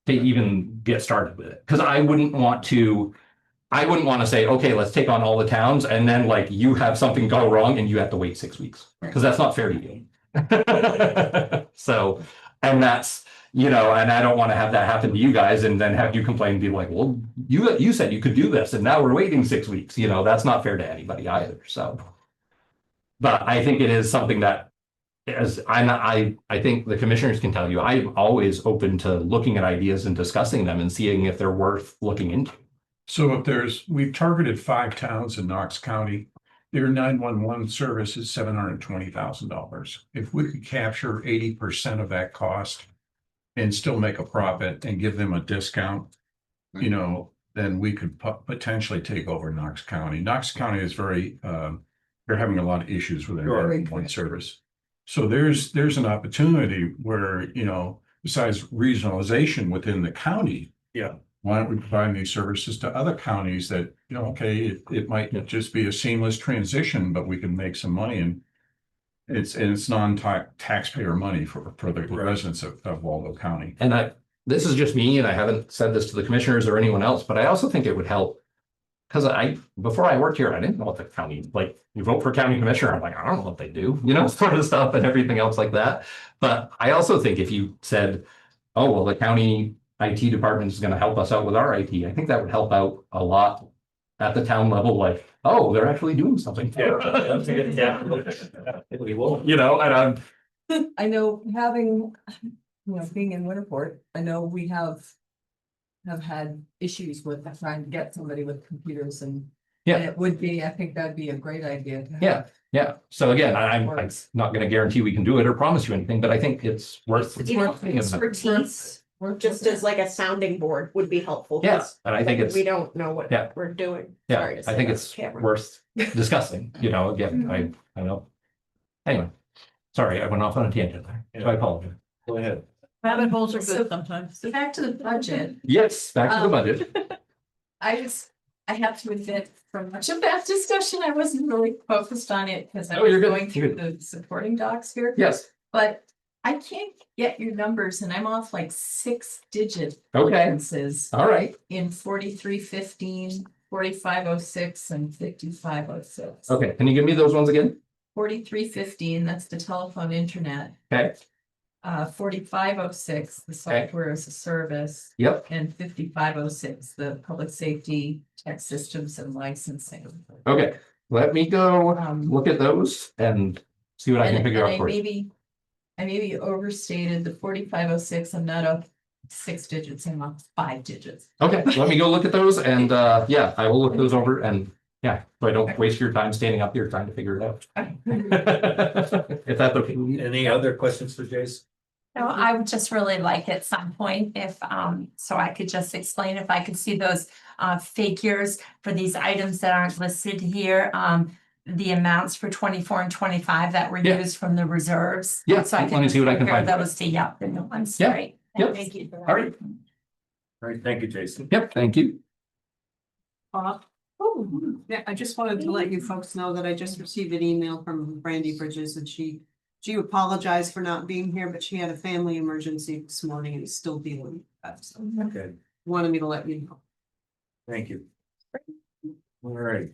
to even get started with it. Cause I wouldn't want to say, okay, let's take on all the towns and then like you have something go wrong and you have to wait 6 weeks. Cause that's not fair to you. So, and that's, and I don't want to have that happen to you guys and then have you complain and be like, well, you said you could do this and now we're waiting 6 weeks, that's not fair to anybody either. So, but I think it is something that I think the commissioners can tell you, I'm always open to looking at ideas and discussing them and seeing if they're worth looking into. So we've targeted 5 towns in Knox County. Their 911 service is $720,000. If we could capture 80% of that cost and still make a profit and give them a discount, then we could potentially take over Knox County. Knox County is they're having a lot of issues with their 911 service. So there's an opportunity where, besides regionalization within the county. Yeah. Why don't we provide these services to other counties that, okay, it might just be a seamless transition, but we can make some money and it's non-taxpayer money for the residents of Waldo County. And this is just me, and I haven't said this to the commissioners or anyone else, but I also think it would help. Because before I worked here, I didn't know what the county, like you vote for county commissioner, I'm like, I don't know what they do, sort of stuff and everything else like that. But I also think if you said, oh, well, the county IT department is going to help us out with our IT. I think that would help out a lot at the town level. Like, oh, they're actually doing something. Yeah. We will, and I know having, being in Winterport, I know we have had issues with trying to get somebody with computers and it would be, I think that'd be a great idea. Yeah. So again, I'm not going to guarantee we can do it or promise you anything, but I think it's worth. Expertise, just as like a sounding board would be helpful. Yeah, and I think we don't know what we're doing. Yeah, Sorry to say I think that it's on camera. worth discussing, again, I know. Anyway, sorry, I went off on a tangent there, so I apologize. Go ahead. Rabbit holes are good sometimes. So back to the budget. Yes, back to the budget. I have to admit, for much of that discussion, I wasn't really focused on it because I Oh, was you're good. going through the supporting docs here. Yes, But I can't get your numbers and I'm off like 6-digit okay, differences all right, in 4315, 4506 and 5506. okay, can you give me those ones again? 4315, that's the telephone internet. Okay, 4506, the software as a service. yep, And 5506, the public safety tech systems and licensing. okay, let me go look at those and see what I can figure out for you. I maybe overstated the 4506. I'm not up 6 digits, I'm up 5 digits. Okay, let me go look at those and yeah, I will look those over and yeah, so I don't waste your time standing up here trying to figure it out. If that's okay. Any other questions for Jason? No, I would just really like at some point if, so I could just explain if I could see those figures for these items that aren't listed here. The amounts for 24 and 25 that were used from the reserves. Yeah, So I let me see what I can compare find. those to, the new ones, Yeah, right? yep. Thank you for that. All right. All right, thank you, Jason. Yep, thank you. Yeah, I just wanted to let you folks know that I just received an email from Brandy Bridges and she apologized for not being here, but she had a family emergency this morning and is still dealing with that. So Okay, wanted me to let you know. thank you. All right.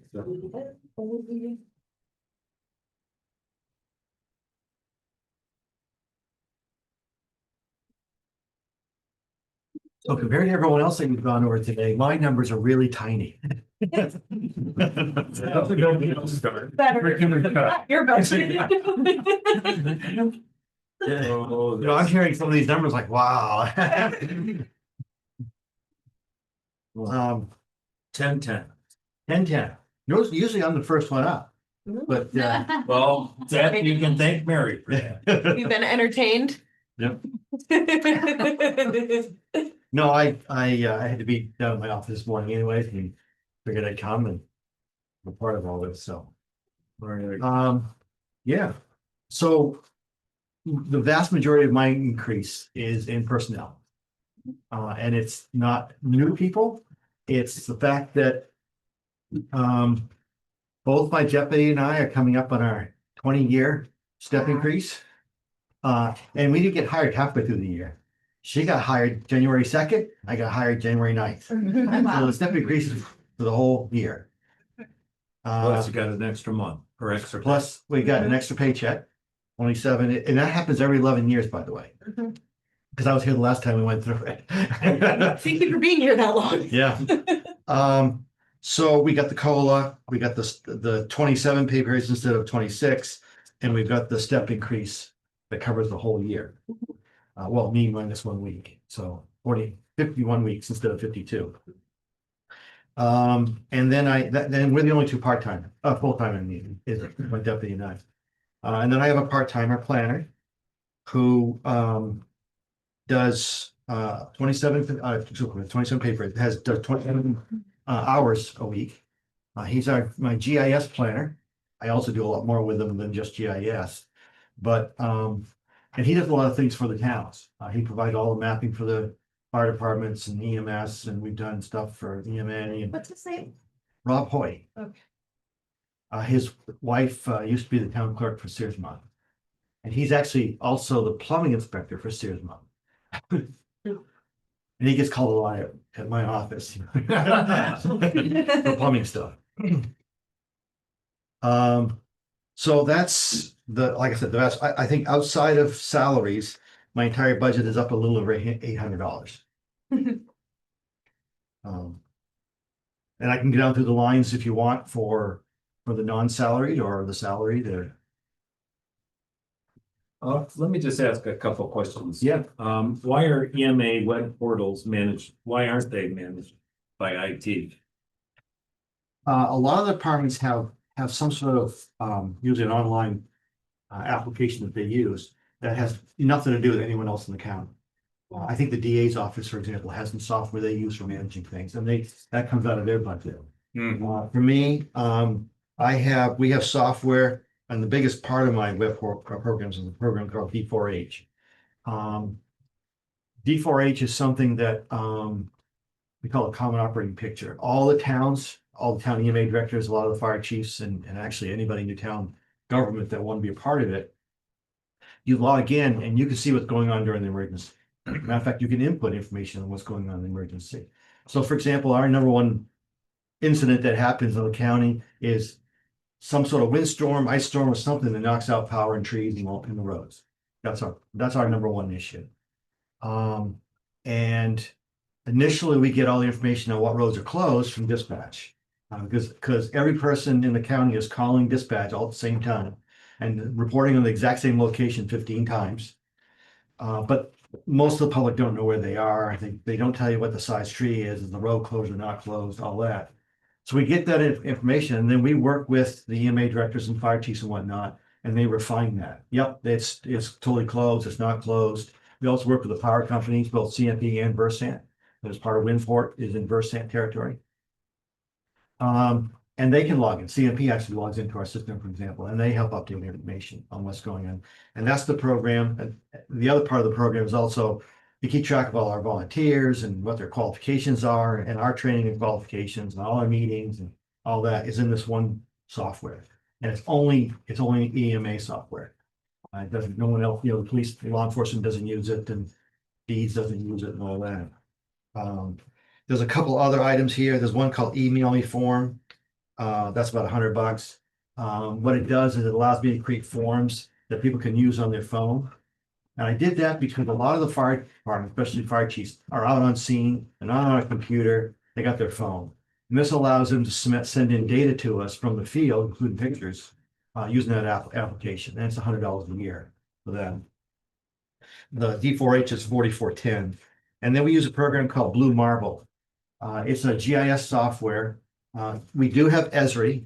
So compared to everyone else that you've gone over today, my numbers are really tiny. That's a good start. Better. You're better. Oh, You know, I'm hearing some of these numbers like, wow. 10-10. 10-10. Usually I'm the first one up. But, Well, that you can thank Mary for that. You've been entertained? Yep. No, I had to be down at my office this morning anyways, and figured I'd come and be part of all this, so. Yeah, so the vast majority of my increase is in personnel. And it's not new people, it's the fact that both my deputy and I are coming up on our 20-year step increase. And we didn't get hired halfway through the year. She got hired January 2nd, I got hired January 9th. So the step increase is for the whole year. Plus you got an extra month or extra. Plus, we got an extra paycheck, only 7, and that happens every 11 years, by the way. Because I was here the last time we went through it. Thank you for being here that long. Yeah. So we got the COLA, we got the 27 pay periods instead of 26, and we've got the step increase that covers the whole year. Well, me minus 1 week, so 51 weeks instead of 52. And then then we're the only two part-time, full-time in meeting, is my deputy and I. And then I have a part-timer planner who does 27 paper, does 27 hours a week. He's my GIS planner. I also do a lot more with him than just GIS. But and he does a lot of things for the towns. He provides all the mapping for the fire departments and EMS, and we've done stuff for EMA and What's his name? Rob Hoy. Okay. His wife used to be the town clerk for Searsmont. And he's actually also the plumbing inspector for Searsmont. And he gets called a lot at my office for plumbing stuff. So that's like I said, the best. I think outside of salaries, my entire budget is up a little over $800. And I can get down through the lines if you want for the non-salaried or the salaried or. Let me just ask a couple questions. Yeah. Why are EMA web portals managed? Why aren't they managed by IT? A lot of the departments have some sort of usually an online application that they use that has nothing to do with anyone else in the county. I think the DA's office, for example, has some software they use for managing things, and that comes out of their budget. For me, we have software, and the biggest part of my web programs is a program called D4H. D4H is something that we call a common operating picture. All the town EMA directors, a lot of the fire chiefs, and actually anybody in the town government that want to be a part of it, you log in and you can see what's going on during the emergency. Matter of fact, you can input information on what's going on in the emergency. So for example, our number one incident that happens in the county is some sort of windstorm, ice storm, or something that knocks out power and trees in the roads. That's our number one issue. And initially we get all the information on what roads are closed from dispatch. Because every person in the county is calling dispatch all at the same time and reporting on the exact same location 15 times. But most of the public don't know where they are. I think they don't tell you what the size tree is the road closed or not closed, all that. So we get that information, and then we work with the EMA directors and fire chiefs and whatnot, and they refine that. Yep, it's totally closed, it's not closed. We also work with the power companies, both CMP and Versant. As part of Winfort is in Versant territory. And they can log in. CMP actually logs into our system, for example, and they help update information on what's going on. And that's the program. And the other part of the program is also to keep track of all our volunteers and what their qualifications are and our training and qualifications and all our meetings and all that is in this one software. And it's only EMA software. It doesn't, no one else, the police, law enforcement doesn't use it, and Deeds doesn't use it and all that. There's a couple other items here. There's one called Email Me Form. That's about $100. What it does is it allows me to create forms that people can use on their phone. And I did that because a lot of the fire department, especially fire chiefs, are out on scene and not on a computer. They got their phone. And this allows them to send in data to us from the field, including pictures, using that application. And it's $100 a year for them. The D4H is $44.10. And then we use a program called Blue Marble. It's a GIS software. We do have Esri,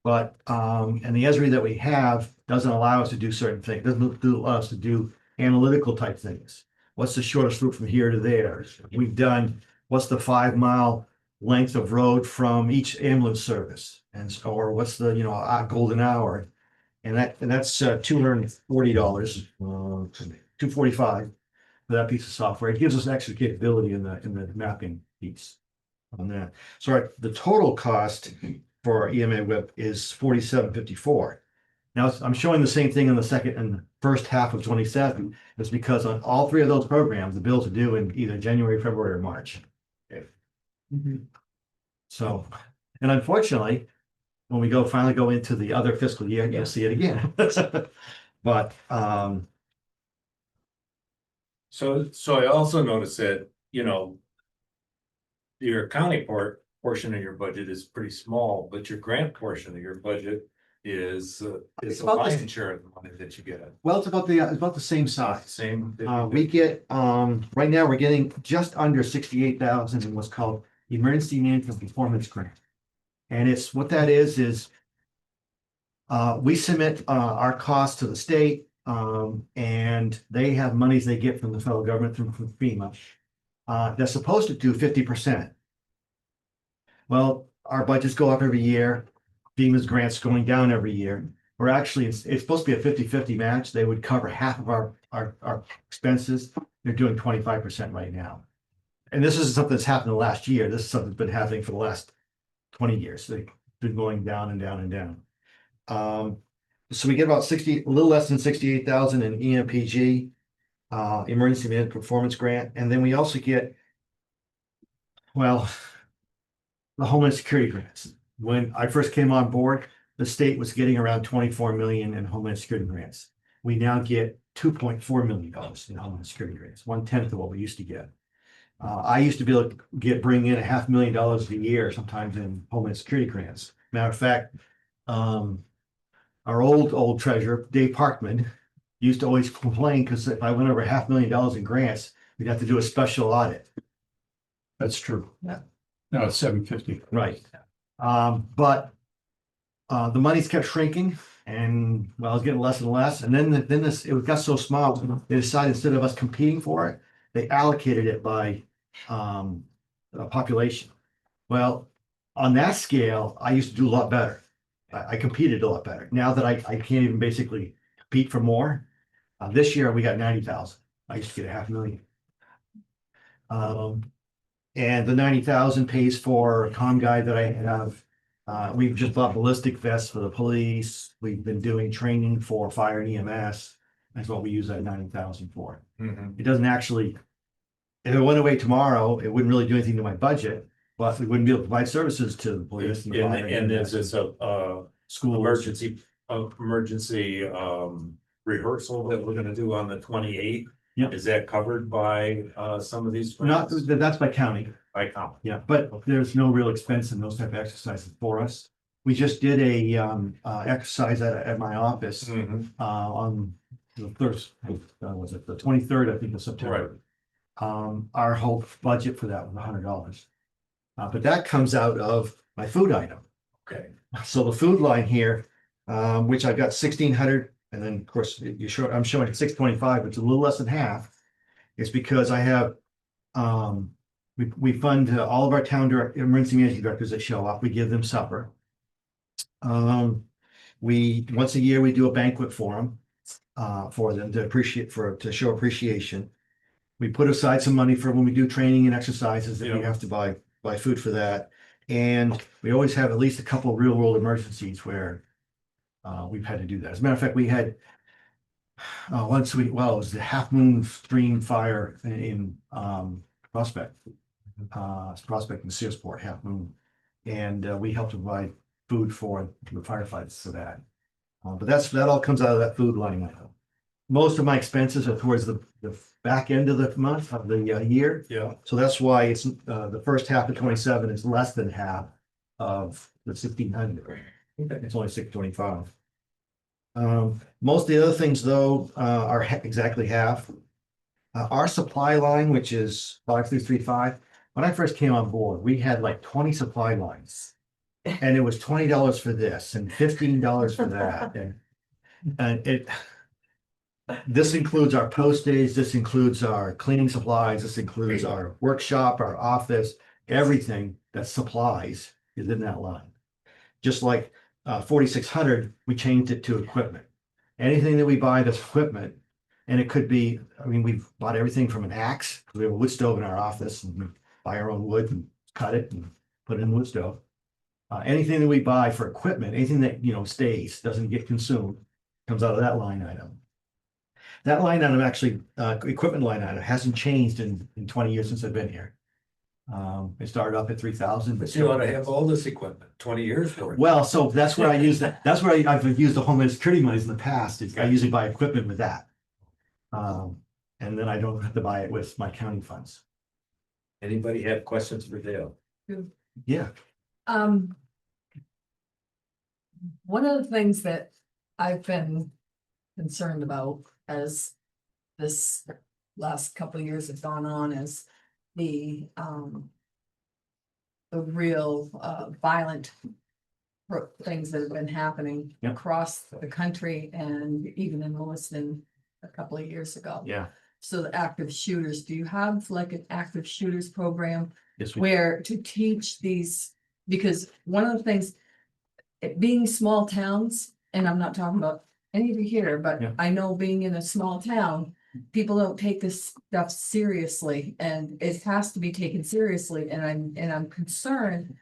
But, and the Esri that we have doesn't allow us to do certain things, doesn't allow us to do analytical type things. What's the shortest route from here to there? We've done, what's the 5 mile length of road from each ambulance service? Or what's the, golden hour? And that's $240, $245 for that piece of software. It gives us extra capability in the mapping piece on that. So the total cost for our EMA whip is $47.54. Now, I'm showing the same thing in the second and first half of 27. It's because on all three of those programs, the bills are due in either January, February, or March. So, and unfortunately, when we finally go into the other fiscal year, you'll see it again. But, So I also noticed that, your county portion of your budget is pretty small, but your grant portion of your budget is It's a about the- lion's share of the money that you get. well, it's about the same size. Same. We get, right now, we're getting just under 68,000 in what's called Emergency Management Performance Grant. And what that is, we submit, our costs to the state, and they have monies they get from the federal government from FEMA. They're supposed to do 50%. Well, our budgets go up every year. FEMA's grants going down every year. We're actually, it's supposed to be a 50-50 match. They would cover half of our expenses. They're doing 25% right now. And this isn't something that's happened in the last year. This is something that's been happening for the last 20 years. They've been going down and down and down. So we get about a little less than 68,000 in EMPG, Emergency Management Performance Grant. And then we also get, well, the Homeland Security grants. When I first came on board, the state was getting around 24 million in Homeland Security grants. We now get $2.4 million in Homeland Security grants, 1/10 of what we used to get. I used to be able to bring in $500,000 a year sometimes in Homeland Security grants. Matter of fact, our old treasurer, Dave Parkman, used to always complain because if I went over $500,000 in grants, we'd have to do a special audit. That's true. Yeah. No, it's $750. Right. But the money's kept shrinking and well, it's getting less and less. And then it got so small, they decided instead of us competing for it, they allocated it by population. Well, on that scale, I used to do a lot better. I competed a lot better. Now that I can't even basically compete for more. This year we got 90,000. I used to get $500,000. And the 90,000 pays for a comm guy that I have. We've just bought ballistic vests for the police. We've been doing training for fire and EMS. That's what we use that 90,000 for. It doesn't actually, if it went away tomorrow, it wouldn't really do anything to my budget, but we wouldn't be able to provide services to the police. And the fire And EMS. this is a School emergency rehearsal that we're gonna do on the 28th. Yep. Is that covered by some of these? Not, grants? that's by county. By county. Yeah, but there's no real expense in those type of exercises for us. We just did a exercise at my office on the first, was it the 23rd, I think, of September. Our whole budget for that was $100. But that comes out of my food item. Okay. So the food line here, which I've got 1,600, and then of course I'm showing 625, which is a little less than half. It's because I have, we fund all of our town emergency management directors that show up. We give them supper. Once a year we do a banquet for them to show appreciation. We put aside some money for when we do training and exercises that we have to buy food for that. And we always have at least a couple of real world emergencies where we've had to do that. As a matter of fact, we had it was the Half Moon Stream fire in Prospect in Searsport, Half Moon. And we helped provide food for the firefighters for that. But that all comes out of that food line item. Most of my expenses are towards the back end of the month of the year. Yeah. So that's why it's the first half of 27 is less than half of the 1,600. It's only 625. Most of the other things though are exactly half. Our supply line, which is 5335, when I first came on board, we had like 20 supply lines. and it was $20 for this and $15 for that, and it. This includes our postage, this includes our cleaning supplies, this includes our workshop, our office, everything that supplies is in that line. Just like 4,600, we changed it to equipment. Anything that we buy that's equipment, and it could be, I mean, we've bought everything from an axe, we have a wood stove in our office and we buy our own wood and cut it and put it in the wood stove. Anything that we buy for equipment, anything that, stays, doesn't get consumed, comes out of that line item. That line item actually, equipment line item hasn't changed in 20 years since I've been here. It started up at 3,000. But you ought to have all this equipment, 20 years for it. Well, so that's where I use that. That's where I've used the Homeland Security monies in the past. I usually buy equipment with that. And then I don't have to buy it with my county funds. Anybody have questions for Dale? Yeah. One of the things that I've been concerned about as this last couple of years have gone on is the real violent things that have been happening Yep. across the country and even in Lewiston a couple of years ago. Yeah. So the active shooters, do you have like an active shooters program Yes, we where to teach these? Because one of the things, it being small towns, and I'm not talking about any of you here, but Yeah. I know being in a small town, people don't take this stuff seriously, and it has to be taken seriously, and I'm concerned.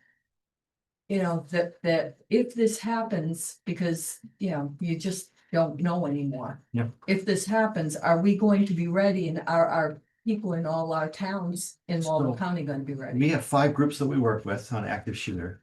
That if this happens, because, you just don't know anymore. Yeah. If this happens, are we going to be ready, and are people in all our towns in Waldo So, County gonna be ready? We have 5 groups that we work with on active shooter.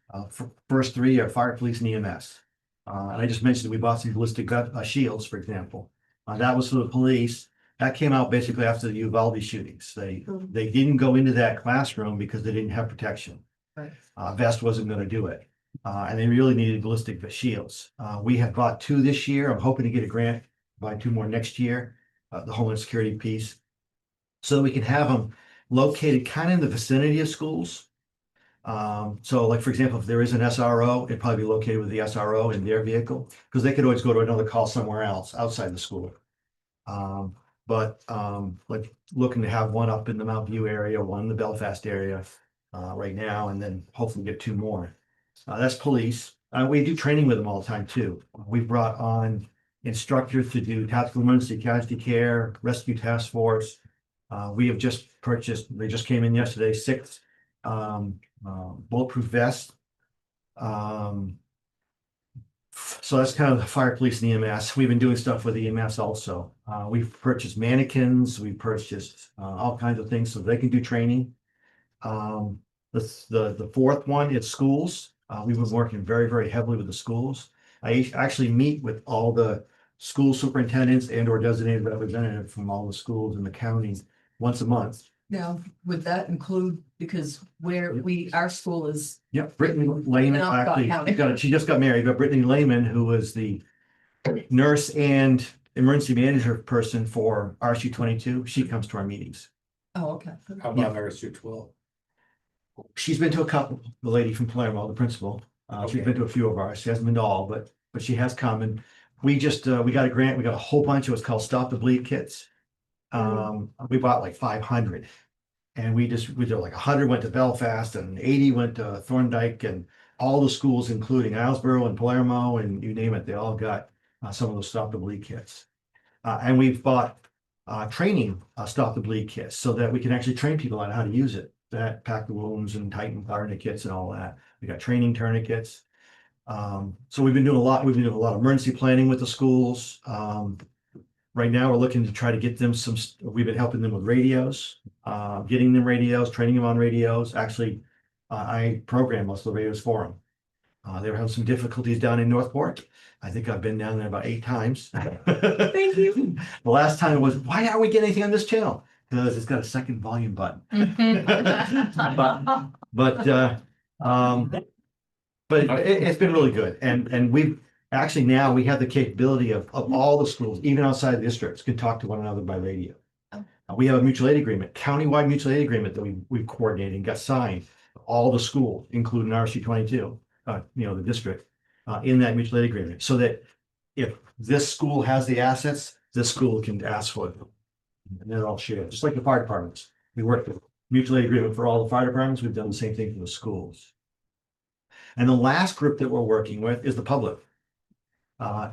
First 3 are fire, police, and EMS. And I just mentioned that we bought some ballistic shields, for example. That was for the police. That came out basically after the Uvalde shootings. They didn't go into that classroom because they didn't have protection. Right. Vest wasn't gonna do it. And they really needed ballistic shields. We have bought 2 this year. I'm hoping to get a grant, buy 2 more next year, the Homeland Security piece. So that we can have them located kind of in the vicinity of schools. So like, for example, if there is an SRO, it'd probably be located with the SRO in their vehicle, because they could always go to another call somewhere else outside the school. Like looking to have one up in the Mount View area, one in the Belfast area right now, and then hopefully get 2 more. That's police. We do training with them all the time too. We've brought on instructors to do tactical emergency casualty care, rescue task force. We have just purchased, they just came in yesterday, 6 bulletproof vests. So that's kind of the fire, police, and EMS. We've been doing stuff with EMS also. We've purchased mannequins, we've purchased all kinds of things so they can do training. The 4th one is schools. We've been working very, very heavily with the schools. I actually meet with all the school superintendents and or designated representatives from all the schools in the county once a month. Now, would that include, because our school is, Yep, Brittany Lehman, No, actually, County. she just got married, but Brittany Lehman, who was the nurse and emergency manager person for RSU-22, she comes to our meetings. oh, okay. How about RSU-12? She's been to a couple, the lady from Palermo, the principal. She's Okay. been to a few of ours. She hasn't been to all, but she has come, and we just, we got a grant. We got a whole bunch of what's called Stop the Bleed kits. We bought like 500. And we did like 100 went to Belfast and 80 went to Thorndike, and all the schools, including Islesboro and Palermo and you name it, they all got some of those Stop the Bleed kits. And we've bought training Stop the Bleed kits so that we can actually train people on how to use it. That pack the wounds and tighten tourniquets and all that. We got training tourniquets. So we've been doing a lot. We've been doing a lot of emergency planning with the schools. Right now, we're looking to try to get them we've been helping them with radios, getting them radios, training them on radios. Actually, I program most of the radios for them. They were having some difficulties down in Northport. I think I've been down there about 8 times. Thank you. The last time was, why aren't we getting anything on this channel? Because it's got a second volume button. It's been really good. And we've actually now we have the capability of all the schools, even outside the districts, can talk to one another by radio. We have a mutual aid agreement, countywide mutual aid agreement that we've coordinated and got signed. All the schools, including RSU-22. the district, in that mutual aid agreement, so that if this school has the assets, this school can ask for them. And they're all shared, just like the fire departments. We work with mutual aid agreement for all the fire departments. We've done the same thing for the schools. And the last group that we're working with is the public.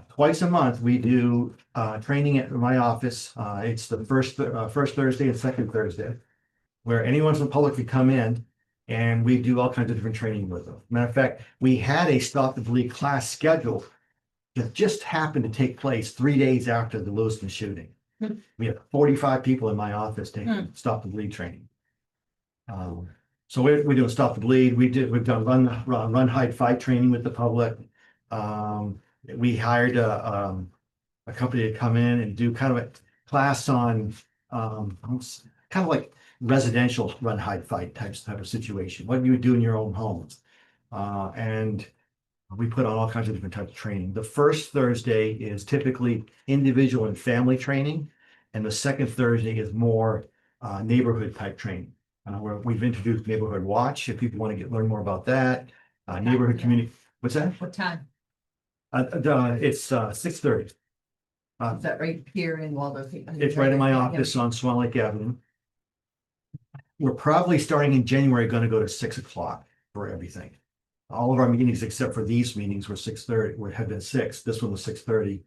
Twice a month, we do training at my office. It's the first Thursday and second Thursday, where anyone from the public can come in, and we do all kinds of different training with them. Matter of fact, we had a Stop the Bleed class scheduled that just happened to take place 3 days after the Lewiston shooting. We had 45 people in my office taking Stop the Bleed training. So we're doing Stop the Bleed. We've done run, hide, fight training with the public. We hired a company to come in and do kind of a class on kind of like residential run, hide, fight type of situation. What you would do in your own home. And we put on all kinds of different types of training. The first Thursday is typically individual and family training, and the second Thursday is more neighborhood type training. Where we've introduced Neighborhood Watch, if people want to learn more about that. Neighborhood community. What's that? What time? It's 6:30. Is that right here in Waldo? It's right in my office on Swan Lake Avenue. We're probably starting in January, going to go to 6 o'clock for everything. All of our meetings, except for these meetings, were 6:30, had been 6. This one was 6:30.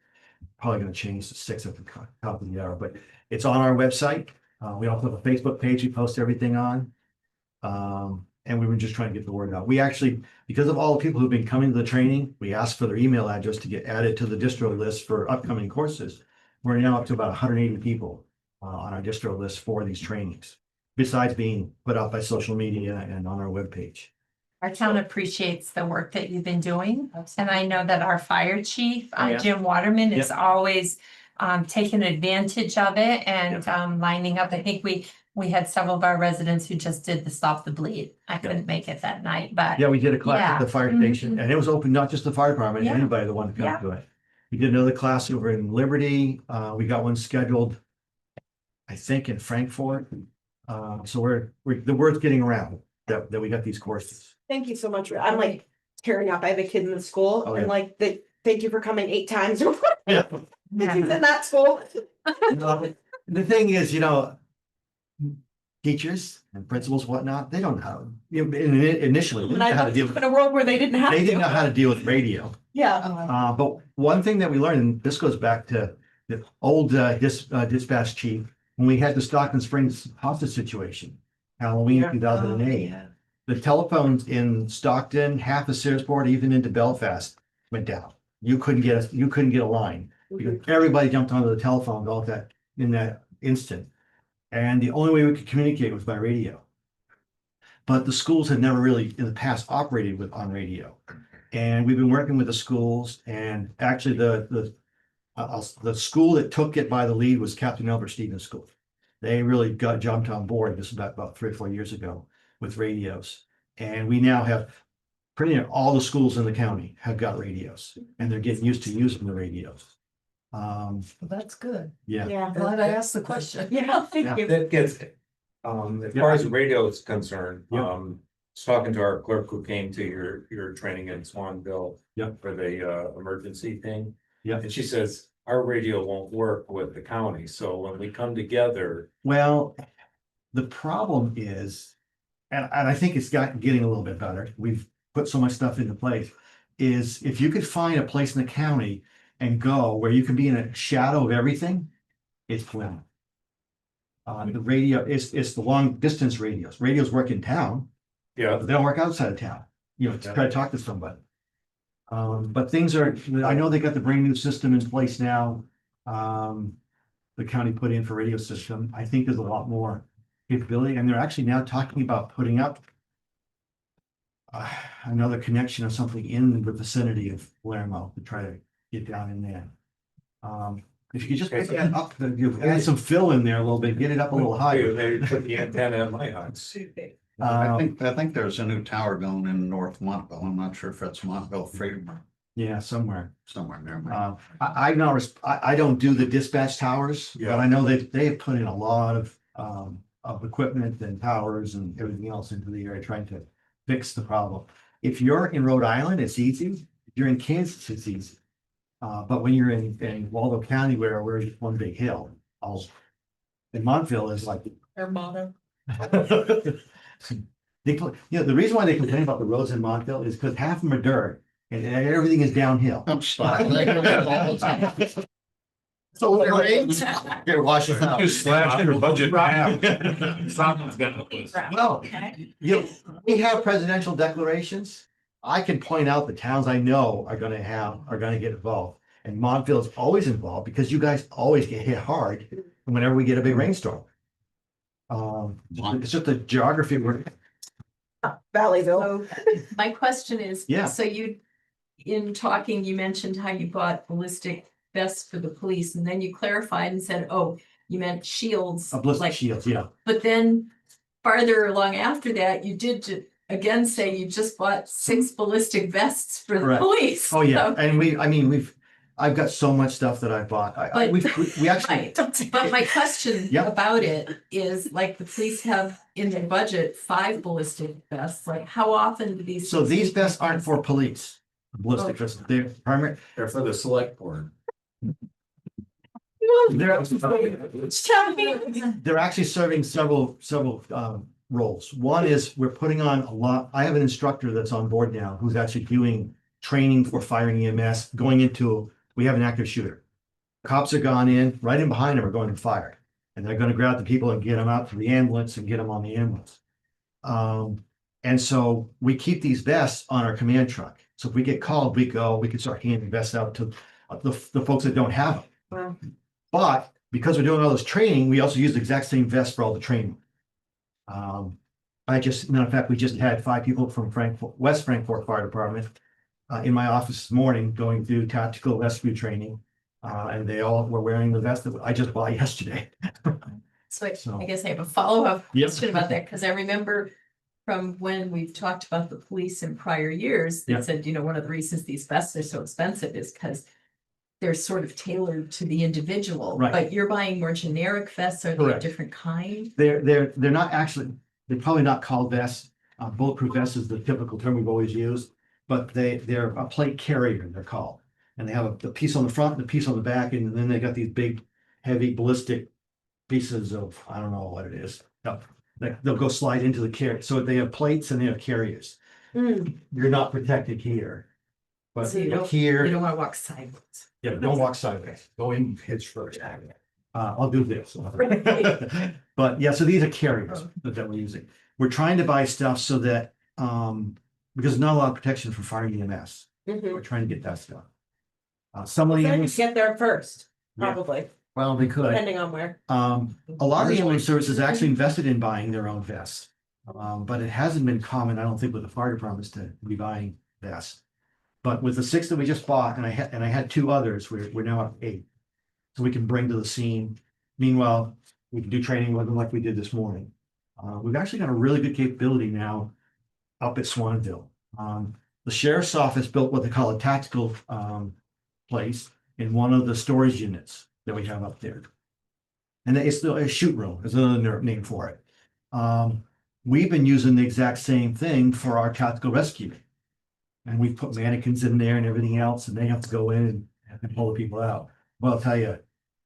Probably going to change to 6 at the top of the hour, but it's on our website. We also have a Facebook page we post everything on. And we were just trying to get the word out. We actually, because of all the people who've been coming to the training, we asked for their email address to get added to the distro list for upcoming courses. We're now up to about 180 people on our distro list for these trainings, besides being put out by social media and on our webpage. Our town appreciates the work that you've been doing. And I know that our fire chief, yeah. Jim Waterman, is always taking advantage of it and lining up. I think we had several of our residents who just did the Stop the Bleed. I couldn't make it that night, but Yeah, we did a class at the fire station, Mhm. and it was open not just the fire department, Yeah. anybody that wanted to Yeah. come to it. We did another class over in Liberty. We got one scheduled, I think, in Frankfort. So the word's getting around that we got these courses. Thank you so much. I'm like tearing up. I have a kid in the school Oh, and yeah. like thank you for coming 8 times. Yeah. He's in that school. The thing is, teachers and principals, whatnot, they don't know how, initially, they And didn't I know how to lived deal, in a world where they didn't have they didn't know to. how to deal with radio. Yeah. But one thing that we learned, and this goes back to the old dispatch chief, when we had the Stockton Springs hostage situation, Halloween 2008. The telephones in Stockton, half of Searsport, even into Belfast, went down. You couldn't get a line. Because everybody jumped onto the telephone all that in that instant. And the only way we could communicate was by radio. But the schools had never really in the past operated on radio. And we've been working with the schools, and actually the school that took it by the lead was Captain Albert Stevens School. They really jumped on board this about 3 or 4 years ago with radios. And we now have pretty much all the schools in the county have got radios, and they're getting used to using the radios. Well, that's good. Yeah. Yeah. Glad I asked the question. Yeah. Thank you. That gets, as far as radio is concerned, Yeah. I was talking to our clerk who came to your training in Swanville. Yeah. For the emergency thing. Yeah. And she says, our radio won't work with the county, so when we come together. Well, the problem is, and I think it's getting a little bit better. We've put so much stuff into place, is if you could find a place in the county and go where you can be in a shadow of everything, it's plenty. The radio is the long distance radios. Radios work in town, Yeah. but they don't work outside of town, to try to talk to somebody. But things are, I know they got the brand new system in place now. The county put in for radio system. I think there's a lot more capability, and they're actually now talking about putting up another connection or something in the vicinity of Palermo to try to get down in there. If you could just pick that up, you add some fill in there a little bit, get it up a little higher. They put the antenna in my house. I think there's a new tower going in North Montville. I'm not sure if it's Montville, Freedom, Yeah, somewhere. somewhere near. I don't do the dispatch towers, Yeah. but I know they have put in a lot of equipment and towers and everything else into the area trying to fix the problem. If you're in Rhode Island, it's easy. If you're in Kansas, it's easy. But when you're in Waldo County, where we're just one big hill, in Montville is like. Our motto. The reason why they complain about the roads in Montville is because half of them are dirt and everything is downhill. I'm sorry. So what rains? Here, wash it out. You slashed your budget in half. Something's gonna lose. Well, we have presidential declarations. I can point out the towns I know are gonna get involved. And Montville is always involved because you guys always get hit hard whenever we get a big rainstorm. It's just the geography we're. Valleyville. So my question is. Yeah. So in talking, you mentioned how you bought ballistic vests for the police, and then you clarified and said, oh, you meant shields. Ballistic shields, yeah. But then farther along after that, you did again say you just bought 6 ballistic vests for the Correct. police. Oh, yeah, So- and I've got so much stuff that I bought. But- We actually. Right, but my question Yep. about it is, like, the police have in their budget 5 ballistic vests, like, how often do these? So things these need- vests aren't for police. Ballistic vests, they're primary. They're for the select board. They're Tell me. they're actually serving several roles. One is we're putting on a lot. I have an instructor that's on board now who's actually doing training for fire and EMS, going into, we have an active shooter. Cops are gone in, right in behind them are going to fire. And they're gonna grab the people and get them out to the ambulance and get them on the ambulance. And so we keep these vests on our command truck. So if we get called, we can start handing vests out to the folks that don't have them. But because we're doing all this training, we also use the exact same vest for all the training. Matter of fact, we just had 5 people from West Frankfort Fire Department in my office this morning going through tactical rescue training. And they all were wearing the vest that I just bought yesterday. So I guess I have a follow-up Yep. question about that, because I remember from when we've talked about the police in prior years, Yeah. that said, one of the reasons these vests are so expensive is because they're sort of tailored to the individual. Right. But you're buying more generic vests, are they a Correct. different kind? They're not actually, they're probably not called vests. Bulletproof vest is the typical term we've always used, but they're a plate carrier, they're called. And they have the piece on the front, the piece on the back, and then they got these big, heavy ballistic pieces of, I don't know what it is. They'll go slide into the carrier. So they have plates and they have carriers. You're not protected here. But So you don't here, want to walk sideways. yeah, don't walk sideways. Go in heads first. I'll do this. But yeah, so these are carriers that we're using. We're trying to buy stuff so that, because there's not a lot of protection for fire and EMS. We're trying to get that stuff. Some of the ambulance, Get there first, Yeah. probably, well, they could. depending on where. A lot of the ambulance services actually invested in buying their own vests. But it hasn't been common, I don't think, with the fire departments to be buying vests. But with the 6 that we just bought, and I had 2 others, we're now up to 8. So we can bring to the scene. Meanwhile, we can do training with them like we did this morning. We've actually got a really good capability now up at Swanville. The sheriff's office built what they call a tactical place in one of the storage units that we have up there. And it's still a shoot room, is another name for it. We've been using the exact same thing for our tactical rescue. And we've put mannequins in there and everything else, and they have to go in and pull the people out. Well, I'll tell you,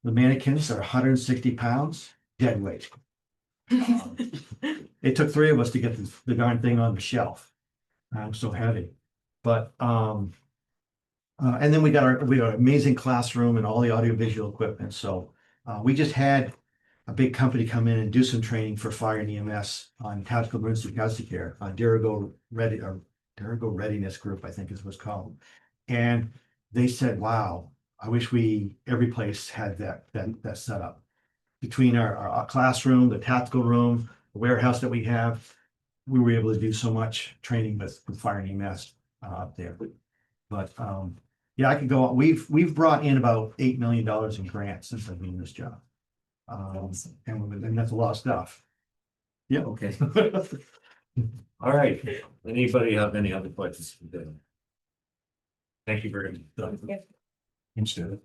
the mannequins are 160 pounds, dead weight. It took 3 of us to get the darn thing on the shelf. I'm so heavy. But and then we got an amazing classroom and all the audiovisual equipment. So we just had a big company come in and do some training for fire and EMS on tactical emergency casualty care, Dirigo Readiness Group, I think is what's called. And they said, wow, I wish every place had that set up. Between our classroom, the tactical room, the warehouse that we have, we were able to do so much training with fire and EMS up there. But yeah, I could go on. We've brought in about $8 million in grants since I've been in this job. And that's a lot of stuff. Yeah. Okay. All right. Anybody have any other questions? Thank you very much. Instead.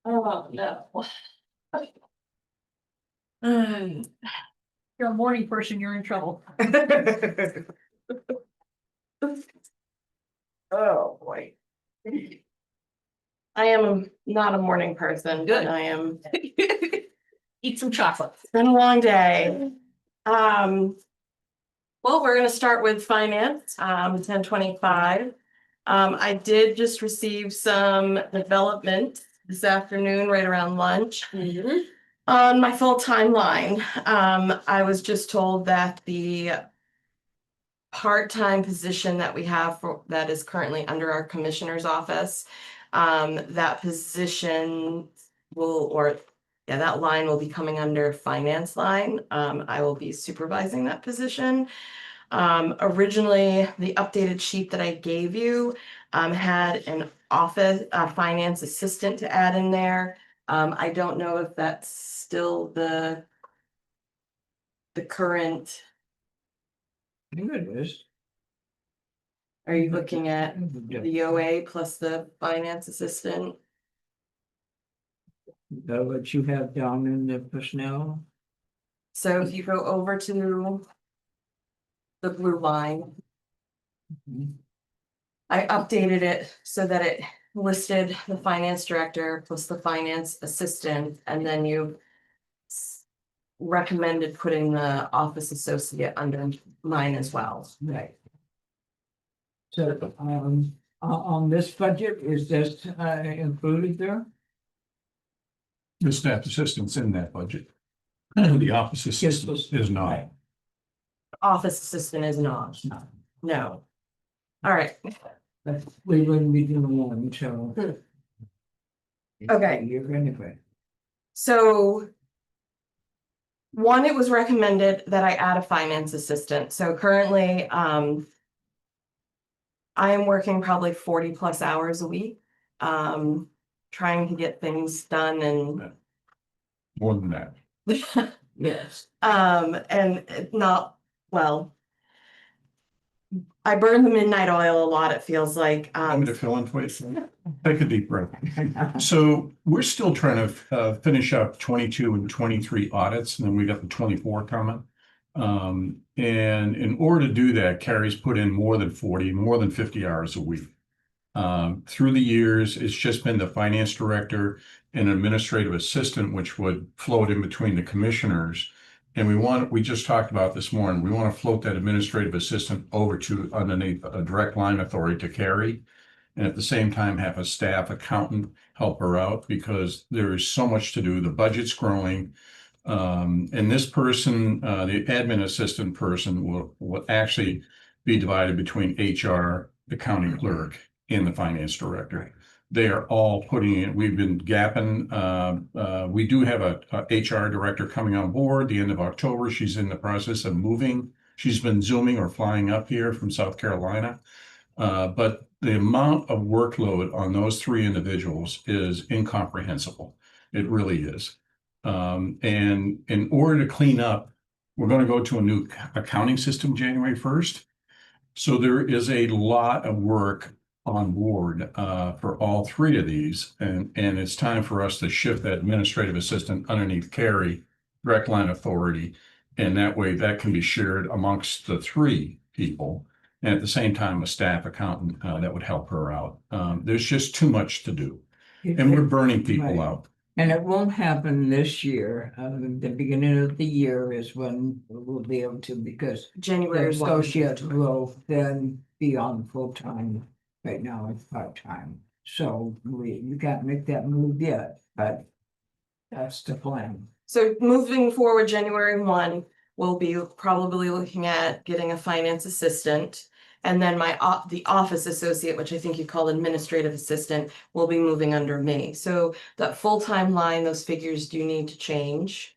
Oh, no. You're a morning person, you're in trouble. Oh, boy. I am not a morning person, but Good. I am, Eat some chocolate. it's been a long day. Well, we're gonna start with finance, 1025. I did just receive some development this afternoon, right around lunch. On my full-time line, I was just told that the part-time position that we have for, that is currently under our commissioner's office, that position will, or yeah, that line will be coming under finance line. I will be supervising that position. Originally, the updated sheet that I gave you, had an office, finance assistant to add in there. I don't know if that's still the current, I think it is. are you looking at the OA plus the finance assistant? What you have down in the personnel. So if you go over to the blue line, I updated it so that it listed the finance director plus the finance assistant, and then you recommended putting the office associate under mine as well. Right. So, on this budget, is this, included there? The staff assistant's in that budget. The office assistant is not. Office assistant is not, no. All right, But we wouldn't be doing one, so. Okay. You're anyway. so one, it was recommended that I add a finance assistant. So currently, I am working probably 40+ hours a week, trying to get things done and More than that. Yes. and not, well, I burn the midnight oil a lot, it feels like. Want me to fill in for you? Take a deep breath. So we're still trying to finish up 22 and 23 audits, and then we got the 24 coming. And in order to do that, Carrie's put in more than 50 hours a week. Through the years, it's just been the finance director and administrative assistant, which would float in between the commissioners. And we just talked about this morning, we want to float that administrative assistant over to underneath a direct line authority to Carrie. And at the same time, have a staff accountant help her out because there is so much to do. The budget's growing. And this person, the admin assistant person will actually be divided between HR, the county clerk, and the finance director. They are all putting in, we've been gapping, we do have a HR director coming on board the end of October. She's in the process of moving. She's been Zooming or flying up here from South Carolina. But the amount of workload on those three individuals is incomprehensible. It really is. And in order to clean up, we're going to go to a new accounting system January 1st. So there is a lot of work on board for all three of these. And it's time for us to shift that administrative assistant underneath Carrie, direct line authority. And that way that can be shared amongst the three people. And at the same time, a staff accountant that would help her out. There's just too much to do. And we're burning people Right. out. And it won't happen this year. The beginning of the year is when we'll be able to, because January. the associate will then be on full-time. Right now it's part-time. So you can't make that move yet, but that's the plan. So moving forward, January 1, we'll be probably looking at getting a finance assistant. And then the office associate, which I think you call administrative assistant, will be moving under me. So that full-time line, those figures do need to change.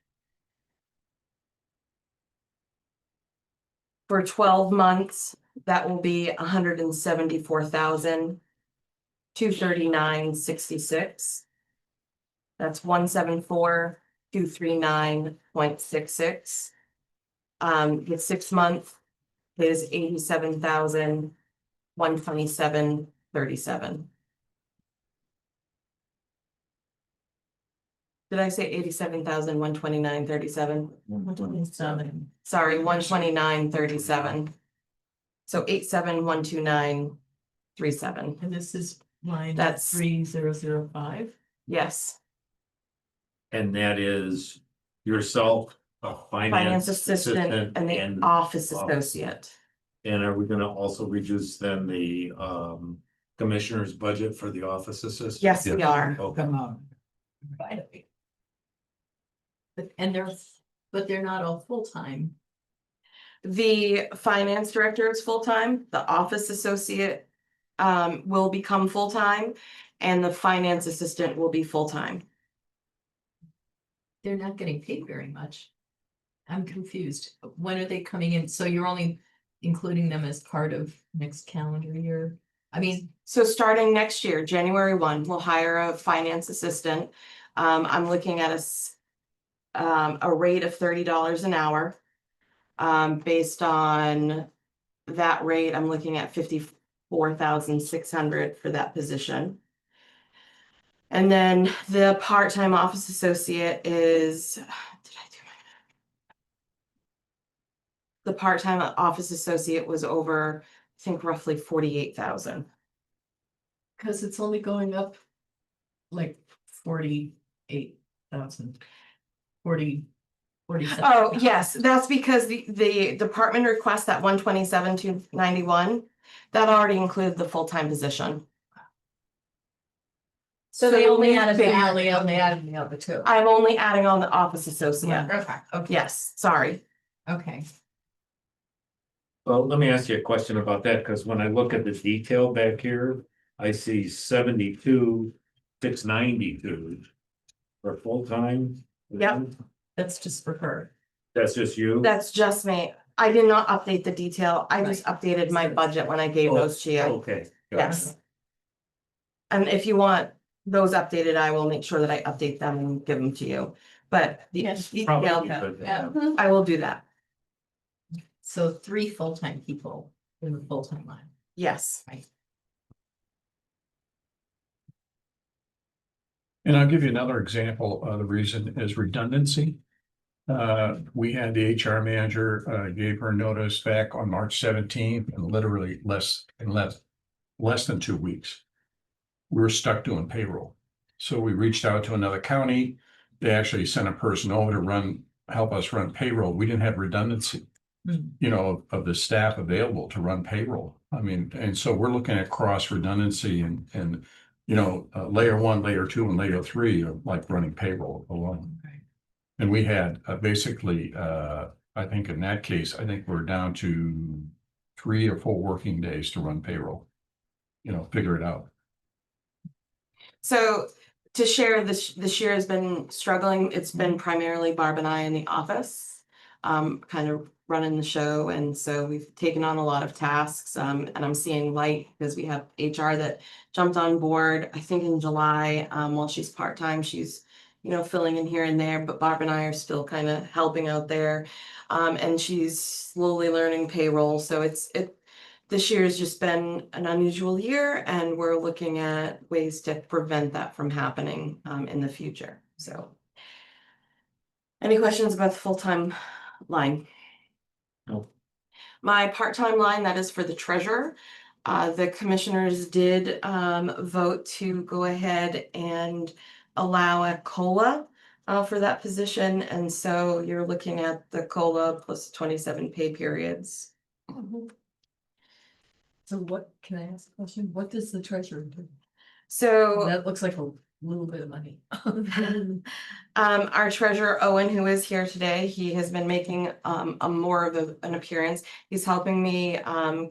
For 12 months, that will be 174,239.66. That's 174,239.66. The 6 month is 87,127.37. Did I say 87,129.37? 127. Sorry, 129.37. So 87,129.37. And this is line That's- 3005. Yes, And that is yourself, a finance assistant and the office associate. And are we gonna also reduce then the commissioner's budget for the office assistant? Yes, we are. Okay. Come on. And but they're not all full-time. The finance director is full-time, the office associate will become full-time, and the finance assistant will be full-time. They're not getting paid very much. I'm confused. When are they coming in? So you're only including them as part of next calendar year? I mean, So starting next year, January 1, we'll hire a finance assistant. I'm looking at a rate of $30 an hour. Based on that rate, I'm looking at 54,600 for that position. And then the part-time office associate is, the part-time office associate was over, I think roughly 48,000. because it's only going up like 48,000. 47. Oh, yes, that's because the department requests that 127,291, that already included the full-time position. So they only we've added the been- alley, only added the other two. I'm only adding on the office associate. Okay. Yes, sorry. Okay. Well, let me ask you a question about that, because when I look at the detail back here, I see 72,692 for full-time. Yep. That's just for her. That's just you? That's just me. I did not update the detail. I just updated my budget when I gave those to you. Okay. got it. Yes. And if you want those updated, I will make sure that I update them and give them to you. But the Yes, Probably detail, good to Yeah. have. I will do that. So 3 full-time people in the full-time line. Yes. And I'll give you another example. The reason is redundancy. We had the HR manager, gave her notice back on March 17th, and literally less than 2 weeks. We were stuck doing payroll. So we reached out to another county. They actually sent a person over to help us run payroll. We didn't have redundancy, of the staff available to run payroll. I mean, and so we're looking at cross redundancy and layer 1, layer 2, and layer 3 of like running payroll alone. And we had basically, I think in that case, I think we're down to 3 or 4 working days to run payroll. Figure it out. So to share, this year has been struggling. It's been primarily Barb and I in the office, kind of running the show. And so we've taken on a lot of tasks, and I'm seeing light because we have HR that jumped on board, I think in July, while she's part-time, she's, filling in here and there, but Barb and I are still kind of helping out there. And she's slowly learning payroll. So this year has just been an unusual year, and we're looking at ways to prevent that from happening in the future. So any questions about the full-time line? No. My part-time line, that is for the treasurer. The commissioners did vote to go ahead and allow a COLA for that position. And so you're looking at the COLA plus 27 pay periods. So what, can I ask a question? What does the treasurer do? So That looks like a little bit of money. our treasurer Owen, who is here today, he has been making a more of an appearance. He's helping me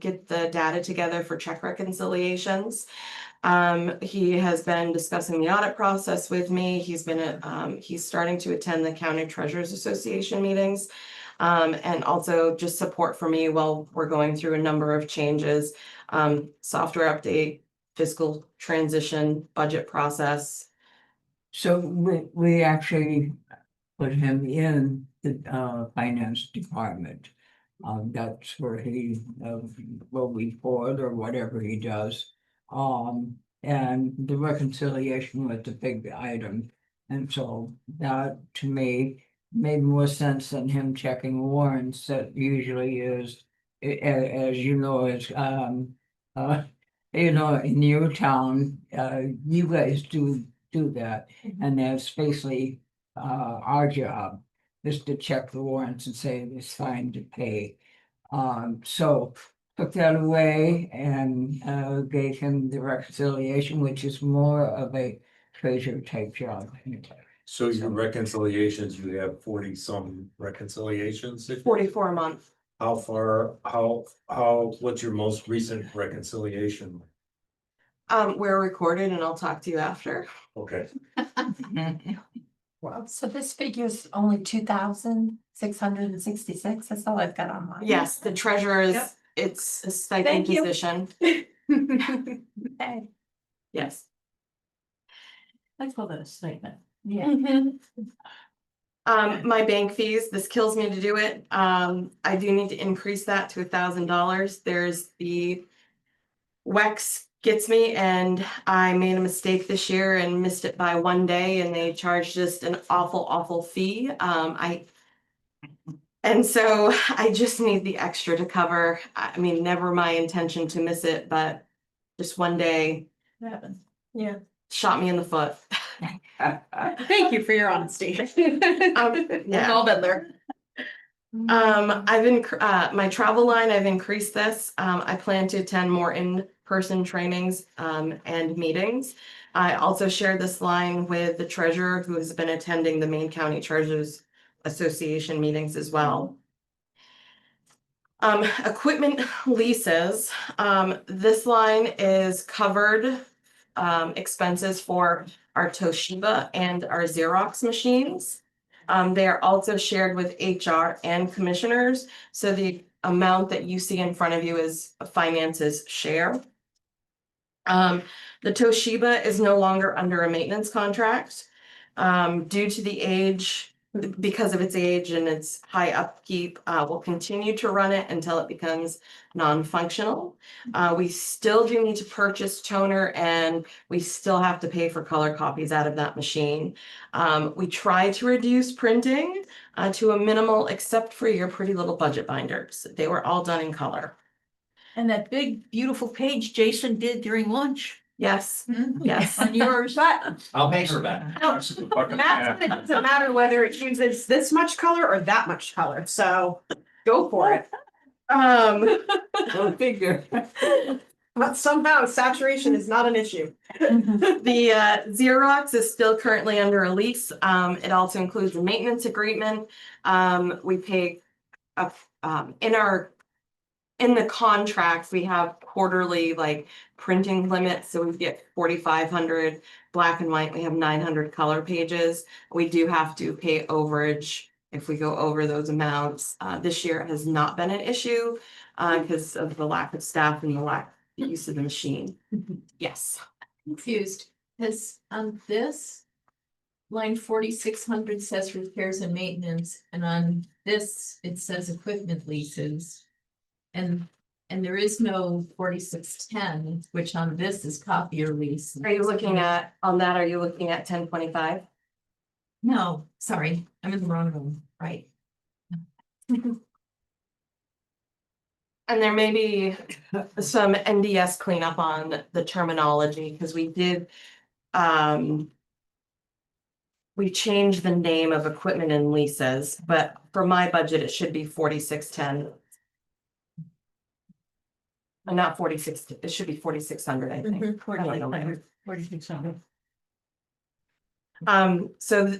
get the data together for check reconciliations. He has been discussing the audit process with me. He's starting to attend the County Treasurers Association meetings. And also just support for me while we're going through a number of changes, software update, fiscal transition, budget process. So we actually put him in the finance department. That's where he will report or whatever he does. And the reconciliation was the big item And so that to me made more sense than him checking warrants that usually is, as you know, is, in your town, you guys do that. And that's basically, our job is to check the warrants and say it's fine to pay. So took that away and, gave him the reconciliation, which is more of a treasure type job. So your reconciliations, you have 40 some reconciliations? 44 a month. How far, what's your most recent reconciliation? We're recorded and I'll talk to you after. Okay. Wow. So this figure is only 2,666. That's all I've got on mine. Yes, the treasurer is, Yep. it's a stipend Thank you. position. Okay. Yes. I call that a statement. Yeah. My bank fees, this kills me to do it. I do need to increase that to $1,000. There's the WEX gets me, and I made a mistake this year and missed it by 1 day, and they charged just an awful fee. And so I just need the extra to cover. I mean, never my intention to miss it, but just 1 day Happened. Yeah. shot me in the foot. Thank you for your honesty. We've Yeah. all been there. My travel line, I've increased this. I plan to attend more in-person trainings, and meetings. I also shared this line with the treasurer who has been attending the Maine County Treasurers Association meetings as well. Equipment leases, this line is covered, expenses for our Toshiba and our Xerox machines. They are also shared with HR and commissioners, so the amount that you see in front of you is finance's share. The Toshiba is no longer under a maintenance contract. Due to the age, because of its age and its high upkeep, we'll continue to run it until it becomes non-functional. We still do need to purchase toner, and we still have to pay for color copies out of that machine. We try to reduce printing to a minimal, except for your pretty little budget binders. They were all done in color. And that big, beautiful page Jason did during lunch. Yes, Mhm. yes. On yours. I'll pay for that. Matt, it doesn't matter whether it uses this much color or that much color, so go for it. Go figure. But somehow saturation is not an issue. The Xerox is still currently under a lease. It also includes a maintenance agreement. We pay in the contract, we have quarterly like printing limits, so we get 4,500 black and white. We have 900 color pages. We do have to pay overage if we go over those amounts. This year has not been an issue because of the lack of staff and the lack of use of the machine. Yes. Confused, because on this line 4,600 says repairs and maintenance, and on this, it says equipment leases. And there is no 4,610, which on this is copier lease. Are you looking at, on that, are you looking at 1025? No, sorry, I'm in the wrong room, right? And there may be some NDS cleanup on the terminology, because we did, we changed the name of equipment and leases, but for my budget, it should be 4610. Not 46, it should be 4,600, I think. I don't know. 4,600. So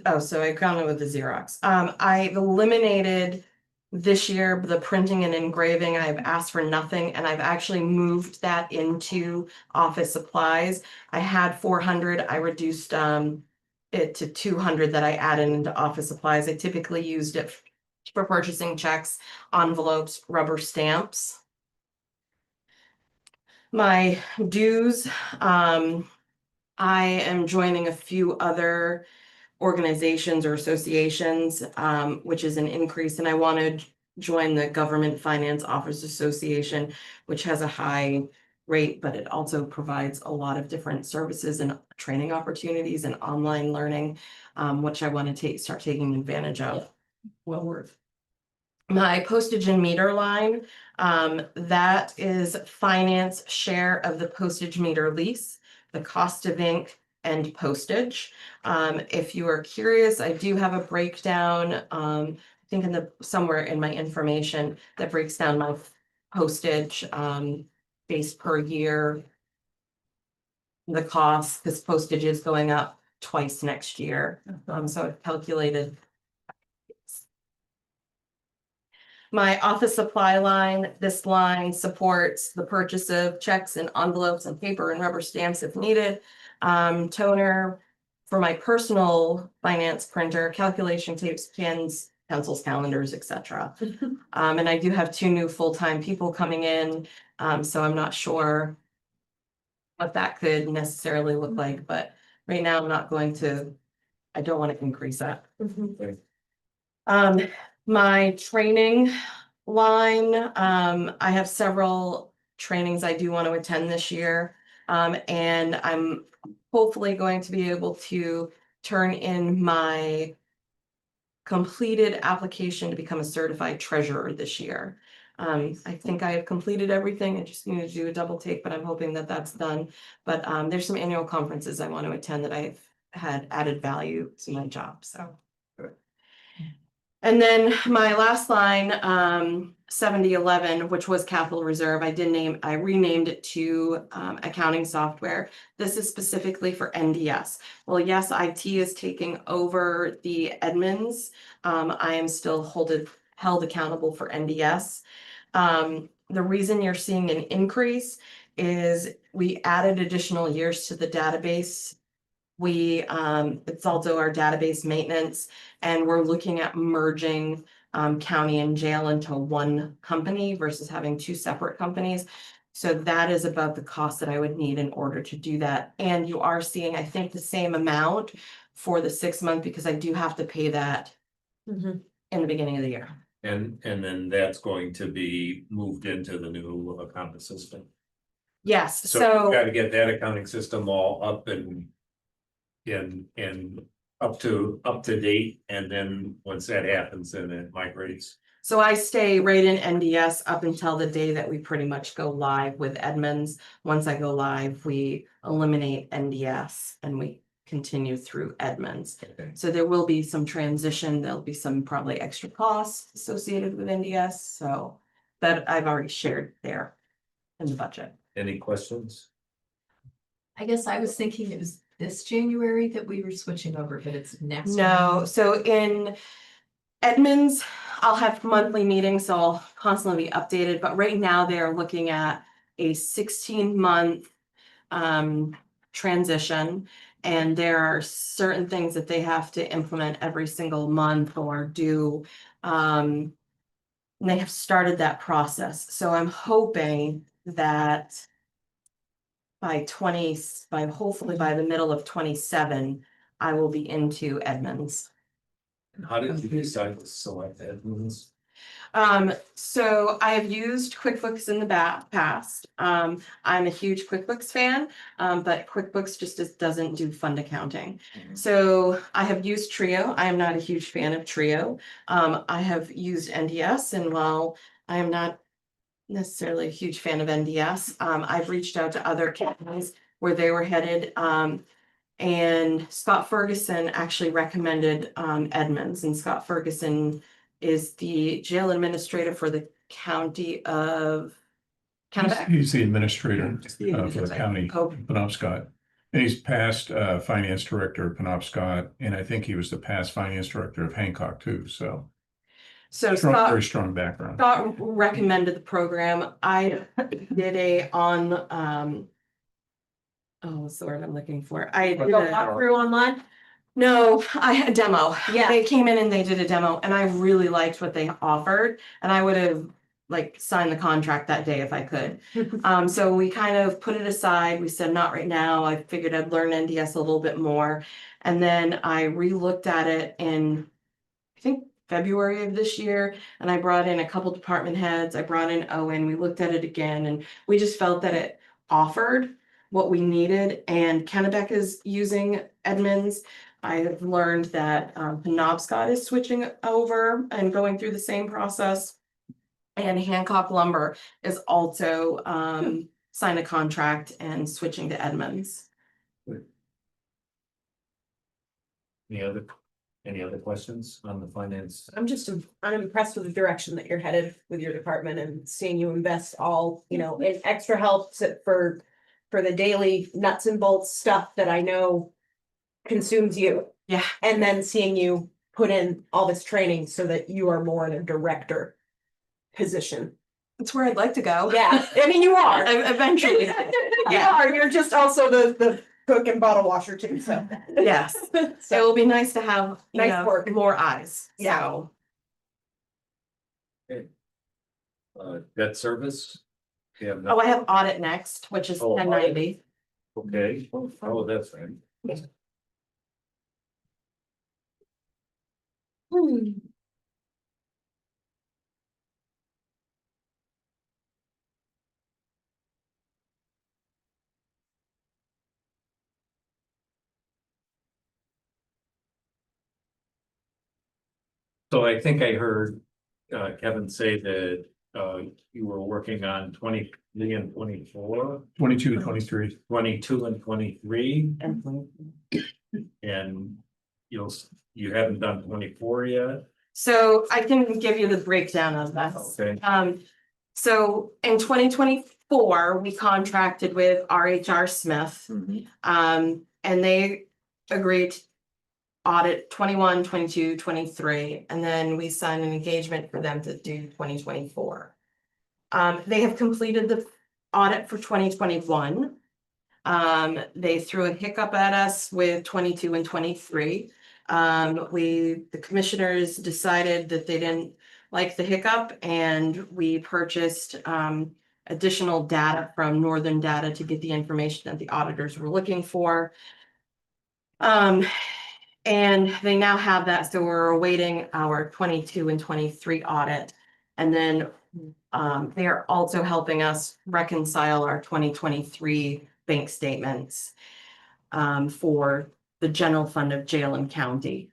I counted with the Xerox. I've eliminated this year the printing and engraving. I've asked for nothing, and I've actually moved that into office supplies. I had 400, I reduced it to 200 that I added into office supplies. I typically used it for purchasing checks, envelopes, rubber stamps. My dues, I am joining a few other organizations or associations, which is an increase, and I want to join the Government Finance Officers Association, which has a high rate, but it also provides a lot of different services and training opportunities and online learning, which I want to start taking advantage of. Well worth. My postage and meter line, that is finance share of the postage meter lease, the cost of ink and postage. If you are curious, I do have a breakdown, I think somewhere in my information that breaks down my postage, based per year. The cost, because postage is going up twice next year. So I've calculated. My office supply line, this line supports the purchase of checks and envelopes and paper and rubber stamps if needed. Toner for my personal finance printer, calculation tapes, pens, pencils, calendars, etc. And I do have 2 new full-time people coming in, so I'm not sure what that could necessarily look like, but right now I'm not going to, I don't want to increase that. My training line, I have several trainings I do want to attend this year. And I'm hopefully going to be able to turn in my completed application to become a certified treasurer this year. I think I have completed everything. I just need to do a double take, but I'm hoping that that's done. But there's some annual conferences I want to attend that I've had added value to my job, so. And then my last line, 7011, which was capital reserve, I renamed it to accounting software. This is specifically for NDS. Well, yes, IT is taking over the admins. I am still held accountable for NDS. The reason you're seeing an increase is we added additional years to the database. It's also our database maintenance, and we're looking at merging county and jail into one company versus having 2 separate companies. So that is about the cost that I would need in order to do that. And you are seeing, I think, the same amount for the 6 month, because I do have to pay that in the beginning of the year. And then that's going to be moved into the new accounting system. Yes, So so. you gotta get that accounting system all up and up to date, and then once that happens, then it migrates. So I stay right in NDS up until the day that we pretty much go live with Edmonds. Once I go live, we eliminate NDS and we continue through Edmonds. Okay. So there will be some transition. There'll be some probably extra costs associated with NDS. So that I've already shared there in the budget. Any questions? I guess I was thinking it was this January that we were switching over, but it's next. No, so in Edmonds, I'll have monthly meetings, so I'll constantly be updated, but right now they're looking at a 16-month transition. And there are certain things that they have to implement every single month or do. And they have started that process. So I'm hoping that hopefully by the middle of 27, I will be into Edmonds. How did you decide to select Edmonds? So I have used QuickBooks in the past. I'm a huge QuickBooks fan, but QuickBooks just doesn't do fund accounting. So I have used Trio. I am not a huge fan of Trio. I have used NDS, and while I am not necessarily a huge fan of NDS, I've reached out to other companies where they were headed. And Scott Ferguson actually recommended Edmonds, and Scott Ferguson is the jail administrator for the county of Kennebec. He's the administrator for the administrator. county, Oh. Penobscot. And he's past finance director of Penobscot, and I think he was the past finance director of Hancock too, so. So Very strong background. Scott recommended the program. I did what's the word I'm looking for? I did a Walkthrough online? No, I had a demo. Yeah. They came in and they did a demo, and I really liked what they offered, and I would have signed the contract that day if I could. So we kind of put it aside. We said, not right now. I figured I'd learn NDS a little bit more. And then I re-looked at it in, I think, February of this year, and I brought in a couple department heads. I brought in Owen. We looked at it again, and we just felt that it offered what we needed, and Kennebec is using Edmunds. I have learned that Penobscot is switching over and going through the same process. And Hancock Lumber is also signed a contract and switching to Edmunds. Any other questions on the finance? I'm impressed with the direction that you're headed with your department and seeing you invest all, you know, in extra help for the daily nuts and bolts stuff that I know consumes you. Yeah. And then seeing you put in all this training so that you are more in a director position. That's where I'd like to go. Yeah, I mean, you are. Eventually. You are, you're just also the cook and bottle washer too, so. Yes. It will be nice to have, you Nice know, work. more eyes. Yeah. So, Debt service? Yeah. oh, I have audit next, which is Oh, 1090. Okay, oh, that's right. So I think I heard Kevin say that you were working on 24, 22, 23. 22 and 23, and you haven't done 24 yet. So I can give you the breakdown of this. Okay. So in 2024, we contracted with RHR Smith. And they agreed to audit 21, 22, 23, and then we signed an engagement for them to do 2024. They have completed the audit for 2021. They threw a hiccup at us with 22 and 23. The commissioners decided that they didn't like the hiccup, and we purchased additional data from Northern Data to get the information that the auditors were looking for. And they now have that, so we're awaiting our 22 and 23 audit. And then they are also helping us reconcile our 2023 bank statements for the general fund of jail and county.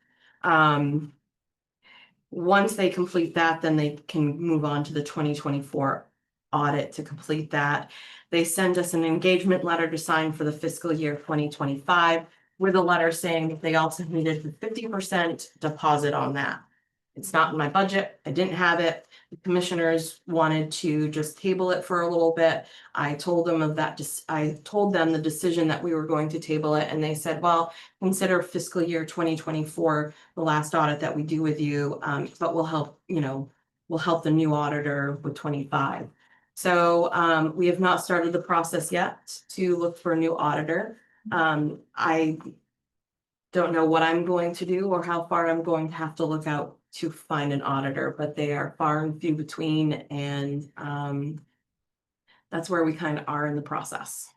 Once they complete that, then they can move on to the 2024 audit to complete that. They send us an engagement letter to sign for the fiscal year 2025 with a letter saying that they also needed the 50% deposit on that. It's not in my budget. I didn't have it. The commissioners wanted to just table it for a little bit. I told them of that. I told them the decision that we were going to table it, and they said, well, consider fiscal year 2024 the last audit that we do with you, but we'll help, we'll help the new auditor with 25. So we have not started the process yet to look for a new auditor. I don't know what I'm going to do or how far I'm going to have to look out to find an auditor, but they are far and few between, and that's where we kind of are in the process.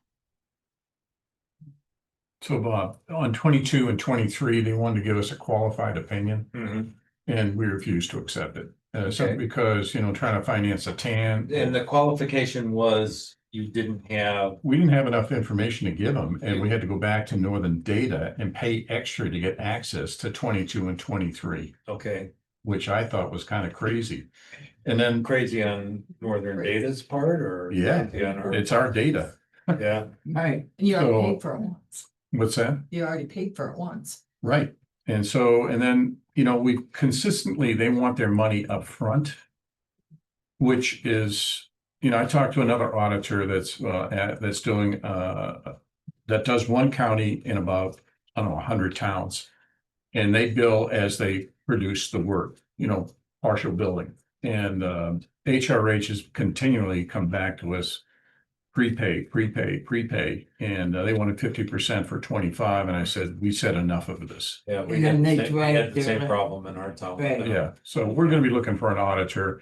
So Bob, on 22 and 23, they wanted to give us a qualified opinion, and we refused to accept it. So because, trying to finance a TAN. And the qualification was we didn't have enough information to give them, and we had to go back to Northern Data and pay extra to get access to 22 and 23. Okay. Which I thought was kind of crazy. And then Crazy on Northern Data's part, or? Yeah, it's our data. Yeah. Right. You already So- paid for it once. What's that? You already paid for it once. Right. And so, and then, we consistently, they want their money up front, which is, I talked to another auditor that's doing, that does one county in about, 100 towns. And they bill as they produce the work, partial billing. And HRH has continually come back to us, prepay. And they wanted 50% for 25. And I said, we said enough of this. Yeah, we And then had they the same, we had the same drive problem in our town. Right. Yeah, so we're gonna be looking for an auditor.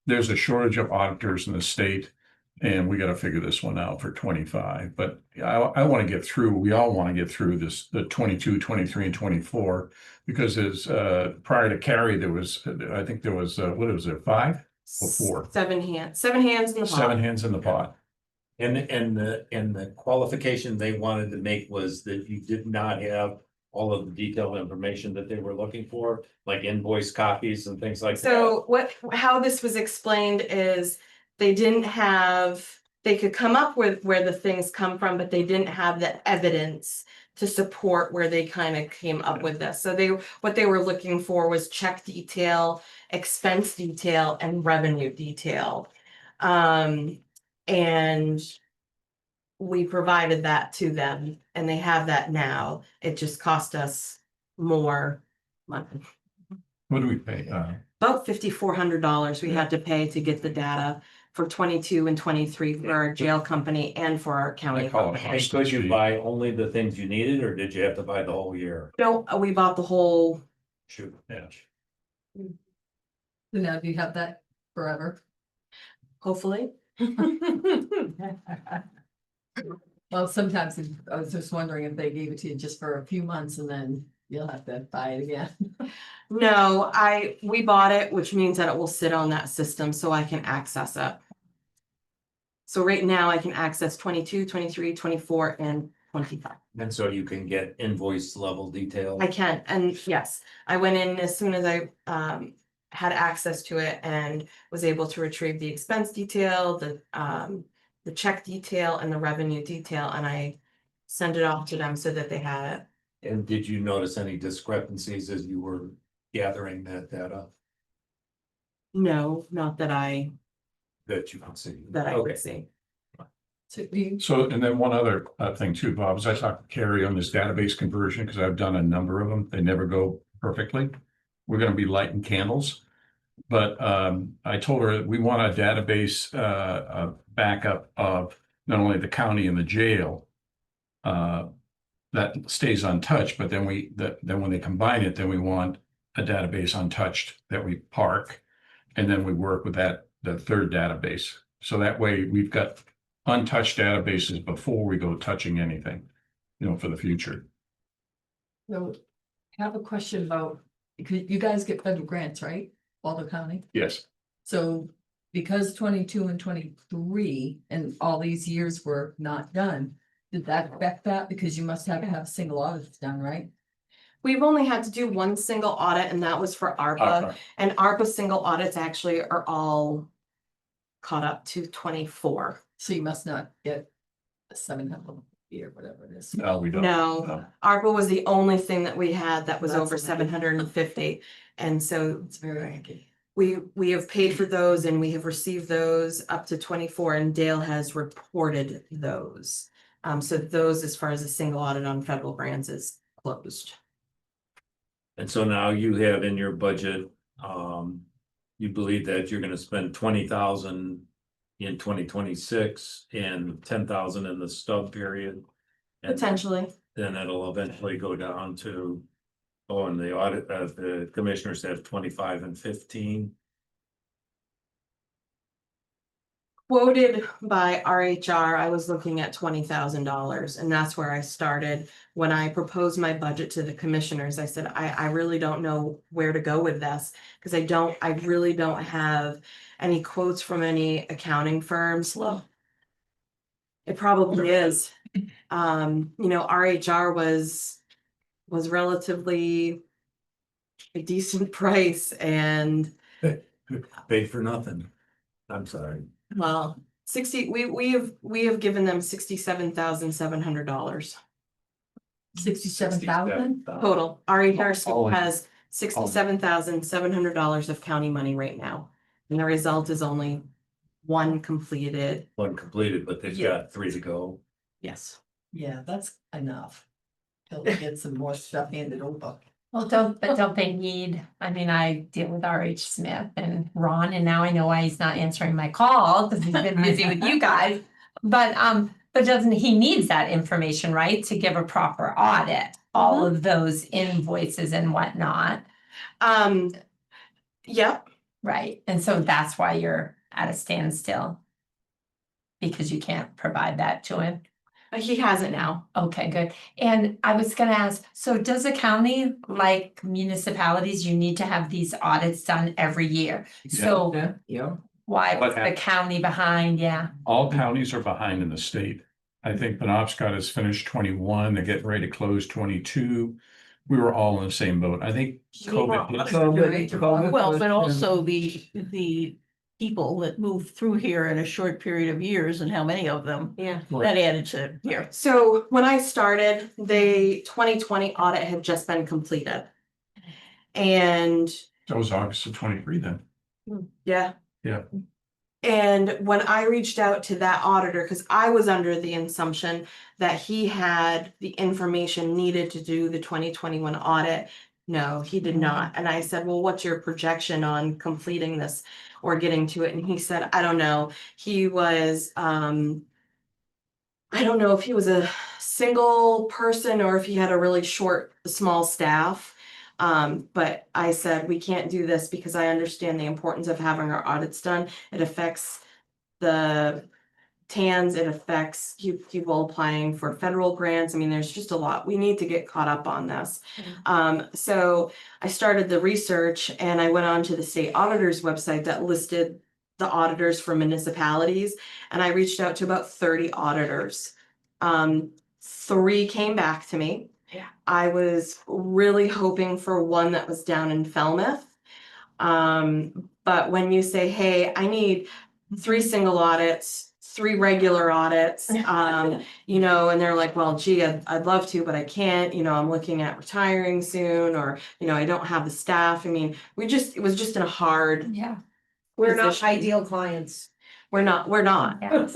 There's a shortage of auditors in the state. And we gotta figure this one out for 25, but I wanna get through, we all wanna get through this, the 22, 23, and 24. Because as prior to Carrie, there was, I think there was, what was there, 5 or 4? 7 hands in the pot. 7 hands in the pot. And the qualification they wanted to make was that you did not have all of the detailed information that they were looking for, like invoice copies and things like that. So how this was explained is they didn't have, they could come up with where the things come from, but they didn't have the evidence to support where they kind of came up with this. So what they were looking for was check detail, expense detail, and revenue detail. And we provided that to them and they have that now. It just cost us more money. What do we pay? About $5,400 we had to pay to get the data for 22 and 23 for our jail company and for our county. I call it company. And could you buy only the things you needed, or did you have to buy the whole year? No, we bought the whole, Shoot, yeah. So now do you have that forever? hopefully. Well, sometimes I was just wondering if they gave it to you just for a few months and then you'll have to buy it again. No, we bought it, which means that it will sit on that system so I can access it. So right now I can access 22, 23, 24, and 25. And so you can get invoice level detail. I can, and yes, I went in as soon as I had access to it and was able to retrieve the expense detail, the check detail, and the revenue detail, and I sent it off to them so that they had it. And did you notice any discrepancies as you were gathering that data No, not that that you can see? I Okay. could see. So, and then one other thing too, Bob, is I talked to Carrie on this database conversion, because I've done a number of them. They never go perfectly. We're gonna be lighting candles. But I told her we want a database backup of not only the county and the jail. That stays untouched, but then then when they combine it, then we want a database untouched that we park. And then we work with the third database. So that way we've got untouched databases before we go touching anything, for the future. So I have a question about, because you guys get federal grants, right? Waldo County? Yes. So because 22 and 23 and all these years were not done, did that affect that? Because you must have single audits done, right? We've only had to do one single audit, and that was for ARPA. And ARPA single audits actually are all caught up to 24. So you must not get a 700 a year, whatever it is. No, we don't. No, ARPA was the only thing that we had that was That's over amazing. 750. And so It's very lucky. we have paid for those and we have received those up to 24, and Dale has reported those. So those, as far as a single audit on federal grants, is closed. And so now you have in your budget, you believe that you're gonna spend 20,000 in 2026 and 10,000 in the stub period. And Potentially. then it'll eventually go down to, and the audit, the commissioners have 25 and 15. Quoted by RHR, I was looking at $20,000, and that's where I started. When I proposed my budget to the commissioners, I said, I really don't know where to go with this, because I really don't have any quotes from any accounting firms. Well, it probably is. RHR was relatively a decent price, and Paid for nothing. I'm sorry. well, we have given them $67,700 $67,000? total. RHR has Oh. $67,700 of county money right now. And the result is only one completed. One completed, but they've got 3 to go. Yes. Yeah, that's enough. Till they get some more stuff handed over. Well, don't they need, I mean, I deal with RH Smith and Ron, and now I know why he's not answering my call, because he's been busy with you guys. But doesn't, he needs that information, right, to give a proper audit, all of those invoices and whatnot. Yep. Right, and so that's why you're at a standstill. Because you can't provide that to him. He has it now. Okay, good. And I was gonna ask, so does a county, like municipalities, you need to have these audits done every year? So Yeah. why What was the happened? county behind, yeah. All counties are behind in the state. I think Penobscot has finished 21, they're getting ready to close 22. We were all in the same boat. I think COVID hit. Well, but also the people that moved through here in a short period of years and how many of them, Yeah. that added to here. So when I started, the 2020 audit had just been completed. And That was August of 23 then. yeah. Yeah. And when I reached out to that auditor, because I was under the assumption that he had the information needed to do the 2021 audit. No, he did not. And I said, well, what's your projection on completing this or getting to it? And he said, I don't know. He was, I don't know if he was a single person or if he had a really small staff. But I said, we can't do this because I understand the importance of having our audits done. It affects the TANs, it affects people applying for federal grants. I mean, there's just a lot. We need to get caught up on this. So I started the research and I went on to the state auditor's website that listed the auditors for municipalities. And I reached out to about 30 auditors. 3 came back to me. Yeah. I was really hoping for one that was down in Falmouth. But when you say, hey, I need 3 single audits, 3 regular audits, you know, and they're like, well, gee, I'd love to, but I can't, you know, I'm looking at retiring soon, or, you know, I don't have the staff. I mean, it was just in a hard. Yeah. We're not position. ideal clients. We're not. Yes.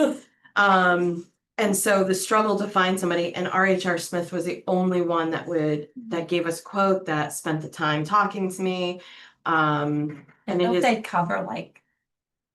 And so the struggle to find somebody, and RHR Smith was the only one that gave us a quote, that spent the time talking to me. And And it don't is, they cover like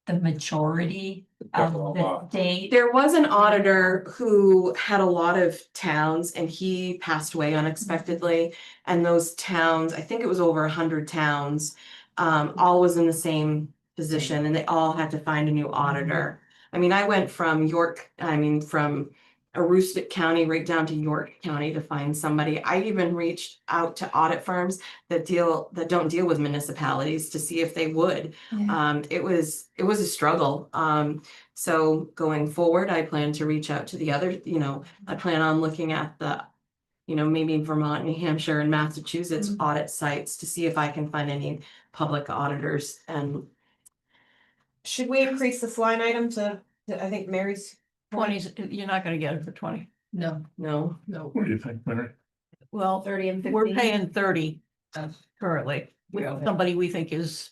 the majority of the state? there was an auditor who had a lot of towns and he passed away unexpectedly. And those towns, I think it was over 100 towns, all was in the same position and they all had to find a new auditor. I mean, I went from from Aroostook County right down to York County to find somebody. I even reached out to audit firms that don't deal with municipalities to see if they would. Yeah. It was a struggle. So going forward, I plan to reach out to the other, you know, I plan on looking at the, you know, maybe Vermont, New Hampshire and Massachusetts audit sites to see if I can find any public auditors. And Should we increase this line item to I think Mary's 20s, you're not gonna get it for 20. No. no, What do you think, Mary? Well, 30 and 15? we're paying 30 currently. Yeah. Somebody we think is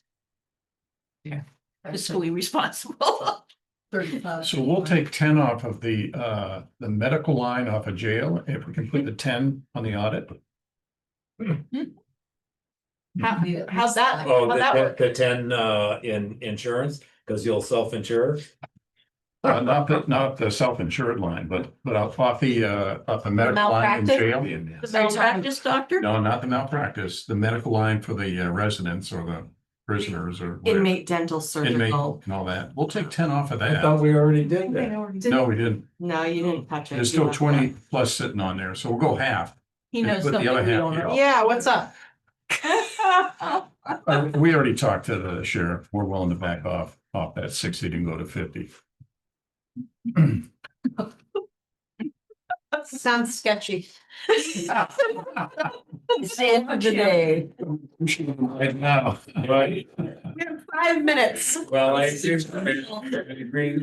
fiscally responsible. 35. So we'll take 10 off of the medical line off of jail if we can put the 10 on the audit. How's that? Oh, How'd that work? the 10 in insurance, because you'll self-insure. Not the self-insured line, but off the medical line in Malpractice? jail. The malpractice doctor? No, not the malpractice, the medical line for the residents or the prisoners or whatever. inmate dental Inmate surgical. and all that. We'll take 10 off of that. we already did No, we didn't. No, you didn't touch it. There's You still left 20 plus sitting on there, so we'll go half. He And knows put the something other we half don't here. know. Yeah, what's up? We already talked to the sheriff. We're willing to back off that 60 and go to 50. Sounds sketchy. It's the end of the day. Right now, right? We have 5 minutes. Well, I agree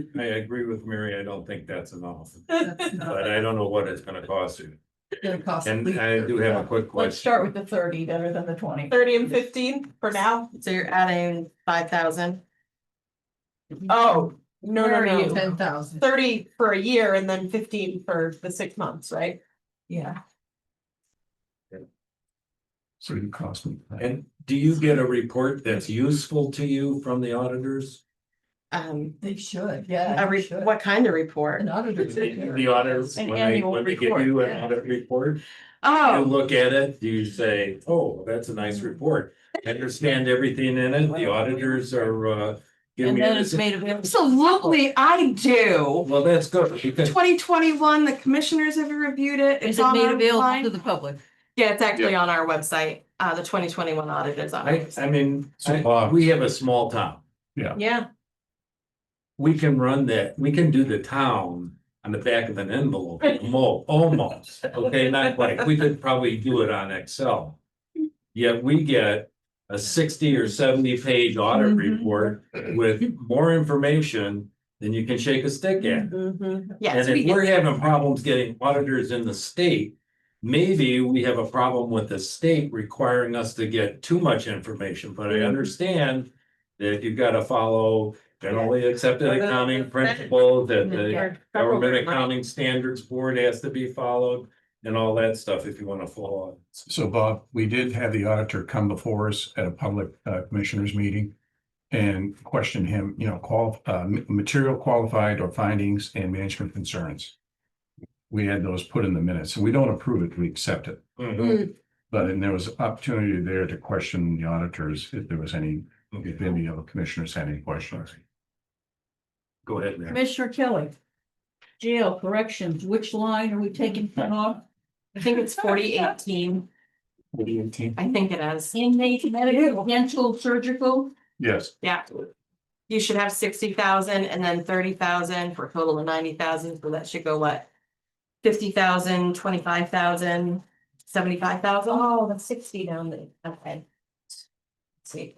with Mary. I don't think that's enough, but I don't know what it's gonna cost you. And I do have a quick Let's question. start with the 30 better than the 20. 30 and 15 for now. So you're adding 5,000. Oh, no, 10,000. 30 for a year and then 15 for the 6 months, right? Yeah. So you cost me. And do you get a report that's useful to you from the auditors? They should, yeah. What kind of report? An auditor. The auditors, An when annual they give report, you an yeah. audit report, you Oh, look at it, you say, oh, that's a nice report. I understand everything in it. The auditors are giving And me. then it's made available. absolutely, I do. Well, that's good because 2021, the commissioners have reviewed it. Is It's it on made our available line. to the public? Yeah, it's actually on our website. The 2021 audit is on. our website. I mean, So, we have a small town. Yeah, we can run that, we can do the town on the back of an envelope, almost, okay, not quite, we could probably do it on Excel. Yet we get a 60 or 70 page audit report with more information than you can shake a stick at. Yes, And we if we're get, having problems getting auditors in the state, maybe we have a problem with the state requiring us to get too much information, but I understand that you've got to follow generally accepted accounting principles, that the government accounting standards board has to be followed and all that stuff if you want to follow it. So Bob, we did have the auditor come before us at a public commissioners meeting and question him, material qualified or findings and management concerns. We had those put in the minutes, and we don't approve it, we accept it. But then there was opportunity there to question the auditors if there was if any of the commissioners had any questions. Go ahead, Mayor. Commissioner Kelly. Jail corrections, which line are we taking from off? I think it's 4018. I think it is. Inmate medical, dental, surgical. Yes. Yeah. You should have 60,000 and then 30,000 for a total of 90,000. So that should go what? 50,000, 25,000, 75,000. Oh, that's 60 down there. Okay. Let's see.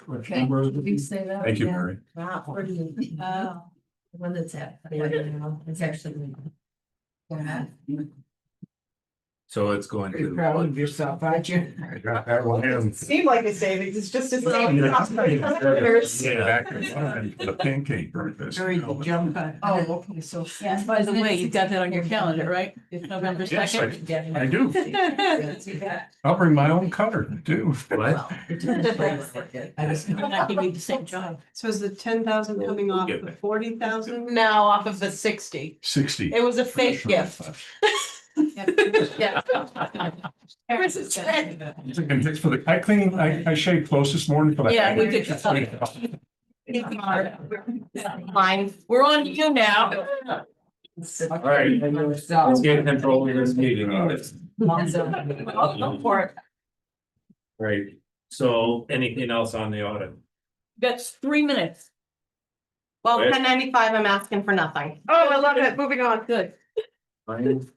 Okay. Did you say that? Thank you, Yeah. Mary. Wow. Oh. The one that's at, it's actually. Yeah. So it's going You're to. proud of yourself, aren't you? I got that one in. Seemed like a savings, it's just as. Yeah, back in the pancake breakfast. Very good jump. Oh, okay, so, yeah, by the way, you've got that on your calendar, right? It's November Yes, second. I do. I'll bring my own cutter too. What? I was not giving you the same job. So is the 10,000 coming off Get the it. 40,000? No, off of the 60. 60. It was a fake gift. Yeah. I shaved close this morning, but. Yeah, we did. Fine, we're on you now. All right, let's get control of this meeting. Go for it. Right, so anything else on the audit? That's 3 minutes. Well, Right. 1095, I'm asking for nothing. Oh, I love it, moving on. Good. Fine.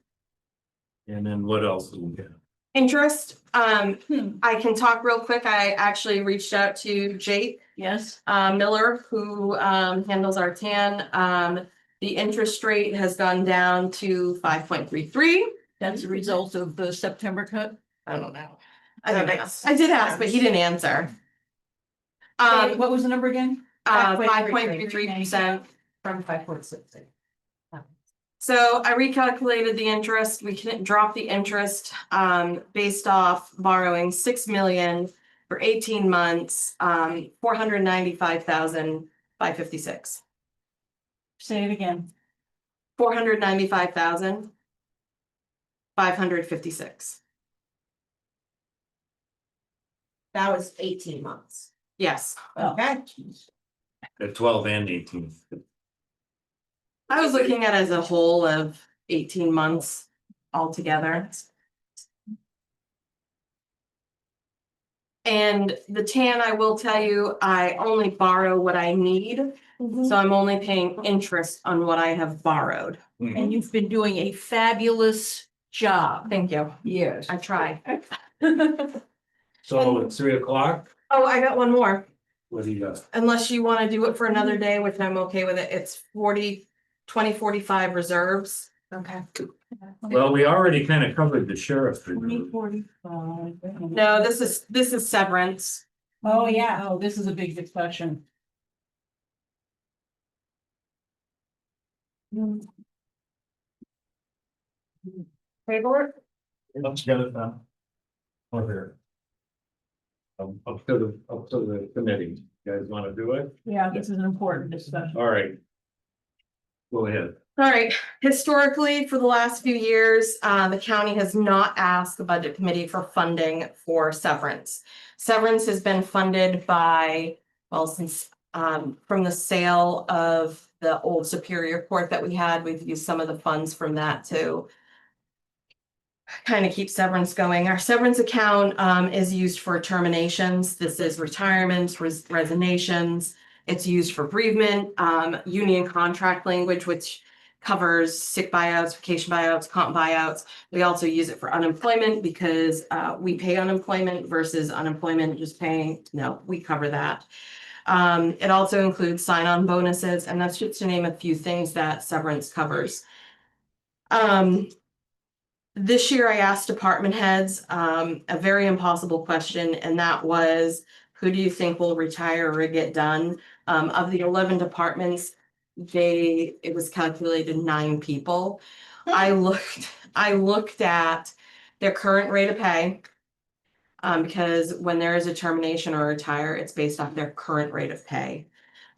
And then what else do we get? Interest, I can talk real quick. I actually reached out to Jake Yes. Miller, who handles our TAN. The interest rate has gone down to 5.33. That's a result of the September cut. I don't know. I did ask, but he didn't answer. What was the number again? 5.33%. From 5.6. So I recalculated the interest. We can drop the interest based off borrowing 6 million for 18 months, 495,556. Say it again. 495,556. That was 18 months. Yes, Okay. At 12 and 18. I was looking at it as a whole of 18 months altogether. And the TAN, I will tell you, I only borrow what I need. So I'm only paying interest on what I have borrowed. And you've been doing a fabulous job. Thank you. Yes. I tried. So it's 3 o'clock, Oh, I got one more. what do you got? Unless you want to do it for another day, which I'm okay with it. It's 2045 reserves. Okay. Well, we already kind of covered the sheriff. reserve. 2045. No, this is severance. Oh, yeah. Oh, this is a big discussion. Paperwork? Let's get it done. Over here. Up to the committee. You guys want to do it? Yeah, this is an important discussion. All right. Go ahead. All right, historically, for the last few years, the county has not asked the budget committee for funding for severance. Severance has been funded by, well, since from the sale of the old Superior Court that we had, we've used some of the funds from that to kind of keep severance going. Our severance account is used for terminations. This is retirements, resignations, It's used for bereavement, union contract language, which covers sick buyouts, vacation buyouts, comp buyouts. We also use it for unemployment because we pay unemployment versus unemployment just paying, no, we cover that. It also includes sign-on bonuses, and that's just to name a few things that severance covers. This year I asked department heads a very impossible question, and that was, who do you think will retire or get done? Of the 11 departments, it was calculated 9 people. I looked at their current rate of pay. Because when there is a termination or retire, it's based off their current rate of pay.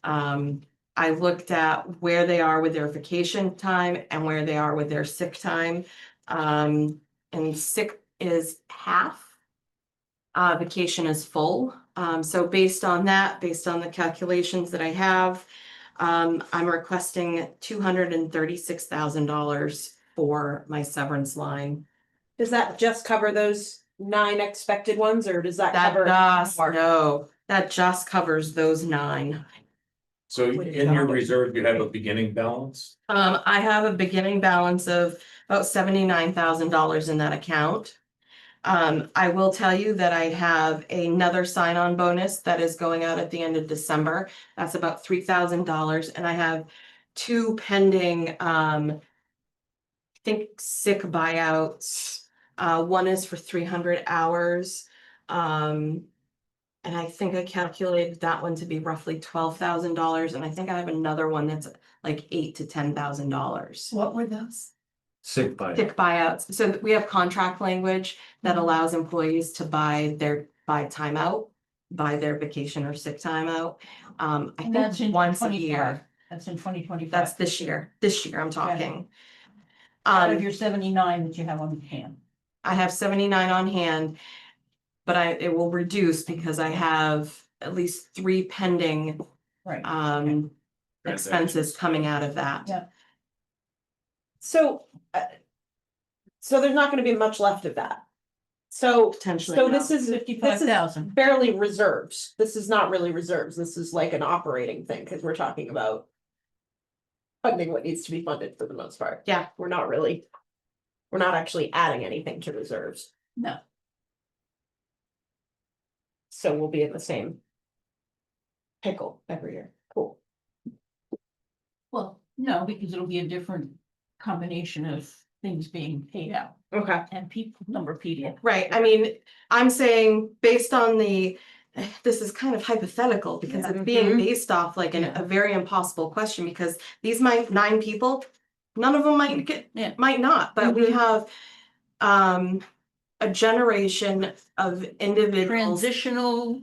I looked at where they are with their vacation time and where they are with their sick time. And sick is half. Vacation is full. So based on that, based on the calculations that I have, I'm requesting $236,000 for my severance line. Does that just cover those 9 expected ones, or does that cover? That just covers those 9. So in your reserve, you have a beginning balance? I have a beginning balance of about $79,000 in that account. I will tell you that I have another sign-on bonus that is going out at the end of December. That's about $3,000, and I have 2 pending, I think sick buyouts. One is for 300 hours. And I think I calculated that one to be roughly $12,000, and I think I have another one that's like $8,000 to $10,000. What were those? Sick buyout. Sick buyouts. So we have contract language that allows employees to buy time out, buy their vacation or sick time out. I And that's think in once a 25. year. That's in 2025. That's this year. This year I'm talking. Out of your 79 that you have on hand. I have 79 on hand, but it will reduce because I have at least 3 pending Right. expenses coming out of that. Yeah. So there's not gonna be much left of that. So, Potentially. so no. this is 55,000. barely reserves. This is not really reserves. This is like an operating thing, because we're talking about funding what needs to be funded for the most part. Yeah. We're not actually adding anything to reserves. No. So we'll be in the same pickle every year. Cool. Well, no, because it'll be a different combination of things being paid out Okay. and number of people. Right, I mean, I'm saying based on this is kind of hypothetical because it's being based off like a very impossible question, because these 9 people, none of them might not, but we have a generation of individuals Transitional.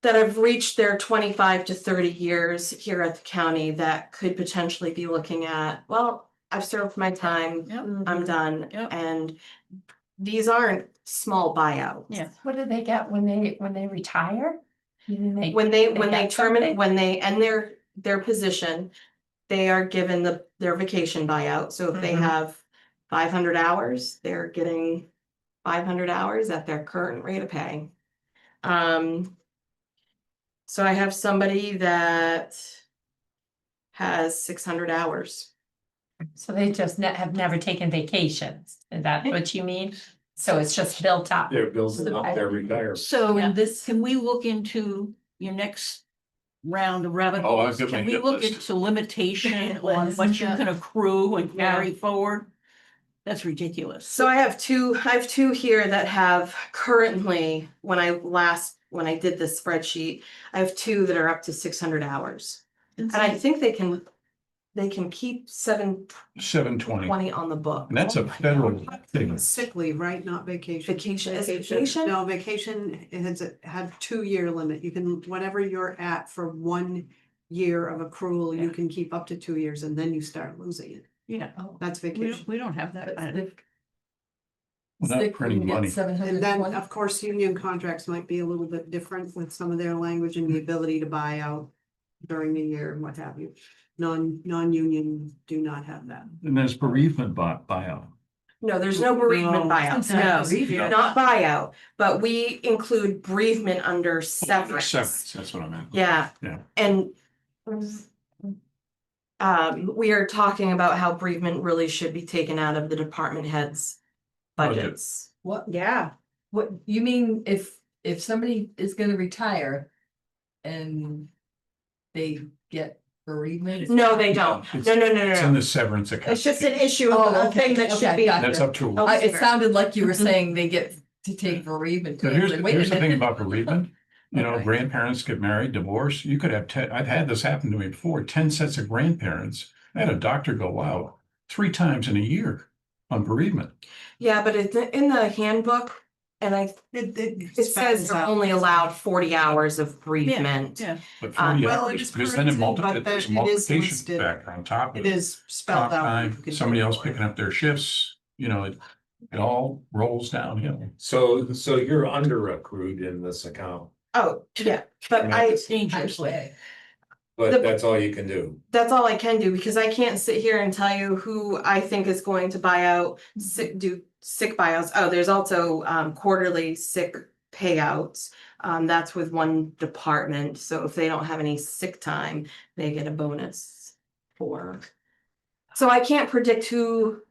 that have reached their 25 to 30 years here at the county that could potentially be looking at, well, I've served my time, Yep. I'm done, Yep. and these aren't small buyouts. Yeah. What do they get when they retire? When they get terminate, something? when they end their position, they are given their vacation buyout. So if they have 500 hours, they're getting 500 hours at their current rate of pay. So I have somebody that has 600 hours. So they just have never taken vacations. Is that what you mean? So it's just built up. They're building up their retirement. So Yeah. in this, can we look into your next round of rabbit Oh, I'm holes? gonna Can we hit look list. into limitation on what you can accrue and carry forward? That's ridiculous. So I have two here that have currently, when I did this spreadsheet, I have 2 that are up to 600 hours. And I think they can keep 720. 20 on the book. And that's a federal thing. Sick leave, right? Not vacation. Vacation, is it vacation? No, vacation, it has had 2-year limit. You can, whatever you're at for 1 year of accrual, you can keep up to 2 years and then you start losing it. Yeah. That's vacation. We don't have that. We're not printing money. And then, of course, union contracts might be a little bit different with some of their language and the ability to buy out during the year and what have you. Non-union do not have that. And there's bereavement buyout. No, there's no bereavement No. buyouts, no, not buyout, but we include bereavement under severance. Severance, that's what I meant. Yeah. Yeah. And We are talking about how bereavement really should be taken out of the department heads' budgets. What, Yeah. what, you mean if somebody is gonna retire and they get bereavement? No, they don't. No, no, no, no, It's in no. the severance account. It's just an issue, Oh, a thing that should be. gotcha. That's up to. Oh, It sounded like you were saying they get to take bereavement. But too. I was like, wait a here's the thing minute. about bereavement. You know, Okay. grandparents get married, divorce. You could have I've had this happen to me before, 10 sets of grandparents. I had a doctor go out 3 times in a year on bereavement. Yeah, but it's in the handbook, and it says spells they're out. only allowed 40 hours of bereavement. Yeah. But 40 Well, it hours, is because then it parenting, but there's it is multiplication listed. factor on top of It it. is spelled Comp out. time, somebody else picking up their shifts, you know, it all rolls downhill. So you're under accrued in this account, Oh, yeah, but Dangerously. but that's all you can do. that's all I can do, because I can't sit here and tell you who I think is going to buy out, do sick buyouts. Oh, there's also quarterly sick payouts. That's with one department, so if they don't have any sick time, they get a bonus for. So I can't predict who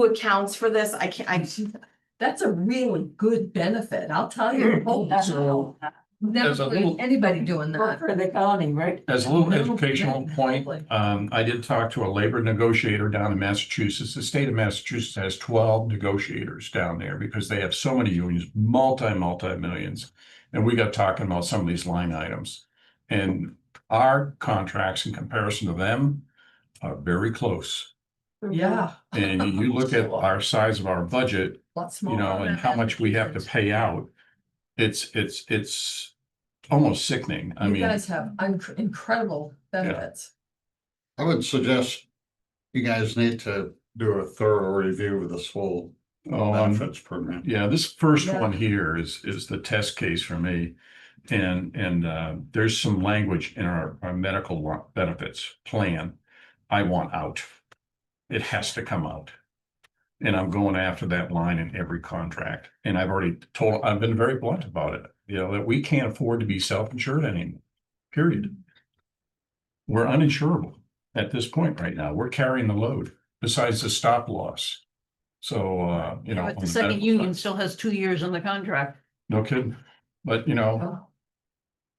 accounts for this. I can't, That's a really good benefit, I'll tell you. So, Never There's a heard little- anybody doing that. For the county, right? As a little No, educational yeah, point, totally. I did talk to a labor negotiator down in Massachusetts. The state of Massachusetts has 12 negotiators down there because they have so many unions, multi-millions. And we got talking about some of these line items. And our contracts in comparison to them are very close. Yeah. And you look at our size of our budget, Lot you smaller know, than and how much we have to pay out. It's almost sickening. I You mean, guys have incredible benefits. I would suggest you guys need to do a thorough review of this full benefits program. yeah, this first Yeah. one here is the test case for me. And there's some language in our medical benefits plan. I want out. It has to come out. And I'm going after that line in every contract. And I've been very blunt about it, you know, that we can't afford to be self-insured anymore, period. We're uninsurable at this point right now. We're carrying the load besides the stop loss. So, you know. But on the second medical union side. still has 2 years on the contract. No kidding. But, you know,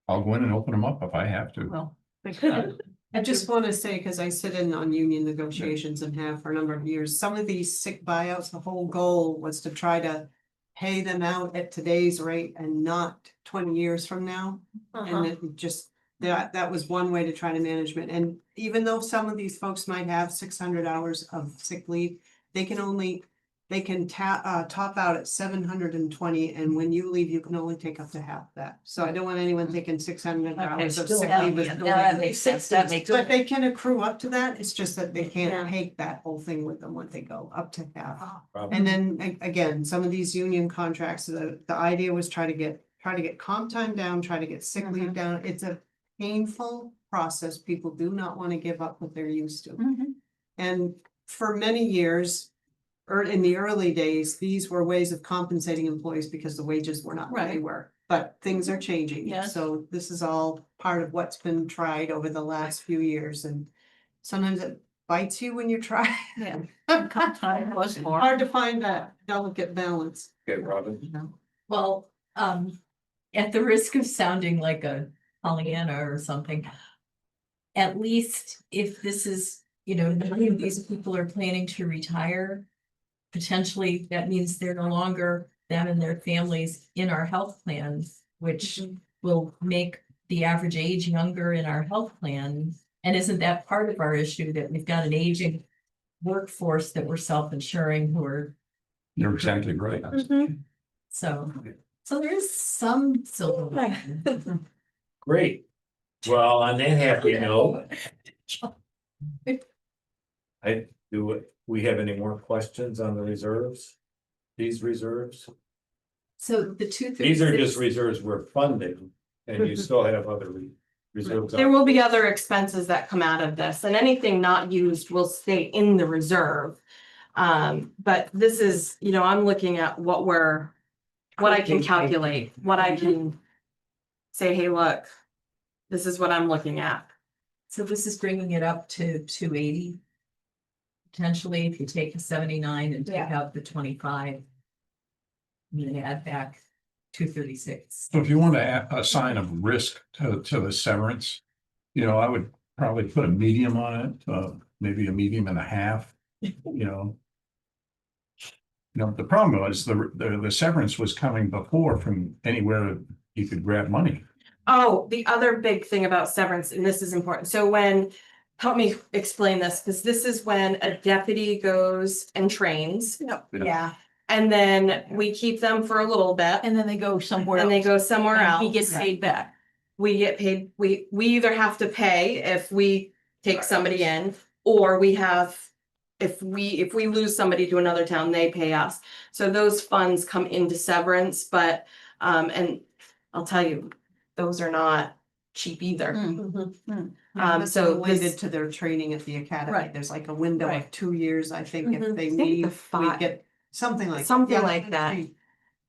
I'll go in and open them up if I have to. Well, thank God. I just want to say, because I sit in on union negotiations and have for a number of years, some of these sick buyouts, the whole goal was to try to pay them out at today's rate and not 20 years from now. And it just, that was one way to try to management. And even though some of these folks might have 600 hours of sick leave, they can top out at 720, and when you leave, you can only take up to half that. So I don't want anyone thinking 600 hours of still, sick yeah, leave is. yeah, that makes sense, that makes But they can accrue up to that, it's just that they can't Yeah. take that whole thing with them when they go up to half. Probably. And then again, some of these union contracts, the idea was try to get comp time down, try to get sick leave down. It's a painful process. People do not want to give up what they're used to. And for many years, or in the early days, these were ways of compensating employees because the wages were not what they Right. were. But things are changing. Yes. So this is all part of what's been tried over the last few years, and sometimes it bites you when you try. Yeah. Comp time was more. Hard to find that delicate balance. Okay, Robin. Well, at the risk of sounding like a Pollyanna or something. At least if this is, you know, none of these people are planning to retire. Potentially, that means they're no longer them and their families in our health plans, which will make the average age younger in our health plan. And isn't that part of our issue, that we've got an aging workforce that we're self-insuring who are, You're exactly right. so there is some silver lining. Great. Well, on that happy note. We have any more questions on the reserves? These reserves? So the two. These are just reserves we're funding, and you still have other reserves. there will be other expenses that come out of this, and anything not used will stay in the reserve. But this is, you know, I'm looking at what I can calculate, what I can say, hey, look, this is what I'm looking at. So this is bringing it up to 280. Potentially, if you take the 79 and take Yeah. out the 25. And then add back 236. So if you want to assign a risk to the severance, I would probably put a medium on it, maybe a medium and a half, the problem was the severance was coming before from anywhere you could grab money. Oh, the other big thing about severance, and this is important, so help me explain this, because this is when a deputy goes and trains. Yeah. And then we keep them for a little bit, And then they go somewhere and they else. go somewhere And else. he gets paid back. We get paid, we either have to pay if we take somebody in, or we have. If we lose somebody to another town, they pay us. So those funds come into severance, but, and I'll tell you, those are not cheap either. This So is related this, to their training at the academy. Right. There's like a window of Right. 2 years, I think, Mhm. if they I think the leave, we five- get something like. something yeah, like that.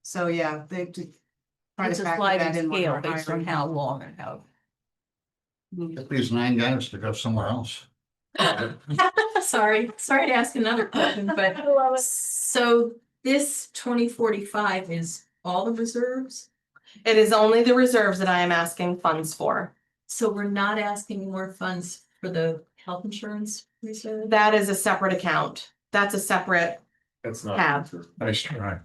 So, yeah, they do. Try It's to a factor sliding that in when scale we're based on hiring. how long and how. Get these 9 guys to go somewhere else. Sorry to ask another question, but so this 2045 is all the reserves? It is only the reserves that I am asking funds for. So we're not asking more funds for the health insurance reserve? That is a separate account. That's a separate That's not. tab. Nice try.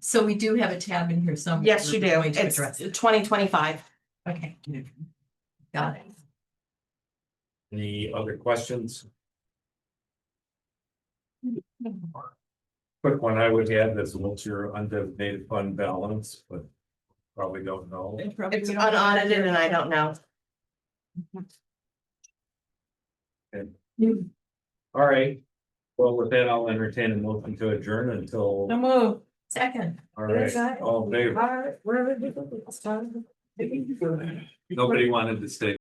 So we do have a tab in here somewhere. Yes, you we're do. going to It's address it. 2025. Okay. Got it. Any other questions? Quick one I would have is what's your undesignated fund balance, but probably don't know. It's unaudited and I don't know. All right. Well, with that, I'll entertain a motion to adjourn until, No move. Second. all right, all in favor. Nobody wanted to stay.